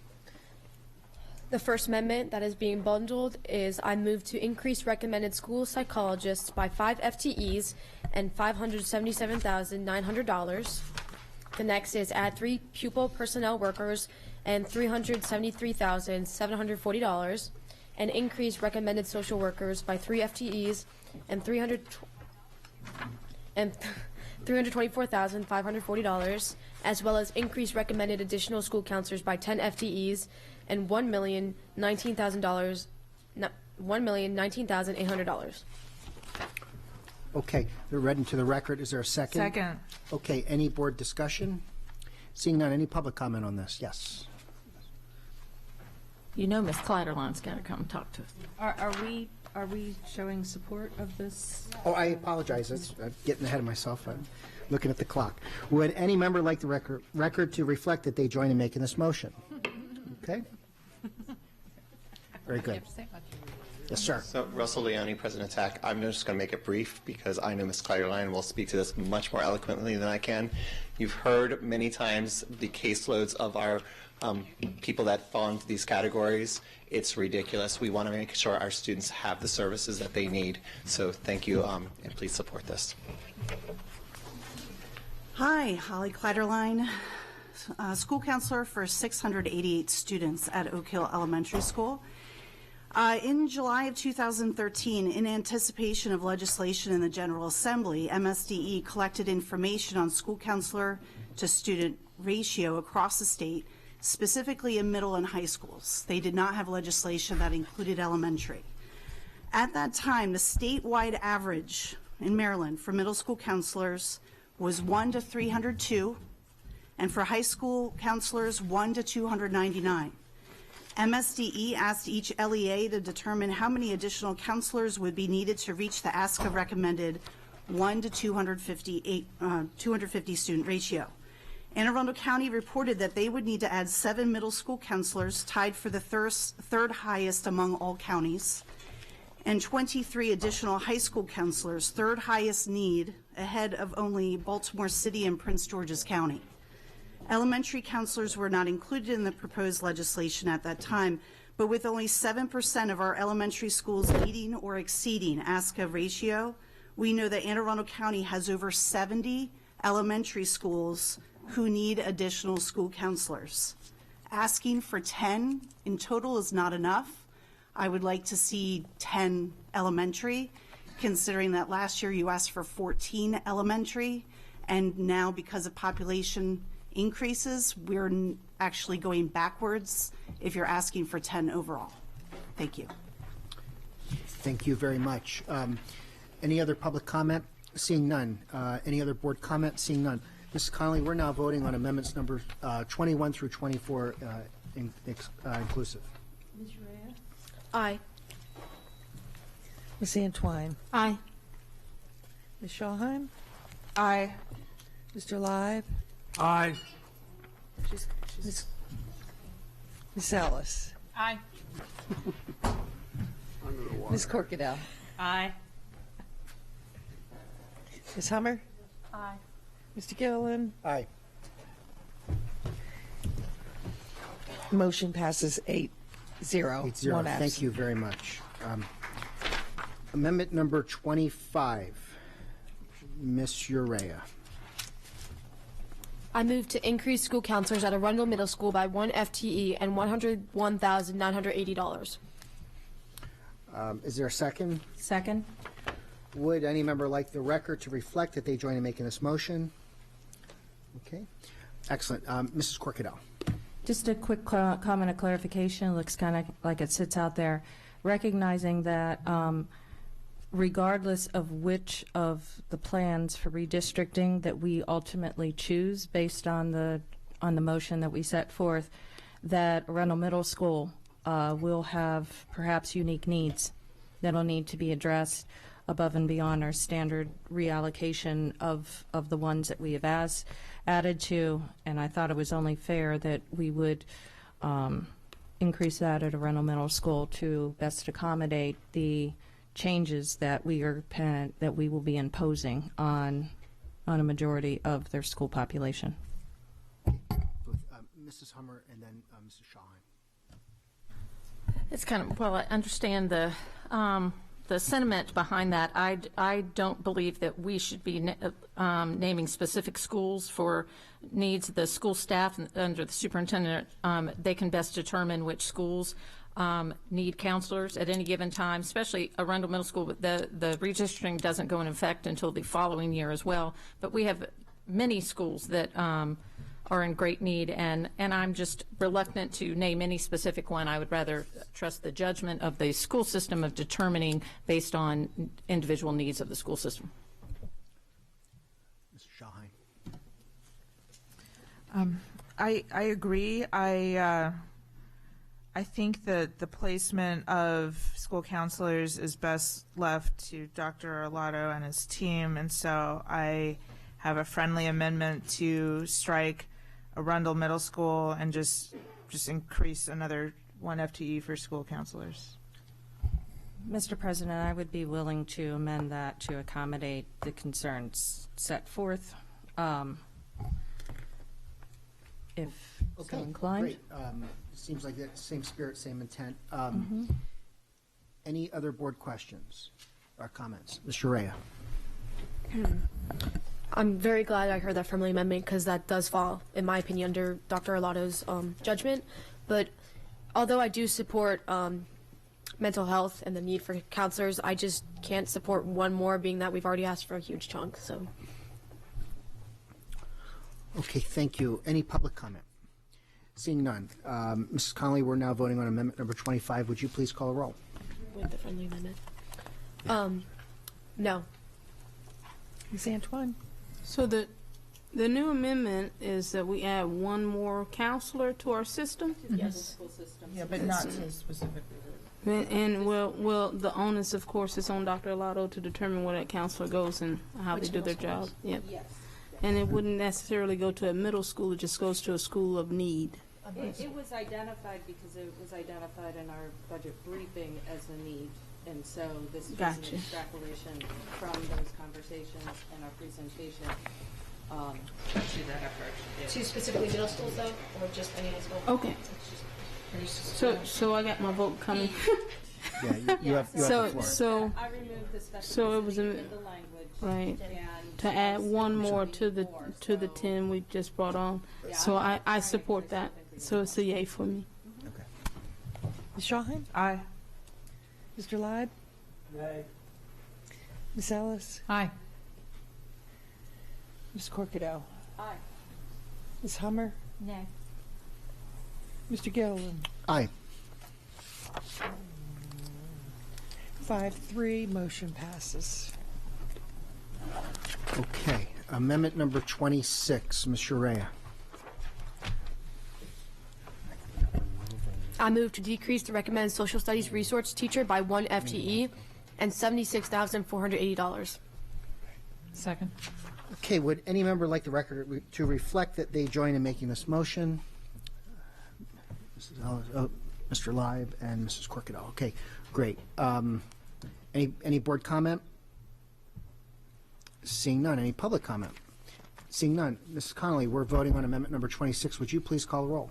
The first amendment that is being bundled is I move to increase recommended school psychologists by 5 FTEs and $577,900. The next is add 3 pupil personnel workers and $373,740, and increase recommended social workers by 3 FTEs and $324,540, as well as increase recommended additional school counselors by 10 FTEs and $1,019,800. Okay. They're read into the record. Is there a second? Second. Okay. Any board discussion? Seeing none, any public comment on this? Yes. You know Ms. Kleiderline's got to come talk to us. Are we showing support of this? Oh, I apologize. I'm getting ahead of myself. I'm looking at the clock. Would any member like the record to reflect that they join in making this motion? Okay. Very good. Yes, sir. So, Russell Leone, President TAC. I'm just going to make it brief because I know Ms. Kleiderline will speak to this much more eloquently than I can. You've heard many times the caseloads of our people that fall into these categories. It's ridiculous. We want to make sure our students have the services that they need. So thank you, and please support this. Hi, Holly Kleiderline, school counselor for 688 students at Oak Hill Elementary School. In July of 2013, in anticipation of legislation in the General Assembly, MSDE collected information on school counselor to student ratio across the state, specifically in middle and high schools. They did not have legislation that included elementary. At that time, the statewide average in Maryland for middle school counselors was 1 to 302, and for high school counselors, 1 to 299. MSDE asked each LEA to determine how many additional counselors would be needed to reach the ASCA recommended 1 to 250 student ratio. Anne Arundel County reported that they would need to add 7 middle school counselors, tied for the third highest among all counties, and 23 additional high school counselors, third highest need, ahead of only Baltimore City and Prince George's County. Elementary counselors were not included in the proposed legislation at that time, but with only 7% of our elementary schools meeting or exceeding ASCA ratio, we know that Anne Arundel County has over 70 elementary schools who need additional school counselors. Asking for 10 in total is not enough. I would like to see 10 elementary, considering that last year you asked for 14 elementary, and now because of population increases, we're actually going backwards if you're asking for 10 overall. Thank you. Thank you very much. Any other public comment? Seeing none. Any other board comment? Seeing none. Mrs. Connolly, we're now voting on amendments number 21 through 24 inclusive. Ms. Urea? Aye. Ms. Antwine? Aye. Ms. Shawheim? Aye. Mr. Live? Aye. Ms. Ellis? Aye. Ms. Corkadell? Aye. Ms. Hummer? Aye. Mr. Gilliland? Aye. Motion passes 8-0. 8-0. One absent. Thank you very much. Amendment number 25. Ms. Urea. I move to increase school counselors at Arundel Middle School by 1 FTE and $101,980. Is there a second? Second. Would any member like the record to reflect that they join in making this motion? Okay. Excellent. Mrs. Corkadell. Just a quick comment of clarification. It looks kind of like it sits out there. Recognizing that regardless of which of the plans for redistricting that we ultimately choose based on the motion that we set forth, that Arundel Middle School will have perhaps unique needs that'll need to be addressed above and beyond our standard reallocation of the ones that we have added to, and I thought it was only fair that we would increase that at Arundel Middle School to best accommodate the changes that we will be imposing on a majority of their school population. With Mrs. Hummer and then Mrs. Shawheim. It's kind of, well, I understand the sentiment behind that. I don't believe that we should be naming specific schools for needs. The school staff under the superintendent, they can best determine which schools need counselors at any given time, especially Arundel Middle School. The redistricting doesn't go in effect until the following year as well. But we have many schools that are in great need, and I'm just reluctant to name any specific one. I would rather trust the judgment of the school system of determining based on individual needs of the school system. Mrs. Shawheim. I agree. I think that the placement of school counselors is best left to Dr. Arlotto and his team, and so I have a friendly amendment to strike Arundel Middle School and just increase another 1 FTE for school counselors. Mr. President, I would be willing to amend that to accommodate the concerns set forth, if so inclined. Great. Seems like that same spirit, same intent. Any other board questions or comments? Ms. Urea. I'm very glad I heard that friendly amendment because that does fall, in my opinion, under Dr. Arlotto's judgment. But although I do support mental health and the need for counselors, I just can't support one more, being that we've already asked for a huge chunk. So. Okay, thank you. Any public comment? Seeing none. Mrs. Connolly, we're now voting on amendment number 25. Would you please call a roll? With the friendly amendment. No. Ms. Antoine? So the new amendment is that we add one more counselor to our system? Yes. Yeah, but not to specifically. And well, the onus, of course, is on Dr. Arlotto to determine where that counselor goes and how they do their job. Yep. Yes. And it wouldn't necessarily go to a middle school, it just goes to a school of need. It was identified because it was identified in our budget briefing as a need. And so this is Gotcha. an extrapolation from those conversations and our presentation to that effort. To specifically middle schools, though, or just any high school? Okay. So I got my vote coming. Yeah, you have the floor. I removed the So it was specificity in the language. Right. And To add one more to the 10 we just brought on. So I support that. So it's a yay for me. Ms. Shawhan? Aye. Mr. Leib? Nay. Ms. Ellis? Aye. Ms. Corkado? Aye. Ms. Hummer? Nay. Mr. Gilliland? Aye. 5-3, motion passes. Okay. Amendment number 26. Ms. Urea. I move to decrease the recommended social studies resource teacher by 1 FTE and $76,480. Second. Okay, would any member like the record to reflect that they join in making this motion? Mrs. Ellis, Mr. Leib and Mrs. Corkadal. Okay, great. Any board comment? Seeing none. Any public comment? Seeing none. Mrs. Connolly, we're voting on amendment number 26. Would you please call the roll?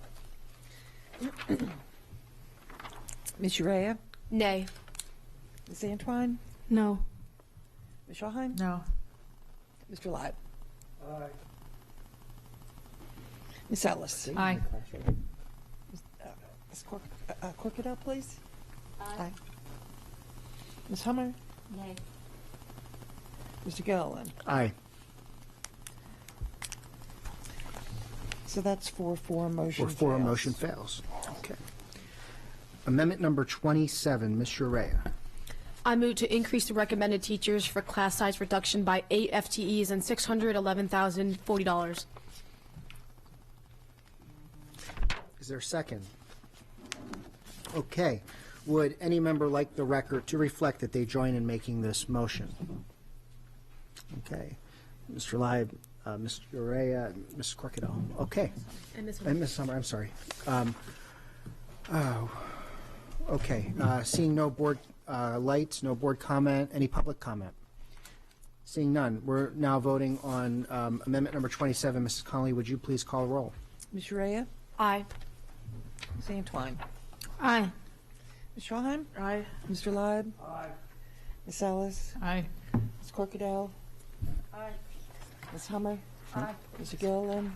Ms. Urea? Nay. Ms. Antoine? No. Ms. Shawhan? No. Mr. Leib? Aye. Ms. Ellis? Aye. Ms. Corkadal, please? Aye. Ms. Hummer? Nay. Mr. Gilliland? Aye. So that's 4-4, motion Or four, fails. motion fails. Okay. Amendment number 27. Ms. Urea. I move to increase the recommended teachers for class size reduction by 8 FTEs and $611,040. Is there a second? Okay. Would any member like the record to reflect that they join in making this motion? Okay. Mr. Leib, Mr. Urea, Ms. Corkadal. Okay. And Ms. And Ms. Summer, I'm sorry. Okay. Seeing no board lights, no board comment, any public comment? Seeing none, we're now voting on amendment number 27. Mrs. Connolly, would you please call a roll? Ms. Urea? Aye. Ms. Antoine? Aye. Ms. Shawhan? Aye. Mr. Leib? Aye. Ms. Ellis? Aye. Ms. Corkadal? Aye. Ms. Hummer? Aye. Mr. Gilliland?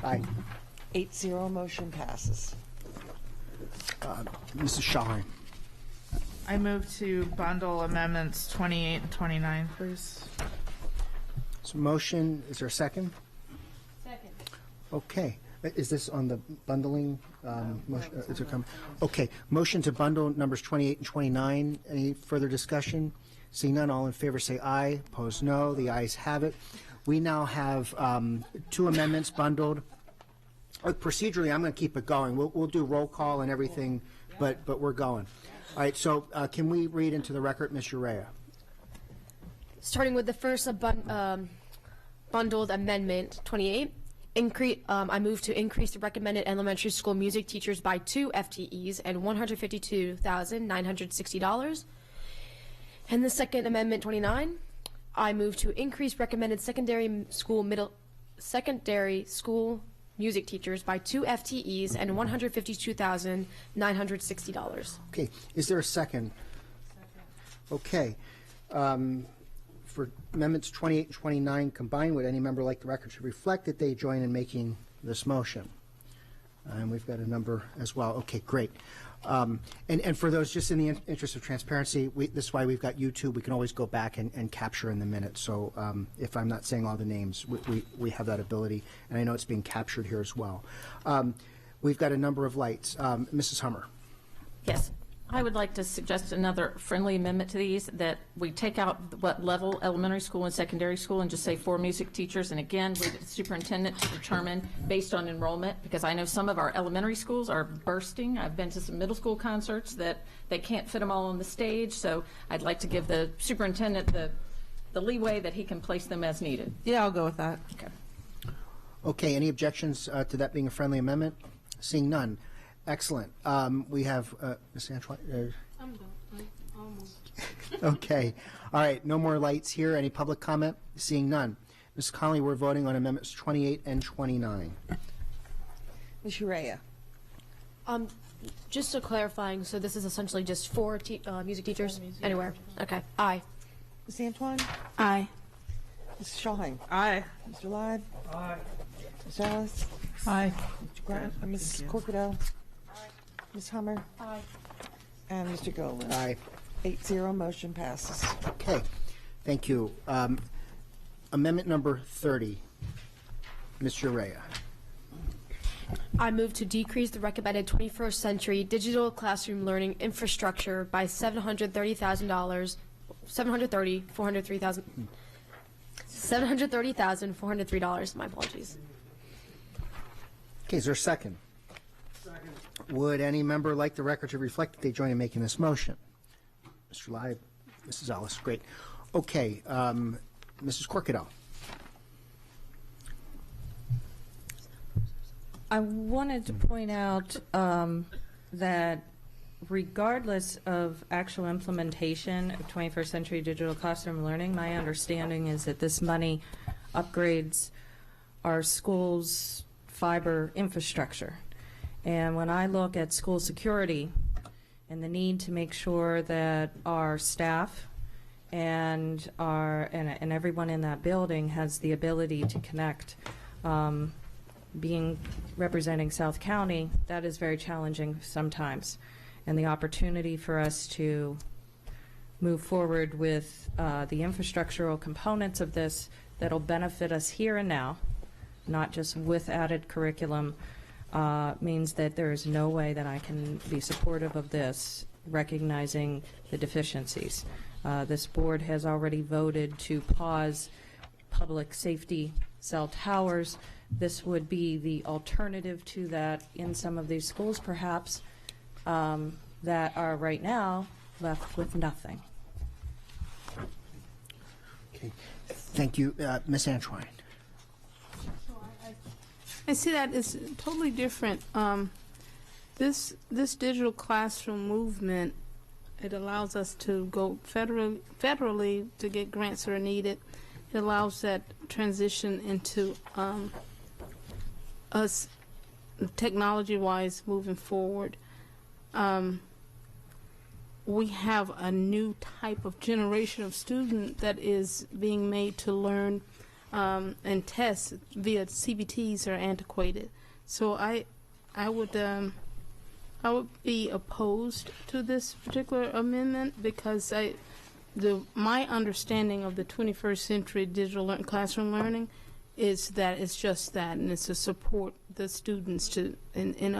Aye. 8-0, motion passes. Mrs. Shawhan. I move to bundle amendments 28 and 29, please. So motion, is there a second? Second. Okay. Is this on the bundling? Motion? Is it okay. Motion to bundle numbers 28 and 29. Any further discussion? Seeing none, all in favor say aye. Opposed, no. The ayes have it. We now have two amendments bundled. Procedurally, I'm going to keep it going. We'll do roll call and everything, but we're going. All right, so can we read into the record, Ms. Urea? Starting with the first bundled amendment, 28. I move to increase the recommended elementary school music teachers by 2 FTEs and $152,960. And the second amendment, 29. I move to increase recommended secondary school music teachers by 2 FTEs and $152,960. Okay. Is there a second? Okay. for amendments 28 and 29 combined, would any member like the record to reflect that they join in making this motion? And we've got a number as well. Okay, great. And for those, just in the interest of transparency, this is why we've got YouTube. We can always go back and capture in the minutes. So if I'm not saying all the names, we have that ability. And I know it's being captured here as well. We've got a number of lights. Mrs. Hummer. Yes. I would like to suggest another friendly amendment to these, that we take out what level, elementary school and secondary school, and just say 4 music teachers. And again, leave it to the superintendent to determine based on enrollment, because I know some of our elementary schools are bursting. I've been to some middle school concerts that they can't fit them all on the stage. So I'd like to give the superintendent the leeway that he can place them as needed. Yeah, I'll go with that. Okay. Okay, any objections to that being a friendly amendment? Seeing none. Excellent. We have Ms. Antoine. I'm done. Almost. Okay. All right. No more lights here. Any public comment? Seeing none. Ms. Conley, we're voting on amendments 28 and 29. Ms. Urea. Just a clarifying, so this is essentially just 4 music teachers anywhere? Okay. Aye. Ms. Antoine? Aye. Ms. Shawhang? Aye. Mr. Lyde? Aye. Ms. Ellis? Aye. Mr. Grant? Ms. Corkado? Ms. Hummer? Aye. And Mr. Golan? Aye. 8-0, motion passes. Okay. Thank you. Amendment number 30. Ms. Urea. I move to decrease the recommended 21st century digital classroom learning infrastructure by $730,403,000. $730,403. My apologies. Okay. Is there a second? Second. Would any member like the record to reflect that they join in making this motion? Mr. Lyde, Mrs. Ellis, great. Okay, Mrs. Corkado. I wanted to point out that regardless of actual implementation of 21st century digital classroom learning, my understanding is that this money upgrades our schools' fiber infrastructure. And when I look at school security and the need to make sure that our staff and everyone in that building has the ability to connect, representing South County, that is very challenging sometimes. And the opportunity for us to move forward with the infrastructural components of this that'll benefit us here and now, not just with added curriculum, means that there is no way that I can be supportive of this, recognizing the deficiencies. This board has already voted to pause public safety cell towers. This would be the alternative to that in some of these schools, perhaps, that are right now left with nothing. Okay. Thank you. Ms. Antoine. I see that it's totally different. This digital classroom movement, it allows us to go federally to get grants that are needed. It allows that transition into us technology-wise moving forward. We have a new type of generation of student that is being made to learn and tests via CBTs are antiquated. So I would be opposed to this particular amendment because my understanding of the 21st century digital classroom learning is that it's just that, and it's to support the students to in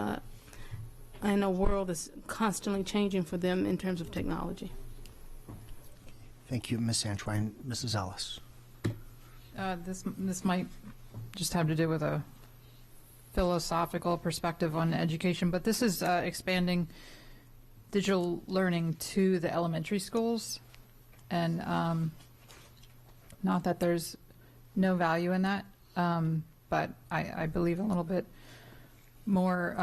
a world that's constantly changing for them in terms of technology. Thank you, Ms. Antoine. Mrs. Ellis. This might just have to do with a philosophical perspective on education, but this is expanding digital learning to the elementary schools, and not that there's no value in that, but I believe a little bit more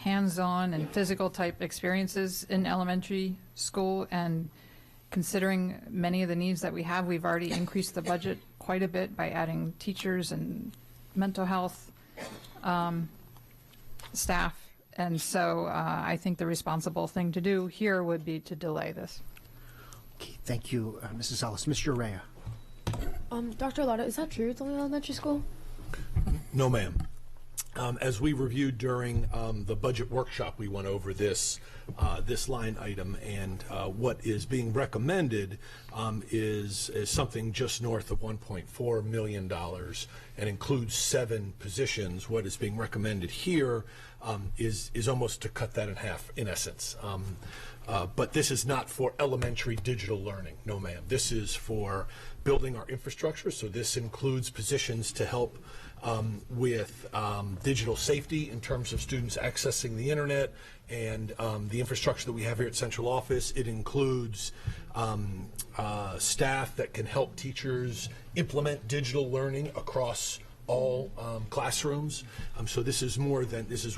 hands-on and physical type experiences in elementary school, and considering many of the needs that we have, we've already increased the budget quite a bit by adding teachers and mental health staff And so I think the responsible thing to do here would be to delay this. Okay, thank you, Mrs. Ellis. Mr. Urea. Dr. Lotta, is that true? It's only elementary school? No, ma'am. As we reviewed during the budget workshop, we went over this line item, and what is being recommended is something just north of $1.4 million and includes 7 positions. What is being recommended here is almost to cut that in half, in essence. But this is not for elementary digital learning, no ma'am. This is for building our infrastructure, so this includes positions to help with digital safety in terms of students accessing the internet and the infrastructure that we have here at Central Office. It includes staff that can help teachers implement digital learning across all classrooms. So this is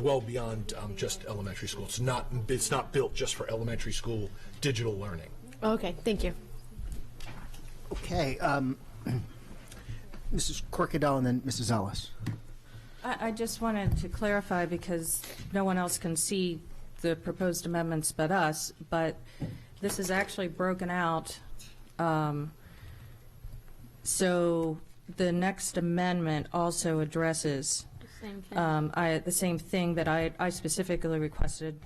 well beyond just elementary school. It's not built just for elementary school digital learning. Okay, thank you. Okay, Mrs. Corkadell and then Mrs. Ellis. I just wanted to clarify, because no one else can see the proposed amendments but us, but this is actually broken out. So the next amendment also addresses the same thing that I specifically requested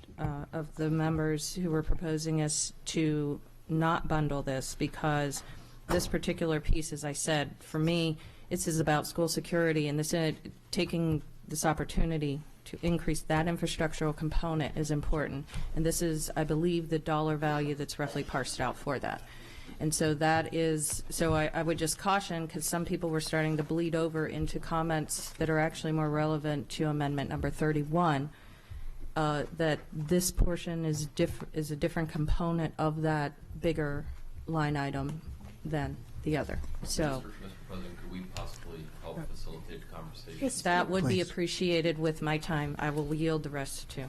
of the members who were proposing us to not bundle this, because this particular piece, as I said, for me, this is about school security, and this taking this opportunity to increase that infrastructural component is important. And this is, I believe, the dollar value that's roughly parsed out for that. And so that is, so I would just caution, because some people were starting to bleed over into comments that are actually more relevant to amendment number 31, that this portion is a different component of that bigger line item than the other. So Mr. President, could we possibly help facilitate the conversation? that would be appreciated with my time. I will yield the rest to.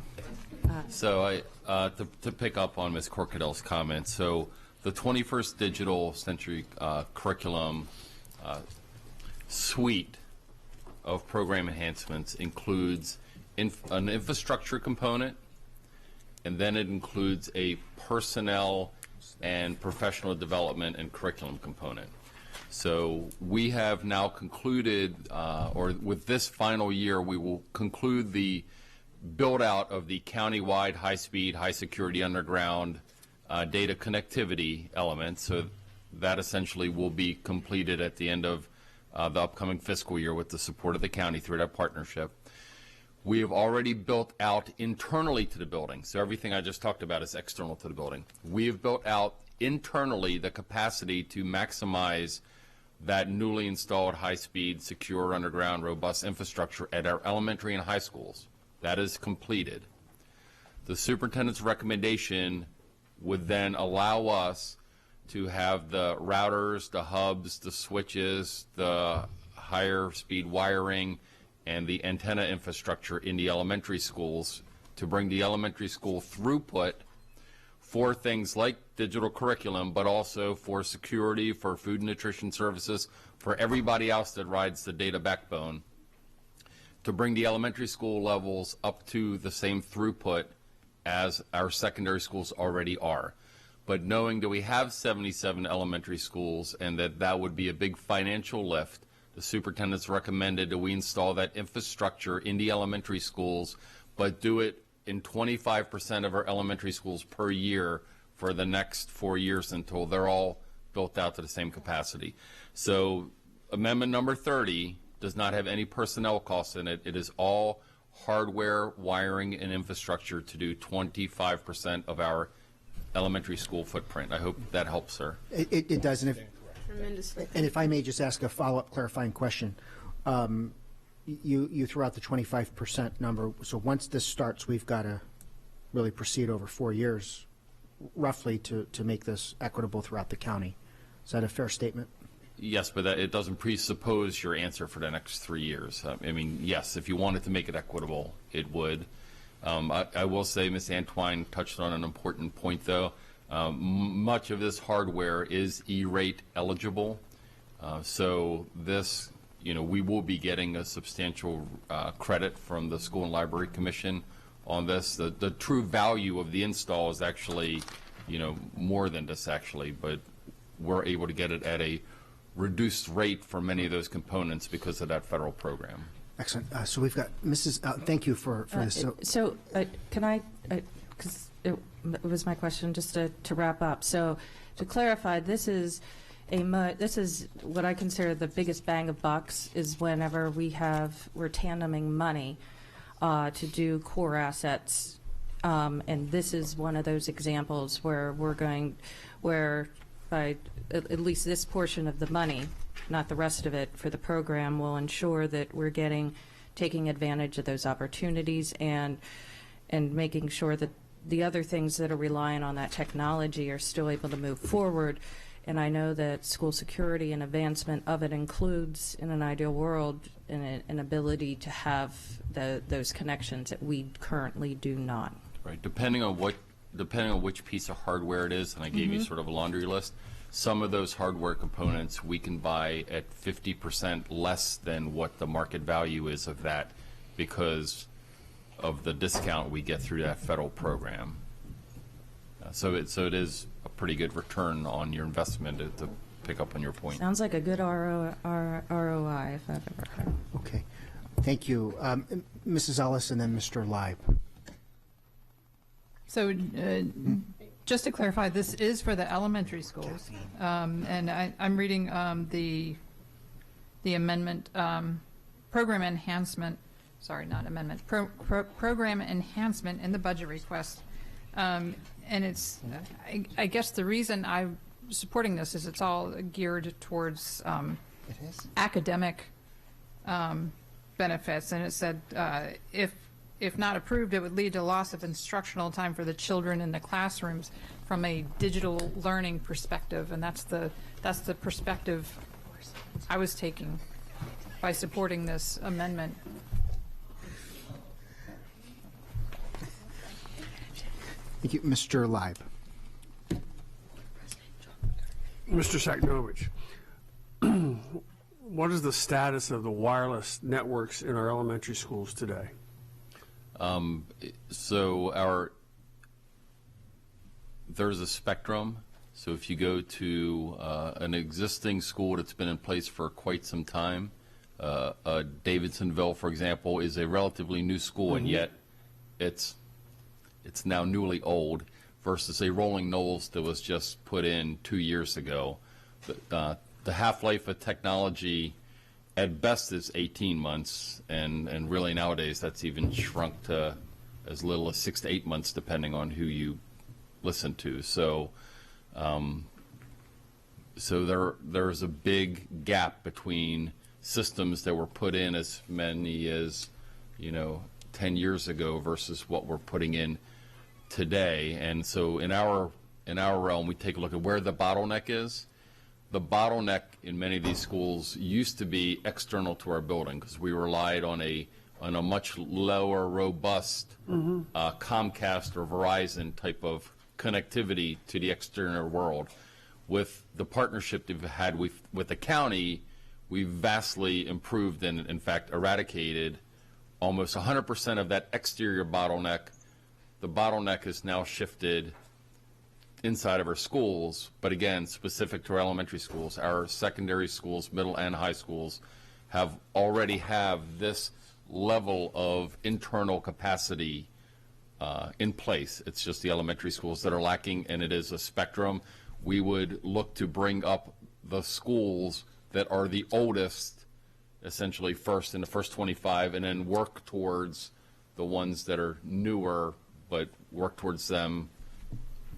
So to pick up on Ms. Corkadell's comment, so the 21st Digital Century curriculum suite of program enhancements includes an infrastructure component, and then it includes a personnel and professional development and curriculum component. So we have now concluded, or with this final year, we will conclude the build out of the countywide high-speed, high-security underground data connectivity element. So that essentially will be completed at the end of the upcoming fiscal year with the support of the county through that partnership. We have already built out internally to the building. So everything I just talked about is external to the building. We have built out internally the capacity to maximize that newly installed high-speed, secure, underground, robust infrastructure at our elementary and high schools. That is completed. The superintendent's recommendation would then allow us to have the routers, the hubs, the switches, the higher speed wiring, and the antenna infrastructure in the elementary schools to bring the elementary school throughput for things like digital curriculum, but also for security, for food and nutrition services, for everybody else that rides the data backbone, to bring the elementary school levels up to the same throughput as our secondary schools already are. But knowing that we have 77 elementary schools and that would be a big financial lift, the superintendent's recommended that we install that infrastructure in the elementary schools, but do it in 25% of our elementary schools per year for the next 4 years until they're all built out to the same capacity. So amendment number 30 does not have any personnel costs in it. It is all hardware, wiring, and infrastructure to do 25% of our elementary school footprint. I hope that helps, sir. It does. Tremendously. And if I may just ask a follow-up clarifying question. You threw out the 25% number. So once this starts, we've got to really proceed over 4 years, roughly, to make this equitable throughout the county. Is that a fair statement? Yes, but it doesn't presuppose your answer for the next 3 years. I mean, yes, if you wanted to make it equitable, it would. I will say Ms. Antwine touched on an important point, though. Much of this hardware is E-rate eligible. So this, we will be getting a substantial credit from the School and Library Commission on this. The true value of the install is actually, more than this actually, but we're able to get it at a reduced rate for many of those components because of that federal program. Excellent. So we've got Mrs. Thank you for this. Can I, because it was my question, just to wrap up. So to clarify, this is what I consider the biggest bang of bucks is whenever we're tandeming money to do core assets. And this is one of those examples where by at least this portion of the money, not the rest of it, for the program will ensure that we're taking advantage of those opportunities and making sure that the other things that are relying on that technology are still able to move forward. And I know that school security and advancement of it includes, in an ideal world, an ability to have those connections that we currently do not. Right. Depending on which piece of hardware it is, and I gave you sort of a laundry list, some of those hardware components we can buy at 50% less than what the market value is of that because of the discount we get through that federal program. So it is a pretty good return on your investment to pick up on your point. Sounds like a good ROI if I've ever heard. Okay. Thank you. Mrs. Ellis and then Mr. Leib. So just to clarify, this is for the elementary schools. And I'm reading the amendment, program enhancement, sorry, not amendment, program enhancement in the budget request. And it's, I guess the reason I'm supporting this is it's all geared towards academic benefits. And it said if not approved, it would lead to loss of instructional time for the children in the classrooms from a digital learning perspective, and that's the perspective I was taking by supporting this amendment. Thank you. Mr. Leib. Mr. Saknovich, what is the status of the wireless networks in our elementary schools today? So there's a spectrum. So if you go to an existing school that's been in place for quite some time, Davidsonville, for example, is a relatively new school, and yet it's now newly old, versus a Rolling Knolls that was just put in 2 years ago. The half-life of technology at best is 18 months, and really nowadays that's even shrunk to as little as 6 to 8 months, depending on who you listen to. So, there's a big gap between systems that were put in as many as 10 years ago versus what we're putting in today. And so in our realm, we take a look at where the bottleneck is. The bottleneck in many of these schools used to be external to our building because we relied on a much lower robust Comcast or Verizon type of connectivity to the external world. With the partnership that we've had with the county, we've vastly improved and in fact eradicated almost 100% of that exterior bottleneck. The bottleneck is now shifted inside of our schools, but again, specific to our elementary schools. Our secondary schools, middle and high schools already have this level of internal capacity in place. It's just the elementary schools that are lacking, and it is a spectrum. We would look to bring up the schools that are the oldest, essentially first in the first 25, and then work towards the ones that are newer, but work towards them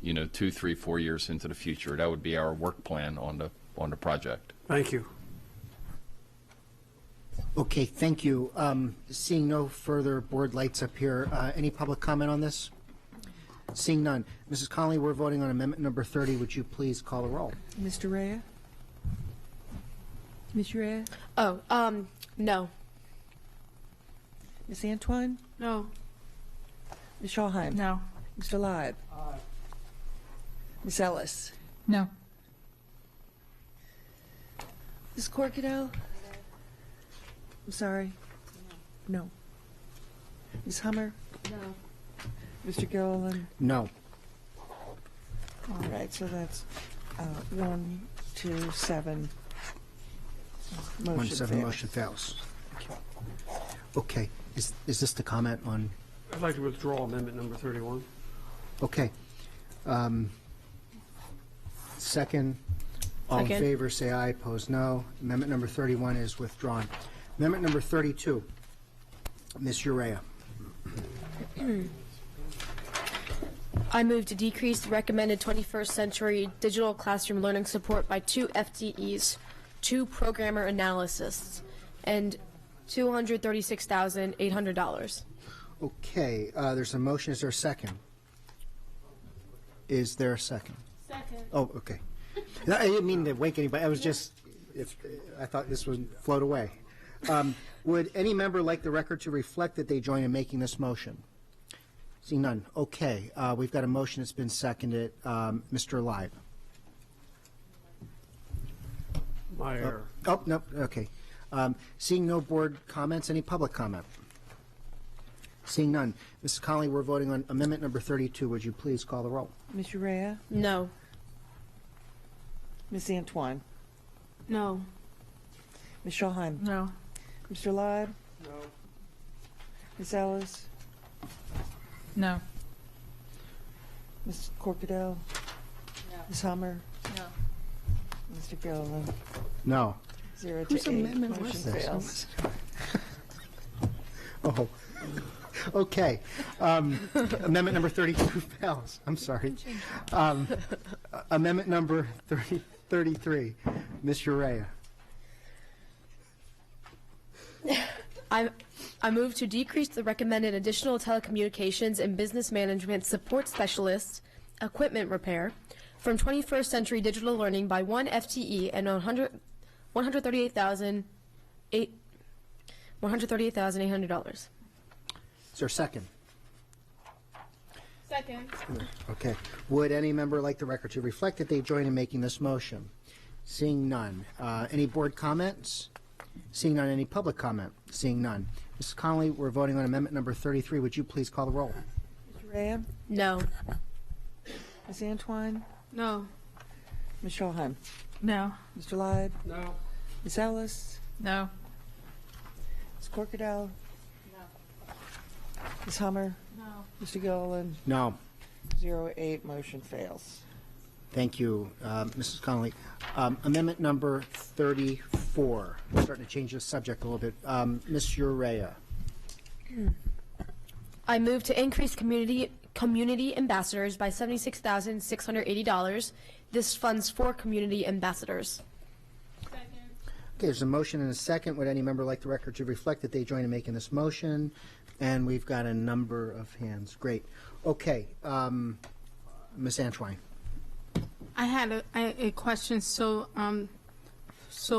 2, 3, 4 years into the future. That would be our work plan on the project. Thank you. Okay, thank you. Seeing no further board lights up here, any public comment on this? Seeing none. Mrs. Conley, we're voting on amendment number 30. Would you please call the roll? Mr. Rea? Ms. Rea? Oh, no. Ms. Antoine? No. Ms. Schallheim? No. Mr. Leib? Aye. Ms. Ellis? No. Ms. Corkadell? I'm sorry. No. Ms. Hummer? No. Mr. Gilliland? No. All right, so that's 1, 2, 7. 1, 7, motion fails. Okay, is this the comment on? I'd like to withdraw amendment number 31. Okay. Second. All in Second. favor, say aye. Opposed, no. Amendment number 31 is withdrawn. Amendment number 32. Ms. Urea. I move to decrease the recommended 21st century digital classroom learning support by 2 FTEs, 2 programmer analysts, and $236,800. Okay, there's a motion. Is there a second? Is there a second? Second. Oh, okay. I didn't mean to wake anybody. I was just, I thought this would float away. Would any member like the record to reflect that they join in making this motion? Seeing none. Okay, we've got a motion that's been seconded. Mr. Live. My error. Oh, no, okay. Seeing no board comments, any public comment? Seeing none. Mrs. Conley, we're voting on amendment number 32. Would you please call the roll? Ms. Urea? No. Ms. Antoine? No. Ms. Schulheim? No. Mr. Live? No. Ms. Ellis? No. Ms. Corkadell? No. Ms. Hummer? No. Mr. Gilliland? No. 0 Whose to 8. amendment was Motion this? fails. Oh, okay. Amendment number 32 fails. I'm sorry. Amendment number 33. Ms. Urea. I move to decrease the recommended additional telecommunications and business management support specialists equipment repair from 21st century digital learning by 1 FTE and $138,800. Is there a second? Second. Okay. Would any member like the record to reflect that they join in making this motion? Seeing none. Any board comments? Seeing none. Any public comment? Seeing none. Mrs. Connolly, we're voting on amendment number 33. Would you please call the roll? Ms. Urea? No. Ms. Antoine? No. Ms. Schulheim? No. Mr. Live? No. Ms. Ellis? No. Ms. Corkadell? No. Ms. Hummer? No. Mr. Gilliland? No. 0 8. Motion fails. Thank you, Mrs. Connolly. Amendment number 34. We're starting to change the subject a little bit. Ms. Urea. I move to increase community ambassadors by $76,680. This funds 4 community ambassadors. Okay, there's a motion and a second. Would any member like the record to reflect that they join in making this motion? And we've got a number of hands. Great. Okay, Ms. Antoine. I had a question. So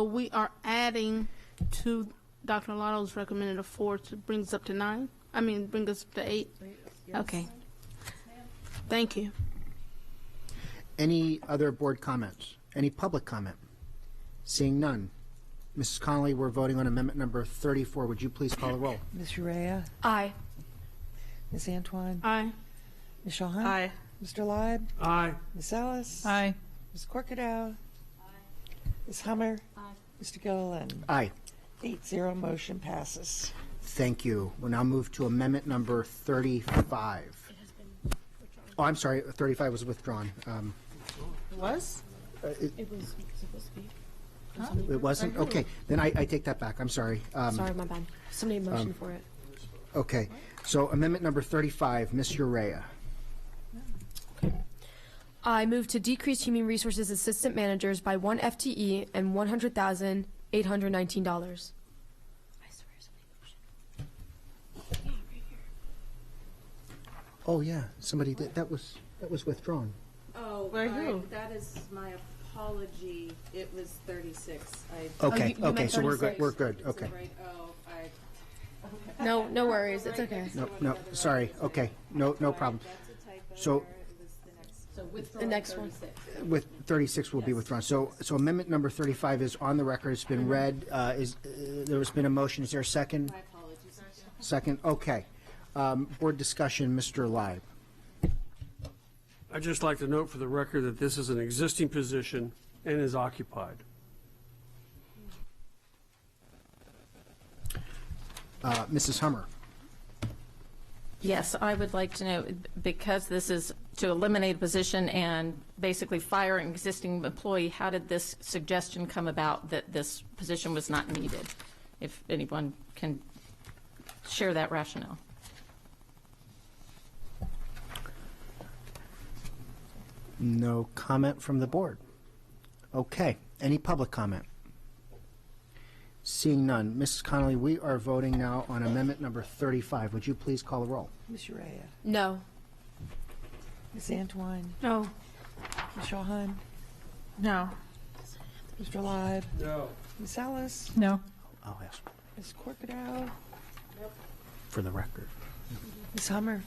we are adding to Dr. Lotto's recommended 4 to bring us up to 9? I mean, bring us up to 8? Yes. Okay. Thank you. Any other board comments? Any public comment? Seeing none. Mrs. Connolly, we're voting on amendment number 34. Would you please call the roll? Ms. Urea? Aye. Ms. Antoine? Aye. Ms. Schulheim? Aye. Mr. Live? Aye. Ms. Ellis? Aye. Ms. Corkadell? Ms. Hummer? Mr. Gilliland? Aye. 8-0. Motion passes. Thank you. We'll now move to amendment number 35. Oh, I'm sorry, 35 was withdrawn. It was? It was supposed to be. It wasn't? Okay, then I take that back. I'm sorry. Sorry, my bad. Somebody motioned for it. Okay, so amendment number 35, Ms. Urea. I move to decrease human resources assistant managers by 1 FTE and $100,819. Oh, yeah, somebody did, that was withdrawn. Oh, that is my apology. It was 36. Okay, okay, so we're good, okay. No worries, it's okay. No, sorry, okay, no problem. So, The next one. with 36 will be withdrawn. So amendment number 35 is on the record, it's been read, there's been a motion, is there a second? My apologies. Second, okay. Board discussion, Mr. Live. I'd just like to note for the record that this is an existing position and is occupied. Mrs. Hummer. Yes, I would like to know, because this is to eliminate a position and basically fire an existing employee, how did this suggestion come about that this position was not needed? If anyone can share that rationale. No comment from the board. Okay. Any public comment? Seeing none. Mrs. Connolly, we are voting now on amendment number 35. Would you please call the roll? Ms. Urea? No. Ms. Antwine? No. Ms. Shawhan? No. Mr. Live? No. Ms. Ellis? No. Oh, yes. Ms. Corkadow? For the record. Ms. Hummer?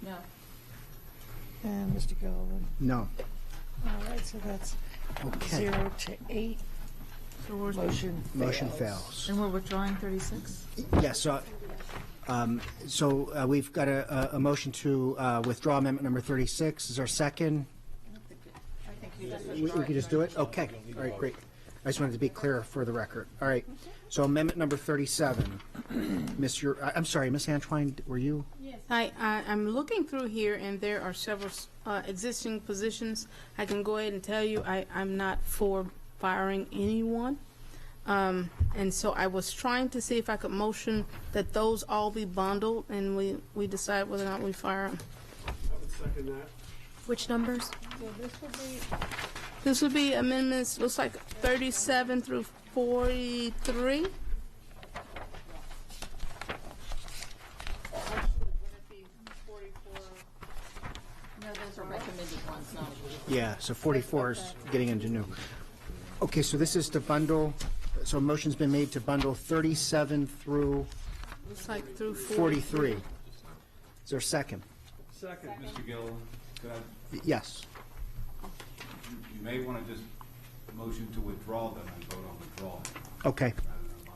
No. And Mr. Gilliland? No. All right, so that's Okay. 0 to 8. So we're, Motion fails. and we're withdrawing 36? Yes, so we've got a motion to withdraw amendment number 36. Is there a second? We can just do it? Okay. All right, great. I just wanted to be clear for the record. All right. So amendment number 37. I'm sorry, Ms. Antwine, were you? I'm looking through here, and there are several existing positions. I can go ahead and tell you I'm not for firing anyone. And so I was trying to see if I could motion that those all be bundled, and we decide whether or not we fire them. I would second that. Which numbers? This would be amendments, looks like 37 through 43. No, those are recommended ones, not. Yeah, so 44 is getting into new. Okay, so this is to bundle, so a motion's been made to bundle 37 through Looks like through 43. Is there a second? Second. Mr. Gilliland, could I, Yes. you may want to just motion to withdraw them and vote on withdrawal. Okay.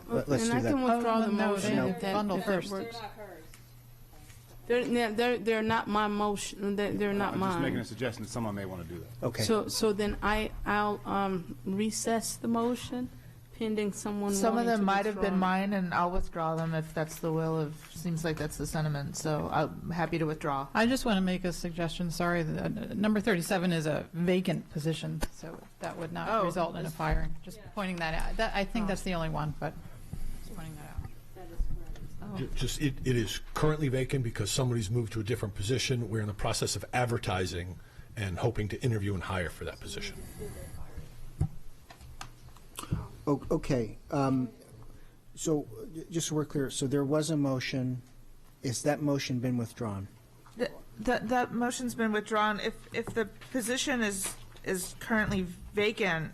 Let's and do I that. can withdraw the no, motion they if that, bundle if that first. works. They're not my motion. They're not I'm just making mine. a suggestion that someone may want to do that. Okay. So then I'll recess the motion pending someone. Some of wanting them to might have withdraw. been mine, and I'll withdraw them if that's the will of, seems like that's the sentiment, so I'm happy to withdraw. I just want to make a suggestion, sorry, number 37 is a vacant position, so that would not Oh. result in a firing. Just pointing that out. I think that's the only one, but just pointing that out. Just, it is currently vacant because somebody's moved to a different position. We're in the process of advertising and hoping to interview and hire for that position. Okay. So just so we're clear, so there was a motion. Is that motion been withdrawn? That motion's been withdrawn. If the position is currently vacant,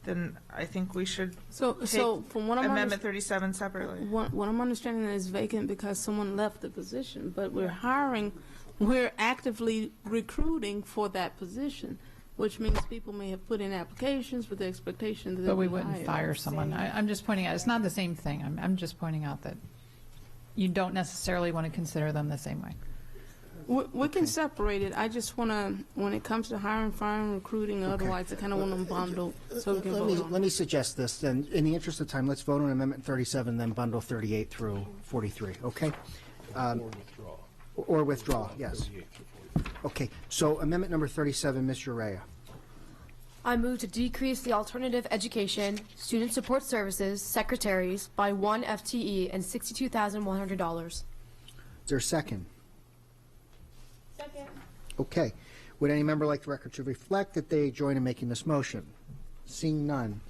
then I think we should So from what I'm Amendment 37 separately. what I'm understanding is vacant because someone left the position, but we're actively recruiting for that position, which means people may have put in applications with the expectation that But they'll we be wouldn't hired. fire someone. I'm just pointing out, it's not the same thing. I'm just pointing out that you don't necessarily want to consider them the same way. We can separate it. I just want to, when it comes to hiring, firing, recruiting, otherwise, I kind of want them bundled so we can vote on Let me suggest this, then, in the interest of time, let's vote on Amendment 37, then bundle 38 through 43, okay? Or withdraw, yes. Okay, so Amendment number 37, Ms. Urea. I move to decrease the alternative education, student support services, secretaries by 1 FTE and $62,100. Is there a second? Second. Okay. Would any member like the record to reflect that they join in making this motion? Seeing none.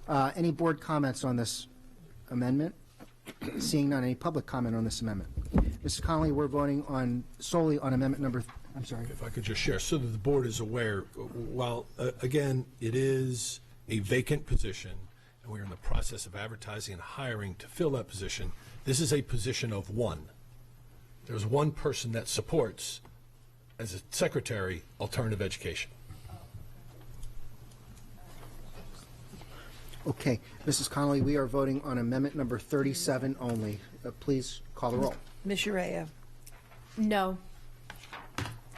Any board comments on this amendment? Seeing none. Any public comment on this amendment? Mrs. Connolly, we're voting solely on amendment number, I'm sorry. If I could just share, so that the board is aware, while, again, it is a vacant position, and we're in the process of advertising and hiring to fill that position, this is a position of one. There's one person that supports, as a secretary, alternative education. Okay. Mrs. Connolly, we are voting on amendment number 37 only. Please call the roll. Ms. Urea? No.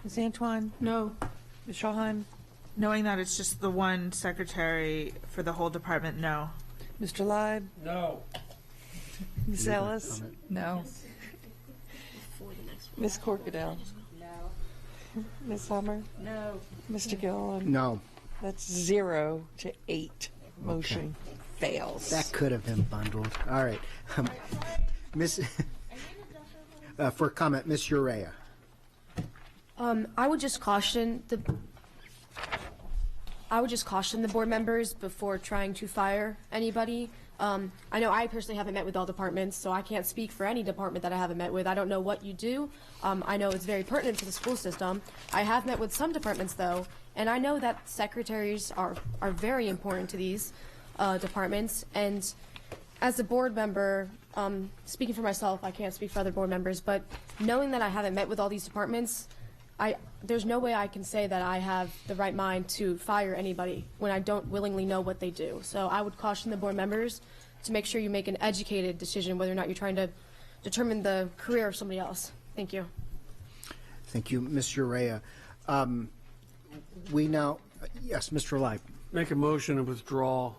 Ms. Antoine? No. Ms. Schulheim? Knowing that it's just the one secretary for the whole department, no. Mr. Leib? No. Ms. Ellis? No. Ms. Corkadell? No. Ms. Hummer? No. Mr. Gilliland? No. That's 0 to 8. Motion fails. That could have been bundled. All right. Miss, for comment, Ms. Urea. I would just caution the board members before trying to fire anybody. I know I personally haven't met with all departments, so I can't speak for any department that I haven't met with. I don't know what you do. I know it's very pertinent to the school system. I have met with some departments, though, and I know that secretaries are very important to these departments. And as a board member, speaking for myself, I can't speak for other board members, but knowing that I haven't met with all these departments, there's no way I can say that I have the right mind to fire anybody when I don't willingly know what they do. So I would caution the board members to make sure you make an educated decision whether or not you're trying to determine the career of somebody else. Thank you. Thank you, Ms. Urea. We now, yes, Mr. Leib. Make a motion to withdraw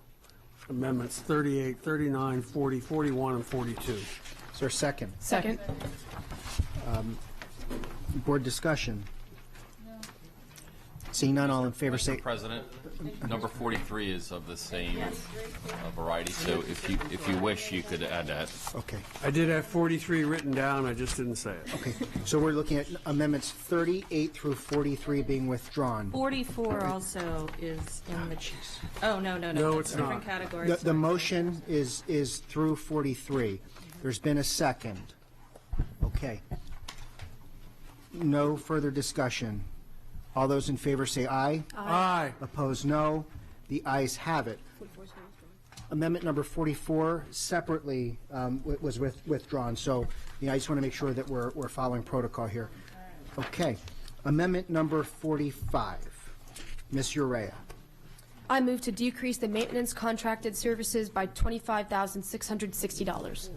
amendments 38, 39, 40, 41, and 42. Is there a second? Second. Board discussion. Seeing none, all in favor say. Mr. President, number 43 is of the same variety, so if you wish, you could add that. Okay. I did have 43 written down, I just didn't say it. Okay. So we're looking at amendments 38 through 43 being withdrawn. 44 also is in the, oh, no. No, it's different not. categories. The motion is through 43. There's been a second. Okay. No further discussion. All those in favor say aye. Aye. Opposed, no. The ayes have it. Amendment number 44 separately was withdrawn, so I just want to make sure that we're following protocol here. Okay. Amendment number 45. Ms. Urea. I move to decrease the maintenance contracted services by $25,660. Is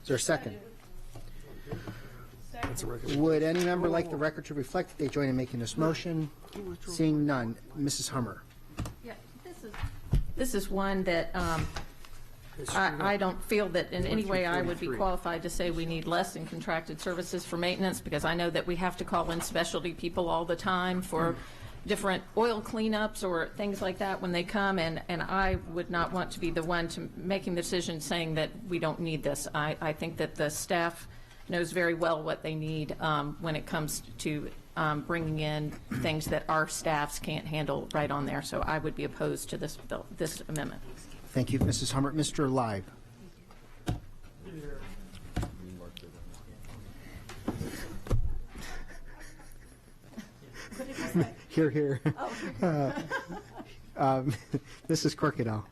there a second? Would any member like the record to reflect that they join in making this motion? Seeing none. Mrs. Hummer. Yeah, this is one that I don't feel that in any way I would be qualified to say we need less in contracted services for maintenance, because I know that we have to call in specialty people all the time for different oil cleanups or things like that when they come, and I would not want to be the one to making the decision saying that we don't need this. I think that the staff knows very well what they need when it comes to bringing in things that our staffs can't handle right on there. So I would be opposed to this bill, this amendment. Thank you, Mrs. Hummer. Mr. Leib. Here, here. Mrs. Corkadell.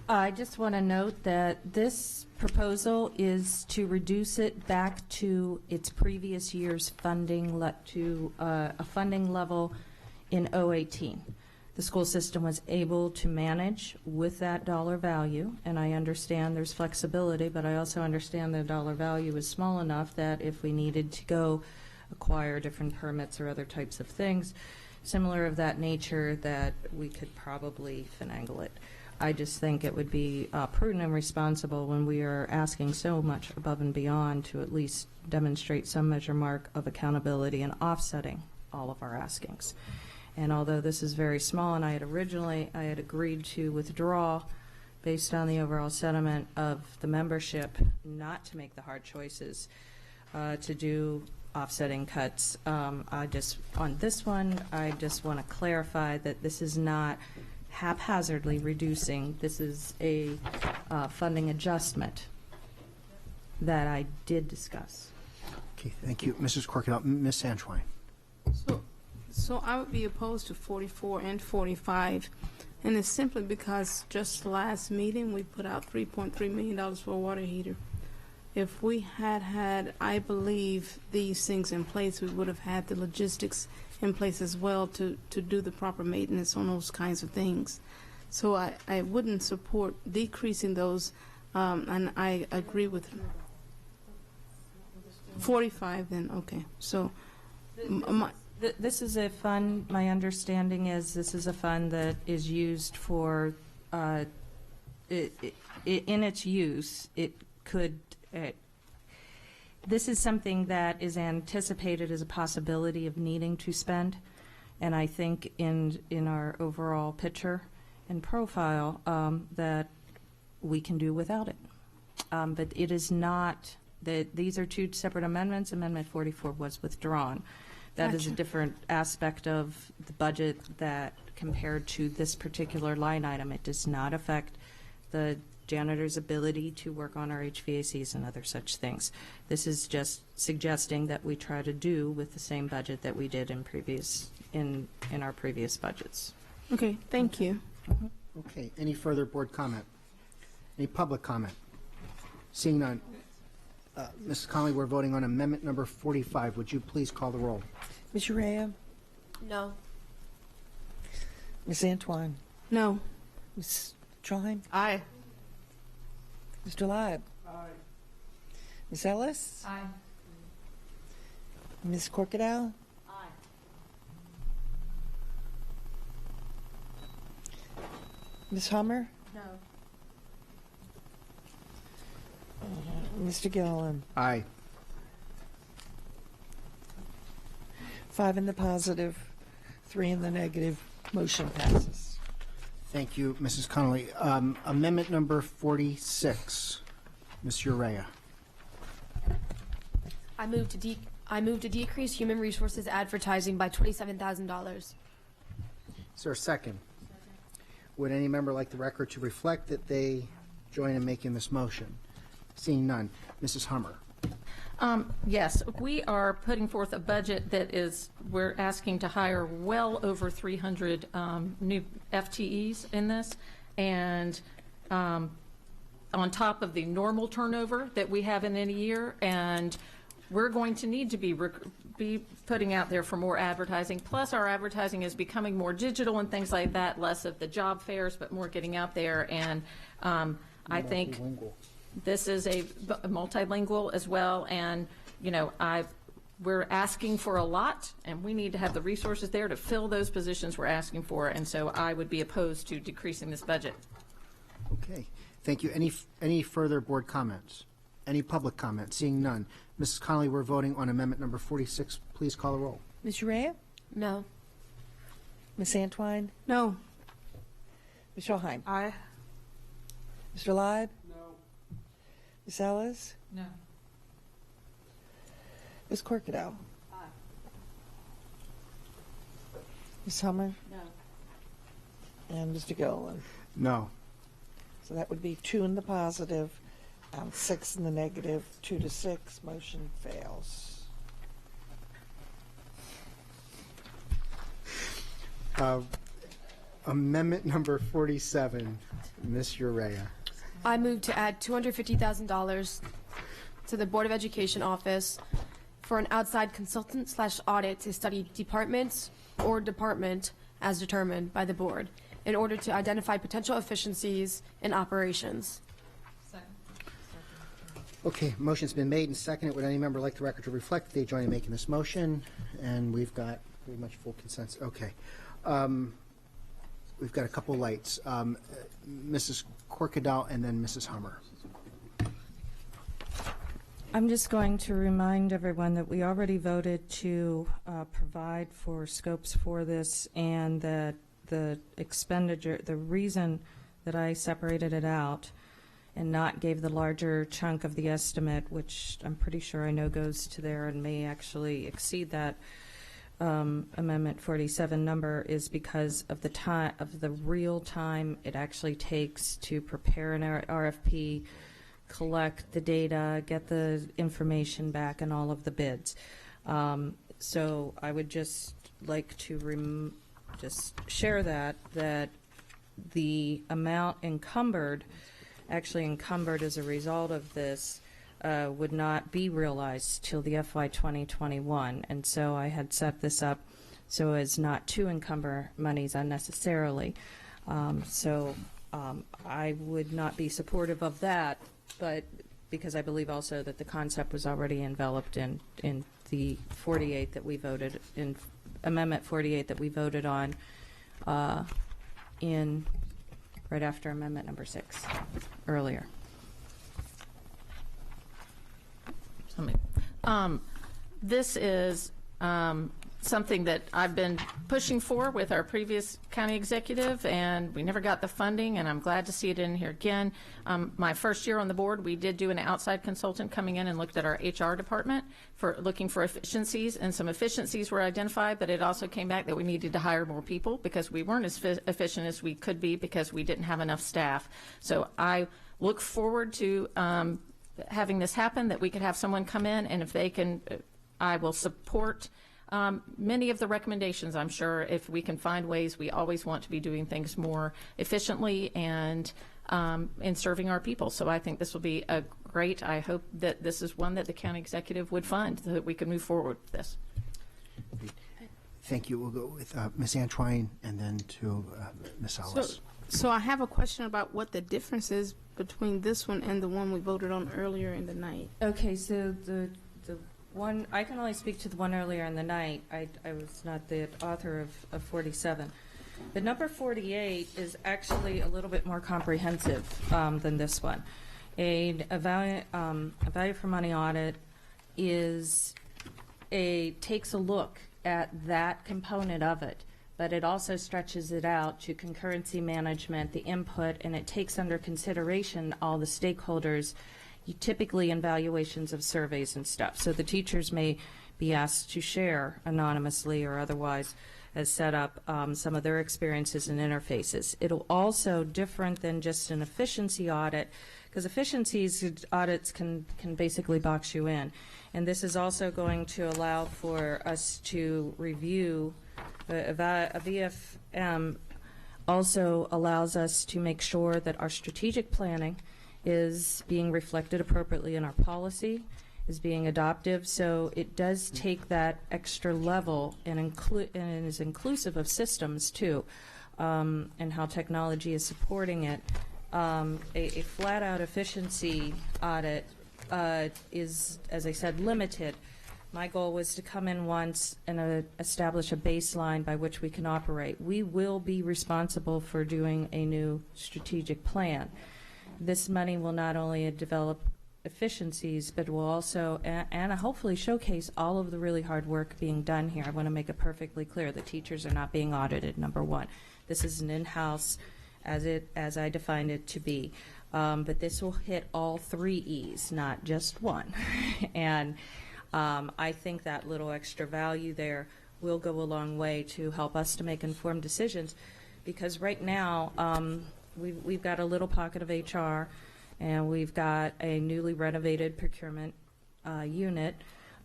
I just want to note that this proposal is to reduce it back to its previous year's funding, to a funding level in 2018. The school system was able to manage with that dollar value, and I understand there's flexibility, but I also understand the dollar value is small enough that if we needed to go acquire different permits or other types of things similar of that nature, that we could probably finagle it. I just think it would be prudent and responsible when we are asking so much above and beyond to at least demonstrate some measure mark of accountability and offsetting all of our askings. And although this is very small, and I had agreed to withdraw based on the overall sentiment of the membership not to make the hard choices to do offsetting cuts. On this one, I just want to clarify that this is not haphazardly reducing. This is a funding adjustment that I did discuss. Okay, thank you. Mrs. Corkadell. Ms. Antoine. So I would be opposed to 44 and 45, and it's simply because just last meeting we put out $3.3 million for a water heater. If we had, I believe, these things in place, we would have had the logistics in place as well to do the proper maintenance on those kinds of things. So I wouldn't support decreasing those, and I agree with 45 then, okay. So, This is a fund, my understanding is this is a fund that is used for, in its use, it could, this is something that is anticipated as a possibility of needing to spend, and I think in our overall picture and profile, that we can do without it. But it is not, that these are two separate amendments. Amendment 44 was withdrawn. That is a Gotcha. different aspect of the budget that compared to this particular line item. It does not affect the janitor's ability to work on our HVACs and other such things. This is just suggesting that we try to do with the same budget that we did in our previous budgets. okay, thank you. Okay, any further board comment? Any public comment? Seeing none. Mrs. Conley, we're voting on amendment number 45. Would you please call the roll? Ms. Urea? No. Ms. Antoine? No. Ms. Trine? Aye. Mr. Live? Aye. Ms. Ellis? Aye. Ms. Corkadow? Aye. Ms. Hummer? No. Mr. Gilliland? Aye. 5 in the positive, 3 in the negative. Motion passes. Thank you, Mrs. Connolly. Amendment number 46. Ms. Urea. I move to decrease human resources advertising by $27,000. Is there a second? Would any member like the record to reflect that they join in making this motion? Seeing none. Mrs. Hummer. Yes, we are putting forth a budget that is, we're asking to hire well over 300 new FTEs in this, and on top of the normal turnover that we have in any year, and we're going to need to be putting out there for more advertising. Plus, our advertising is becoming more digital and things like that, less of the job fairs, but more getting out there, and I think this is a multilingual as well, and we're asking for a lot, and we need to have the resources there to fill those positions we're asking for, and so I would be opposed to decreasing this budget. Okay. Thank you. Any further board comments? Any public comments? Seeing none. Mrs. Connolly, we're voting on amendment number 46. Please call the roll. Ms. Urea? No. Ms. Antoine? No. Ms. Schulheim? Aye. Mr. Live? No. Ms. Ellis? No. Ms. Corkadow? Aye. Ms. Hummer? No. And Mr. Gilliland? No. So that would be 2 in the positive, 6 in the negative, 2 to 6. Motion fails. Amendment number 47. Ms. Urea. I move to add $250,000 to the Board of Education office for an outside consultant / audit to study departments or department as determined by the board in order to identify potential efficiencies in operations. Okay, motion's been made and seconded. Would any member like the record to reflect that they join in making this motion? And we've got pretty much full consensus. Okay. We've got a couple lights. Mrs. Corkadow and then Mrs. Hummer. I'm just going to remind everyone that we already voted to provide for scopes for this, and that the expenditure, the reason that I separated it out and not gave the larger chunk of the estimate, which I'm pretty sure I know goes to there and may actually exceed that Amendment 47 number, is because of the time, of the real time it actually takes to prepare an RFP, collect the data, get the information back, and all of the bids. So I would just like to just share that the amount encumbered, actually encumbered as a result of this, would not be realized till the FY 2021. And so I had set this up so as not to encumber monies unnecessarily. I would not be supportive of that, but because I believe also that the concept was already enveloped in the 48 that we voted, in Amendment 48 that we voted on in right after Amendment number 6 earlier. This is something that I've been pushing for with our previous county executive, and we never got the funding, and I'm glad to see it in here again. My first year on the board, we did do an outside consultant coming in and looked at our HR department for looking for efficiencies, and some efficiencies were identified, but it also came back that we needed to hire more people because we weren't as efficient as we could be because we didn't have enough staff. So I look forward to having this happen, that we could have someone come in, and if they can, I will support many of the recommendations. I'm sure if we can find ways, we always want to be doing things more efficiently and in serving our people. So I think this will be a great, I hope that this is one that the county executive would fund so that we can move forward with this. Thank you. We'll go with Ms. Antwine and then to Ms. Ellis. So I have a question about what the difference is between this one and the one we voted on earlier in the night. Okay, so the one, I can only speak to the one earlier in the night. I was not the author of 47. The number 48 is actually a little bit more comprehensive than this one. A value for money audit takes a look at that component of it, but it also stretches it out to concurrency management, the input, and it takes under consideration all the stakeholders, typically in valuations of surveys and stuff. So the teachers may be asked to share anonymously or otherwise as set up some of their experiences and interfaces. It'll also, different than just an efficiency audit, because efficiencies audits can basically box you in. And this is also going to allow for us to review, a VFM also allows us to make sure that our strategic planning is being reflected appropriately in our policy, is being adoptive. So it does take that extra level and is inclusive of systems too, and how technology is supporting it. A flat-out efficiency audit is, as I said, limited. My goal was to come in once and establish a baseline by which we can operate. We will be responsible for doing a new strategic plan. This money will not only develop efficiencies, but will also, and hopefully showcase all of the really hard work being done here. I want to make it perfectly clear that teachers are not being audited, number one. This is an in-house, as I defined it to be. But this will hit all 3 E's, not just one. And I think that little extra value there will go a long way to help us to make informed decisions, because right now, we've got a little pocket of HR, and we've got a newly renovated procurement unit.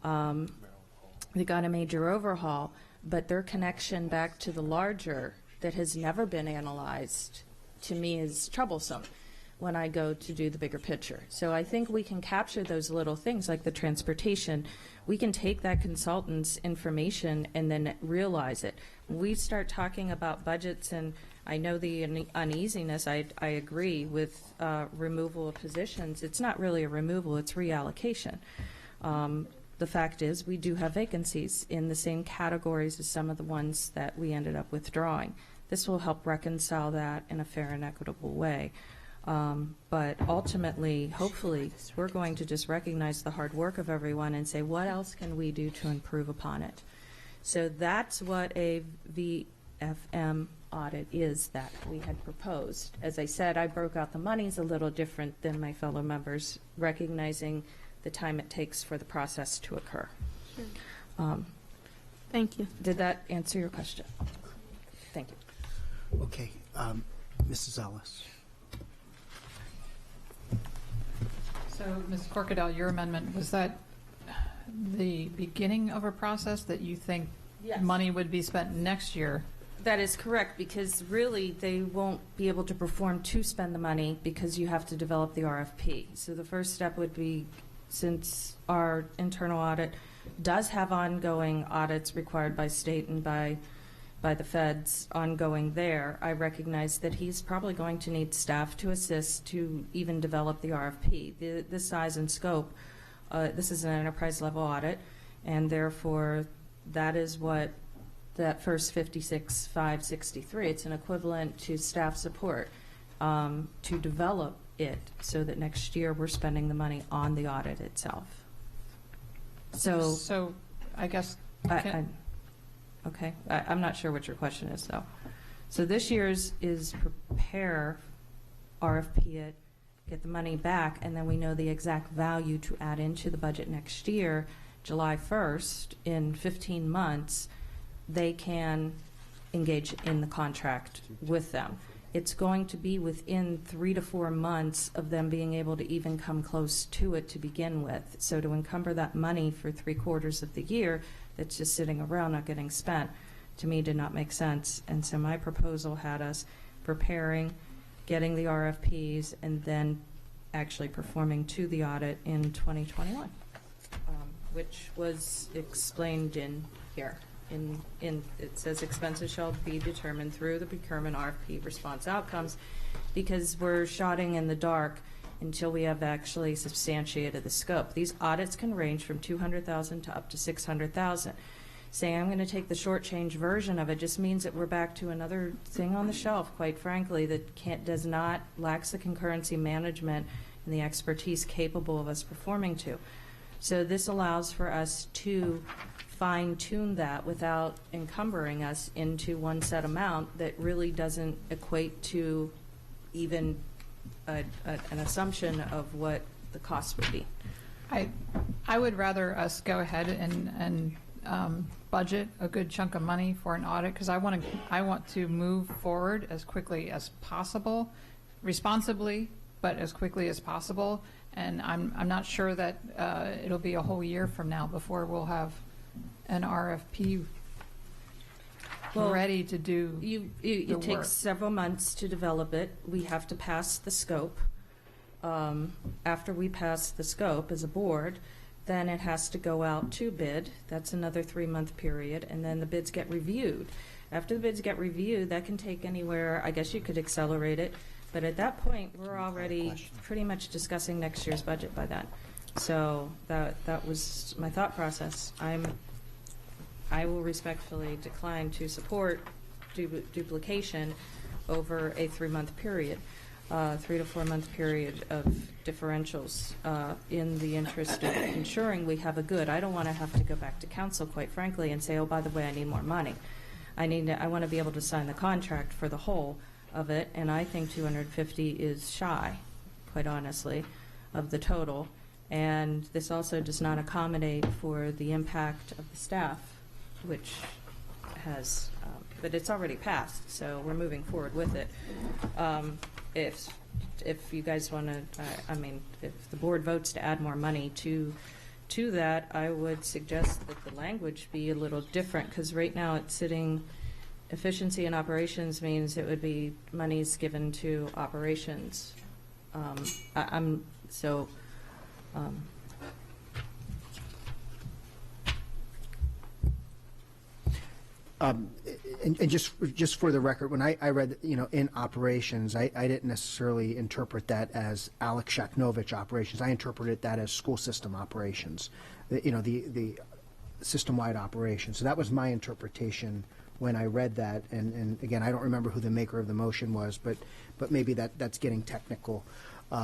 They got a major overhaul, but their connection back to the larger that has never been analyzed, to me, is troublesome when I go to do the bigger picture. So I think we can capture those little things like the transportation. We can take that consultant's information and then realize it. When we start talking about budgets, and I know the uneasiness, I agree with removal of positions. It's not really a removal, it's reallocation. The fact is we do have vacancies in the same categories as some of the ones that we ended up withdrawing. This will help reconcile that in a fair and equitable way. But ultimately, hopefully, we're going to just recognize the hard work of everyone and say, what else can we do to improve upon it? So that's what a VFM audit is that we had proposed. As I said, I broke out the monies a little different than my fellow members, recognizing the time it takes for the process to occur. Sure. Thank you. Did that answer your question? Thank you. Okay. Mrs. Ellis. So, Ms. Corkadell, your amendment, was that the beginning of a process that you think Yes. money would be spent next year? That is correct, because really they won't be able to perform to spend the money because you have to develop the RFP. So the first step would be, since our internal audit does have ongoing audits required by state and by by the feds ongoing there, I recognize that he's probably going to need staff to assist to even develop the RFP. The size and scope, this is an enterprise level audit, and therefore that is what that first 56,563, it's an equivalent to staff support to develop it so that next year we're spending the money on the audit itself. So I guess. Okay, I'm not sure what your question is, though. So this year's is prepare, RFP it, get the money back, and then we know the exact value to add into the budget next year. July 1st, in 15 months, they can engage in the contract with them. It's going to be within 3 to 4 months of them being able to even come close to it to begin with. So to encumber that money for 3/4 of the year that's just sitting around not getting spent, to me did not make sense. And so my proposal had us preparing, getting the RFPs, and then actually performing to the audit in 2021, which was explained in here. It says expenses shall be determined through the procurement RFP response outcomes, because we're shotting in the dark until we have actually substantiated the scope. These audits can range from $200,000 to up to $600,000. Saying I'm going to take the shortchange version of it just means that we're back to another thing on the shelf, quite frankly, that lacks the concurrency management and the expertise capable of us performing to. So this allows for us to fine-tune that without encumbering us into one set amount that really doesn't equate to even an assumption of what the cost would be. I would rather us go ahead and budget a good chunk of money for an audit, because I want to move forward as quickly as possible, responsibly, but as quickly as possible. And I'm not sure that it'll be a whole year from now before we'll have an RFP ready to do It takes several months to develop it. We have to pass the scope. After we pass the scope as a board, then it has to go out to bid. That's another 3-month period, and then the bids get reviewed. After the bids get reviewed, that can take anywhere, I guess you could accelerate it, but at that point, we're already pretty much discussing next year's budget by then. So that was my thought process. I will respectfully decline to support duplication over a 3-month period, 3 to 4 month period of differentials in the interest of ensuring we have a good. I don't want to have to go back to council, quite frankly, and say, oh, by the way, I need more money. I want to be able to sign the contract for the whole of it, and I think 250 is shy, quite honestly, of the total. And this also does not accommodate for the impact of the staff, which has, but it's already passed, so we're moving forward with it. If you guys want to, if the board votes to add more money to that, I would suggest that the language be a little different, because right now it's sitting, efficiency in operations means it would be monies given to operations. And just for the record, when I read, in operations, I didn't necessarily interpret that as Alex Shaknovich operations. I interpreted that as school system operations, the system-wide operations. So that was my interpretation when I read that. And again, I don't remember who the maker of the motion was, but maybe that's getting technical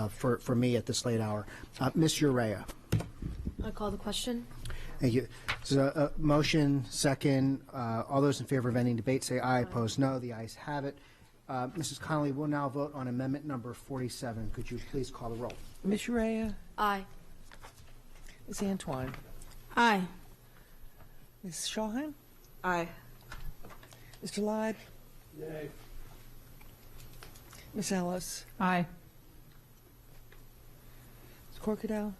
for me at this late hour. Ms. Urea. I call the question. Thank you. So motion, second. All those in favor of ending debate say aye. Opposed, no. The ayes have it. Mrs. Connolly, we'll now vote on amendment number 47. Could you please call the roll? Ms. Urea? Aye. Ms. Antoine? Aye. Ms. Shawhan? Aye. Mr. Lyde? Yay. Ms. Ellis? Aye. Ms. Corkadell?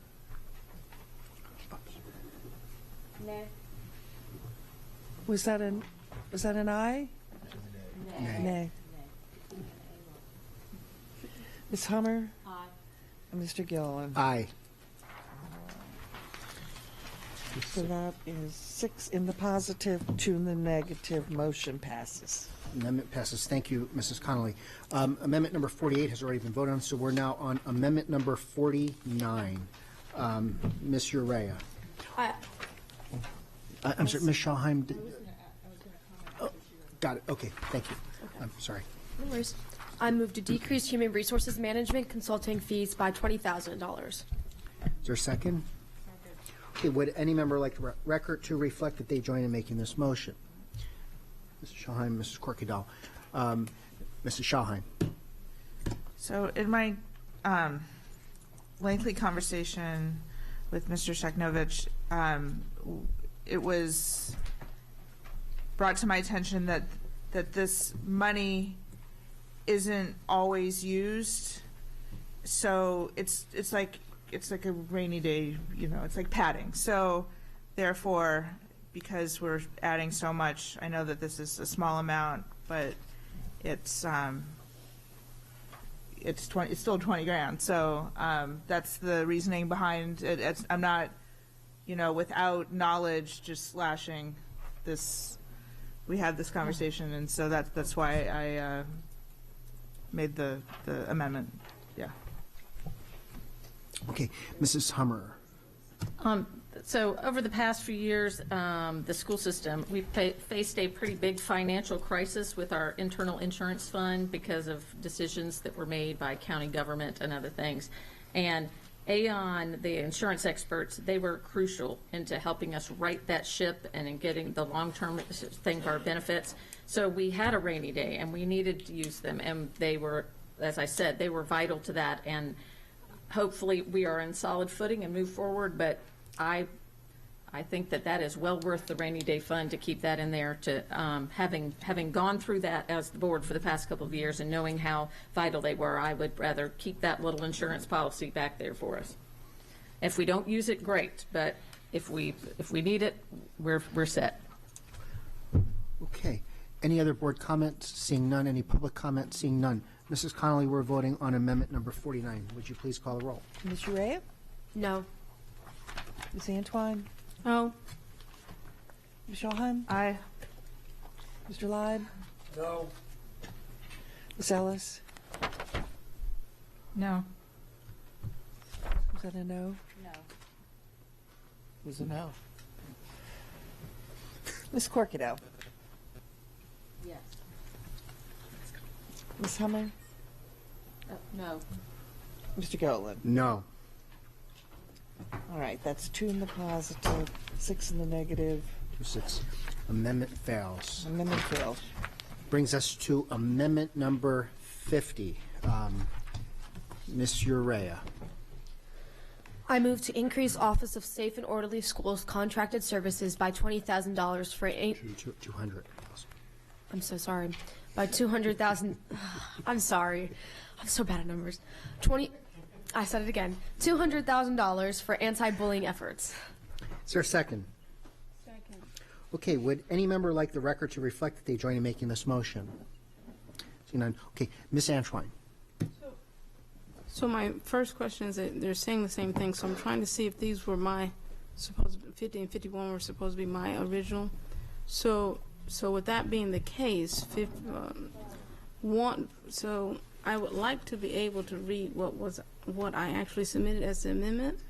Nay. Was that an aye? Nay. Nay. Ms. Hummer? Aye. And Mr. Gilliland? Aye. So that is 6 in the positive, 2 in the negative. Motion passes. Amendment passes. Thank you, Mrs. Connolly. Amendment number 48 has already been voted on, so we're now on amendment number 49. Ms. Urea. I'm sorry, Ms. Schallheim. Oh, got it. Okay, thank you. I'm sorry. No worries. I move to decrease human resources management consulting fees by $20,000. Is there a second? Okay, would any member like the record to reflect that they join in making this motion? Mrs. Schallheim, Mrs. Corkidal. Mrs. Schallheim. So in my lengthy conversation with Mr. Sheknovich, it was brought to my attention that this money isn't always used. So it's like a rainy day, it's like padding. So therefore, because we're adding so much, I know that this is a small amount, but it's still 20 grand. So that's the reasoning behind it. I'm not, without knowledge, just slashing this. We had this conversation, and so that's why I made the amendment. Yeah. Okay, Mrs. Hummer. So over the past few years, the school system, we've faced a pretty big financial crisis with our internal insurance fund because of decisions that were made by county government and other things. And Aon, the insurance experts, they were crucial into helping us right that ship and in getting the long-term thing for our benefits. So we had a rainy day, and we needed to use them. And they were, as I said, they were vital to that. And hopefully we are in solid footing and move forward, but I think that is well worth the rainy day fund to keep that in there. To having gone through that as the board for the past couple of years and knowing how vital they were, I would rather keep that little insurance policy back there for us. If we don't use it, great, but if we need it, we're set. Okay. Any other board comments? Seeing none. Any public comments? Seeing none. Mrs. Connolly, we're voting on amendment number 49. Would you please call the roll? Ms. Urea? No. Ms. Antwine? No. Ms. Schallheim? Aye. Mr. Lyde? No. Ms. Ellis? No. Was that a no? No. It was a no. Ms. Corkidale? Yes. Ms. Hummer? No. Mr. Golan? No. All right, that's 2 in the positive, 6 in the negative. 6. Amendment fails. Amendment fails. Brings us to amendment number 50. Ms. Urea. I move to increase Office of Safe and Orderly Schools contracted services by $20,000 for 200. I'm so sorry. By 200,000. I'm sorry. I'm so bad at numbers. I said it again. $200,000 for anti-bullying efforts. Is there a second? Second. Okay, would any member like the record to reflect that they join in making this motion? Seeing none. Okay, Ms. Antwine. So my first question is that they're saying the same thing, so I'm trying to see if these were my, 50 and 51 were supposed to be my original. So with that being the case, so I would like to be able to read what I actually submitted as the amendment,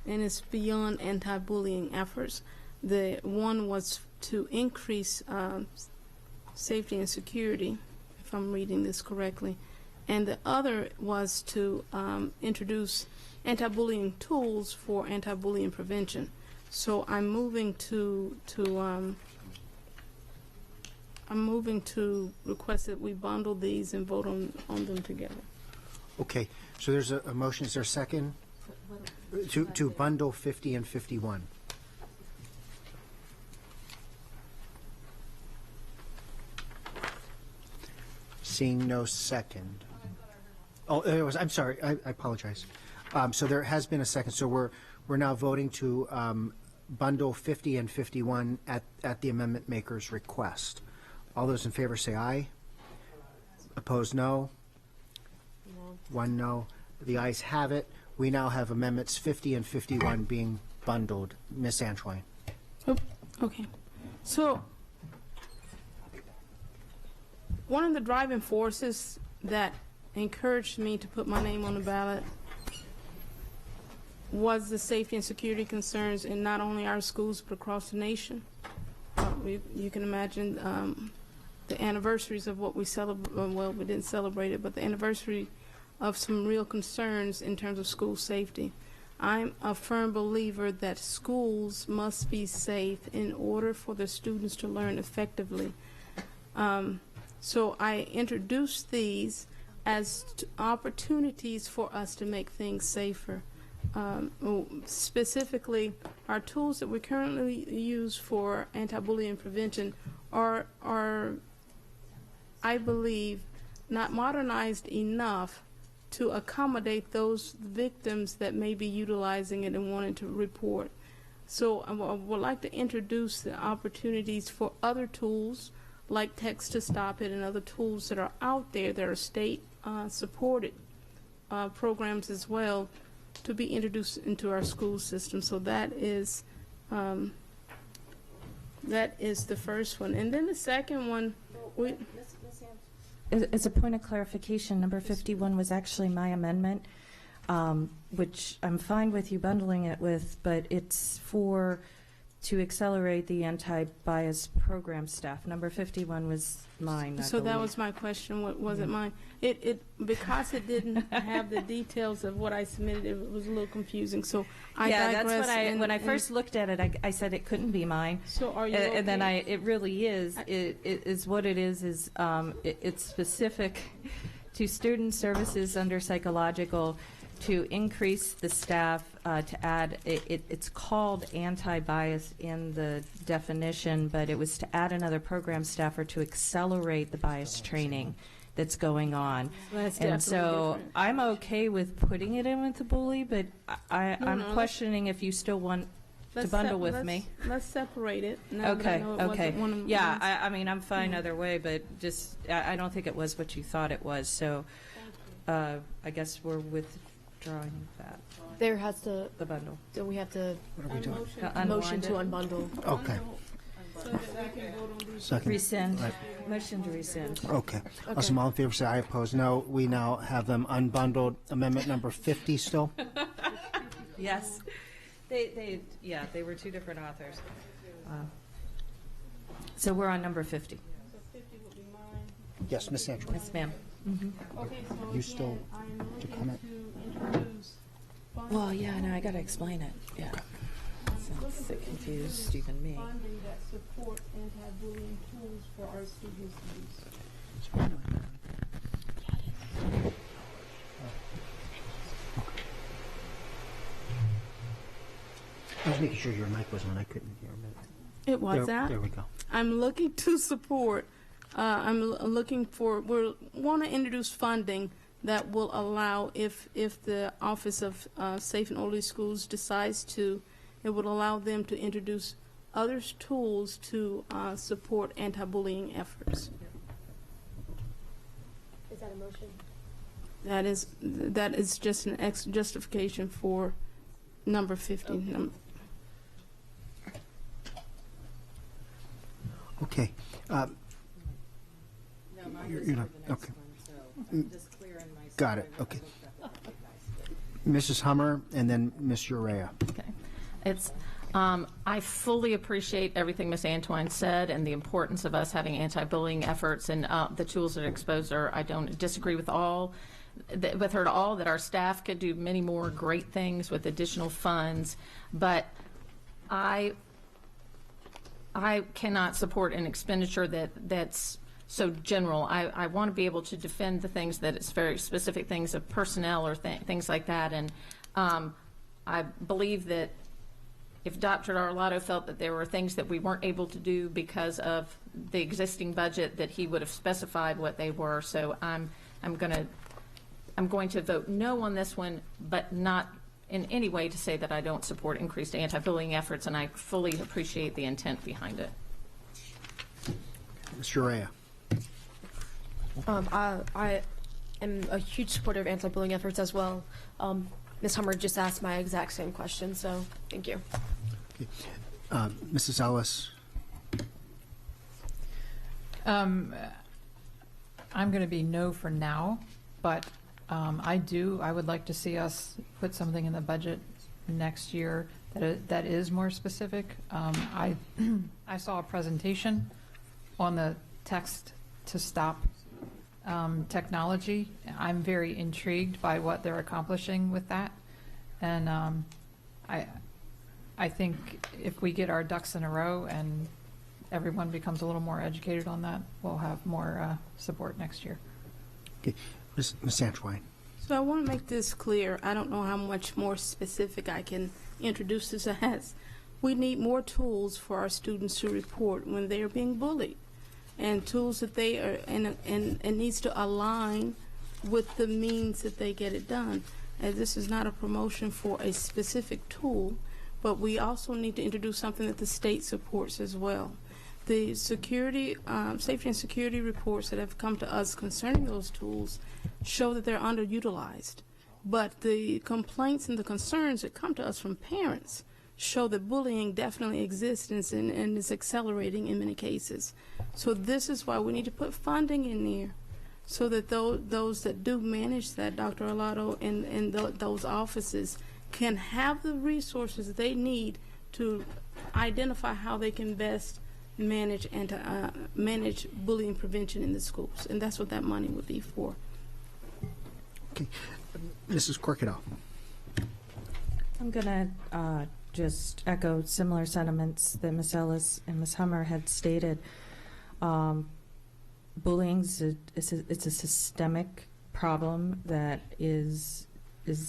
and it's beyond anti-bullying efforts. The one was to increase safety and security, if I'm reading this correctly, and the other was to introduce anti-bullying tools for anti-bullying prevention. So I'm moving to request that we bundle these and vote on them together. Okay, so there's a motion. Is there a second? To bundle 50 and 51. Seeing no second. Oh, it was. I'm sorry. I apologize. So there has been a second. So we're now voting to bundle 50 and 51 at the amendment maker's request. All those in favor say aye. Opposed, no. No. 1 no. The ayes have it. We now have amendments 50 and 51 being bundled. Ms. Antwine. Okay. So, one of the driving forces that encouraged me to put my name on the ballot was the safety and security concerns in not only our schools but across the nation. You can imagine the anniversaries of what we celebrate. Well, we didn't celebrate it, but the anniversary of some real concerns in terms of school safety. I'm a firm believer that schools must be safe in order for the students to learn effectively. So I introduced these as opportunities for us to make things safer. Specifically, our tools that we currently use for anti-bullying prevention are, I believe, not modernized enough to accommodate those victims that may be utilizing it and wanting to report. So I would like to introduce the opportunities for other tools like Text to Stop It and other tools that are out there that are state supported programs as well to be introduced into our school system. So that is the first one. And then the second one, As a point of clarification, number 51 was actually my amendment, which I'm fine with you bundling it with, but it's to accelerate the anti-bias program staff. Number 51 was mine, I So that believe. was my question. What was it mine? Because it didn't have the details of what I submitted, it was a little confusing. So I Yeah, digress. that's what when I first looked at it, I said it couldn't be mine. So are you And then okay? it really is. It is what it is it's specific to student services under psychological to increase the staff, to add, it's called anti-bias in the definition, but it was to add another program staffer to accelerate the bias training that's going on. That's And definitely so different. I'm okay with putting it in with the bully, but I'm no, questioning if you still want to bundle with me. Let's separate it. Now that I Okay, know it okay. wasn't one of Yeah, mine. I mean, I'm fine either way, but just, I don't think it was what you thought it was, so I guess we're withdrawing that. There has to, the bundle. So we have to What are we doing? motion to unbundle. Okay. So that we can vote on these. Second. Rescind. Right. Motion to rescind. Okay. Awesome. All in favor, say aye. Opposed, no. We now have them unbundled. Amendment number 50 still? Yes. Yeah, they were two different authors. So we're on number 50. So 50 would be mine. Yes, Ms. Sancho. Yes, ma'am. Okay, so You again, still I'm to looking comment? to introduce Well, yeah, no, I got to explain it. Yeah. Since it confused even me. funding that support anti-bullying tools for our students' use. I was making sure your mic was on. I couldn't hear it. It was that? There we go. I'm looking to support, looking for, we want to introduce funding that will allow, if the Office of Safe and Orderly Schools decides to, it would allow them to introduce other tools to support anti-bullying efforts. Is that a motion? That is just an justification for number 50. Okay. You're not, okay. Got it, okay. Mrs. Hummer and then Ms. Urea. Okay. It's, I fully appreciate everything Ms. Antoine said and the importance of us having anti-bullying efforts and the tools that expose her. I don't disagree with her at all, that our staff could do many more great things with additional funds, but I cannot support an expenditure that's so general. I want to be able to defend the things that it's very specific things of personnel or things like that. And I believe that if Dr. Arlotto felt that there were things that we weren't able to do because of the existing budget, that he would have specified what they were. So I'm going to vote no on this one, but not in any way to say that I don't support increased anti-bullying efforts, and I fully appreciate the intent behind it. Ms. Urea. I am a huge supporter of anti-bullying efforts as well. Ms. Hummer just asked my exact same question, so thank you. Mrs. Ellis? I'm going to be no for now, but I would like to see us put something in the budget next year that is more specific. I saw a presentation on the text-to-stop technology. I'm very intrigued by what they're accomplishing with that, and I think if we get our ducks in a row and everyone becomes a little more educated on that, we'll have more support next year. Okay, Ms. Sanchwein. So I want to make this clear. I don't know how much more specific I can introduce this as. We need more tools for our students to report when they are being bullied, and tools that they are, and needs to align with the means that they get it done. And this is not a promotion for a specific tool, but we also need to introduce something that the state supports as well. The safety and security reports that have come to us concerning those tools show that they're underutilized. But the complaints and the concerns that come to us from parents show that bullying definitely exists and is accelerating in many cases. So this is why we need to put funding in there so that those that do manage that, Dr. Arlotto and those offices, can have the resources they need to identify how they can best manage and to manage bullying prevention in the schools. And that's what that money would be for. Okay. Mrs. Corkadell. I'm going to just echo similar sentiments that Ms. Ellis and Ms. Hummer had stated. Bullying is a systemic problem that is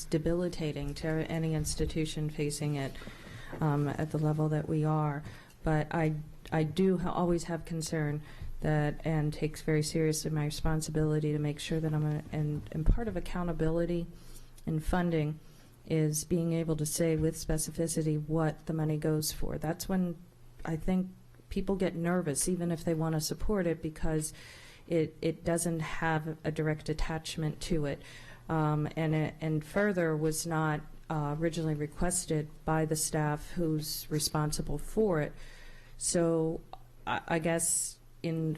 debilitating to any institution facing it at the level that we are. But I do always have concern that, and takes very seriously my responsibility to make sure that and part of accountability and funding is being able to say with specificity what the money goes for. That's when I think people get nervous, even if they want to support it, because it doesn't have a direct attachment to it. And further was not originally requested by the staff who's responsible for it. So I guess in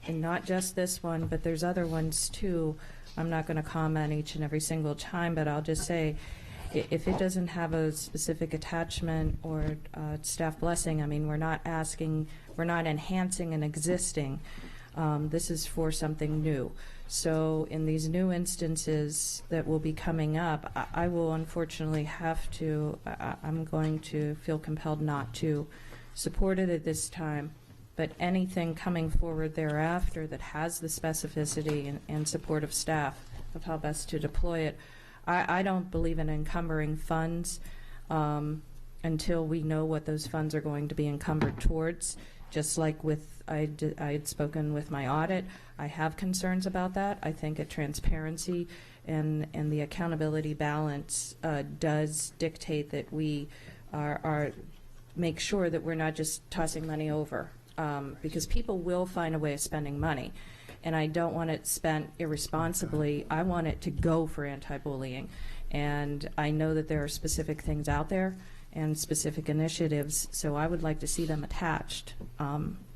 not just this one, but there's other ones too. I'm not going to comment each and every single time, but I'll just say if it doesn't have a specific attachment or staff blessing, I mean, we're not enhancing an existing. This is for something new. So in these new instances that will be coming up, I will unfortunately have to, I'm going to feel compelled not to support it at this time, but anything coming forward thereafter that has the specificity and support of staff of how best to deploy it. I don't believe in encumbering funds until we know what those funds are going to be encumbered towards. Just like with, I had spoken with my audit, I have concerns about that. I think a transparency and the accountability balance does dictate that we are make sure that we're not just tossing money over, because people will find a way of spending money. And I don't want it spent irresponsibly. I want it to go for anti-bullying. And I know that there are specific things out there and specific initiatives, so I would like to see them attached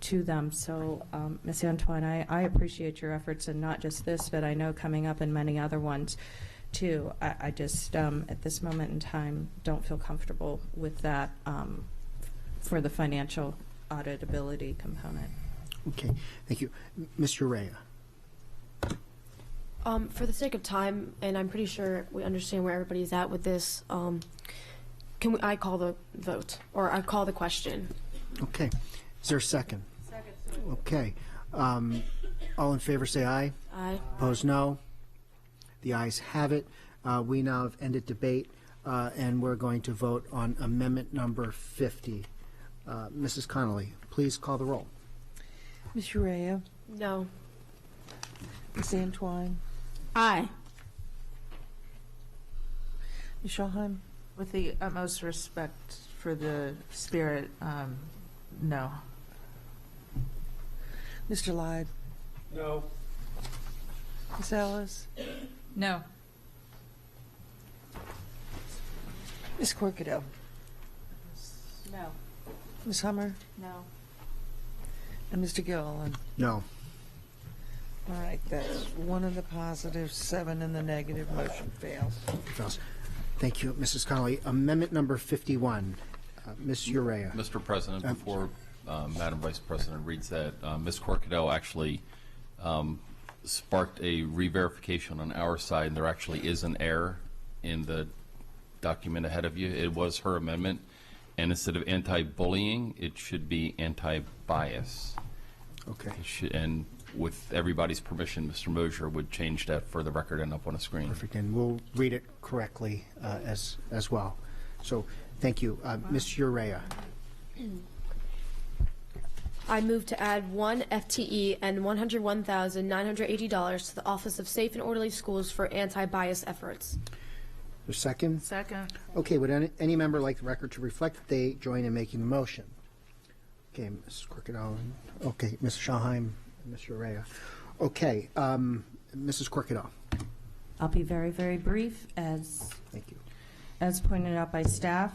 to them. So, Ms. Antoine, I appreciate your efforts, and not just this, but I know coming up in many other ones too. I just, at this moment in time, don't feel comfortable with that for the financial auditability component. Okay, thank you. Mr. Rea. For the sake of time, and I'm pretty sure we understand where everybody's at with this, I call the vote, or I call the question? Okay. Is there a second? Second. Okay. All in favor say aye. Aye. Opposed, no. The ayes have it. We now have ended debate, and we're going to vote on amendment number 50. Mrs. Connolly, please call the roll. Ms. Urea? No. Ms. Antoine? Aye. Ms. Schulheim? With the utmost respect for the spirit, no. Mr. Lyde? No. Ms. Ellis? No. Ms. Corkadell? No. Ms. Hummer? No. And Mr. Gilliland? No. All right, that's 1 in the positive, 7 in the negative. Motion fails. Fails. Thank you, Mrs. Connolly. Amendment number 51. Ms. Urea. Mr. President, before Madam Vice President reads that, Ms. Corcadell actually sparked a re-verification on our side. There actually is an error in the document ahead of you. It was her amendment, and instead of anti-bullying, it should be anti-bias. Okay. And with everybody's permission, Mr. Mosier would change that for the record and up on a screen. Perfect, and we'll read it correctly as well. So, thank you. Ms. Urea. I move to add 1 FTE and $101,980 to the Office of Safe and Orderly Schools for anti-bias efforts. A second? Second. Okay, would any member like the record to reflect that they join in making the motion? Okay, Ms. Corcadell. Okay, Ms. Shaheim, Ms. Urea. Okay, Mrs. Corcadell. I'll be very, very brief. Thank you. As pointed out by staff,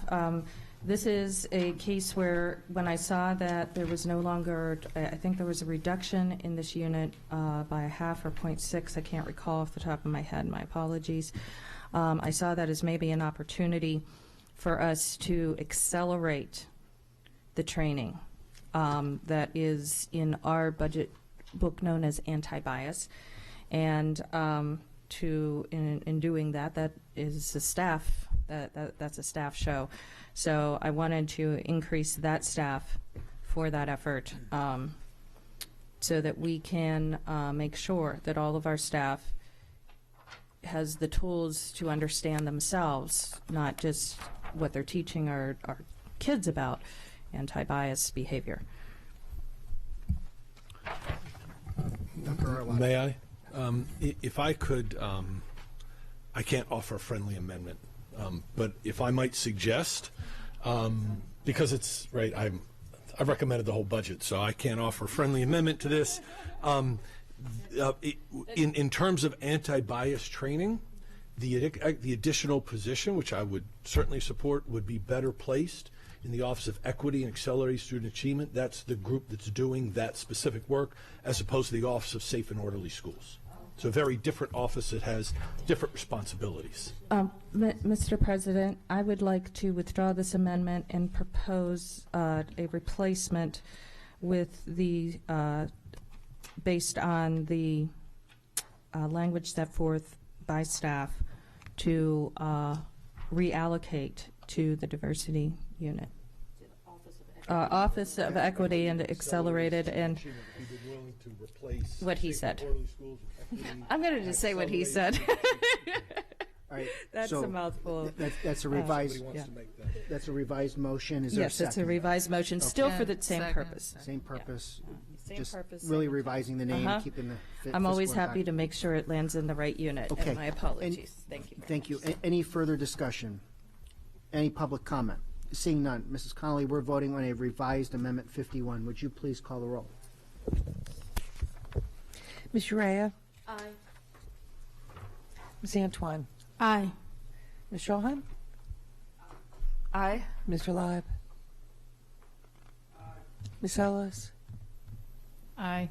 this is a case where when I saw that there was no longer, I think there was a reduction in this unit by a half or 0.6, I can't recall off the top of my head, my apologies. I saw that as maybe an opportunity for us to accelerate the training that is in our budget book known as anti-bias. And in doing that, that is a staff, that's a staff show. So I wanted to increase that staff for that effort so that we can make sure that all of our staff has the tools to understand themselves, not just what they're teaching our kids about anti-bias behavior. May I? If I could, I can't offer a friendly amendment, but if I might suggest, because it's, right, I've recommended the whole budget, so I can't offer a friendly amendment to this. In terms of anti-bias training, the additional position, which I would certainly support, would be better placed in the Office of Equity and Accelerated Student Achievement. That's the group that's doing that specific work, as opposed to the Office of Safe and Orderly Schools. So a very different office that has different responsibilities. Mr. President, I would like to withdraw this amendment and propose a replacement with the based on the language set forth by staff to reallocate to the diversity unit. Office of Equity and Accelerated, and what he said. I'm going to just say what he said. All right, that's so a mouthful. That's a revised. That's a revised motion. Is there yes, a second? it's a revised motion, still for the same Second. purpose. Same purpose. Same just purpose. really revising the name, keeping the. I'm always fiscal happy impact. to make sure it lands in the right unit. Okay. And my apologies. Thank you. Thank you. Any further discussion? Any public comment? Seeing none, Mrs. Connolly, we're voting on a revised Amendment 51. Would you please call the roll? Ms. Urea? Aye. Ms. Antoine? Aye. Ms. Shaheim? Aye. Mr. Leib? Ms. Ellis? Aye.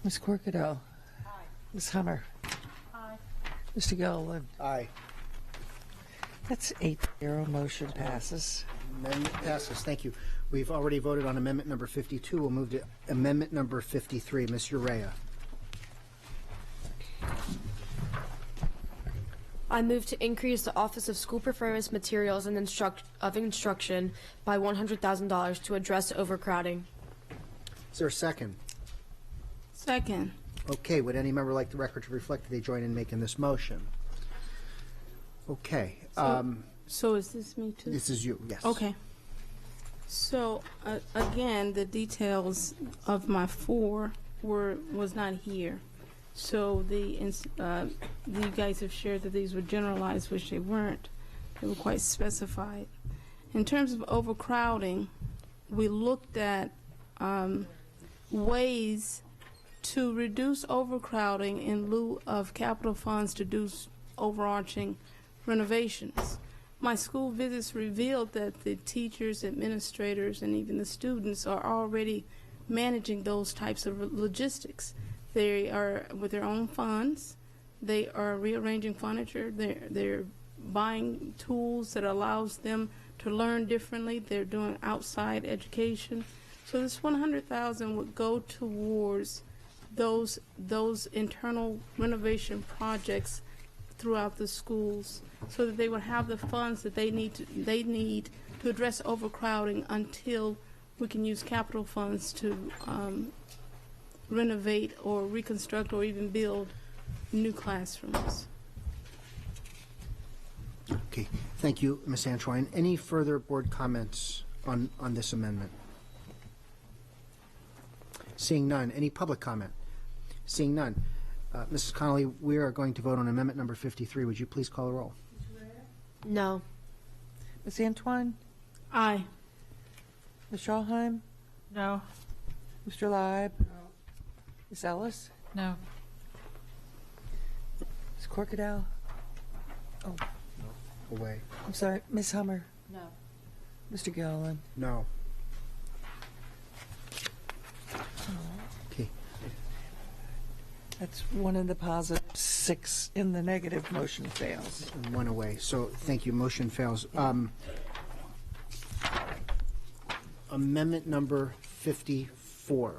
Ms. Corcadell? Aye. Ms. Hummer? Aye. Mr. Gilliland? Aye. That's 8-0. Motion passes. Amendment passes. Thank you. We've already voted on Amendment number 52. We'll move to Amendment number 53. Ms. Urea. I move to increase the Office of School Performance Materials and Instruction by $100,000 to address overcrowding. Is there a second? Second. Okay. Would any member like the record to reflect that they join in making this motion? Okay. So is this me too? This is you, yes. Okay. So again, the details of my 4 was not here. So you guys have shared that these were generalized, which they weren't. They were quite specified. In terms of overcrowding, we looked at ways to reduce overcrowding in lieu of capital funds to do overarching renovations. my school visits revealed that the teachers, administrators, and even the students are already managing those types of logistics. They are with their own funds. They are rearranging furniture. They're buying tools that allows them to learn differently. They're doing outside education. So this $100,000 would go towards those internal renovation projects throughout the schools, so that they would have the funds that they need to address overcrowding until we can use capital funds to renovate or reconstruct or even build new classrooms. Okay, thank you, Ms. Antoine. Any further board comments on this amendment? Seeing none. Any public comment? Seeing none. Mrs. Connolly, we are going to vote on amendment number 53. Would you please call the roll? No. Ms. Antoine? Aye. Ms. Schallheim? No. Mr. Leib? No. Ms. Ellis? No. Ms. Corkadell? Oh, Away. I'm sorry. Ms. Hummer? No. Mr. Gilliland? No. Okay. That's one in the positive, 6 in the negative. Motion fails. One away. So thank you. Motion fails. Amendment number 54.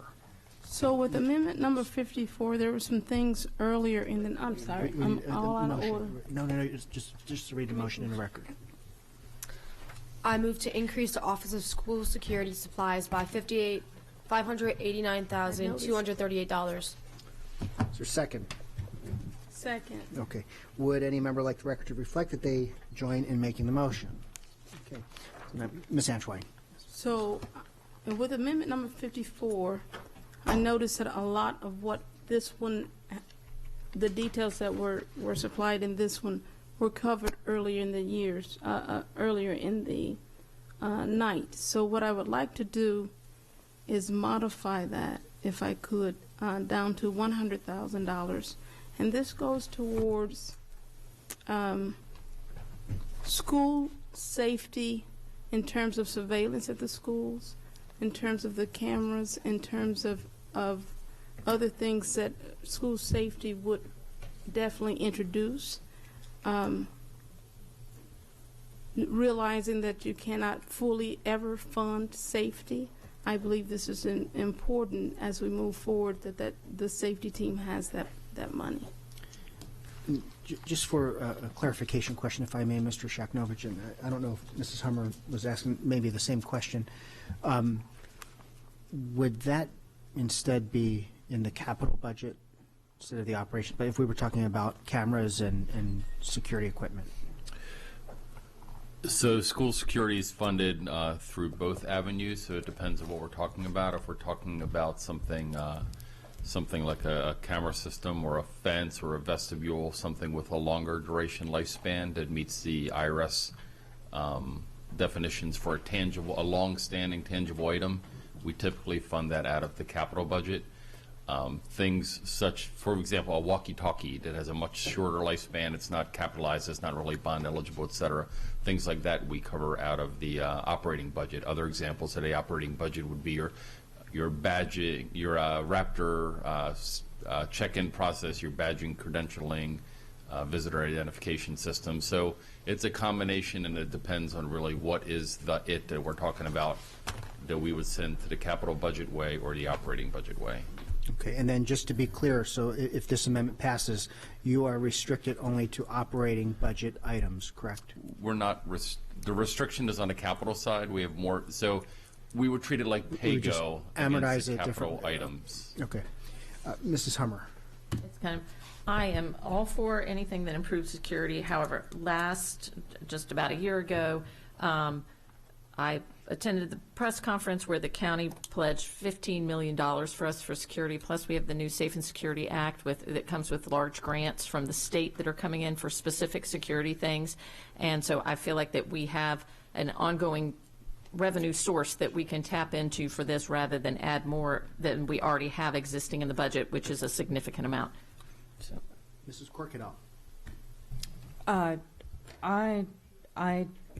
So with amendment number 54, there were some things earlier in the, I'm sorry, I'm all out of order. No, it's just to read the motion in the record. I move to increase the Office of School Security Supplies by $589,238. Is there a second? Second. Okay. Would any member like the record to reflect that they join in making the motion? Okay. So now, Ms. Antoine. So with amendment number 54, I noticed that a lot of what this one, the details that were supplied in this one were covered earlier in the years, earlier in the night. So what I would like to do is modify that, if I could, down to $100,000. And this goes towards school safety in terms of surveillance at the schools, in terms of the cameras, in terms of other things that school safety would definitely introduce. Realizing that you cannot fully ever fund safety, I believe this is important as we move forward, that the safety team has that money. Just for a clarification question, if I may, Mr. Shaknovich, and I don't know if Mrs. Hummer was asking maybe the same question. Would that instead be in the capital budget instead of the operation? But if we were talking about cameras and security equipment? So school security is funded through both avenues, so it depends on what we're talking about. If we're talking about something like a camera system or a fence or a vestibule, something with a longer duration lifespan that meets the IRS definitions for a long-standing tangible item, we typically fund that out of the capital budget. Things such, for example, a walkie-talkie that has a much shorter lifespan, it's not capitalized, it's not really bond eligible, et cetera. Things like that we cover out of the operating budget. Other examples of the operating budget would be your badging, your Raptor check-in process, your badging, credentialing, visitor identification system. So it's a combination, and it depends on really what is it that we're talking about that we would send to the capital budget way or the operating budget way. Okay, and then just to be clear, so if this amendment passes, you are restricted only to operating budget items, correct? We're not, the restriction is on the capital side. We have more, so we would treat it like pay-go against the capital items. Okay. Mrs. Hummer. It's kind of, I am all for anything that improves security. However, just about a year ago, I attended the press conference where the county pledged $15 million for us for security. Plus, we have the new Safe and Security Act that comes with large grants from the state that are coming in for specific security things. And so I feel like that we have an ongoing revenue source that we can tap into for this rather than add more than we already have existing in the budget, which is a significant amount. So. Mrs. Corkadell. I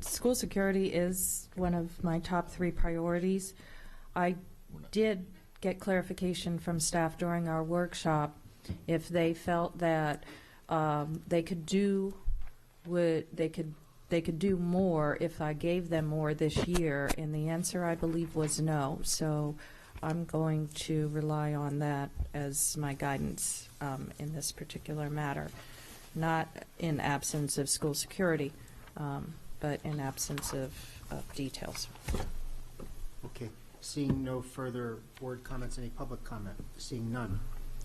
School security is one of my top 3 priorities. I did get clarification from staff during our workshop if they felt that they could do more if I gave them more this year, and the answer, I believe, was no. So I'm going to rely on that as my guidance in this particular matter, not in absence of school security, but in absence of details. Okay. Seeing no further board comments, any public comment? Seeing none.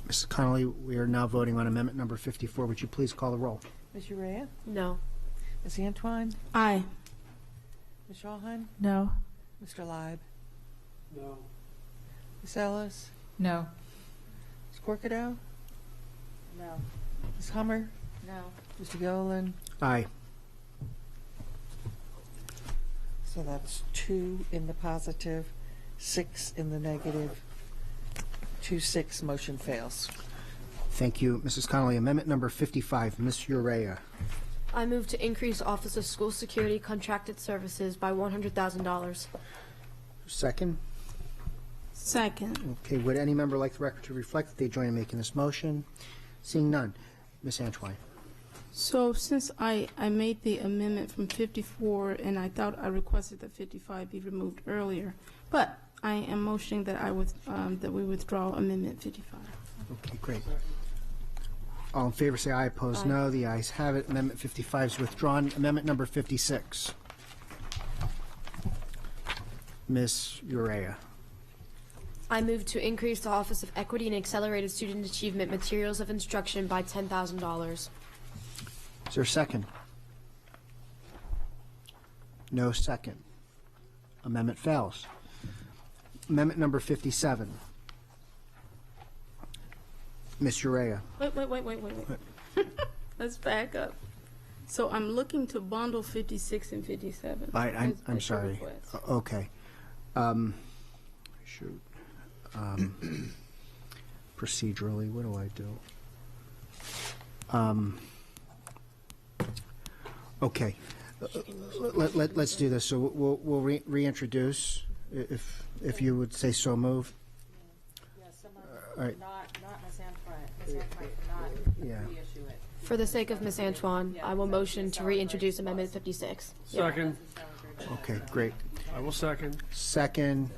Mrs. Connolly, we are now voting on amendment number 54. Would you please call the roll? Ms. Urea? No. Ms. Antwine? Aye. Ms. Shawhan? No. Mr. Leib? No. Ms. Ellis? No. Ms. Corkadow? No. Ms. Hummer? No. Mr. Gilliland? Aye. So that's 2 in the positive, 6 in the negative, 2-6, motion fails. Thank you, Mrs. Connolly. Amendment number 55, Ms. Urea. I move to increase Office of School Security contracted services by $100,000. Second. Second. Okay, would any member like the record to reflect that they join in making this motion? Seeing none. Ms. Antwine. So since I made the amendment from 54, and I thought I requested that 55 be removed earlier, but I am motioning that that we withdraw Amendment 55. Okay, great. All in favor say aye. Opposed, no. The ayes have it. Amendment 55 is withdrawn. Amendment number 56. Ms. Urea. I move to increase the Office of Equity and Accelerated Student Achievement Materials of Instruction by $10,000. Is there a second? No second. Amendment fails. Amendment number 57. Ms. Urea. Wait. Let's back up. So I'm looking to bundle 56 and 57. I'm sorry. Okay. Shoot. Procedurally, what do I do? Okay. Let's do this. So we'll reintroduce, if you would say so move. All right. Not Ms. Antwine. Yeah. Reissue it. For the sake of Ms. Antwine, I will motion to reintroduce Amendment 56. Second. Okay, great. I will second. Second.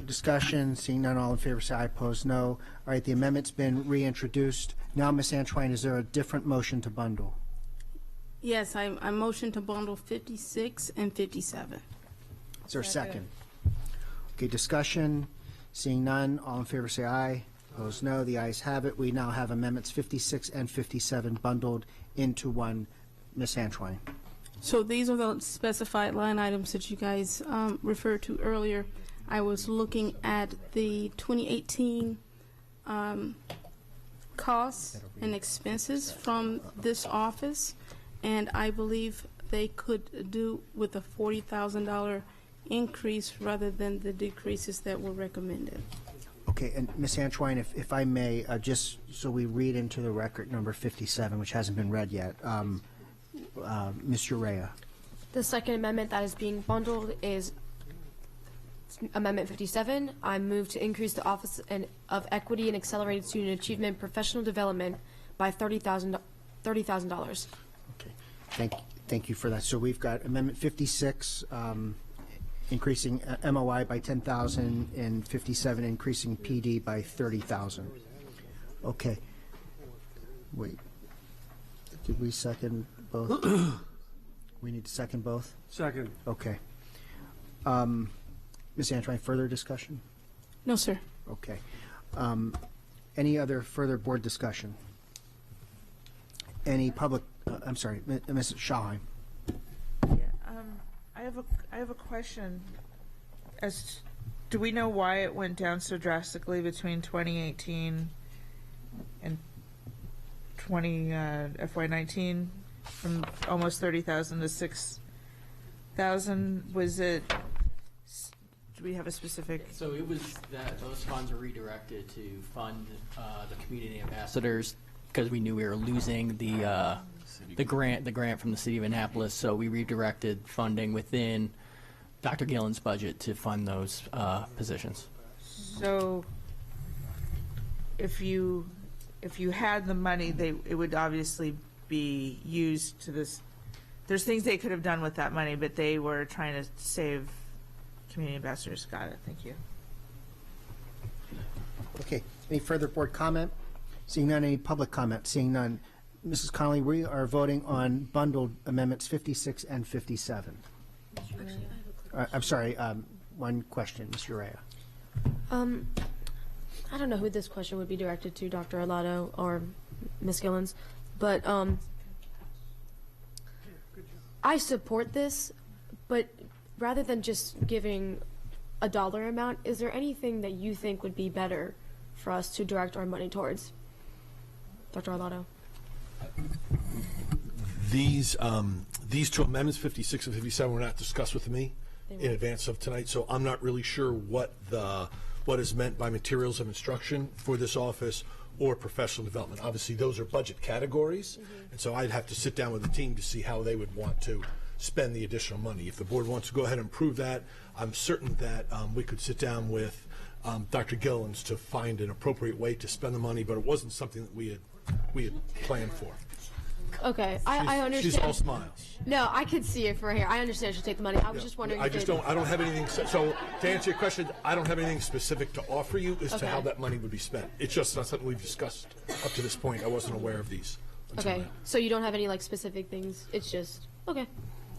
Discussion. Seeing none, all in favor say aye. Opposed, no. All right, the amendment's been reintroduced. Now, Ms. Antwine, is there a different motion to bundle? Yes, I motion to bundle 56 and 57. Is there a second? Okay, discussion. Seeing none, all in favor say aye. Opposed, no. The ayes have it. We now have amendments 56 and 57 bundled into one. Ms. Antwine. So these are the specified line items that you guys referred to earlier. I was looking at the 2018 costs and expenses from this office, and I believe they could do with a $40,000 increase rather than the decreases that were recommended. Okay, and Ms. Antwine, if I may, just so we read into the record number 57, which hasn't been read yet, Ms. Urea. The second amendment that is being bundled is Amendment 57. I move to increase the Office of Equity and Accelerated Student Achievement Professional Development by $30,000. Okay, thank you for that. So we've got Amendment 56, increasing MOI by $10,000, and 57 increasing PD by $30,000. Okay. Wait. Did we second both? We need to second both? Second. Okay. Ms. Antwine, further discussion? No, sir. Okay. Any other further board discussion? Any public, I'm sorry, Ms. Shawhan. I have a question. Do we know why it went down so drastically between 2018 and FY19 from almost 30,000 to 6,000? Was it? Do we have a specific? So it was that those funds were redirected to fund the community ambassadors because we knew we were losing the the grant from the city of Annapolis. So we redirected funding within Dr. Gillen's budget to fund those positions. So if you had the money, it would obviously be used to this. There's things they could have done with that money, but they were trying to save community ambassadors. Got it. Thank you. Okay. Any further board comment? Seeing none, any public comment? Seeing none. Mrs. Connolly, we are voting on bundled amendments 56 and 57. I'm sorry, one question, Ms. Urea. I don't know who this question would be directed to, Dr. Arlotto or Ms. Gillens, but I support this, but rather than just giving a dollar amount, is there anything that you think would be better for us to direct our money towards? Dr. Arlotto. These two amendments, 56 and 57, were not discussed with me in advance of tonight, so I'm not really sure what is meant by materials of instruction for this office or professional development. Obviously, those are budget categories, and so I'd have to sit down with the team to see how they would want to spend the additional money. If the board wants to go ahead and approve that, I'm certain that we could sit down with Dr. Gillens to find an appropriate way to spend the money, but it wasn't something that we had planned for. Okay, I understand. She's all smiles. No, I could see it from here. I understand she'll take the money. I was just wondering. I don't have anything. So to answer your question, I don't have anything specific to offer you as to how that money would be spent. It's just not something we've discussed up to this point. I wasn't aware of these. Okay, so you don't have any like specific things. It's just okay.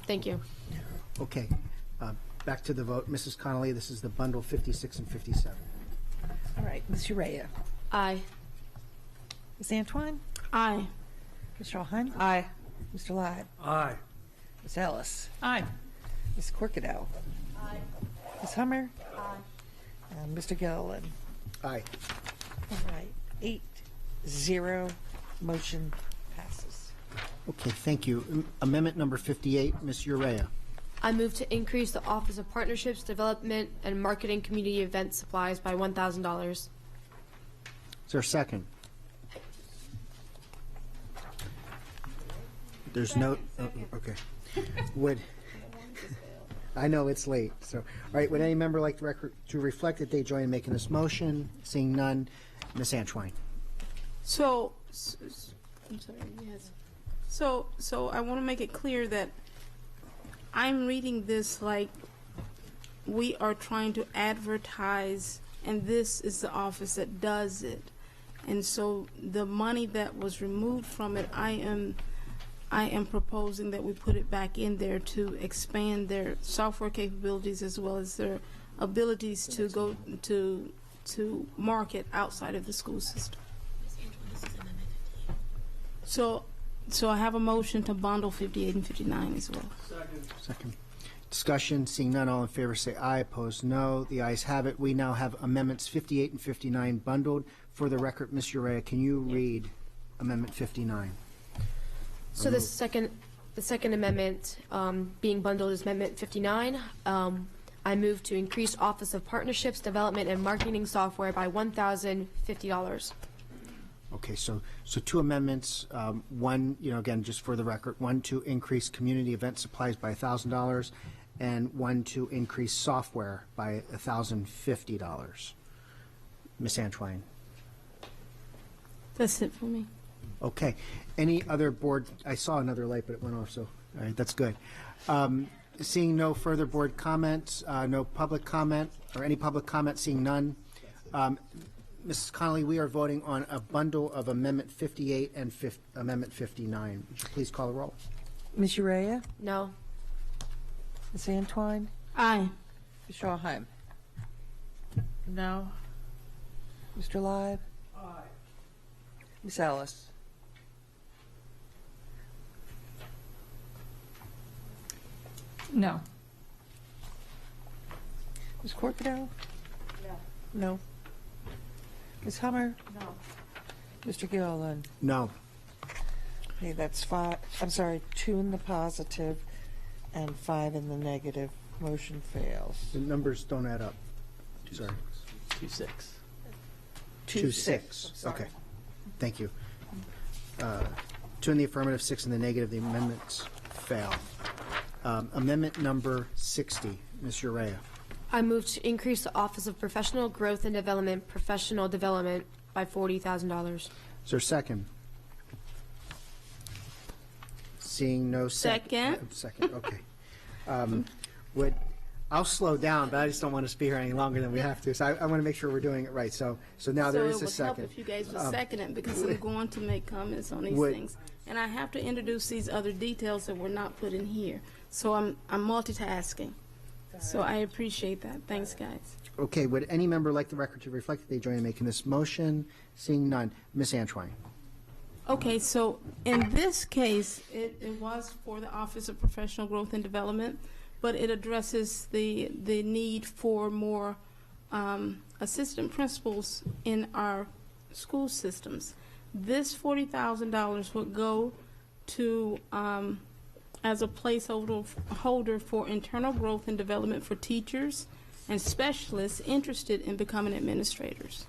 Thank you. Okay, back to the vote. Mrs. Connolly, this is the bundle 56 and 57. All right, Ms. Urea. Aye. Ms. Antoine? Aye. Ms. Rawheim? Aye. Mr. Lott? Aye. Ms. Ellis? Aye. Ms. Corkadell? Aye. Ms. Hummer? Aye. And Mr. Gilliland? Aye. All right, 8-0, motion passes. Okay, thank you. Amendment number 58, Ms. Urea. I move to increase the Office of Partnerships, Development, and Marketing Community Event Supplies by $1,000. Is there a second? There's no, okay. I know it's late, so, all right, would any member like to reflect that they join in making this motion? Seeing none, Ms. Antoine. So, I'm sorry, yes. So I want to make it clear that I'm reading this like we are trying to advertise, and this is the office that does it. And so the money that was removed from it, I am proposing that we put it back in there to expand their software capabilities as well as their abilities to go to market outside of the school system. So I have a motion to bundle 58 and 59 as well. Second. Discussion, seeing none, all in favor say aye, opposed no. The ayes have it. We now have amendments 58 and 59 bundled. For the record, Ms. Urea, can you read Amendment 59? So the second amendment being bundled is Amendment 59. I move to increase Office of Partnerships, Development, and Marketing Software by $1,050. Okay, so two amendments. One, again, just for the record, one to increase community event supplies by $1,000, and one to increase software by $1,050. Ms. Antoine. That's it for me. Okay. Any other board? I saw another light, but it went off, so all right, that's good. Seeing no further board comments, no public comment, or any public comment, seeing none. Mrs. Connolly, we are voting on a bundle of Amendment 58 and Amendment 59. Would you please call the roll? Ms. Urea? No. Ms. Antoine? Aye. Ms. Rawheim? No. Mr. Live? Aye. Ms. Ellis? No. Ms. Corkadell? No. Ms. Hummer? No. Mr. Gilliland? No. Okay, that's 2 in the positive and 5 in the negative. Motion fails. The numbers don't add up. Sorry. 2-6. 2-6. Okay. Thank you. 2 in the affirmative, 6 in the negative. The amendments fail. Amendment number 60, Ms. Urea. I move to increase the Office of Professional Growth and Development, professional development by $40,000. Is there a second? Seeing no Second. Second, okay. I'll slow down, but I just don't want us to be here any longer than we have to. So I want to make sure we're doing it right. So now there is a second. So it would help if you guys would second it, because I'm going to make comments on these things. And I have to introduce these other details that were not put in here. So I'm multitasking. So I appreciate that. Thanks, guys. Okay, would any member like the record to reflect that they join in making this motion? Seeing none. Ms. Antwine. Okay, so in this case, it was for the Office of Professional Growth and Development, but it addresses the need for more assistant principals in our school systems. This $40,000 would go to as a placeholder for internal growth and development for teachers and specialists interested in becoming administrators.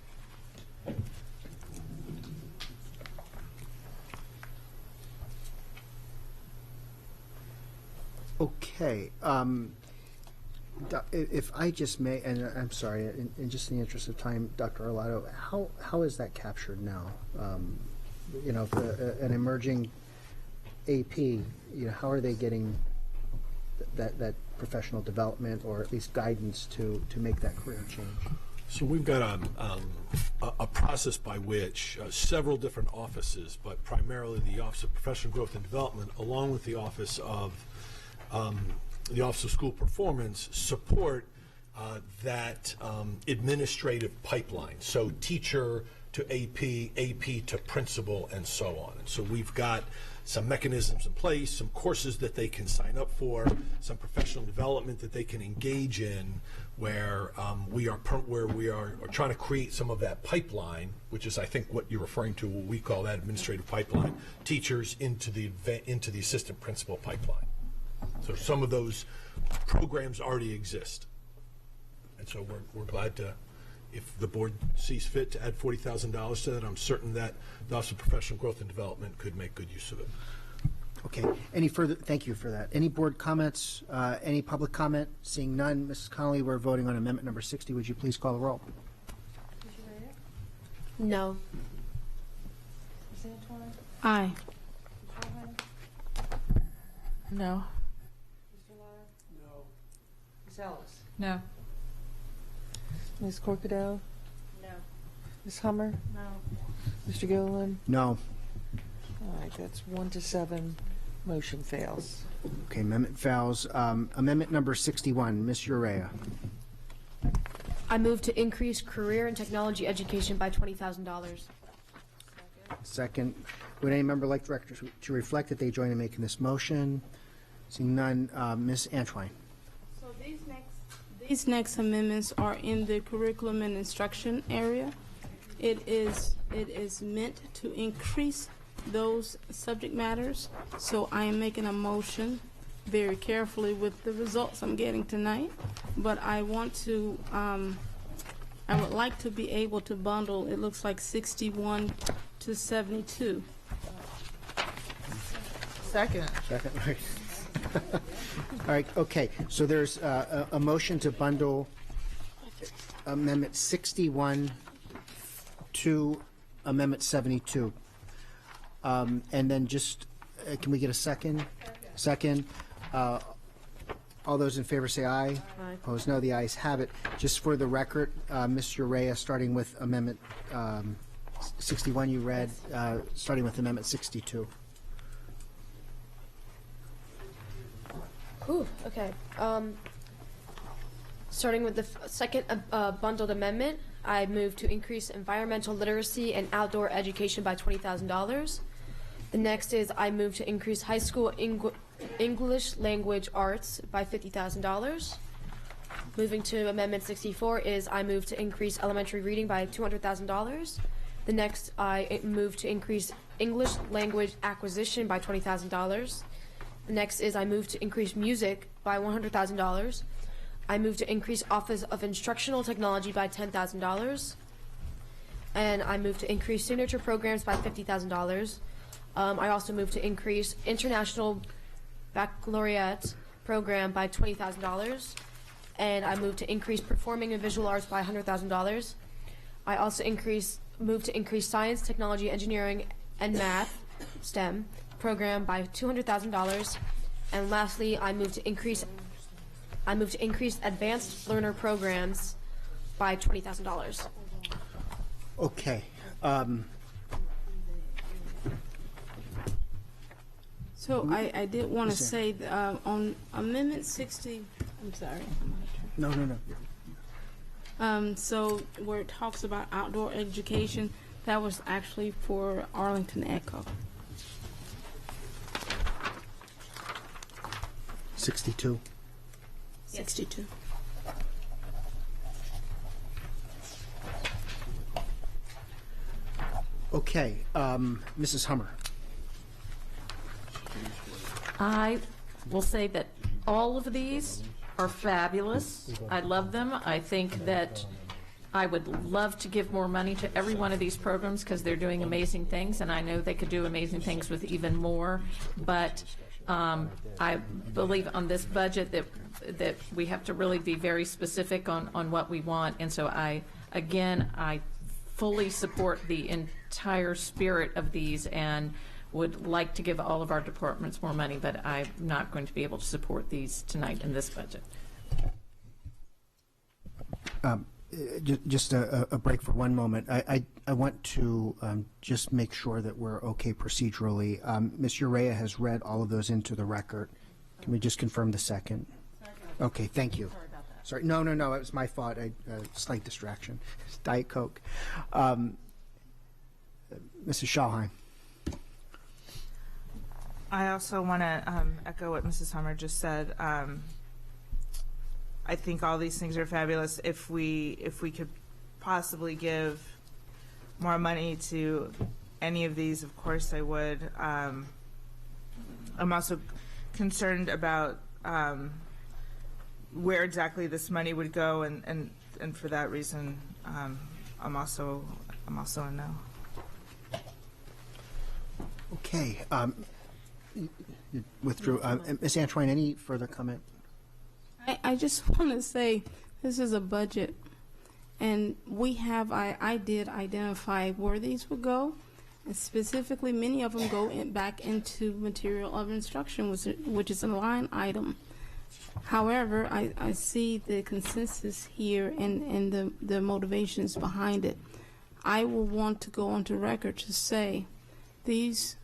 Okay. If I just may, and I'm sorry, in just the interest of time, Dr. Arlotto, how is that captured now? You know, an emerging AP, how are they getting that professional development, or at least guidance to make that career change? So we've got a process by which several different offices, but primarily the Office of Professional Growth and Development, along with the Office of School Performance, support that administrative pipeline. So teacher to AP, AP to principal, and so on. And so we've got some mechanisms in place, some courses that they can sign up for, some professional development that they can engage in, where we are trying to create some of that pipeline, which is, I think, what you're referring to, what we call that administrative pipeline, teachers into the assistant principal pipeline. So some of those programs already exist. And so we're glad to, if the board sees fit to add $40,000 to that, I'm certain that the Office of Professional Growth and Development could make good use of it. Okay. Any further? Thank you for that. Any board comments? Any public comment? Seeing none, Mrs. Connolly, we're voting on amendment number 60. Would you please call the roll? No. Aye. No. Ms. Ellis? No. Ms. Corkadell? No. Ms. Hummer? No. Mr. Gilliland? No. All right, that's 1 to 7. Motion fails. Okay, amendment fails. Amendment number 61, Ms. Urea. I move to increase career and technology education by $20,000. Second. Would any member like the record to reflect that they join in making this motion? Seeing none, Ms. Antwine. So these next amendments are in the curriculum and instruction area. It is meant to increase those subject matters. So I am making a motion very carefully with the results I'm getting tonight. But I want to, I would like to be able to bundle, it looks like 61 to 72. Second. Second, right. All right, okay. So there's a motion to bundle Amendment 61 to Amendment 72. And then just, can we get a second? Second. All those in favor say aye. Aye. Opposed, no. The ayes have it. Just for the record, Ms. Urea, starting with Amendment 61 you read, starting with Amendment 62. Ooh, okay. Starting with the second bundled amendment, I move to increase environmental literacy and outdoor education by $20,000. The next is I move to increase high school English language arts by $50,000. Moving to Amendment 64 is I move to increase elementary reading by $200,000. The next I move to increase English language acquisition by $20,000. The next is I move to increase music by $100,000. I move to increase Office of Instructional Technology by $10,000. And I move to increase signature programs by $50,000. I also move to increase International Baccalaureate program by $20,000. And I move to increase Performing and Visual Arts by $100,000. I also move to increase Science, Technology, Engineering, and Math, STEM, program by $200,000. And lastly, I move to increase Advanced Learner programs by $20,000. Okay. So I did want to say on Amendment 60, I'm sorry. No. So where it talks about outdoor education, that was actually for Arlington Echo. 62. 62. Okay, Mrs. Hummer. I will say that all of these are fabulous. I love them. I think that I would love to give more money to every one of these programs because they're doing amazing things, and I know they could do amazing things with even more. But I believe on this budget that we have to really be very specific on what we want. And so I fully support the entire spirit of these and would like to give all of our departments more money, but I'm not going to be able to support these tonight in this budget. Just a break for one moment. I want to just make sure that we're okay procedurally. Ms. Urea has read all of those into the record. Can we just confirm the second? Okay, thank you. Sorry, no, it was my fault. Slight distraction. Diet Coke. Mrs. Schallheim. I also want to echo what Mrs. Hummer just said. I think all these things are fabulous. If we could possibly give more money to any of these, of course I would. I'm also concerned about where exactly this money would go, and for that reason, I'm also a no. Okay. Withdrew. Ms. Antwine, any further comment? I just want to say this is a budget, and I did identify where these would go, and specifically many of them go back into material of instruction, which is a line item. However, I see the consensus here and the motivations behind it. I will want to go onto record to say these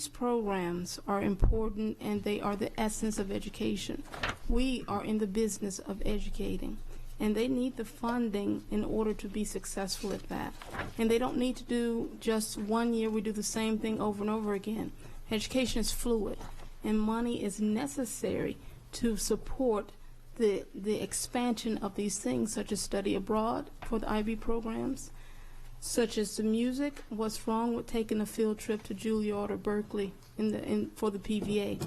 programs are important, and they are the essence of education. We are in the business of educating, and they need the funding in order to be successful at that. And they don't need to do just 1 year, we do the same thing over and over again. Education is fluid, and money is necessary to support the expansion of these things, such as study abroad for the IB programs, such as the music. What's wrong with taking a field trip to Juilliard or Berkeley for the PVA?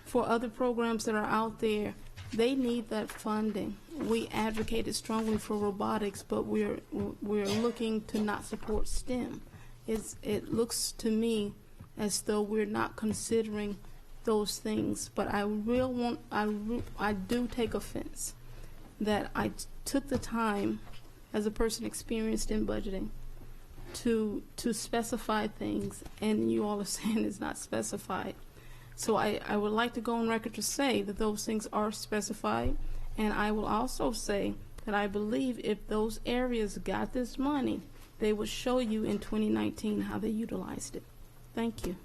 For other programs that are out there, they need that funding. We advocated strongly for robotics, but we're looking to not support STEM. It looks to me as though we're not considering those things. But I do take offense that I took the time, as a person experienced in budgeting, to specify things, and you all are saying it's not specified. So I would like to go on record to say that those things are specified, and I will also say that I believe if those areas got this money, they would show you in 2019 how they utilized it. Thank you.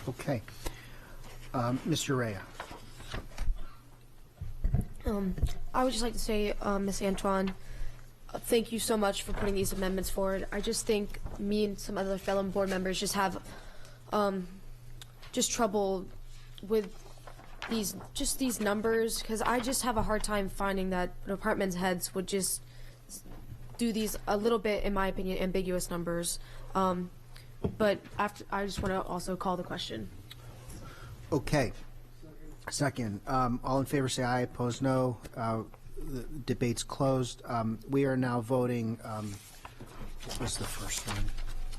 Okay. Ms. Urea. I would just like to say, Ms. Antoine, thank you so much for putting these amendments forward. I just think me and some other fellow board members just have just trouble with these numbers, because I just have a hard time finding that department heads would just do these a little bit, in my opinion, ambiguous numbers. But I just want to also call the question. Okay. Second. All in favor say aye. Opposed no. The debate's closed. We are now voting What was the first one?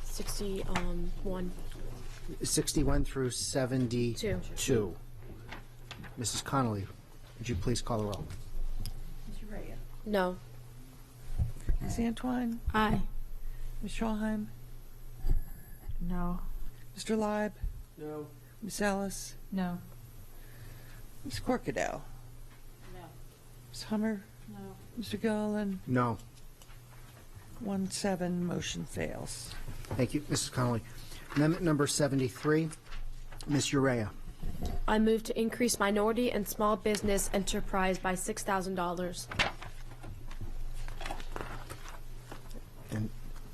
61. 61 through 72. Mrs. Connolly, would you please call the roll? No. Ms. Antwine? Aye. Ms. Schwalheim? No. Mr. Leib? No. Ms. Ellis? No. Ms. Corkadell? No. Ms. Hummer? No. Mr. Gilliland? No. 1-7, motion fails. Thank you, Mrs. Connolly. Amendment number 73, Ms. Urea. I move to increase minority and small business enterprise by $6,000. And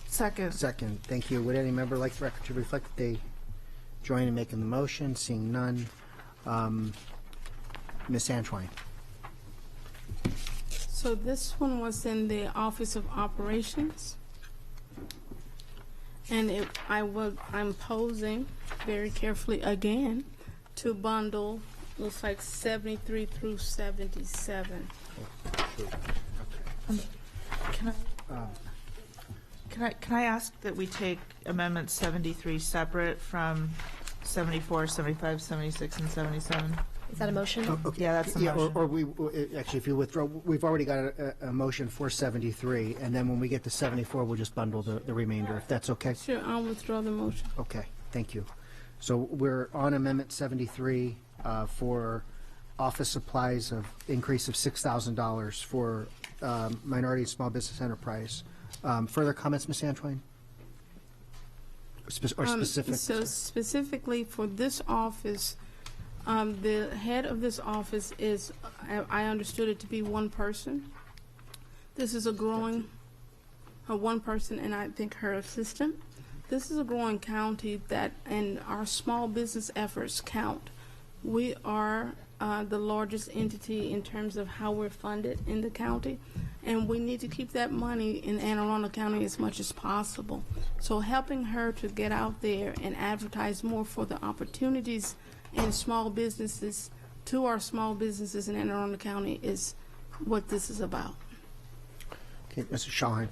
Second. second, thank you. Would any member like the record to reflect that they join in making the motion? Seeing none. Ms. Antwine. So this one was in the Office of Operations. And I'm posing very carefully again to bundle, looks like 73 through 77. Can I ask that we take Amendment 73 separate from 74, 75, 76, and 77? Is that a motion? Okay. Yeah, that's the Yeah, motion. or we, actually, if you withdraw, we've already got a motion for 73, and then when we get to 74, we'll just bundle the remainder, if that's okay? Sure, I'll withdraw the motion. Okay, thank you. So we're on Amendment 73 for office supplies of increase of $6,000 for minority and small business enterprise. Further comments, Ms. Antwine? Or specific? So specifically for this office, the head of this office is, I understood it to be one person. This is a growing, one person, and I think her assistant. This is a growing county that, and our small business efforts count. We are the largest entity in terms of how we're funded in the county, and we need to keep that money in Anne Arundel County as much as possible. So helping her to get out there and advertise more for the opportunities and small businesses, to our small businesses in Anne Arundel County, is what this is about. Okay, Mr. Schwalheim.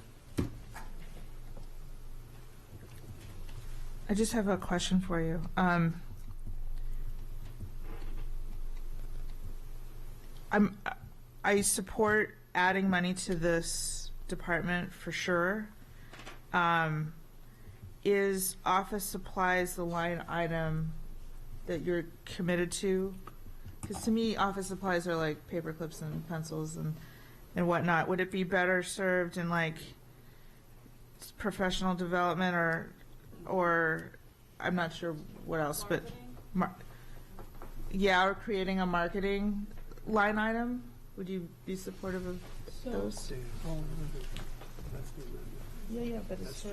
I just have a question for you. I support adding money to this department for sure. Is office supplies the line item that you're committed to? Because to me, office supplies are like paper clips and pencils and whatnot. Would it be better served in like professional development or I'm not sure what else, but yeah, or creating a marketing line item? Would you be supportive of those? Yeah, but it's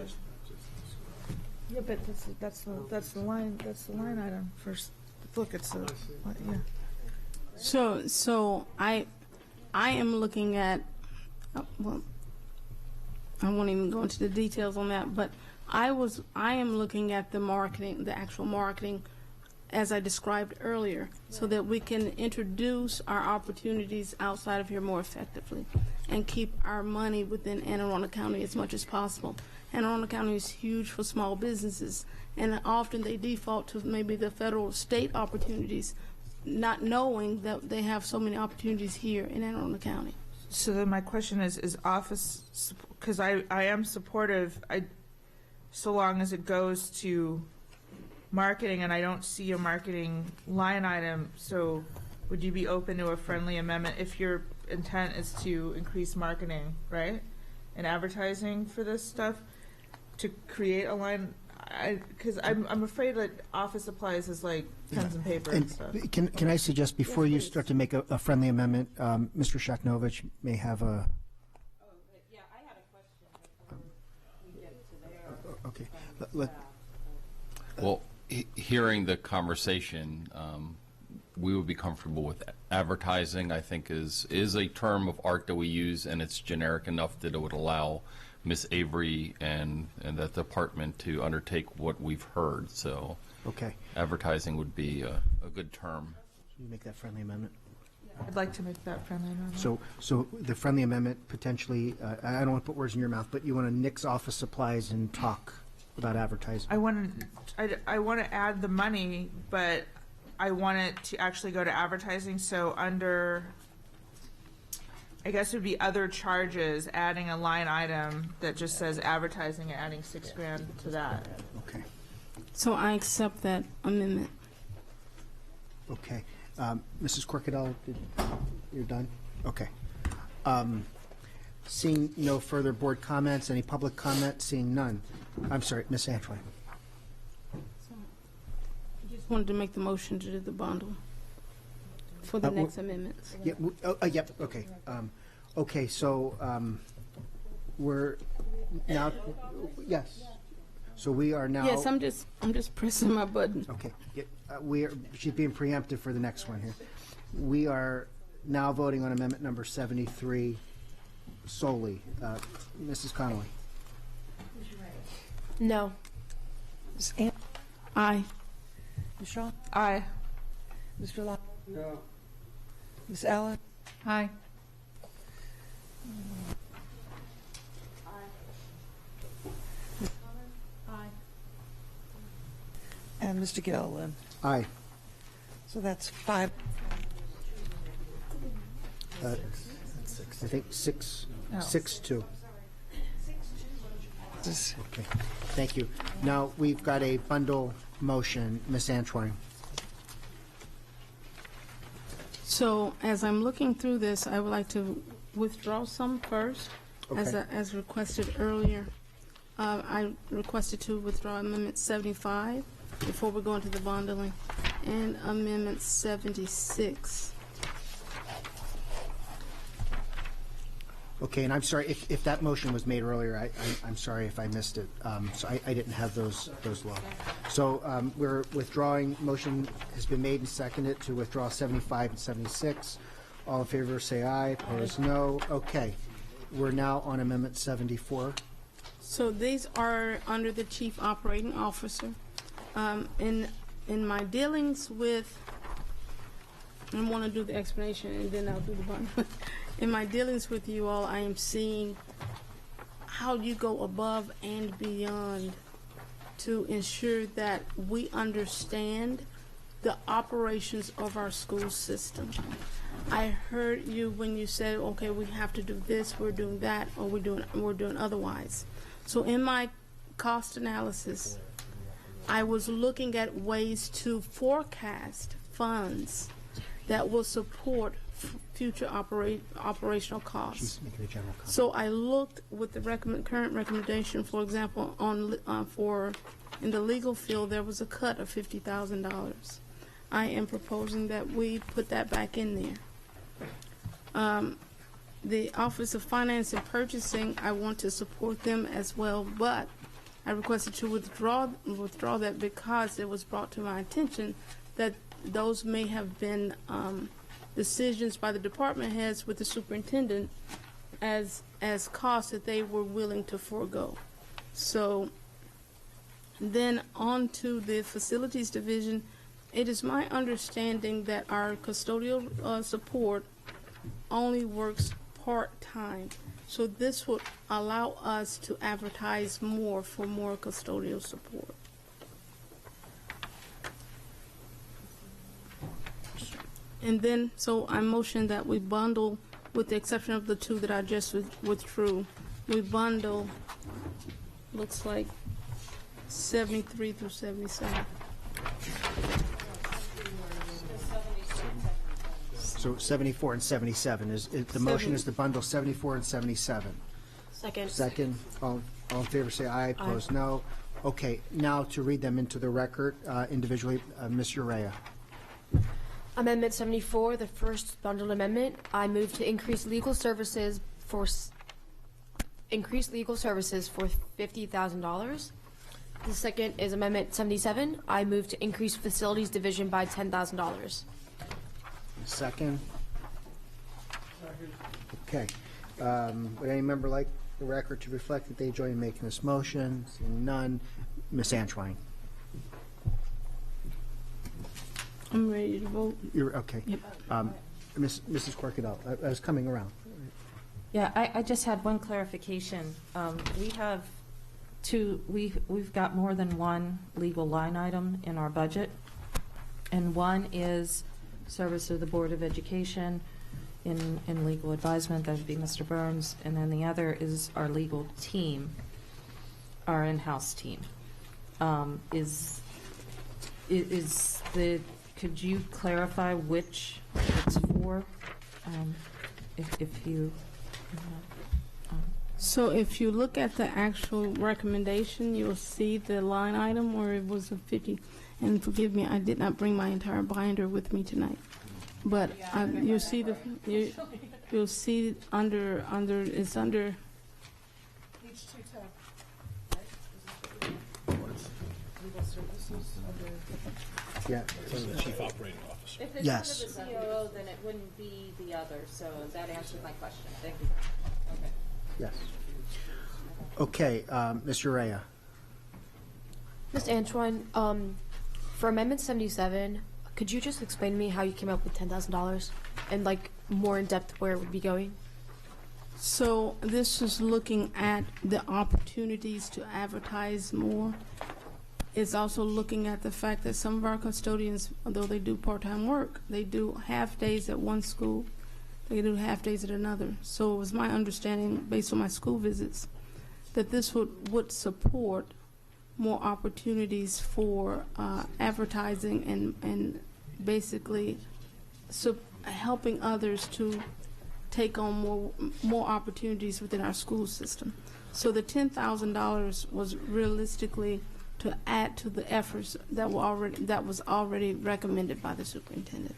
yeah, but that's the line item first. Look, it's the yeah. So I am looking at, well, I won't even go into the details on that, but I am looking at the marketing, the actual marketing, as I described earlier, so that we can introduce our opportunities outside of here more effectively and keep our money within Anne Arundel County as much as possible. Anne Arundel County is huge for small businesses, and often they default to maybe the federal state opportunities, not knowing that they have so many opportunities here in Anne Arundel County. So then my question is office, because I am supportive, so long as it goes to marketing, and I don't see a marketing line item. So would you be open to a friendly amendment if your intent is to increase marketing, right, and advertising for this stuff, to create a line? Because I'm afraid that office supplies is like pens and paper and stuff. Can I suggest before you start to make a friendly amendment, Mr. Shaknovich may have a. Yeah, I had a question before we get to there. Okay. Well, hearing the conversation, we would be comfortable with advertising. I think is a term of art that we use, and it's generic enough that it would allow Ms. Avery and that department to undertake what we've heard. So, okay, advertising would be a good term. Can you make that friendly amendment? Yeah, I'd like to make that friendly amendment. So the friendly amendment potentially, I don't want to put words in your mouth, but you want to nix office supplies and talk about advertising. I want to add the money, but I want it to actually go to advertising. So under, I guess it would be other charges, adding a line item that just says advertising and adding $6,000 to that. Okay. So I accept that amendment. Okay. Mrs. Corkadell, you're done? Okay. Seeing no further board comments, any public comment? Seeing none. I'm sorry, Ms. Antwine. I just wanted to make the motion to do the bundle for the next amendments. Yep. Yep. Okay. Okay. So we're now. Yes. So we are now. Yes, I'm just pressing my button. Okay. Yeah, she's being preemptive for the next one here. We are now voting on amendment number 73 solely. Mrs. Connolly. No. Aye. Ms. Shaw? Aye. Mr. Lott? No. Ms. Allen? Aye. And Mr. Gilliland? Aye. So that's 5. I think 6-2. Okay. Thank you. Now we've got a bundle motion. Ms. Antwine. So as I'm looking through this, I would like to withdraw some first, as requested earlier. I requested to withdraw Amendment 75 before we go into the bundling, and Amendment 76. Okay, and I'm sorry if that motion was made earlier. I'm sorry if I missed it. So I didn't have those law. So we're withdrawing. Motion has been made and seconded to withdraw 75 and 76. All in favor, say aye. Opposed, no. Okay, we're now on Amendment 74. So these are under the Chief Operating Officer. In my dealings with, I want to do the explanation and then I'll do the bundle. In my dealings with you all, I am seeing how you go above and beyond to ensure that we understand the operations of our school system. I heard you when you said, okay, we have to do this, we're doing that, or we're doing otherwise. So in my cost analysis, I was looking at ways to forecast funds that will support future operational costs. So I looked with the current recommendation, for example, on in the legal field, there was a cut of $50,000. I am proposing that we put that back in there. The Office of Finance and Purchasing, I want to support them as well, but I requested to withdraw that because it was brought to my attention that those may have been decisions by the department heads with the superintendent as costs that they were willing to forego. So then on to the facilities division, it is my understanding that our custodial support only works part-time. So this would allow us to advertise more for more custodial support. And then, so I motion that we bundle, with the exception of the two that I just withdrew, we bundle, looks like 73 through 77. So 74 and 77 is the motion is to bundle 74 and 77. Second. Second. All in favor, say aye. Opposed, no. Okay. Now to read them into the record individually, Ms. Urea. Amendment 74, the first bundled amendment. I move to increase legal services for $50,000. The second is Amendment 77. I move to increase facilities division by $10,000. Second. Okay. Would any member like the record to reflect that they join in making this motion? Seeing none. Ms. Antwine. I'm ready to vote. You're okay. Yep. Mrs. Corkadell, I was coming around. Yeah, I just had one clarification. We have we've got more than one legal line item in our budget, and one is service of the Board of Education in legal advisement, that would be Mr. Burns, and then the other is our legal team, our in-house team. Could you clarify which it's for, if you... So if you look at the actual recommendation, you'll see the line item where it was a 50, and forgive me, I did not bring my entire binder with me tonight. But you'll see you'll see under it's under Page 210. Legal services under. Yeah. The chief operating officer. If it's Yes. under the COO, then it wouldn't be the other, so that answered my question. Thank you. Okay. Yes. Okay, Ms. Urea. Ms. Antoine, for Amendment 77, could you just explain to me how you came up with $10,000 and like more in depth where it would be going? So this is looking at the opportunities to advertise more. It's also looking at the fact that some of our custodians, although they do part-time work, they do half days at one school, they do half days at another. So it was my understanding, based on my school visits, that this would support more opportunities for advertising and basically helping others to take on more opportunities within our school system. So the $10,000 was realistically to add to the efforts that was already recommended by the superintendent.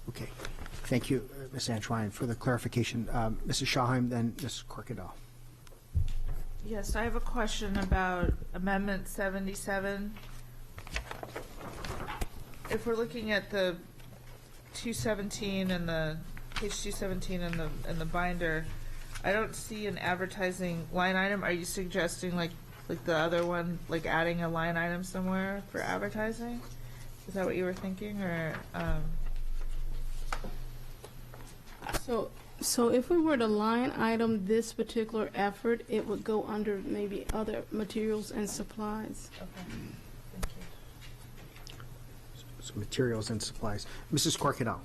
Okay. Thank you, Ms. Antoine, for the clarification. Mrs. Shahheim, then Ms. Corkadell. Yes, I have a question about Amendment 77. If we're looking at the 217 and the page 217 and the binder, I don't see an advertising line item. Are you suggesting like the other one, like adding a line item somewhere for advertising? Is that what you were thinking, or? So if we were to line item this particular effort, it would go under maybe other materials and supplies. Okay. Thank you. So materials and supplies. Mrs. Corkadell.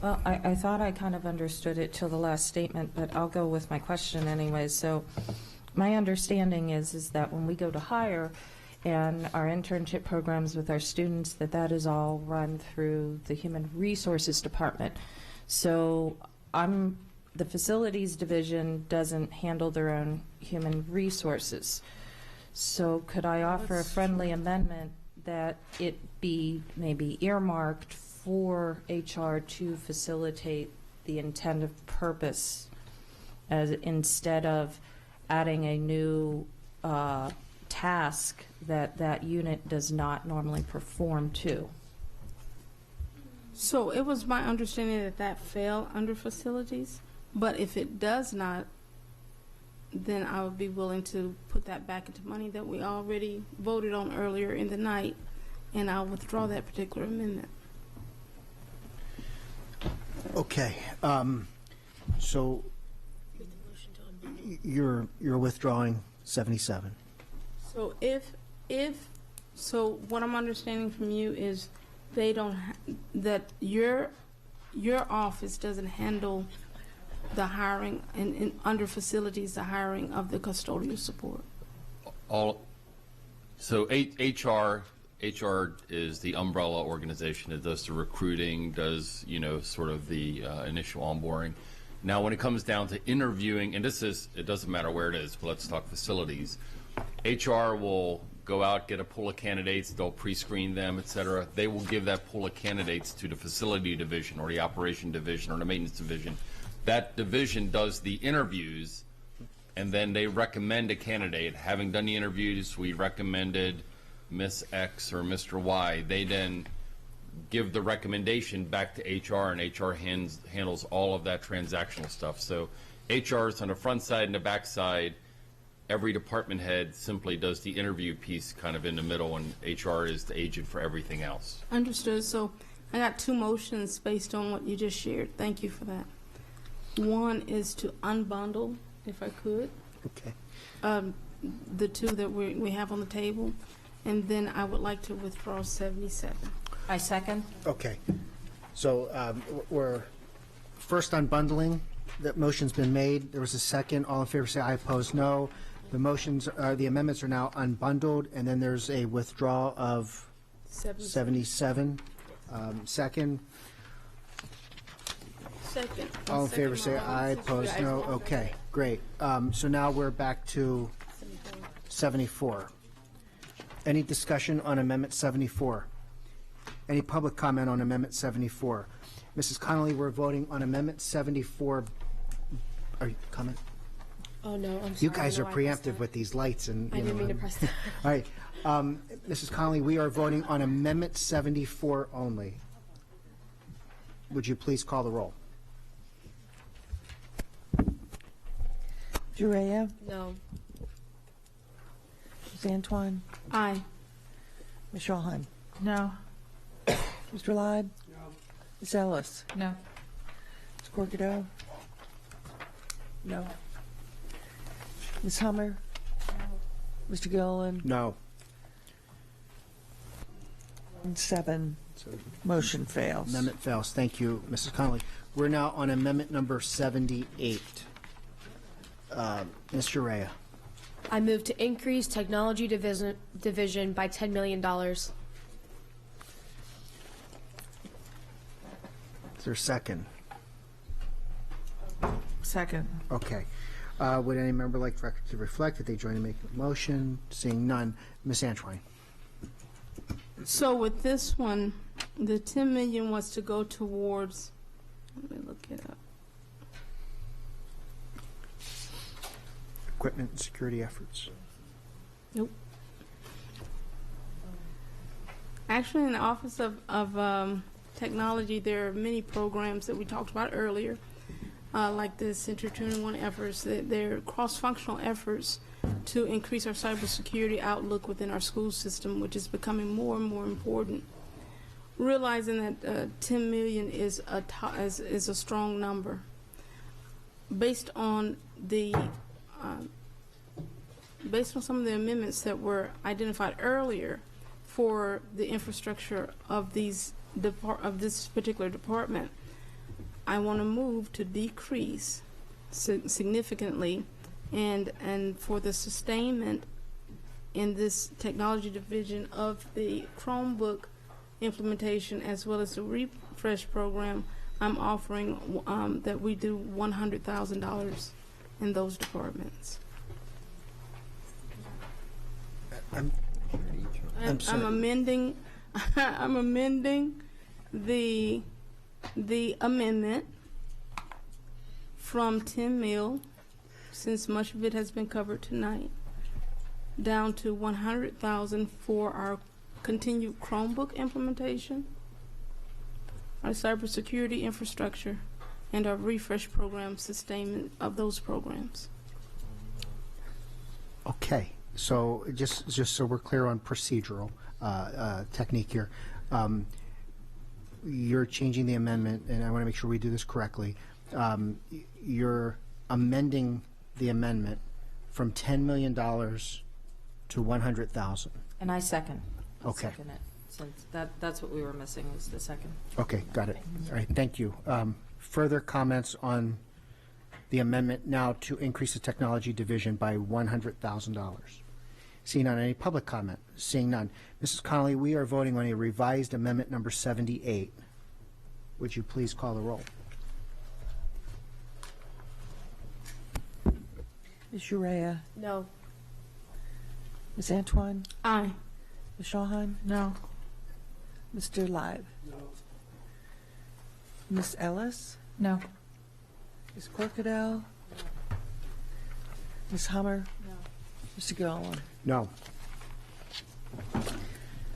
Well, I thought I kind of understood it till the last statement, but I'll go with my question anyway. So my understanding is that when we go to hire and our internship programs with our students, that is all run through the Human Resources Department. So the facilities division doesn't handle their own human resources. So could I offer a friendly amendment that it be maybe earmarked for HR to facilitate the intended purpose, as instead of adding a new task that unit does not normally perform to? So it was my understanding that fell under facilities, but if it does not, then I would be willing to put that back into money that we already voted on earlier in the night, and I'll withdraw that particular amendment. Okay. So you're withdrawing 77. So so what I'm understanding from you is they don't that your office doesn't handle the hiring and under facilities, the hiring of the custodial support. So HR is the umbrella organization that does the recruiting, does, sort of the initial onboarding. Now, when it comes down to interviewing, and it doesn't matter where it is, but let's talk facilities. HR will go out, get a pool of candidates, they'll pre-screen them, et cetera. They will give that pool of candidates to the facility division or the operation division or the maintenance division. That division does the interviews, and then they recommend a candidate. Having done the interviews, we recommended Miss X or Mr. Y. They then give the recommendation back to HR, and HR handles all of that transactional stuff. So HR is on the front side and the back side. every department head simply does the interview piece kind of in the middle, and HR is the agent for everything else. Understood. So I got two motions based on what you just shared. Thank you for that. One is to unbundle, if I could. Okay. The two that we have on the table, and then I would like to withdraw 77. I second. Okay. So we're first unbundling. That motion's been made. There was a second. All in favor say aye. Opposed, no. The motions, the amendments are now unbundled, and then there's a withdrawal of 77. Second. Second. All in favor say aye. Opposed, no. Okay, great. So now we're back to 74. Any discussion on Amendment 74? Any public comment on Amendment 74? Mrs. Connolly, we're voting on Amendment 74. Are you comment? Oh, no, I'm sorry. You guys are I pressed preemptive with these lights and. I didn't mean to press that. All right. Mrs. Connolly, we are voting on Amendment 74 only. Would you please call the roll? Jurea? No. Ms. Antoine? Aye. Ms. Shawhan? No. Mr. Lybe? No. Ms. Ellis? No. Ms. Corkado? No. Ms. Hummer? No. Mr. Gilliland? No. And 7. Motion fails. Amendment fails. Thank you, Mrs. Connolly. We're now on amendment number 78. Mr. Rea. I move to increase technology division by $10 million. Is there a second? Second. Okay. Would any member like the record to reflect that they join in making the motion? Seeing none. Ms. Antwine. So with this one, the 10 million was to go towards, let me look it up. Equipment and security efforts. Nope. Actually, in the Office of Technology, there are many programs that we talked about earlier, like the Center 21 efforts. They're cross-functional efforts to increase our cybersecurity outlook within our school system, which is becoming more and more important. Realizing that 10 million is a strong number, based on some of the amendments that were identified earlier for the infrastructure of this particular department, I want to move to decrease significantly, and for the sustainment in this technology division of the Chromebook implementation as well as the refresh program, I'm offering that we do $100,000 in those departments. I'm amending. I'm amending the amendment from 10 mil, since much of it has been covered tonight, down to 100,000 for our continued Chromebook implementation, our cybersecurity infrastructure, and our refresh program sustainment of those programs. Okay. So just so we're clear on procedural technique here, you're changing the amendment, and I want to make sure we do this correctly. You're amending the amendment from $10 million to 100,000. And I second. Okay. Second it, since that's what we were missing, was the second. Okay, got it. All right, thank you. Further comments on the amendment now to increase the technology division by $100,000? Seeing none, any public comment? Seeing none. Mrs. Connolly, we are voting on a revised amendment number 78. Would you please call the roll? Ms. Urea? No. Ms. Antoine? Aye. Ms. Shawhan? No. Mr. Lybe? No. Ms. Ellis? No. Ms. Corkadell? Ms. Hummer? No. Mr. Gilliland? No.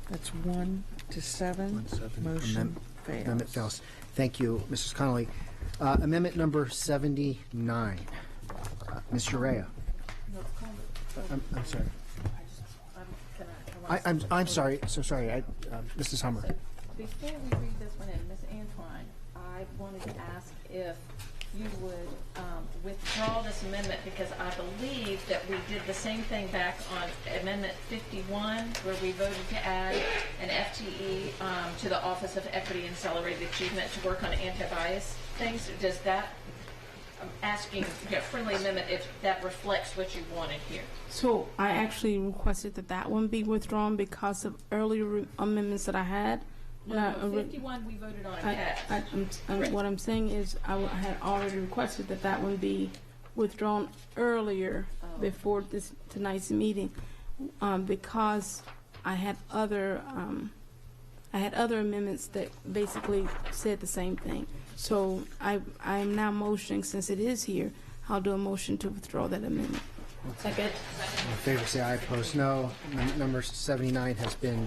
That's 1 to 7. Motion fails. Amendment fails. Thank you, Mrs. Connolly. Amendment number 79. Ms. Urea. No comment. I'm sorry. I'm sorry. So sorry. Mrs. Hummer. So before we read this one in, Ms. Antwine, I wanted to ask if you would withdraw this amendment, because I believe that we did the same thing back on Amendment 51, where we voted to add an FTE to the Office of Equity and Celebrated Achievement to work on anti-bias things. Does that, I'm asking, friendly amendment, if that reflects what you wanted here? So I actually requested that one be withdrawn because of earlier amendments that I had. No, 51 we voted on and passed. What I'm saying is I had already requested that one be withdrawn earlier before tonight's meeting because I had other amendments that basically said the same thing. So I'm now motioning, since it is here, I'll do a motion to withdraw that amendment. Second. All in favor, say aye. Opposed, no. Number 79 has been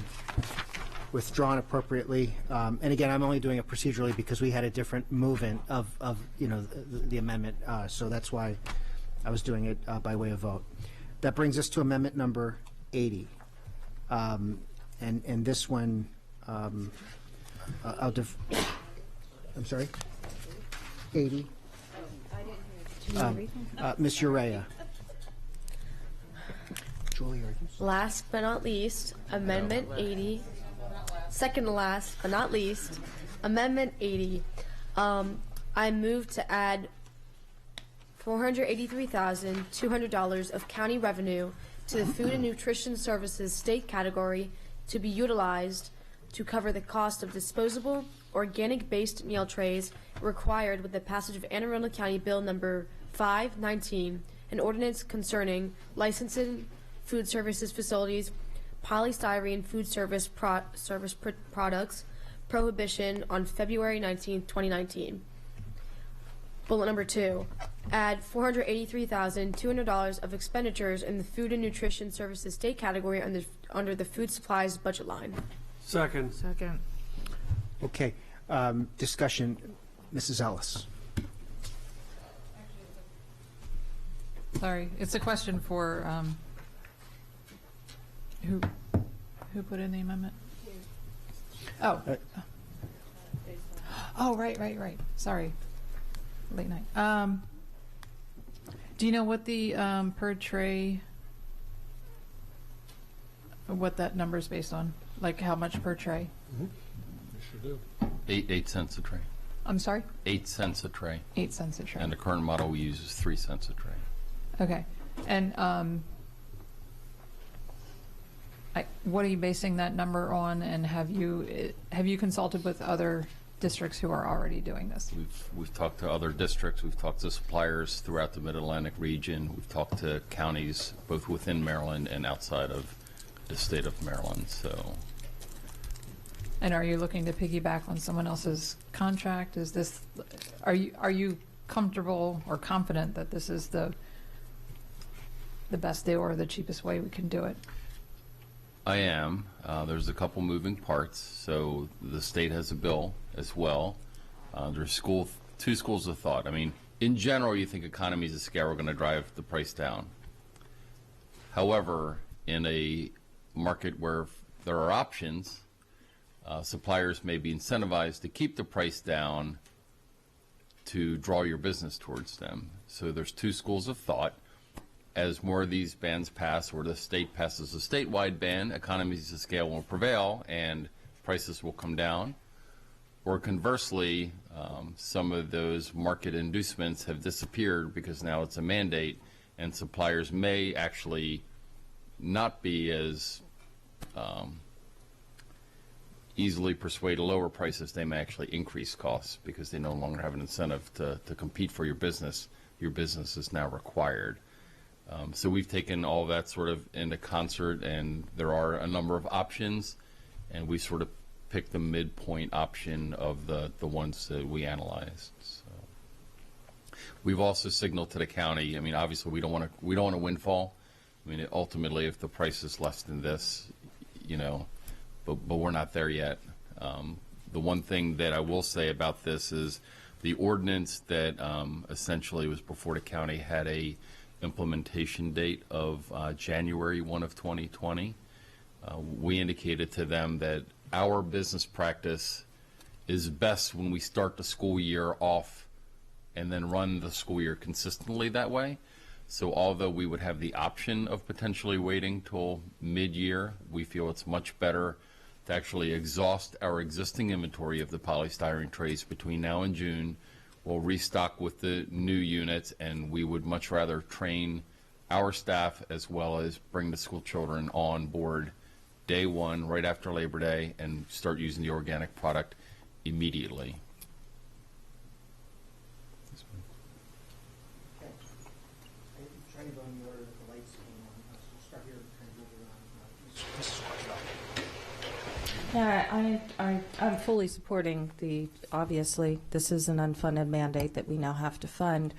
withdrawn appropriately. And again, I'm only doing it procedurally because we had a different movement of the amendment. So that's why I was doing it by way of vote. That brings us to amendment number 80. And this one, I'm sorry? 80? Ms. Urea. Julie, are you? Last but not least, Amendment 80. Second to last but not least, Amendment 80. I move to add $483,200 of county revenue to the Food and Nutrition Services state category to be utilized to cover the cost of disposable, organic-based meal trays required with the passage of Anne Arundel County Bill Number 519, an ordinance concerning licensing food services facilities, polystyrene food service products, prohibition on February 19, 2019. Bullet number 2, add $483,200 of expenditures in the Food and Nutrition Services state category under the food supplies budget line. Second. Second. Okay. Discussion. Mrs. Ellis. Sorry, it's a question for who put in the amendment? Oh. Oh, right. Sorry. Late night. Do you know what the per tray, what that number is based on? Like how much per tray? Mm-hmm. I sure do. 8 cents a tray. I'm sorry? 8 cents a tray. 8 cents a tray. And the current model we use is 3 cents a tray. Okay. And what are you basing that number on? And have you consulted with other districts who are already doing this? We've talked to other districts. We've talked to suppliers throughout the Mid-Atlantic region. We've talked to counties both within Maryland and outside of the state of Maryland. So. And are you looking to piggyback on someone else's contract? Is this? Are you comfortable or confident that this is the best deal or the cheapest way we can do it? I am. There's a couple moving parts. So the state has a bill as well. There's two schools of thought. I mean, in general, you think economies of scale are going to drive the price down. However, in a market where there are options, suppliers may be incentivized to keep the price down to draw your business towards them. So there's two schools of thought. As more of these bans pass, or the state passes a statewide ban, economies of scale will prevail and prices will come down. Or conversely, some of those market inducements have disappeared because now it's a mandate, and suppliers may actually not be as easily persuade to lower prices. They may actually increase costs because they no longer have an incentive to compete for your business. Your business is now required. So we've taken all of that sort of into concert, and there are a number of options, and we sort of picked the midpoint option of the ones that we analyzed. So we've also signaled to the county. I mean, obviously, we don't want a windfall. I mean, ultimately, if the price is less than this, but we're not there yet. The one thing that I will say about this is the ordinance that essentially was before the county had a implementation date of January 1 of 2020. We indicated to them that our business practice is best when we start the school year off and then run the school year consistently that way. So although we would have the option of potentially waiting till mid-year, we feel it's much better to actually exhaust our existing inventory of the polystyrene trays between now and June. We'll restock with the new units, and we would much rather train our staff as well as bring the school children on board day one, right after Labor Day, and start using the organic product immediately. Yeah, I'm fully supporting obviously, this is an unfunded mandate that we now have to fund.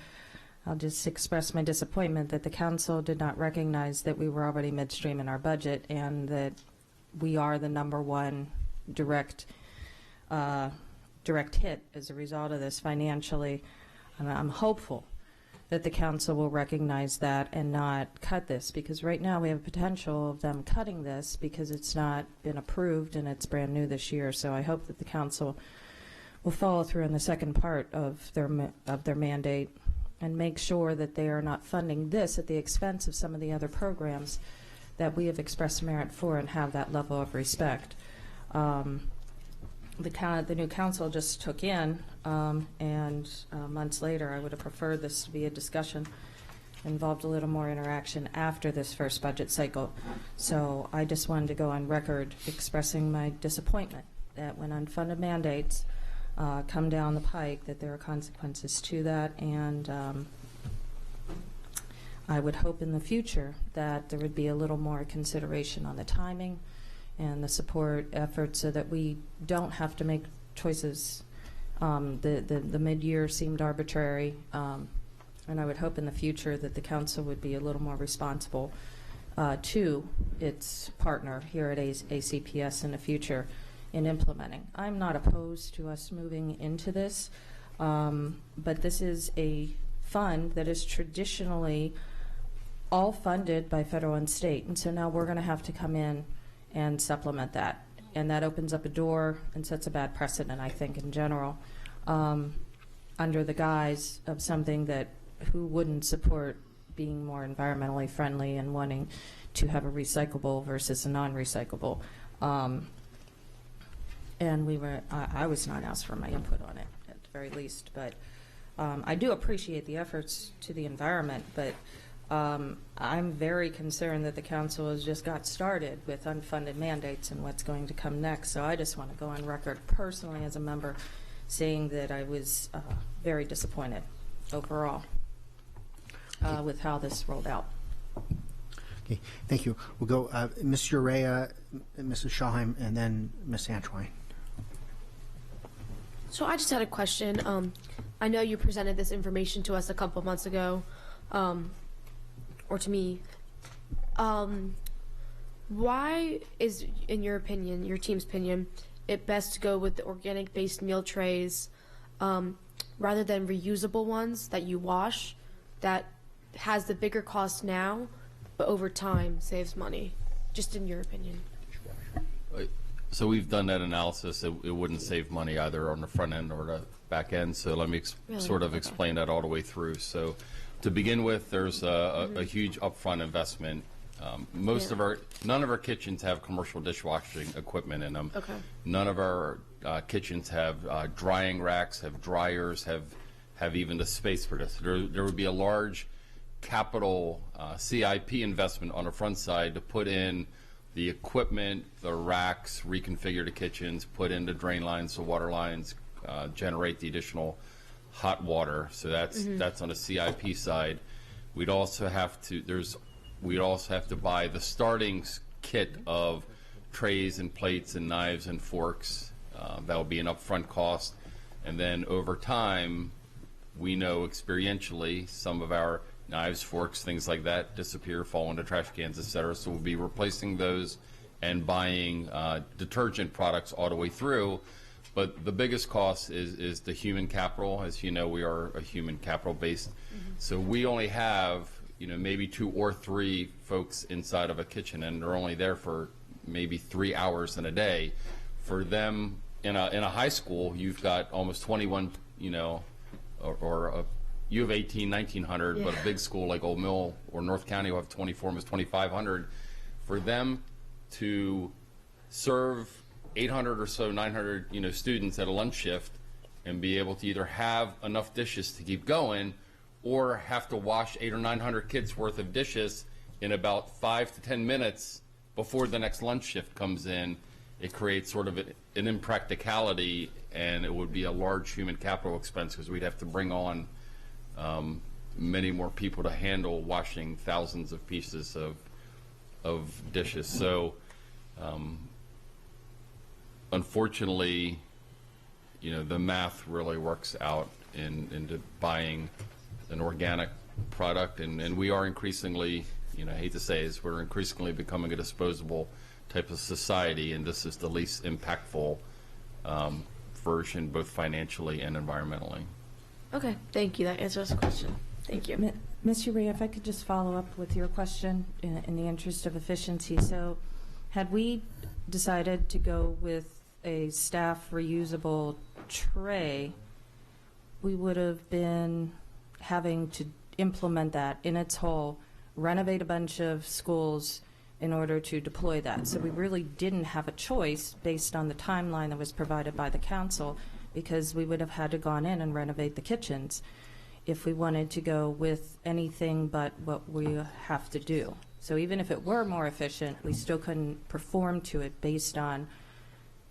I'll just express my disappointment that the council did not recognize that we were already midstream in our budget and that we are the #1 direct hit as a result of this financially. And I'm hopeful that the council will recognize that and not cut this, because right now we have potential of them cutting this because it's not been approved and it's brand new this year. So I hope that the council will follow through in the second part of their mandate and make sure that they are not funding this at the expense of some of the other programs that we have expressed merit for and have that level of respect. The new council just took in, and months later, I would have preferred this to be a discussion, involved a little more interaction after this first budget cycle. So I just wanted to go on record expressing my disappointment that when unfunded mandates come down the pike, that there are consequences to that, and I would hope in the future that there would be a little more consideration on the timing and the support efforts so that we don't have to make choices. The mid-year seemed arbitrary, and I would hope in the future that the council would be a little more responsible to its partner here at ACPS in the future in implementing. I'm not opposed to us moving into this, but this is a fund that is traditionally all funded by federal and state, and so now we're going to have to come in and supplement that. And that opens up a door and sets a bad precedent, I think, in general, under the guise of something that who wouldn't support being more environmentally friendly and wanting to have a recyclable versus a non-recyclable. And I was not asked for my input on it, at the very least. But I do appreciate the efforts to the environment, but I'm very concerned that the council has just got started with unfunded mandates and what's going to come next. So I just want to go on record personally as a member saying that I was very disappointed overall with how this rolled out. Okay, thank you. We'll go Ms. Urea, Mrs. Shahheim, and then Ms. Antwine. So I just had a question. I know you presented this information to us a couple months ago, or to me. Why is, in your opinion, your team's opinion, it best to go with the organic-based meal trays rather than reusable ones that you wash, that has the bigger cost now, but over time saves money? Just in your opinion. So we've done that analysis. It wouldn't save money either on the front end or the back end. So let me sort of explain that all the way through. So to begin with, there's a huge upfront investment. None of our kitchens have commercial dishwashing equipment in them. Okay. None of our kitchens have drying racks, have dryers, have even the space for this. There would be a large capital CIP investment on the front side to put in the equipment, the racks, reconfigure the kitchens, put in the drain lines, the water lines, generate the additional hot water. So that's on the CIP side. We'd also have to buy the starting kit of trays and plates and knives and forks. That will be an upfront cost, and then over time, we know experientially some of our knives, forks, things like that disappear, fall into trash cans, etc. So we'll be replacing those and buying detergent products all the way through. But the biggest cost is the human capital. As you know, we are a human capital based. So we only have, maybe 2 or 3 folks inside of a kitchen, and they're only there for maybe 3 hours in a day. For them, in a high school, you've got almost 21, you have 1900, but a big school like Old Mill or North County will have 24, almost 2,500. For them to serve 800 or so, 900, students at a lunch shift and be able to either have enough dishes to keep going or have to wash 800 or 900 kids worth of dishes in about 5 to 10 minutes before the next lunch shift comes in, it creates sort of an impracticality, and it would be a large human capital expense because we'd have to bring on many more people to handle washing thousands of pieces of dishes. So unfortunately, the math really works out into buying an organic product, and we are increasingly, I hate to say this, we're increasingly becoming a disposable type of society, and this is the least impactful version, both financially and environmentally. Okay, thank you. That answers the question. Thank you. Ms. Urea, if I could just follow up with your question in the interest of efficiency. So had we decided to go with a staff reusable tray, we would have been having to implement that in its whole, renovate a bunch of schools in order to deploy that. So we really didn't have a choice based on the timeline that was provided by the council, because we would have had to gone in and renovate the kitchens if we wanted to go with anything but what we have to do. So even if it were more efficient, we still couldn't perform to it based on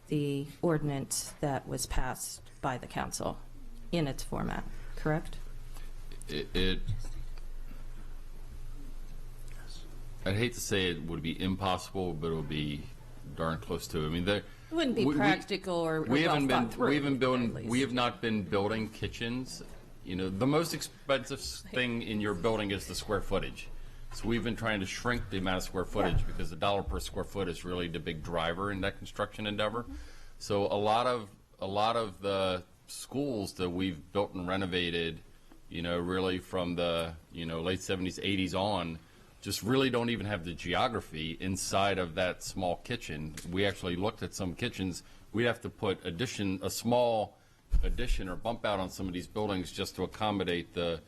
the ordinance that was passed by the council in its format, correct? I'd hate to say it would be impossible, but it would be darn close to it. I mean, It wouldn't be practical or we well haven't been thought through, we have not been building kitchens. The most expensive thing in your building is the square footage. So we've been trying to shrink the amount of square footage because the dollar per square foot is really the big driver in that construction endeavor. So a lot of the schools that we've built and renovated, really from the late 70s, 80s on, just really don't even have the geography inside of that small kitchen. We actually looked at some kitchens. We'd have to put a small addition or bump out on some of these buildings just to accommodate the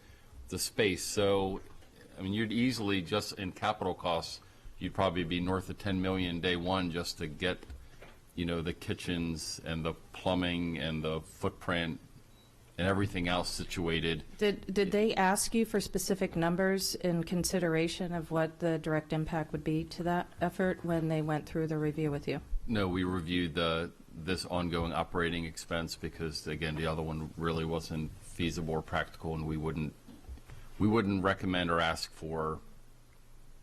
space. So, I mean, you'd easily, just in capital costs, you'd probably be north of 10 million day one just to get, the kitchens and the plumbing and the footprint and everything else situated. Did they ask you for specific numbers in consideration of what the direct impact would be to that effort when they went through the review with you? No, we reviewed this ongoing operating expense because, again, the other one really wasn't feasible or practical, and we wouldn't recommend or ask for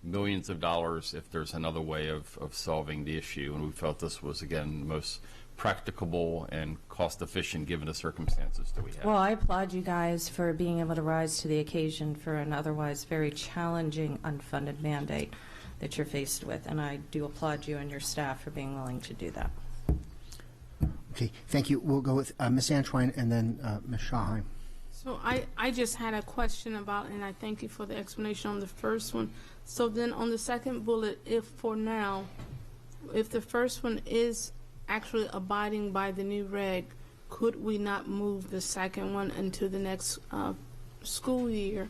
millions of dollars if there's another way of solving the issue. And we felt this was, again, the most practicable and cost efficient given the circumstances that we have. Well, I applaud you guys for being able to rise to the occasion for an otherwise very challenging unfunded mandate that you're faced with, and I do applaud you and your staff for being willing to do that. Okay, thank you. We'll go with Ms. Antwine and then Ms. Shaheim. So I just had a question about, and I thank you for the explanation on the first one. So then on the second bullet, if the first one is actually abiding by the new reg, could we not move the second one into the next school year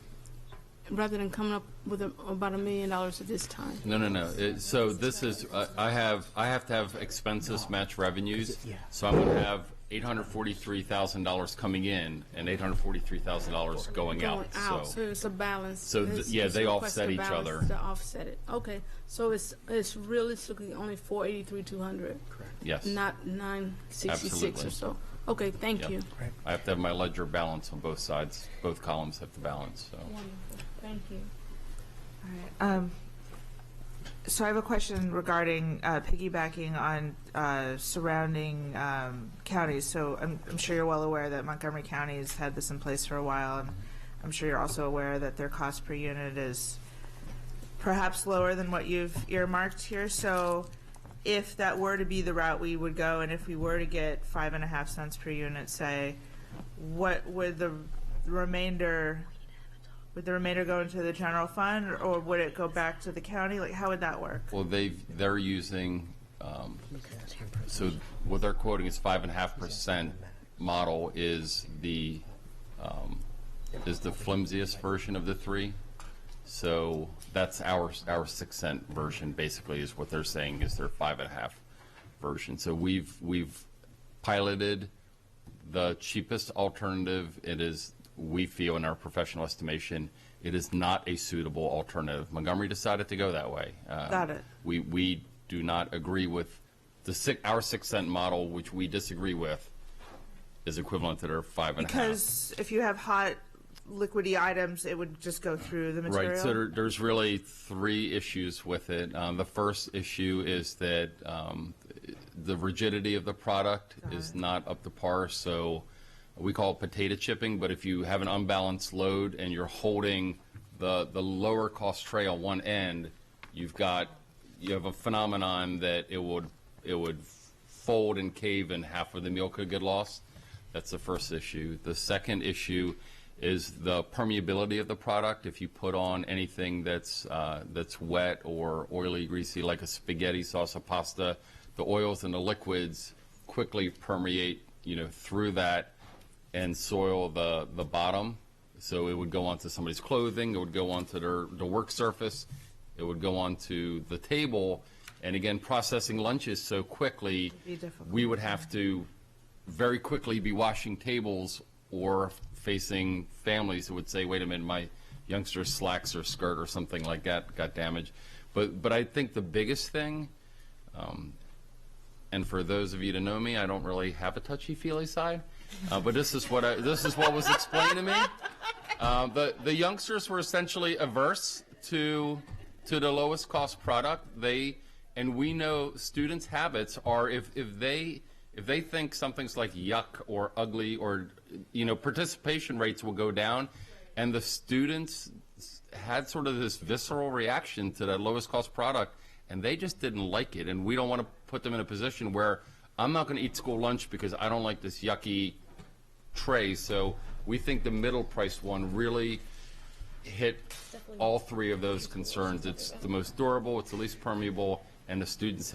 rather than coming up with about $1 million at this time? No. So this is, I have to have expenses match revenues. So I'm going to have $843,000 coming in and $843,000 going out. So it's a balance. So they offset each other. To offset it. Okay. So it's realistically only $483,200. Correct. Yes. Not $966 Absolutely. or so. Okay. Thank you. Right. I have to have my ledger balance on both sides. Both columns have to balance. So. Wonderful. Thank you. All right. So I have a question regarding piggybacking on surrounding counties. So I'm sure you're well aware that Montgomery County has had this in place for a while, and I'm sure you're also aware that their cost per unit is perhaps lower than what you've earmarked here. So if that were to be the route we would go, and if we were to get 5.5 cents per unit, say, what would the remainder would the remainder go into the general fund, or would it go back to the county? Like, how would that work? Well, they're using, so what they're quoting is 5.5% model is the flimsiest version of the three. So that's our 6 cent version, basically, is what they're saying is their 5.5 version. So we've piloted the cheapest alternative. It is, we feel in our professional estimation, it is not a suitable alternative. Montgomery decided to go that way. Got it. We do not agree with our 6 cent model, which we disagree with, is equivalent to their 5.5. Because if you have hot, liquidy items, it would just go through the material? Right, so there's really 3 issues with it. The first issue is that the rigidity of the product is not up to par, so we call it potato chipping, but if you have an unbalanced load and you're holding the lower cost tray on one end, you have a phenomenon that it would fold and cave and half of the meal could get lost. That's the first issue. The second issue is the permeability of the product. If you put on anything that's wet or oily, greasy, like a spaghetti sauce, a pasta, the oils and the liquids quickly permeate, through that and soil the bottom. So it would go onto somebody's clothing, it would go onto their work surface, it would go onto the table. And again, processing lunches so quickly, we would have to very quickly be washing tables or facing families who would say, wait a minute, my youngster's slacks or skirt or something like that got damaged. But I think the biggest thing, and for those of you to know me, I don't really have a touchy-feely side, but this is what was explained to me. The youngsters were essentially averse to the lowest cost product. And we know students' habits are if they think something's like yuck or ugly or, participation rates will go down, and the students had sort of this visceral reaction to that lowest cost product, and they just didn't like it. And we don't want to put them in a position where I'm not going to eat school lunch because I don't like this yucky tray. So we think the middle priced one really hit all 3 of those concerns. It's the most durable, it's the least permeable, and the students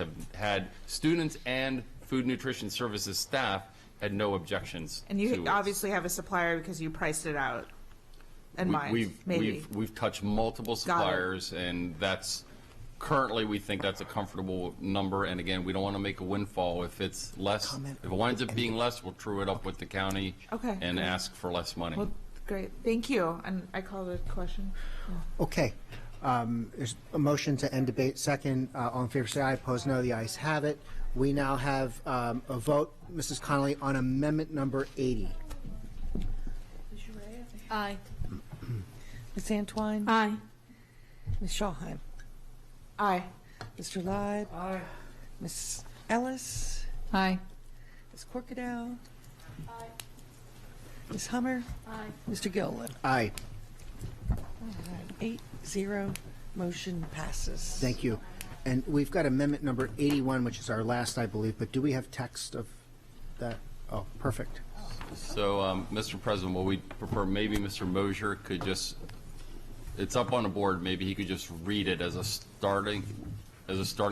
and Food Nutrition Services staff had no objections. And you to it. obviously have a supplier because you priced it out in mind. We've touched multiple suppliers, and that's currently we think that's a comfortable number. And again, we don't want to make a windfall. If it's less, if it winds up being less, we'll true it up with the county and ask for less money. Well, great, thank you. And I call the question. Okay. There's a motion to end debate. Second, all in favor say aye. Opposed, no. The ayes have it. We now have a vote, Mrs. Connolly, on amendment number 80. Aye. Ms. Antwine? Aye. Ms. Schallheim? Aye. Mr. Leib? Aye. Ms. Ellis? Aye. Ms. Corkadell? Aye. Ms. Hummer? Aye. Mr. Gilliland? Aye. 8-0, motion passes. Thank you. And we've got amendment number 81, which is our last, I believe, but do we have text of that? Oh, perfect. So, Mr. President, what we prefer, maybe Mr. Mosier could just, it's up on the board, maybe he could just read it as a starting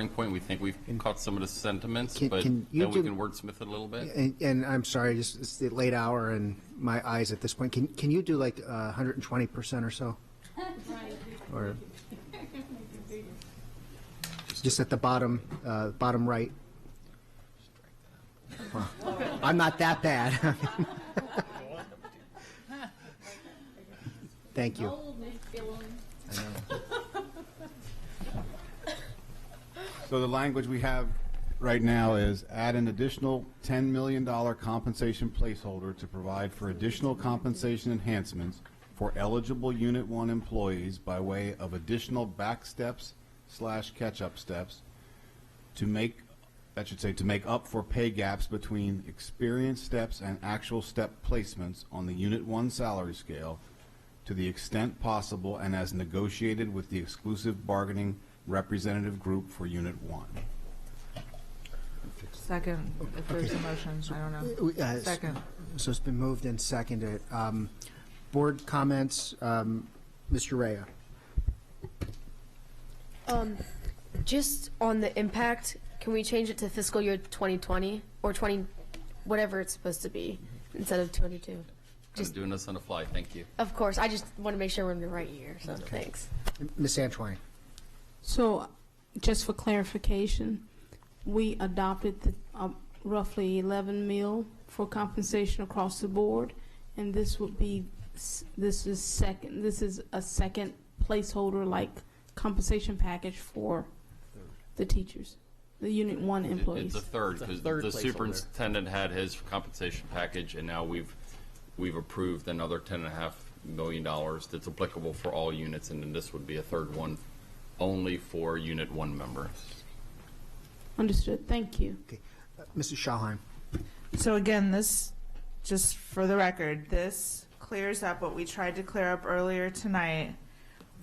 point. We think we've caught some of the sentiments, but then we can wordsmith it a little bit. And I'm sorry, just it's the late hour and my eyes at this point. Can you do like 120% or so? Or just at the bottom right. Well, I'm not that bad. Thank you. I know. So the language we have right now is add an additional $10 million compensation placeholder to provide for additional compensation enhancements for eligible Unit 1 employees by way of additional back steps / catch-up steps to make up for pay gaps between experienced steps and actual step placements on the Unit 1 salary scale to the extent possible and as negotiated with the exclusive bargaining representative group for Unit 1. Second, if there's a motion, I don't know. Second. So it's been moved and seconded. Board comments, Ms. Urea. Just on the impact, can we change it to fiscal year 2020 or 20, whatever it's supposed to be, instead of 22? Just doing this on the fly. Thank you. Of course, I just want to make sure we're in the right year, so thanks. Ms. Antwine. So, just for clarification, we adopted the roughly 11 mil for compensation across the board, and this would be this is a second placeholder like compensation package for the teachers, the Unit 1 employees. It's a third, because the superintendent had his compensation package, and now we've approved another $10.5 million that's applicable for all units, and then this would be a third one only for Unit 1 members. Understood. Thank you. Okay. Mrs. Schallheim. So again, this, just for the record, this clears up what we tried to clear up earlier tonight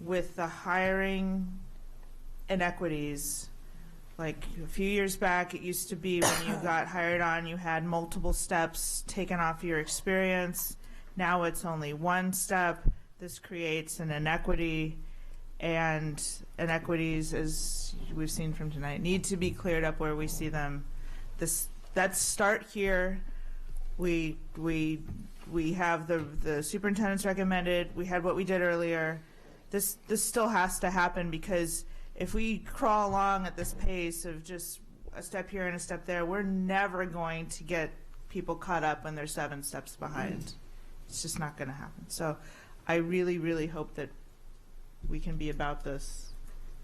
with the hiring inequities. Like a few years back, it used to be when you got hired on, you had multiple steps taken off your experience. Now it's only one step. This creates an inequity, and inequities, as we've seen from tonight, need to be cleared up where we see them. Let's start here. We have the superintendent's recommended. We had what we did earlier. This still has to happen, because if we crawl along at this pace of just a step here and a step there, we're never going to get people caught up when they're 7 steps behind. It's just not going to happen. So I really, really hope that we can be about this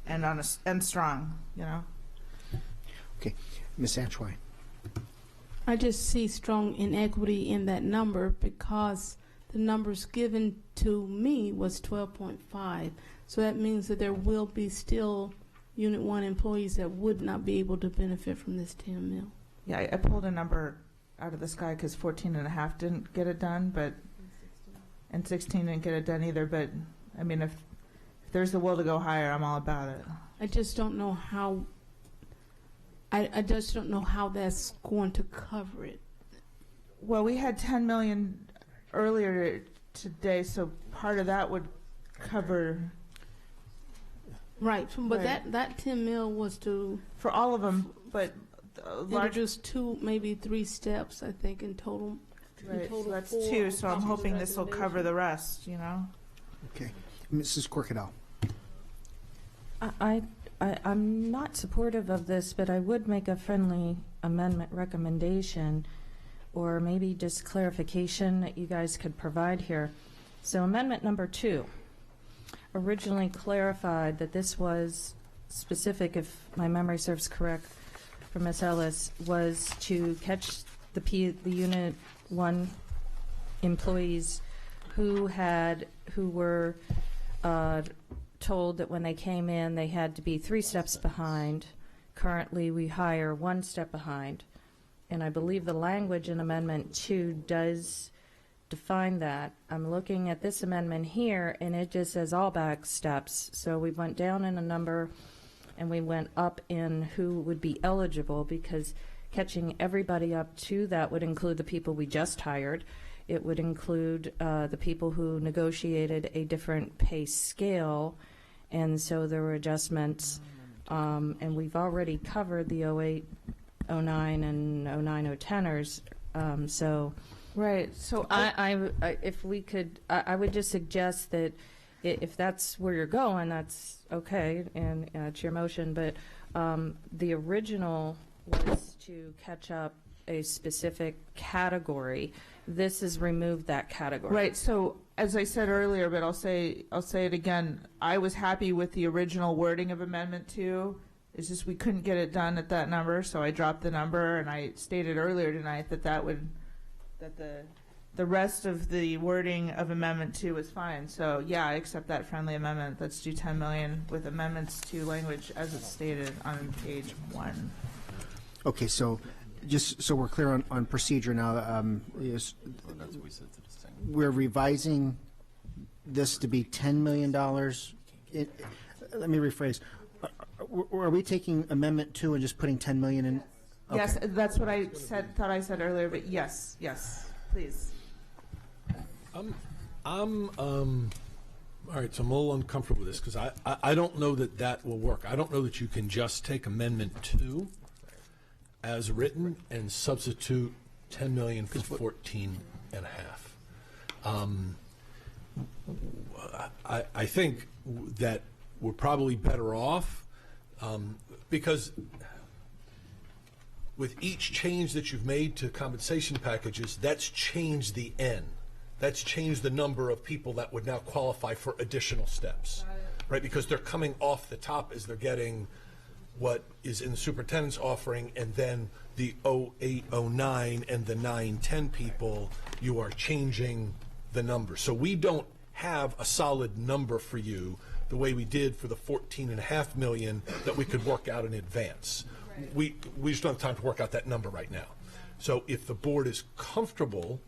and strong, you know. Okay. Ms. Antwine. I just see strong inequity in that number because the numbers given to me was 12.5. So that means that there will be still Unit 1 employees that would not be able to benefit from this 10 mil. Yeah, I pulled a number out of the sky because 14.5 didn't get it done, and 16 didn't get it done either. But I mean, if there's the will to go higher, I'm all about it. I just don't know how. I just don't know how that's going to cover it. Well, we had 10 million earlier today, so part of that would cover. Right, but right. that 10 mil was to for all of them, but introduce 2, maybe 3 steps, I think, in total. Right, In total so that's 4 2. So I'm copies of hoping this will cover the rest. You know. Okay. Mrs. Corkadell. I'm not supportive of this, but I would make a friendly amendment recommendation, or maybe just clarification that you guys could provide here. So amendment number 2 originally clarified that this was specific, if my memory serves correct, for Ms. Ellis, was to catch the Unit 1 employees who were told that when they came in they had to be 3 steps behind. Currently we hire 1 step behind, and I believe the language in Amendment 2 does define that. I'm looking at this amendment here, and it just says all back steps. So we went down in a number and we went up in who would be eligible, because catching everybody up to that would include the people we just hired. It would include the people who negotiated a different pay scale, and so there were adjustments. And we've already covered the 08, 09, and 09, 010ers. So, right. So if we could, I would just suggest that if that's where you're going, that's okay, and it's your motion. But the original was to catch up a specific category. This has removed that category. Right. So as I said earlier, but I'll say it again. I was happy with the original wording of Amendment 2. It's just we couldn't get it done at that number, so I dropped the number, and I stated earlier tonight that the rest of the wording of Amendment 2 was fine. So yeah, I accept that friendly amendment. Let's do 10 million with amendments to language as it's stated on page 1. Okay, so just so we're clear on procedure now, we're revising this to be $10 million. Let me rephrase. Are we taking Amendment 2 and just putting 10 million in? Okay. Yes, that's what I thought I said earlier, but yes, please. I'm All right, so I'm a little uncomfortable with this because I don't know that that will work. I don't know that you can just take Amendment 2 as written and substitute 10 million for 14 and a half. I think that we're probably better off because with each change that you've made to compensation packages, that's changed the N. That's changed the number of people that would now qualify for additional steps, right? Because they're coming off the top as they're getting what is in the superintendent's offering, and then the 08, 09, and the 9, 10 people, you are changing the number. So we don't have a solid number for you the way we did for the 14.5 million that we could work out in advance. We just don't have time to work out that number right now. So if the board is comfortable,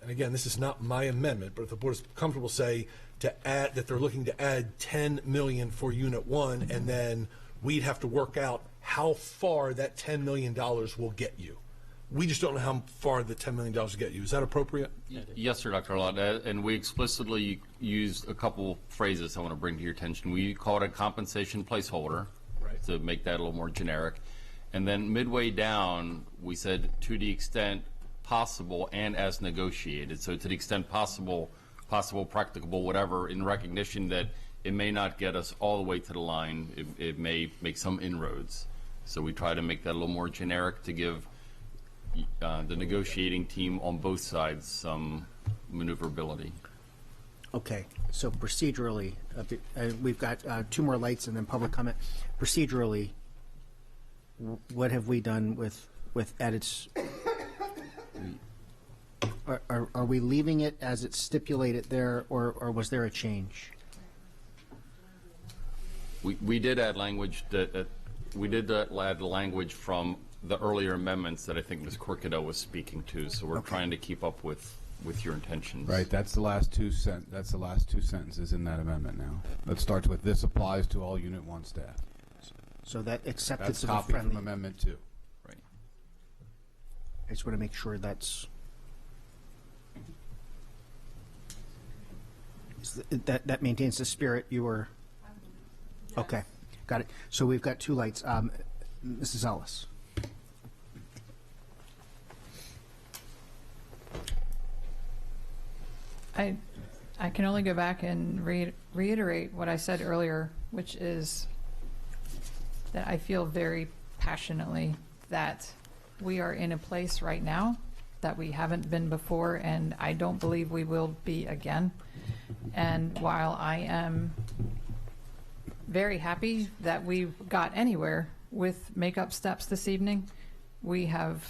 and again, this is not my amendment, but if the board is comfortable, say, to add, that they're looking to add 10 million for Unit 1, and then we'd have to work out how far that $10 million will get you. We just don't know how far the $10 million will get you. Is that appropriate? Yes, sir, Dr. Lott, and we explicitly used a couple phrases I want to bring to your attention. We call it a compensation placeholder, right, to make that a little more generic. And then midway down, we said to the extent possible and as negotiated. So to the extent possible, practicable, whatever, in recognition that it may not get us all the way to the line. It may make some inroads. So we try to make that a little more generic to give the negotiating team on both sides some maneuverability. Okay, so procedurally, we've got 2 more lights and then public comment. Procedurally, what have we done with edits? Are we leaving it as it's stipulated there, or was there a change? We did add language that add language from the earlier amendments that I think Ms. Corcado was speaking to. So we're trying to keep up with your intentions. Right. That's the last two sentences in that amendment now. That starts with "This applies to all Unit 1 staff." So that acceptance That's of a copied friendly. from Amendment 2. Right. I just want to make sure that's that maintains the spirit you were. Okay, got it. So we've got 2 lights. Mrs. Ellis. I can only go back and reiterate what I said earlier, which is that I feel very passionately that we are in a place right now that we haven't been before, and I don't believe we will be again. And while I am very happy that we got anywhere with make-up steps this evening, we have,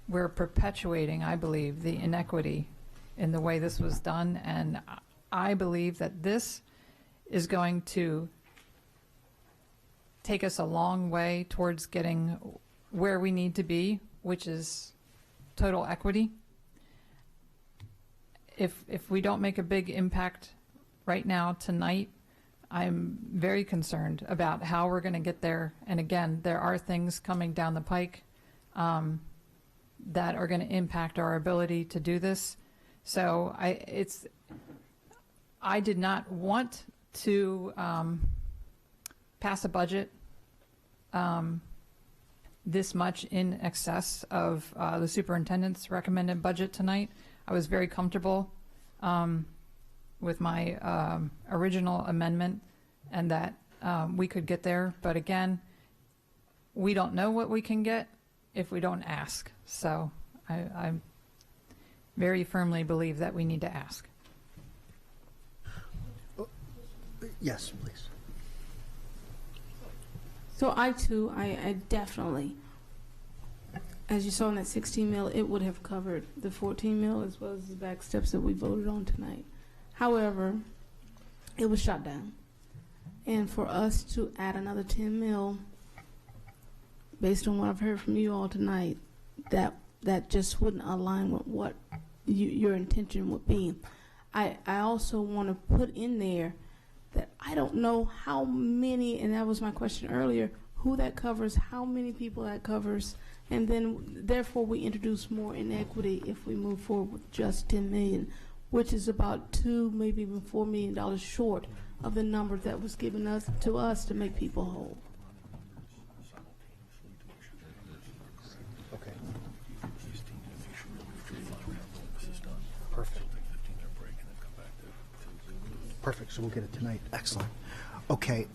we're perpetuating, I believe, the inequity in the way this was done, and I believe that this is going to take us a long way towards getting where we need to be, which is total equity. If we don't make a big impact right now tonight, I'm very concerned about how we're going to get there. And again, there are things coming down the pike that are going to impact our ability to do this. So I did not want to pass a budget this much in excess of the superintendent's recommended budget tonight. I was very comfortable with my original amendment and that we could get there. But again, we don't know what we can get if we don't ask. So I very firmly believe that we need to ask. Yes, please. So I definitely, as you saw in that 16 mil, it would have covered the 14 mil as well as the back steps that we voted on tonight. However, it was shot down. And for us to add another 10 mil, based on what I've heard from you all tonight, that just wouldn't align with what your intention would be. I also want to put in there that I don't know how many, and that was my question earlier, who that covers, how many people that covers, and then therefore we introduce more inequity if we move forward with just 10 million. which is about $2, maybe even $4 million short of the number that was given to us to make people whole. Okay. Perfect. Perfect, so we'll get it tonight. Excellent. Okay,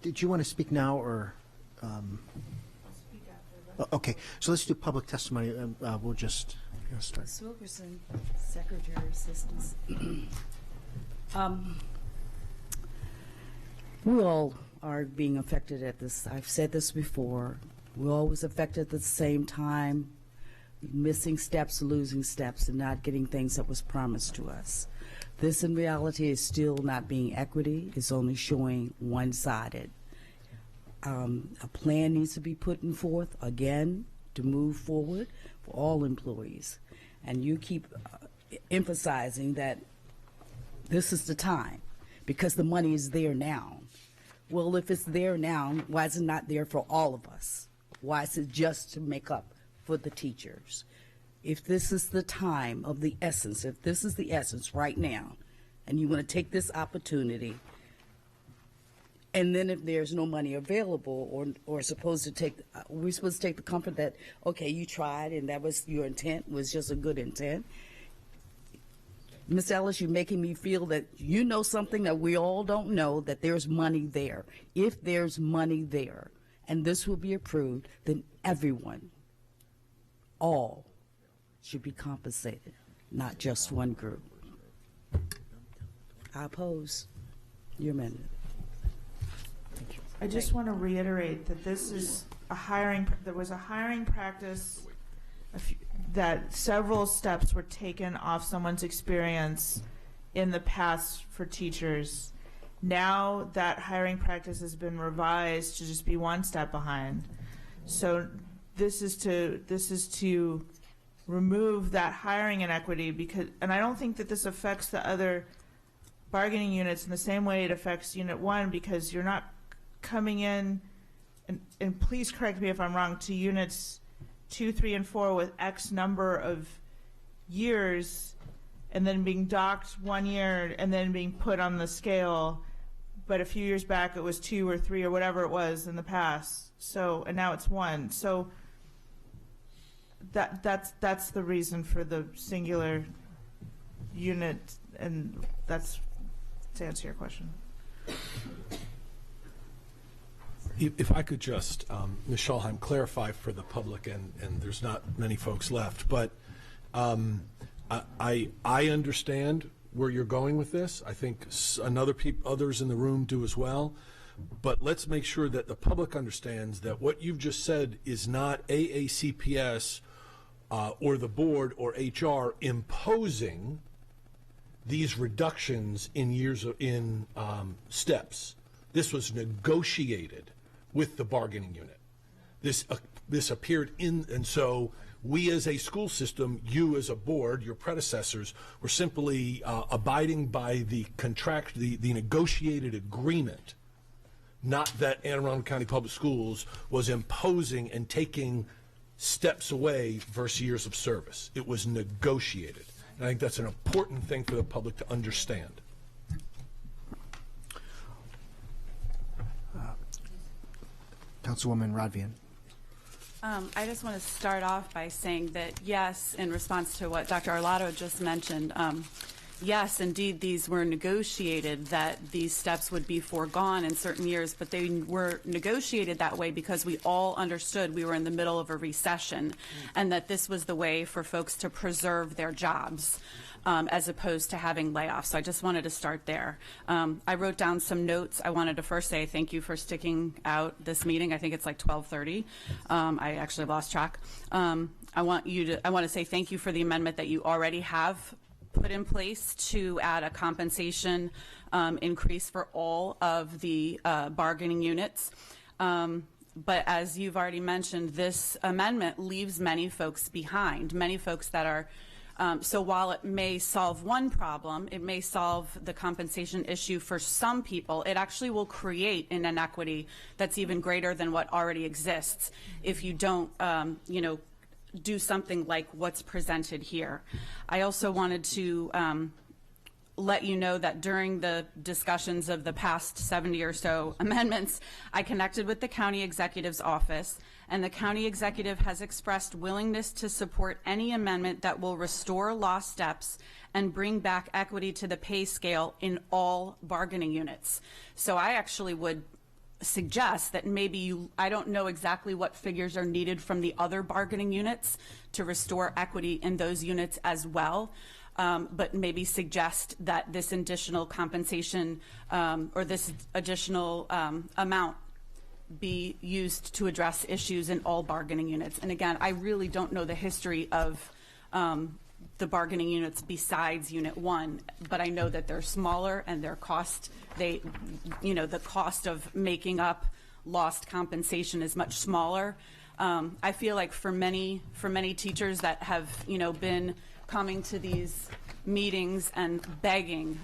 did you want to speak now, or? Okay, so let's do public testimony, and we'll just start. Ms. Wilkerson, Secretary of Assistance. We all are being affected at this. I've said this before. We're always affected at the same time, missing steps, losing steps, and not getting things that was promised to us. This, in reality, is still not being equity. It's only showing one-sided. A plan needs to be put forth, again, to move forward for all employees. And you keep emphasizing that this is the time, because the money is there now. Well, if it's there now, why is it not there for all of us? Why is it just to make up for the teachers? If this is the time of the essence, if this is the essence right now, and you want to take this opportunity, and then if there's no money available, or supposed to take, we're supposed to take the comfort that, okay, you tried and that was your intent, was just a good intent. Ms. Ellis, you're making me feel that you know something that we all don't know, that there's money there. If there's money there, and this will be approved, then everyone, all, should be compensated, not just one group. I oppose your amendment. I just want to reiterate that this is there was a hiring practice that several steps were taken off someone's experience in the past for teachers. Now that hiring practice has been revised to just be one step behind. So this is to remove that hiring inequity, and I don't think that this affects the other bargaining units in the same way it affects Unit 1, because you're not coming in, and please correct me if I'm wrong, to Units 2, 3, and 4 with X number of years and then being docked 1 year and then being put on the scale, but a few years back it was 2 or 3 or whatever it was in the past. So, and now it's 1. So that's the reason for the singular unit, and that's to answer your question. If I could just, Ms. Schulheim, clarify for the public, and there's not many folks left, but I understand where you're going with this. I think others in the room do as well. But let's make sure that the public understands that what you've just said is not AACPS or the board or HR imposing these reductions in steps. This was negotiated with the bargaining unit. This appeared in, and so we as a school system, you as a board, your predecessors, were simply abiding by the contract, the negotiated agreement, not that Anne Arundel County Public Schools was imposing and taking steps away versus years of service. It was negotiated. And I think that's an important thing for the public to understand. Councilwoman Rodvian. I just want to start off by saying that, yes, in response to what Dr. Arlotto just mentioned, yes, indeed, these were negotiated, that these steps would be foregone in certain years, but they were negotiated that way because we all understood we were in the middle of a recession and that this was the way for folks to preserve their jobs. As opposed to having layoffs. So I just wanted to start there. I wrote down some notes. I wanted to first say thank you for sticking out this meeting. I think it's like 12:30. I actually lost track. I want to say thank you for the amendment that you already have put in place to add a compensation increase for all of the bargaining units. But as you've already mentioned, this amendment leaves many folks behind, many folks that are so while it may solve one problem, it may solve the compensation issue for some people, it actually will create an inequity that's even greater than what already exists if you don't, do something like what's presented here. I also wanted to let you know that during the discussions of the past 70 or so amendments, I connected with the county executive's office, and the county executive has expressed willingness to support any amendment that will restore lost steps and bring back equity to the pay scale in all bargaining units. So I actually would suggest that maybe I don't know exactly what figures are needed from the other bargaining units to restore equity in those units as well. But maybe suggest that this additional compensation or this additional amount be used to address issues in all bargaining units. And again, I really don't know the history of the bargaining units besides Unit 1, but I know that they're smaller and their cost, the cost of making up lost compensation is much smaller. I feel like for many teachers that have, been coming to these meetings and begging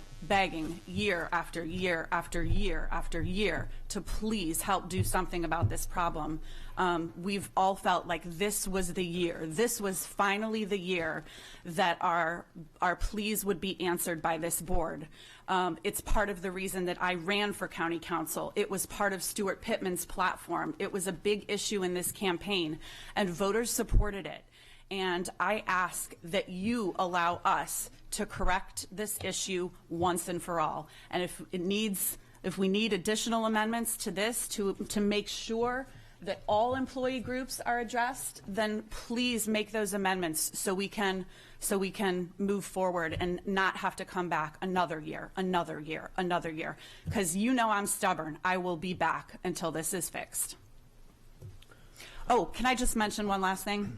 year after year after year after year to please help do something about this problem. We've all felt like this was the year. This was finally the year that our pleas would be answered by this board. It's part of the reason that I ran for county council. It was part of Stuart Pittman's platform. It was a big issue in this campaign, and voters supported it. And I ask that you allow us to correct this issue once and for all. And if we need additional amendments to this to make sure that all employee groups are addressed, then please make those amendments so we can move forward and not have to come back another year. Because I'm stubborn. I will be back until this is fixed. Oh, can I just mention one last thing?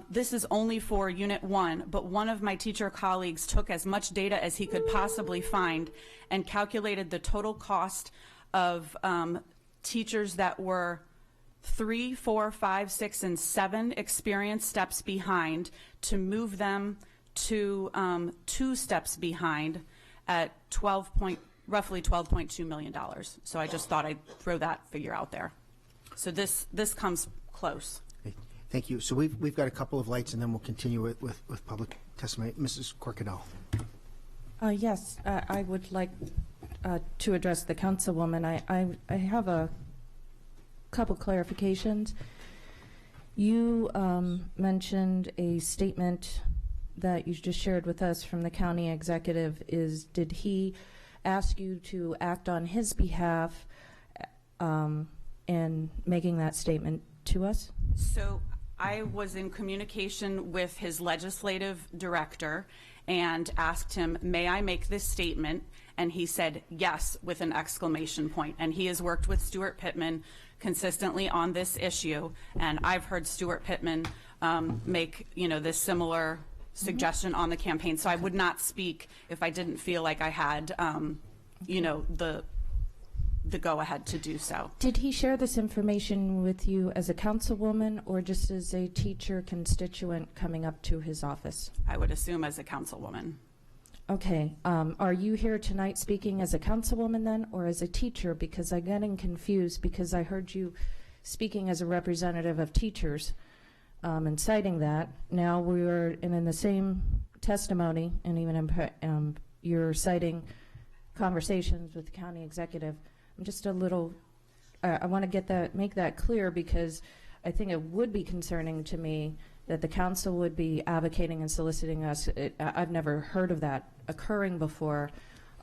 This is only for Unit 1, but one of my teacher colleagues took as much data as he could possibly find and calculated the total cost of teachers that were 3, 4, 5, 6, and 7 experience steps behind to move them to 2 steps behind at roughly $12.2 million. So I just thought I'd throw that figure out there. So this comes close. Thank you. So we've got a couple of lights, and then we'll continue with public testimony. Mrs. Corcadell. Yes, I would like to address the councilwoman. I have a couple clarifications. You mentioned a statement that you just shared with us from the county executive. Did he ask you to act on his behalf in making that statement to us? So I was in communication with his legislative director and asked him, may I make this statement? And he said yes with an exclamation point. And he has worked with Stuart Pittman consistently on this issue. And I've heard Stuart Pittman make this similar suggestion on the campaign. So I would not speak if I didn't feel like I had the go-ahead to do so. Did he share this information with you as a councilwoman or just as a teacher constituent coming up to his office? I would assume as a councilwoman. Okay. Are you here tonight speaking as a councilwoman then or as a teacher? Because I'm getting confused because I heard you speaking as a representative of teachers and citing that. Now we're in the same testimony and even you're citing conversations with the county executive. I'm just a little, I want to make that clear because I think it would be concerning to me that the council would be advocating and soliciting us. I've never heard of that occurring before.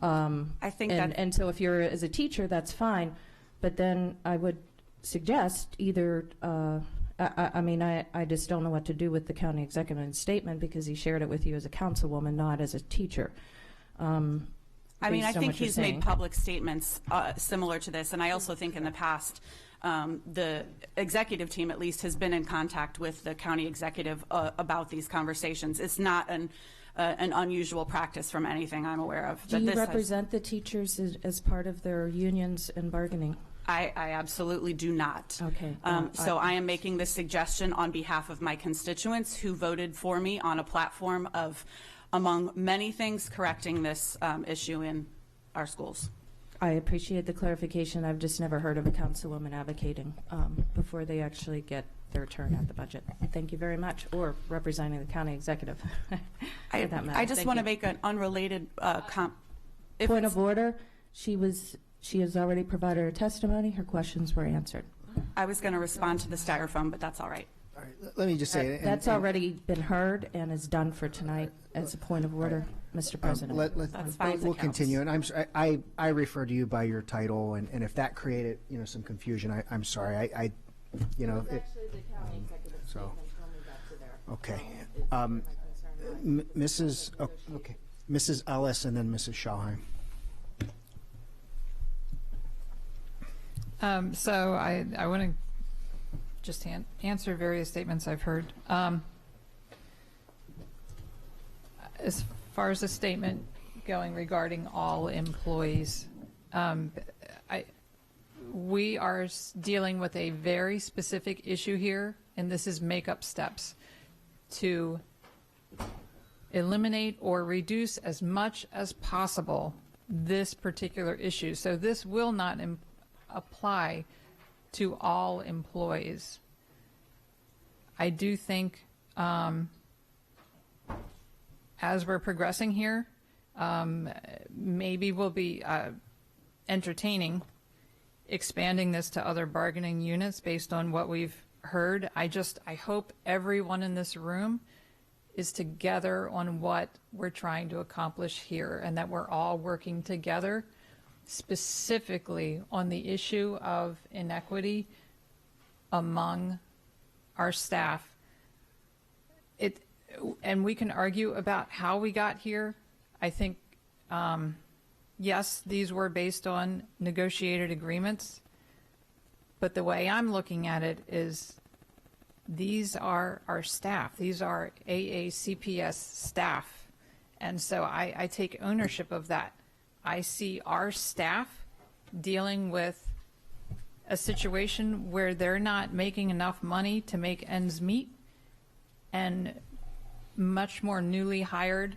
I think and so if you're as a teacher, that's fine. But then I would suggest either, I just don't know what to do with the county executive's statement because he shared it with you as a councilwoman, not as a teacher. I think he's made public statements similar to this, and I also think in the past the executive team at least has been in contact with the county executive about these conversations. It's not an unusual practice from anything I'm aware of. Do you represent the teachers as part of their unions and bargaining? I absolutely do not. Okay. So I am making this suggestion on behalf of my constituents who voted for me on a platform of, among many things, correcting this issue in our schools. I appreciate the clarification. I've just never heard of a councilwoman advocating before they actually get their turn at the budget. Thank you very much, or representing the county executive. For that matter. I just Thank want to you. make an unrelated Point of order. She has already provided her testimony. Her questions were answered. I was going to respond to the styrofoam, but that's all right. Let me just say, That's already been heard and is done for tonight as a point of order, Mr. President. That's fine. We'll continue, and I refer to you by your title, and if that created some confusion, I'm sorry. I so okay, Mrs. Ellis, and then Mrs. Schauheim. So I want to just answer various statements I've heard. As far as the statement going regarding all employees, we are dealing with a very specific issue here, and this is makeup steps to eliminate or reduce as much as possible this particular issue. So this will not apply to all employees. I do think as we're progressing here, maybe we'll be entertaining expanding this to other bargaining units based on what we've heard. I hope everyone in this room is together on what we're trying to accomplish here, and that we're all working together specifically on the issue of inequity among our staff. And we can argue about how we got here. I think, yes, these were based on negotiated agreements, but the way I'm looking at it is these are our staff. These are AACPS staff. And so I take ownership of that. I see our staff dealing with a situation where they're not making enough money to make ends meet, and much more newly hired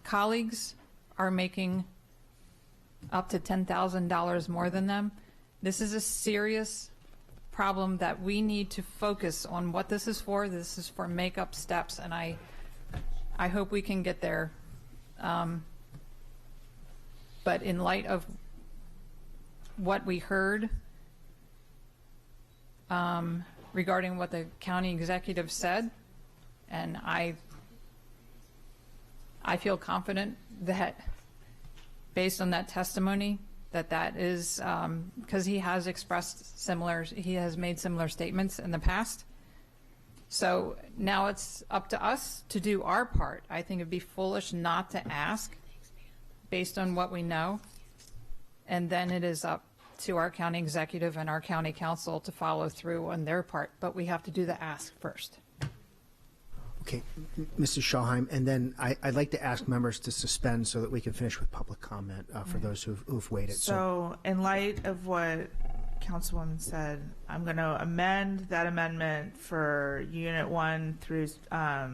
colleagues are making up to $10,000 more than them. This is a serious problem that we need to focus on what this is for. This is for make-up steps, and I hope we can get there. But in light of what we heard regarding what the county executive said, and I feel confident that based on that testimony, that is because he has made similar statements in the past. So now it's up to us to do our part. I think it'd be foolish not to ask based on what we know, and then it is up to our county executive and our county council to follow through on their part, but we have to do the ask first. Okay, Mrs. Schauheim, and then I'd like to ask members to suspend so that we can finish with public comment for those who've waited. So in light of what Councilwoman said, I'm going to amend that amendment for Unit 1 through, I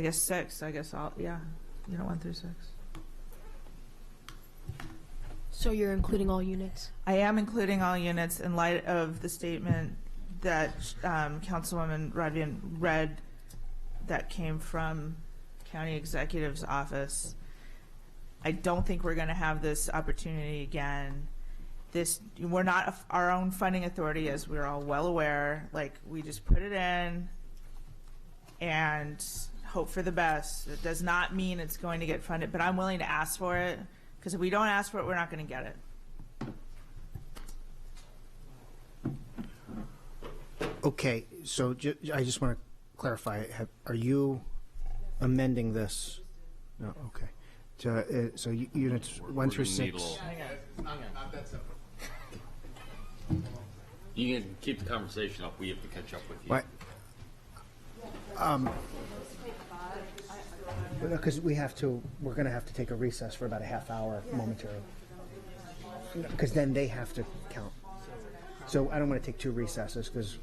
guess 6. Unit 1 through 6. So you're including all units? I am including all units in light of the statement that Councilwoman Radvian read that came from County Executive's office. I don't think we're going to have this opportunity again. We're not our own funding authority, as we're all well aware. Like, we just put it in and hope for the best. It does not mean it's going to get funded, but I'm willing to ask for it, because if we don't ask for it, we're not going to get it. Okay, so I just want to clarify, are you amending this? No, okay. So units 1 through 6. You can keep the conversation up. We have to catch up with you. What? Because we're going to have to take a recess for about a half hour momentarily. Because then they have to count. So I don't want to take 2 recesses because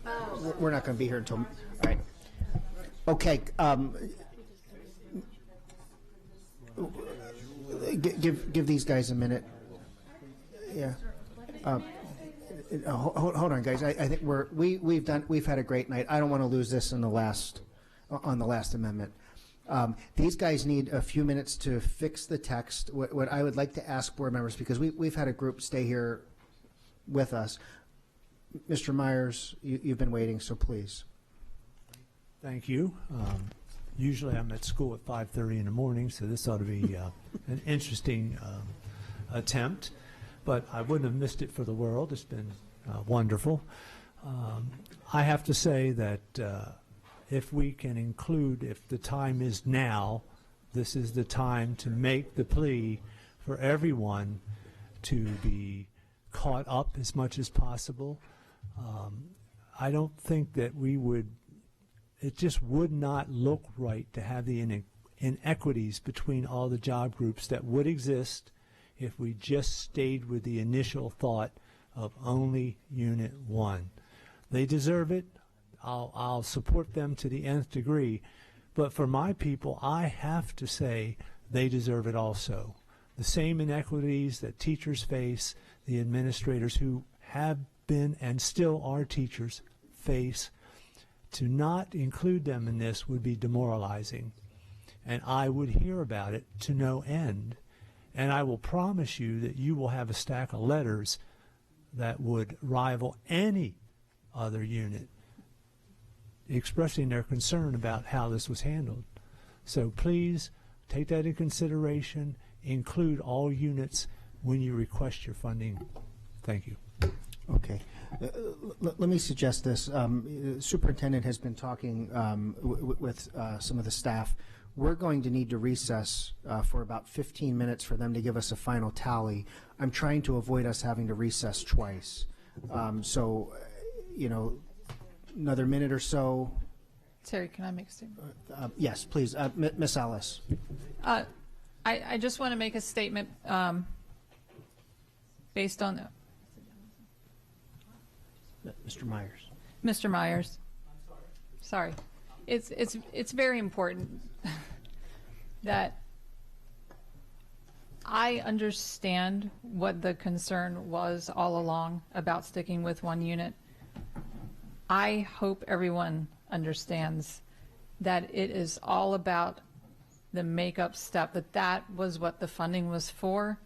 we're not going to be here until, all right. Okay. Give these guys a minute. Yeah. Hold on, guys. I think we've had a great night. I don't want to lose this on the last amendment. These guys need a few minutes to fix the text. What I would like to ask board members, because we've had a group stay here with us. Mr. Myers, you've been waiting, so please. Thank you. Usually I'm at school at 5:30 in the morning, so this ought to be an interesting attempt. But I wouldn't have missed it for the world. It's been wonderful. I have to say that if we can include, if the time is now, this is the time to make the plea for everyone to be caught up as much as possible. I don't think that it just would not look right to have the inequities between all the job groups that would exist if we just stayed with the initial thought of only Unit 1. They deserve it. I'll support them to the nth degree. But for my people, I have to say they deserve it also. The same inequities that teachers face, the administrators who have been and still are teachers face, to not include them in this would be demoralizing. And I would hear about it to no end. And I will promise you that you will have a stack of letters that would rival any other unit expressing their concern about how this was handled. So please take that into consideration. Include all units when you request your funding. Thank you. Okay. Let me suggest this. The superintendent has been talking with some of the staff. We're going to need to recess for about 15 minutes for them to give us a final tally. I'm trying to avoid us having to recess twice. So, another minute or so. Terry, can I make a statement? Yes, please. Ms. Ellis. I just want to make a statement based on Mr. Myers. Mr. Myers. Sorry. It's very important that I understand what the concern was all along about sticking with one unit. I hope everyone understands that it is all about the makeup step, that was what the funding was for,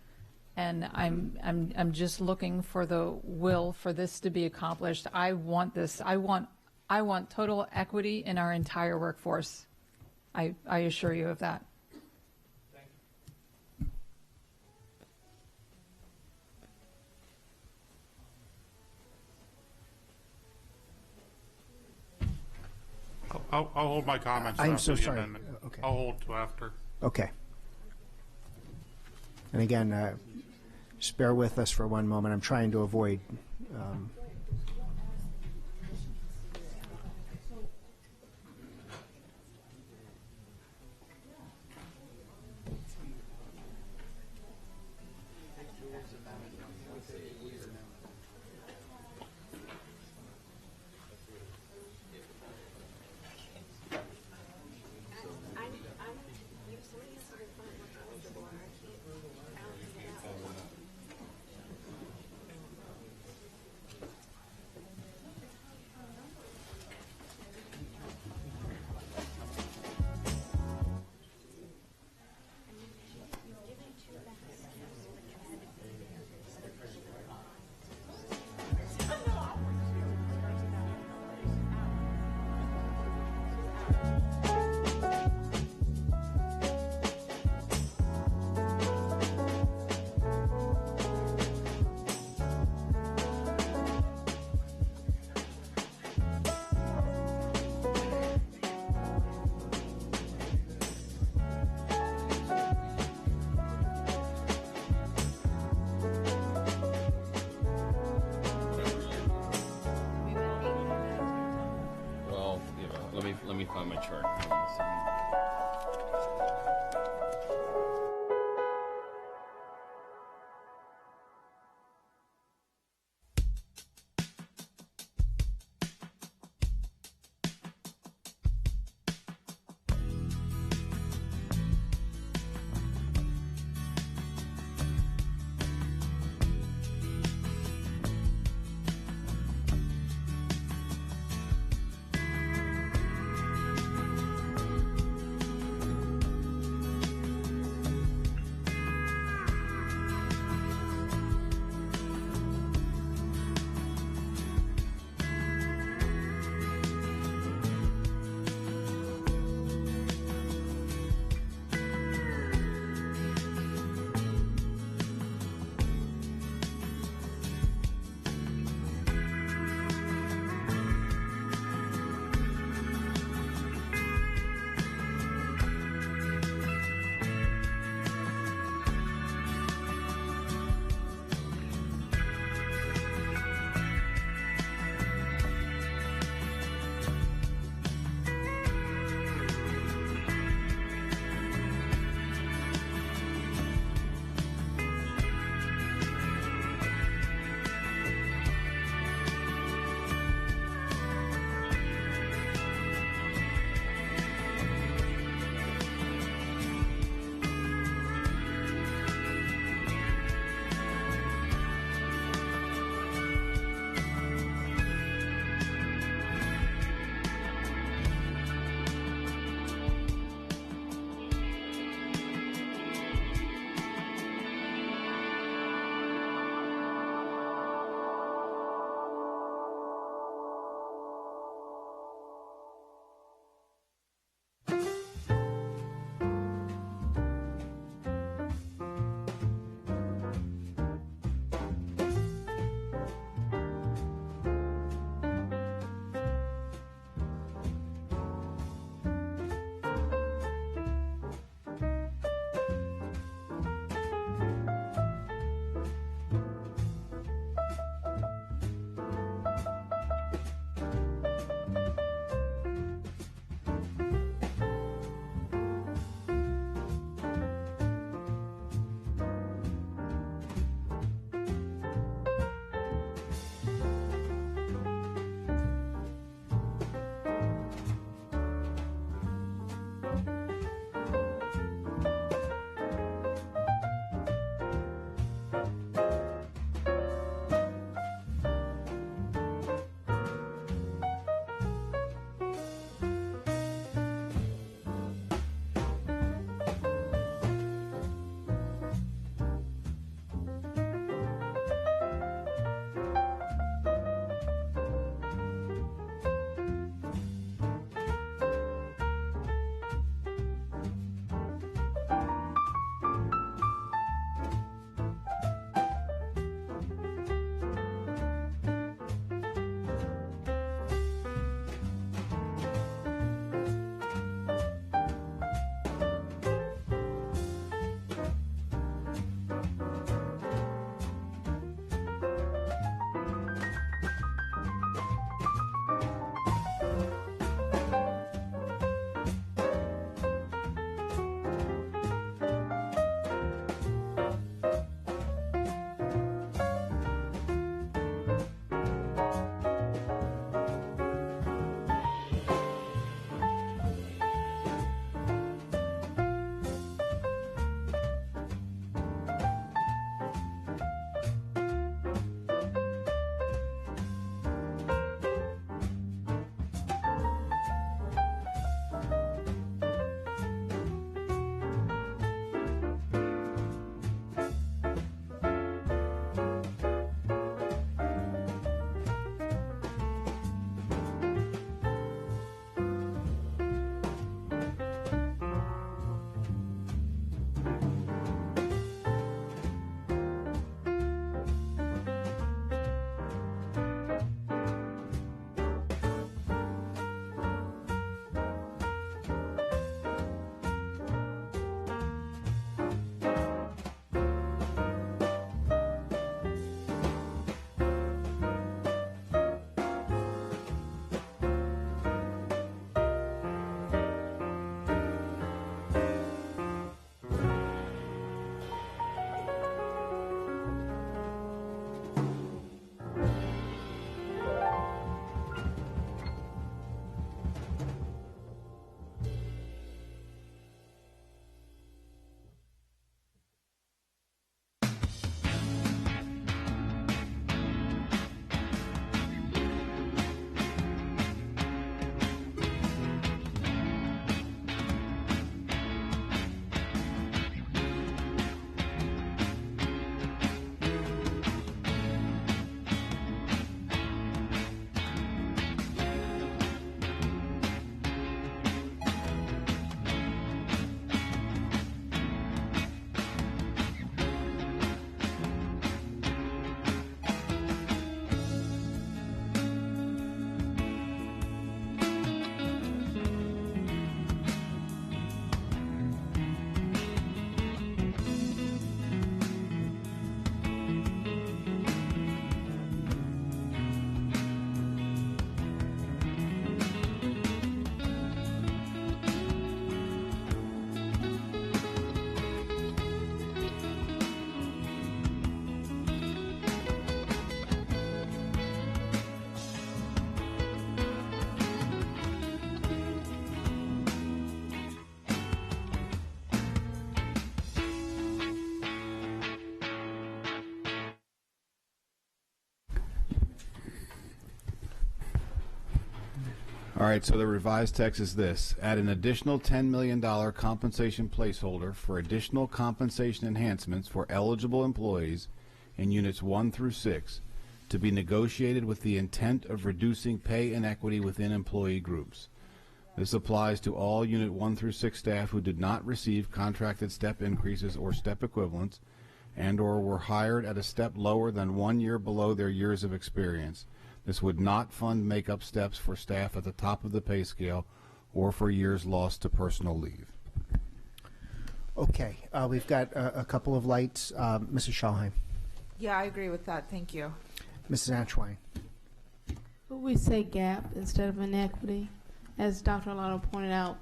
and I'm just looking for the will for this to be accomplished. I want this. I want total equity in our entire workforce. I assure you of that. I'll hold my comments. I'm after so the sorry. amendment. Okay. I'll hold to after. Okay. And again, just bear with us for one moment. I'm trying to avoid Let me find my chart. All right, so the revised text is this. Add an additional $10 million compensation placeholder for additional compensation enhancements for eligible employees in Units 1 through 6 to be negotiated with the intent of reducing pay inequity within employee groups. This applies to all Unit 1 through 6 staff who did not receive contracted step increases or step equivalents and/or were hired at a step lower than 1 year below their years of experience. This would not fund make-up steps for staff at the top of the pay scale or for years lost to personal leave. Okay, we've got a couple of lights. Mrs. Schalheim. Yeah, I agree with that. Thank you. Mrs. Atchwine. Would we say gap instead of inequity? As Dr. Alano pointed out,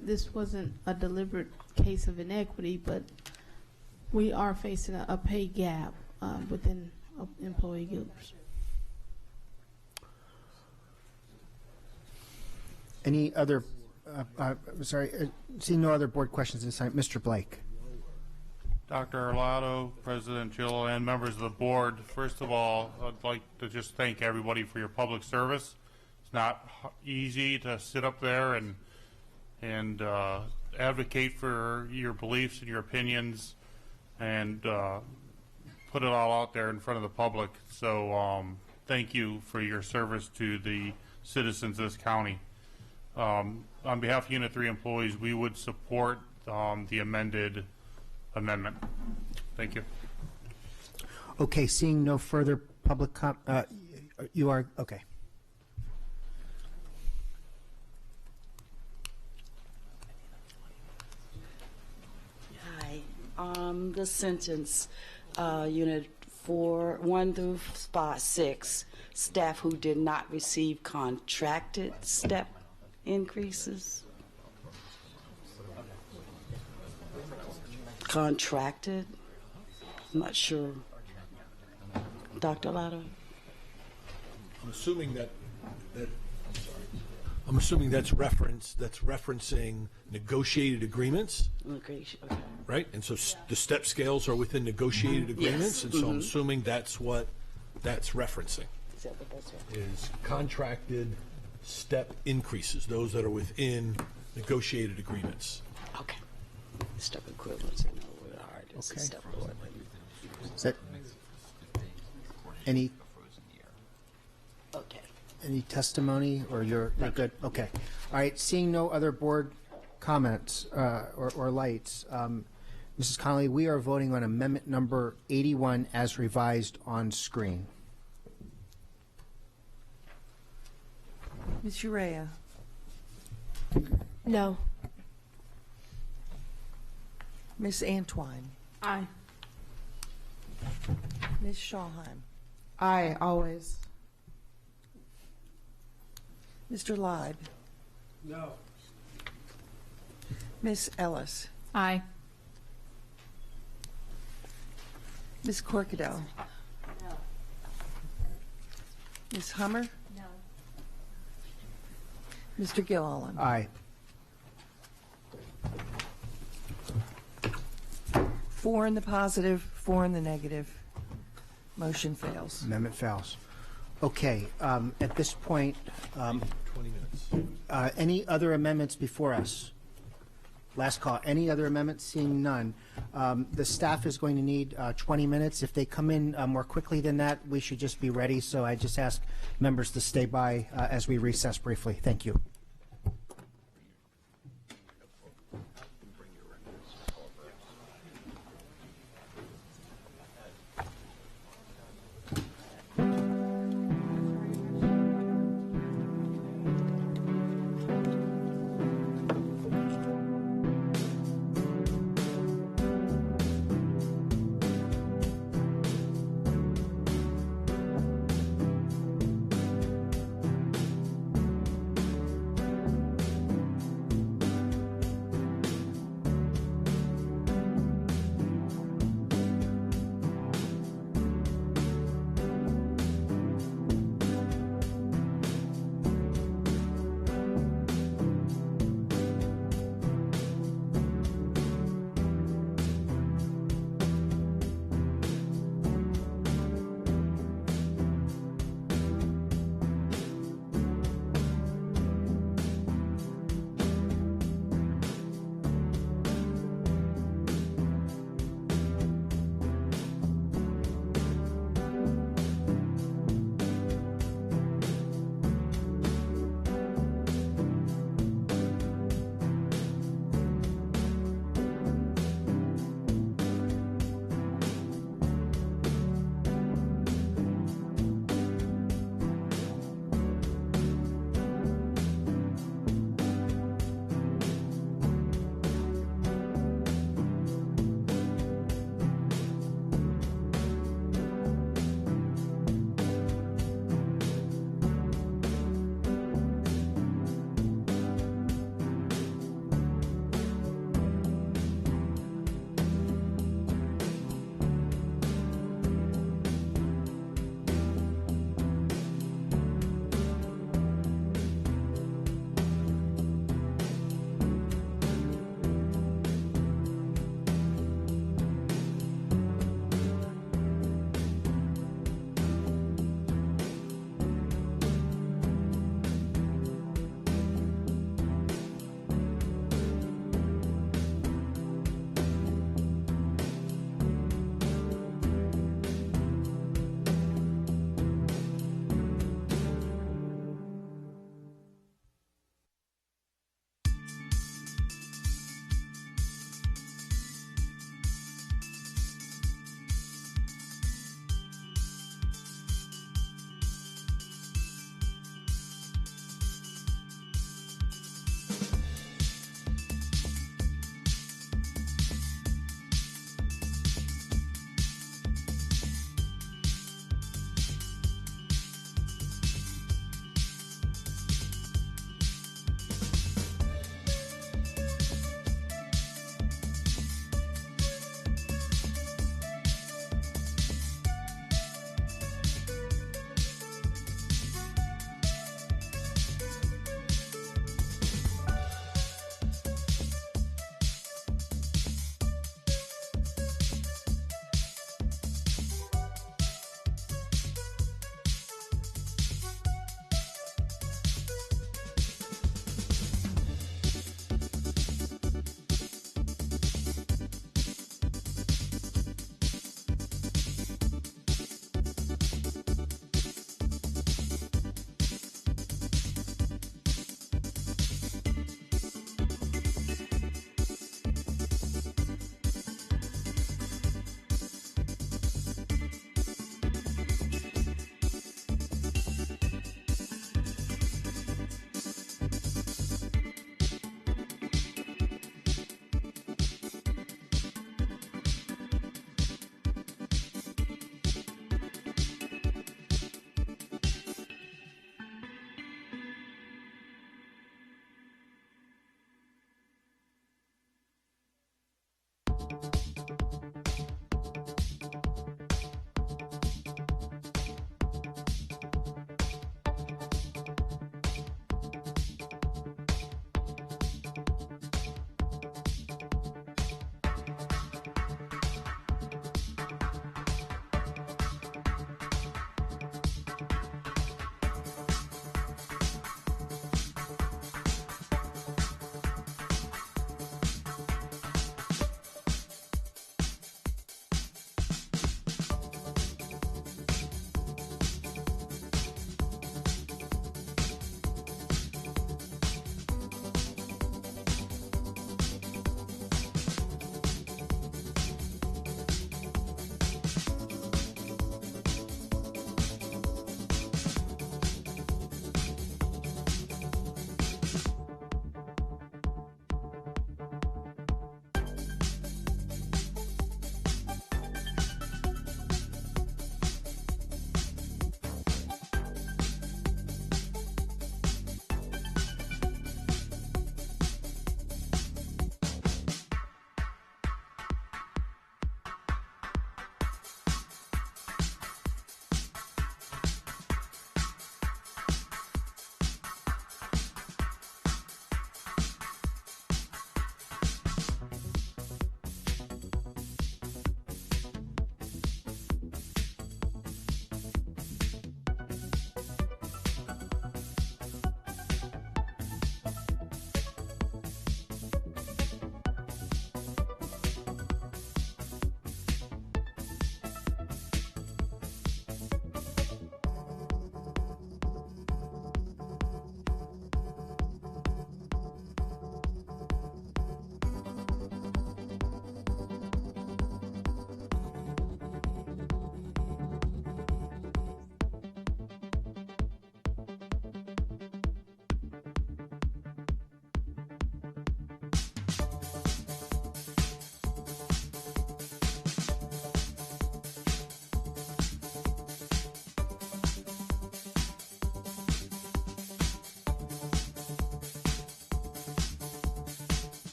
this wasn't a deliberate case of inequity, but we are facing a pay gap within employee groups. Any other, seeing no other board questions this time, Mr. Blake. Dr. Arlotto, President Jill, and members of the board, first of all, I'd like to just thank everybody for your public service. It's not easy to sit up there and advocate for your beliefs and your opinions and put it all out there in front of the public. So thank you for your service to the citizens of this county. On behalf of Unit 3 employees, we would support the amended amendment. Thank you. Okay, seeing no further public you are, okay. Hi. The sentence, Unit 4, 1 through 6, staff who did not receive contracted step increases. Contracted? I'm not sure. Dr. Lotto? I'm assuming I'm assuming that's referencing negotiated agreements, Okay. right? And so the step scales are within negotiated agreements, Yes. and so I'm assuming that's what that's referencing. Is that what that's right? Is contracted step increases, those that are within negotiated agreements. Okay. Step equivalents in the hard. It's Okay. a step lower. Is that any Okay. any testimony, or you're good? Okay. All right. Seeing no other board comments or lights, Mrs. Connolly, we are voting on amendment number 81 as revised on screen. Ms. Urea? No. Ms. Antwine? Aye. Ms. Schalheim? Aye, always. Mr. Leib? No. Ms. Ellis? Aye. Ms. Corkadell? No. Ms. Hummer? No. Mr. Gilliland? Aye. 4 in the positive, 4 in the negative. Motion fails. Amendment fails. Okay. At this point, 20 minutes. any other amendments before us? Last call. Any other amendments? Seeing none. The staff is going to need 20 minutes. If they come in more quickly than that, we should just be ready. So I just ask members to stay by as we recess briefly. Thank you.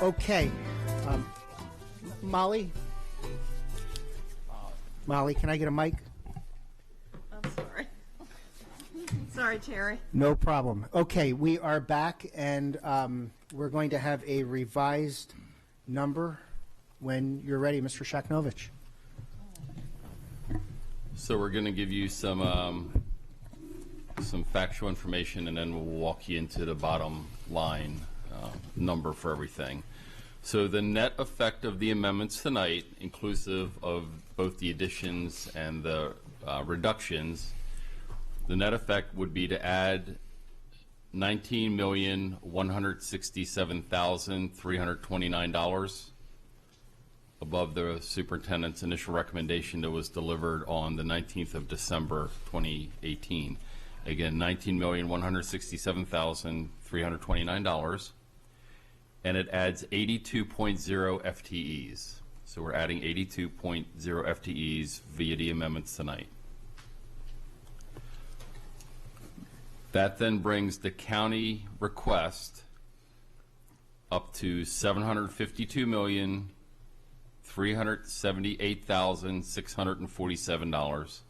Okay. Molly? Molly, can I get a mic? I'm sorry. Sorry, Terry. No problem. Okay, we are back, and we're going to have a revised number when you're ready, Mr. Shaknovich. So we're going to give you some factual information, and then we'll walk you into the bottom line number for everything. So the net effect of the amendments tonight, inclusive of both the additions and the reductions, the net effect would be to add $19,167,329 above the superintendent's initial recommendation that was delivered on the 19th of December 2018. Again, $19,167,329, and it adds 82.0 FTEs. So we're adding 82.0 FTEs via the amendments tonight. That then brings the county request up to $752,378,647.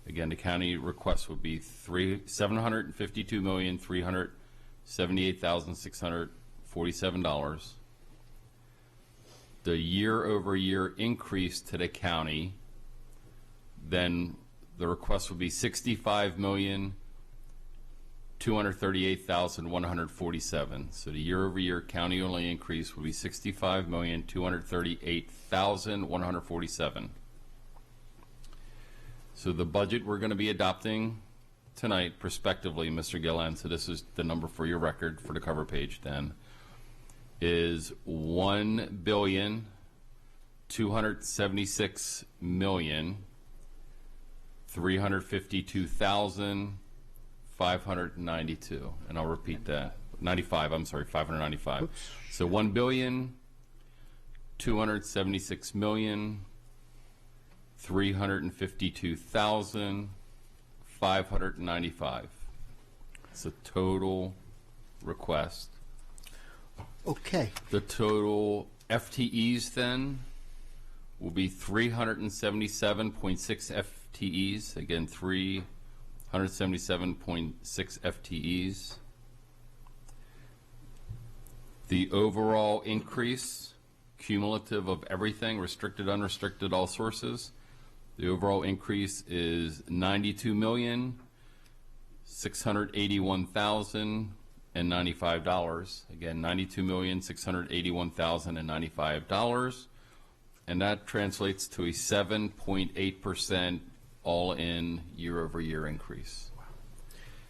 Again, the county request would be $752,378,647. The year-over-year increase to the county, then the request would be $65,238,147. So the year-over-year county-only increase would be $65,238,147. So the budget we're going to be adopting tonight, prospectively, Mr. Gillen, so this is the number for your record for the cover page then, is $1,276,352,592, and I'll repeat that. 95. I'm sorry, 595. Oops. So $1,276,352,595. It's a total request. Okay. The total FTEs then will be 377.6 FTEs. Again, 377.6 FTEs. The overall increase, cumulative of everything, restricted, unrestricted, all sources, the overall increase is $92,681,095. Again, $92,681,095. And that translates to a 7.8% all-in year-over-year increase. Wow.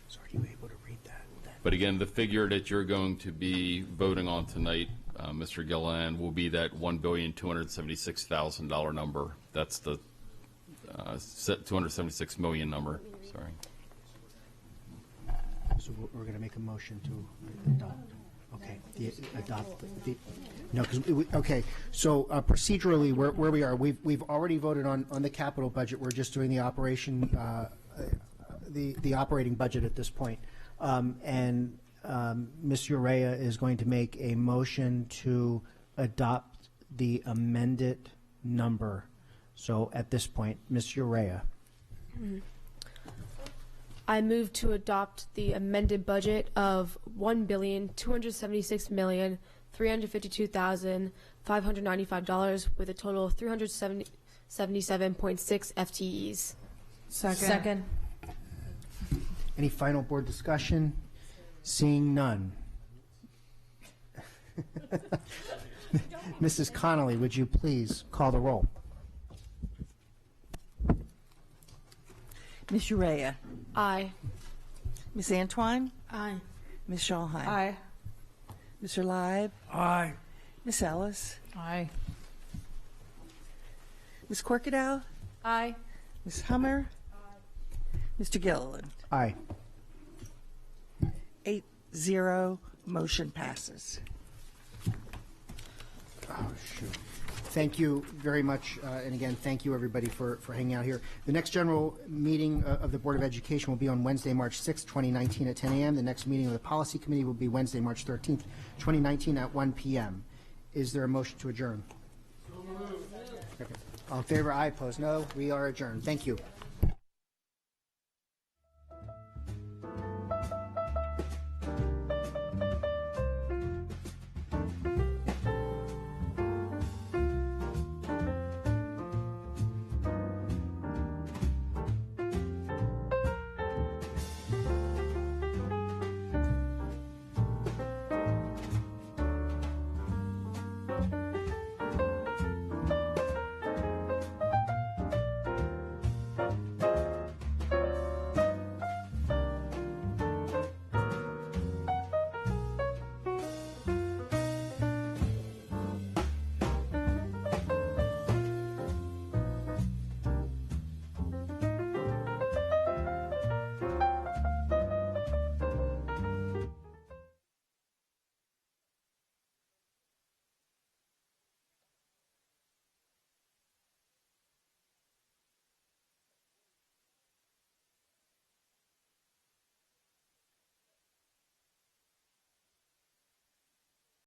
So are you able to read that? But again, the figure that you're going to be voting on tonight, Mr. Gilliland, will be that $1,276,000 number. That's the 276 million number. Sorry. So we're going to make a motion to adopt. Okay. No, because okay. So procedurally, where we are, we've already voted on the capital budget. We're just doing the operation, the operating budget at this point. And Ms. Urea is going to make a motion to adopt the amended number. So at this point, Ms. Urea. I move to adopt the amended budget of $1,276,352,595 with a total of 377.6 FTEs. Second. Any final board discussion? Seeing none. Mrs. Connolly, would you please call the roll? Ms. Urea. Aye. Ms. Antoine. Aye. Ms. Schallheim. Aye. Mr. Leib. Aye. Ms. Ellis. Aye. Ms. Corkadow. Aye. Ms. Hummer. Mr. Gilliland. Aye. 8-0, motion passes. Oh, shoot. Thank you very much, and again, thank you everybody for hanging out here. The next general meeting of the Board of Education will be on Wednesday, March 6, 2019 at 10 a.m. The next meeting of the Policy Committee will be Wednesday, March 13th, 2019 at 1 p.m. Is there a motion to adjourn? Okay. All in favor, aye. Opposed, no. We are adjourned. Thank you.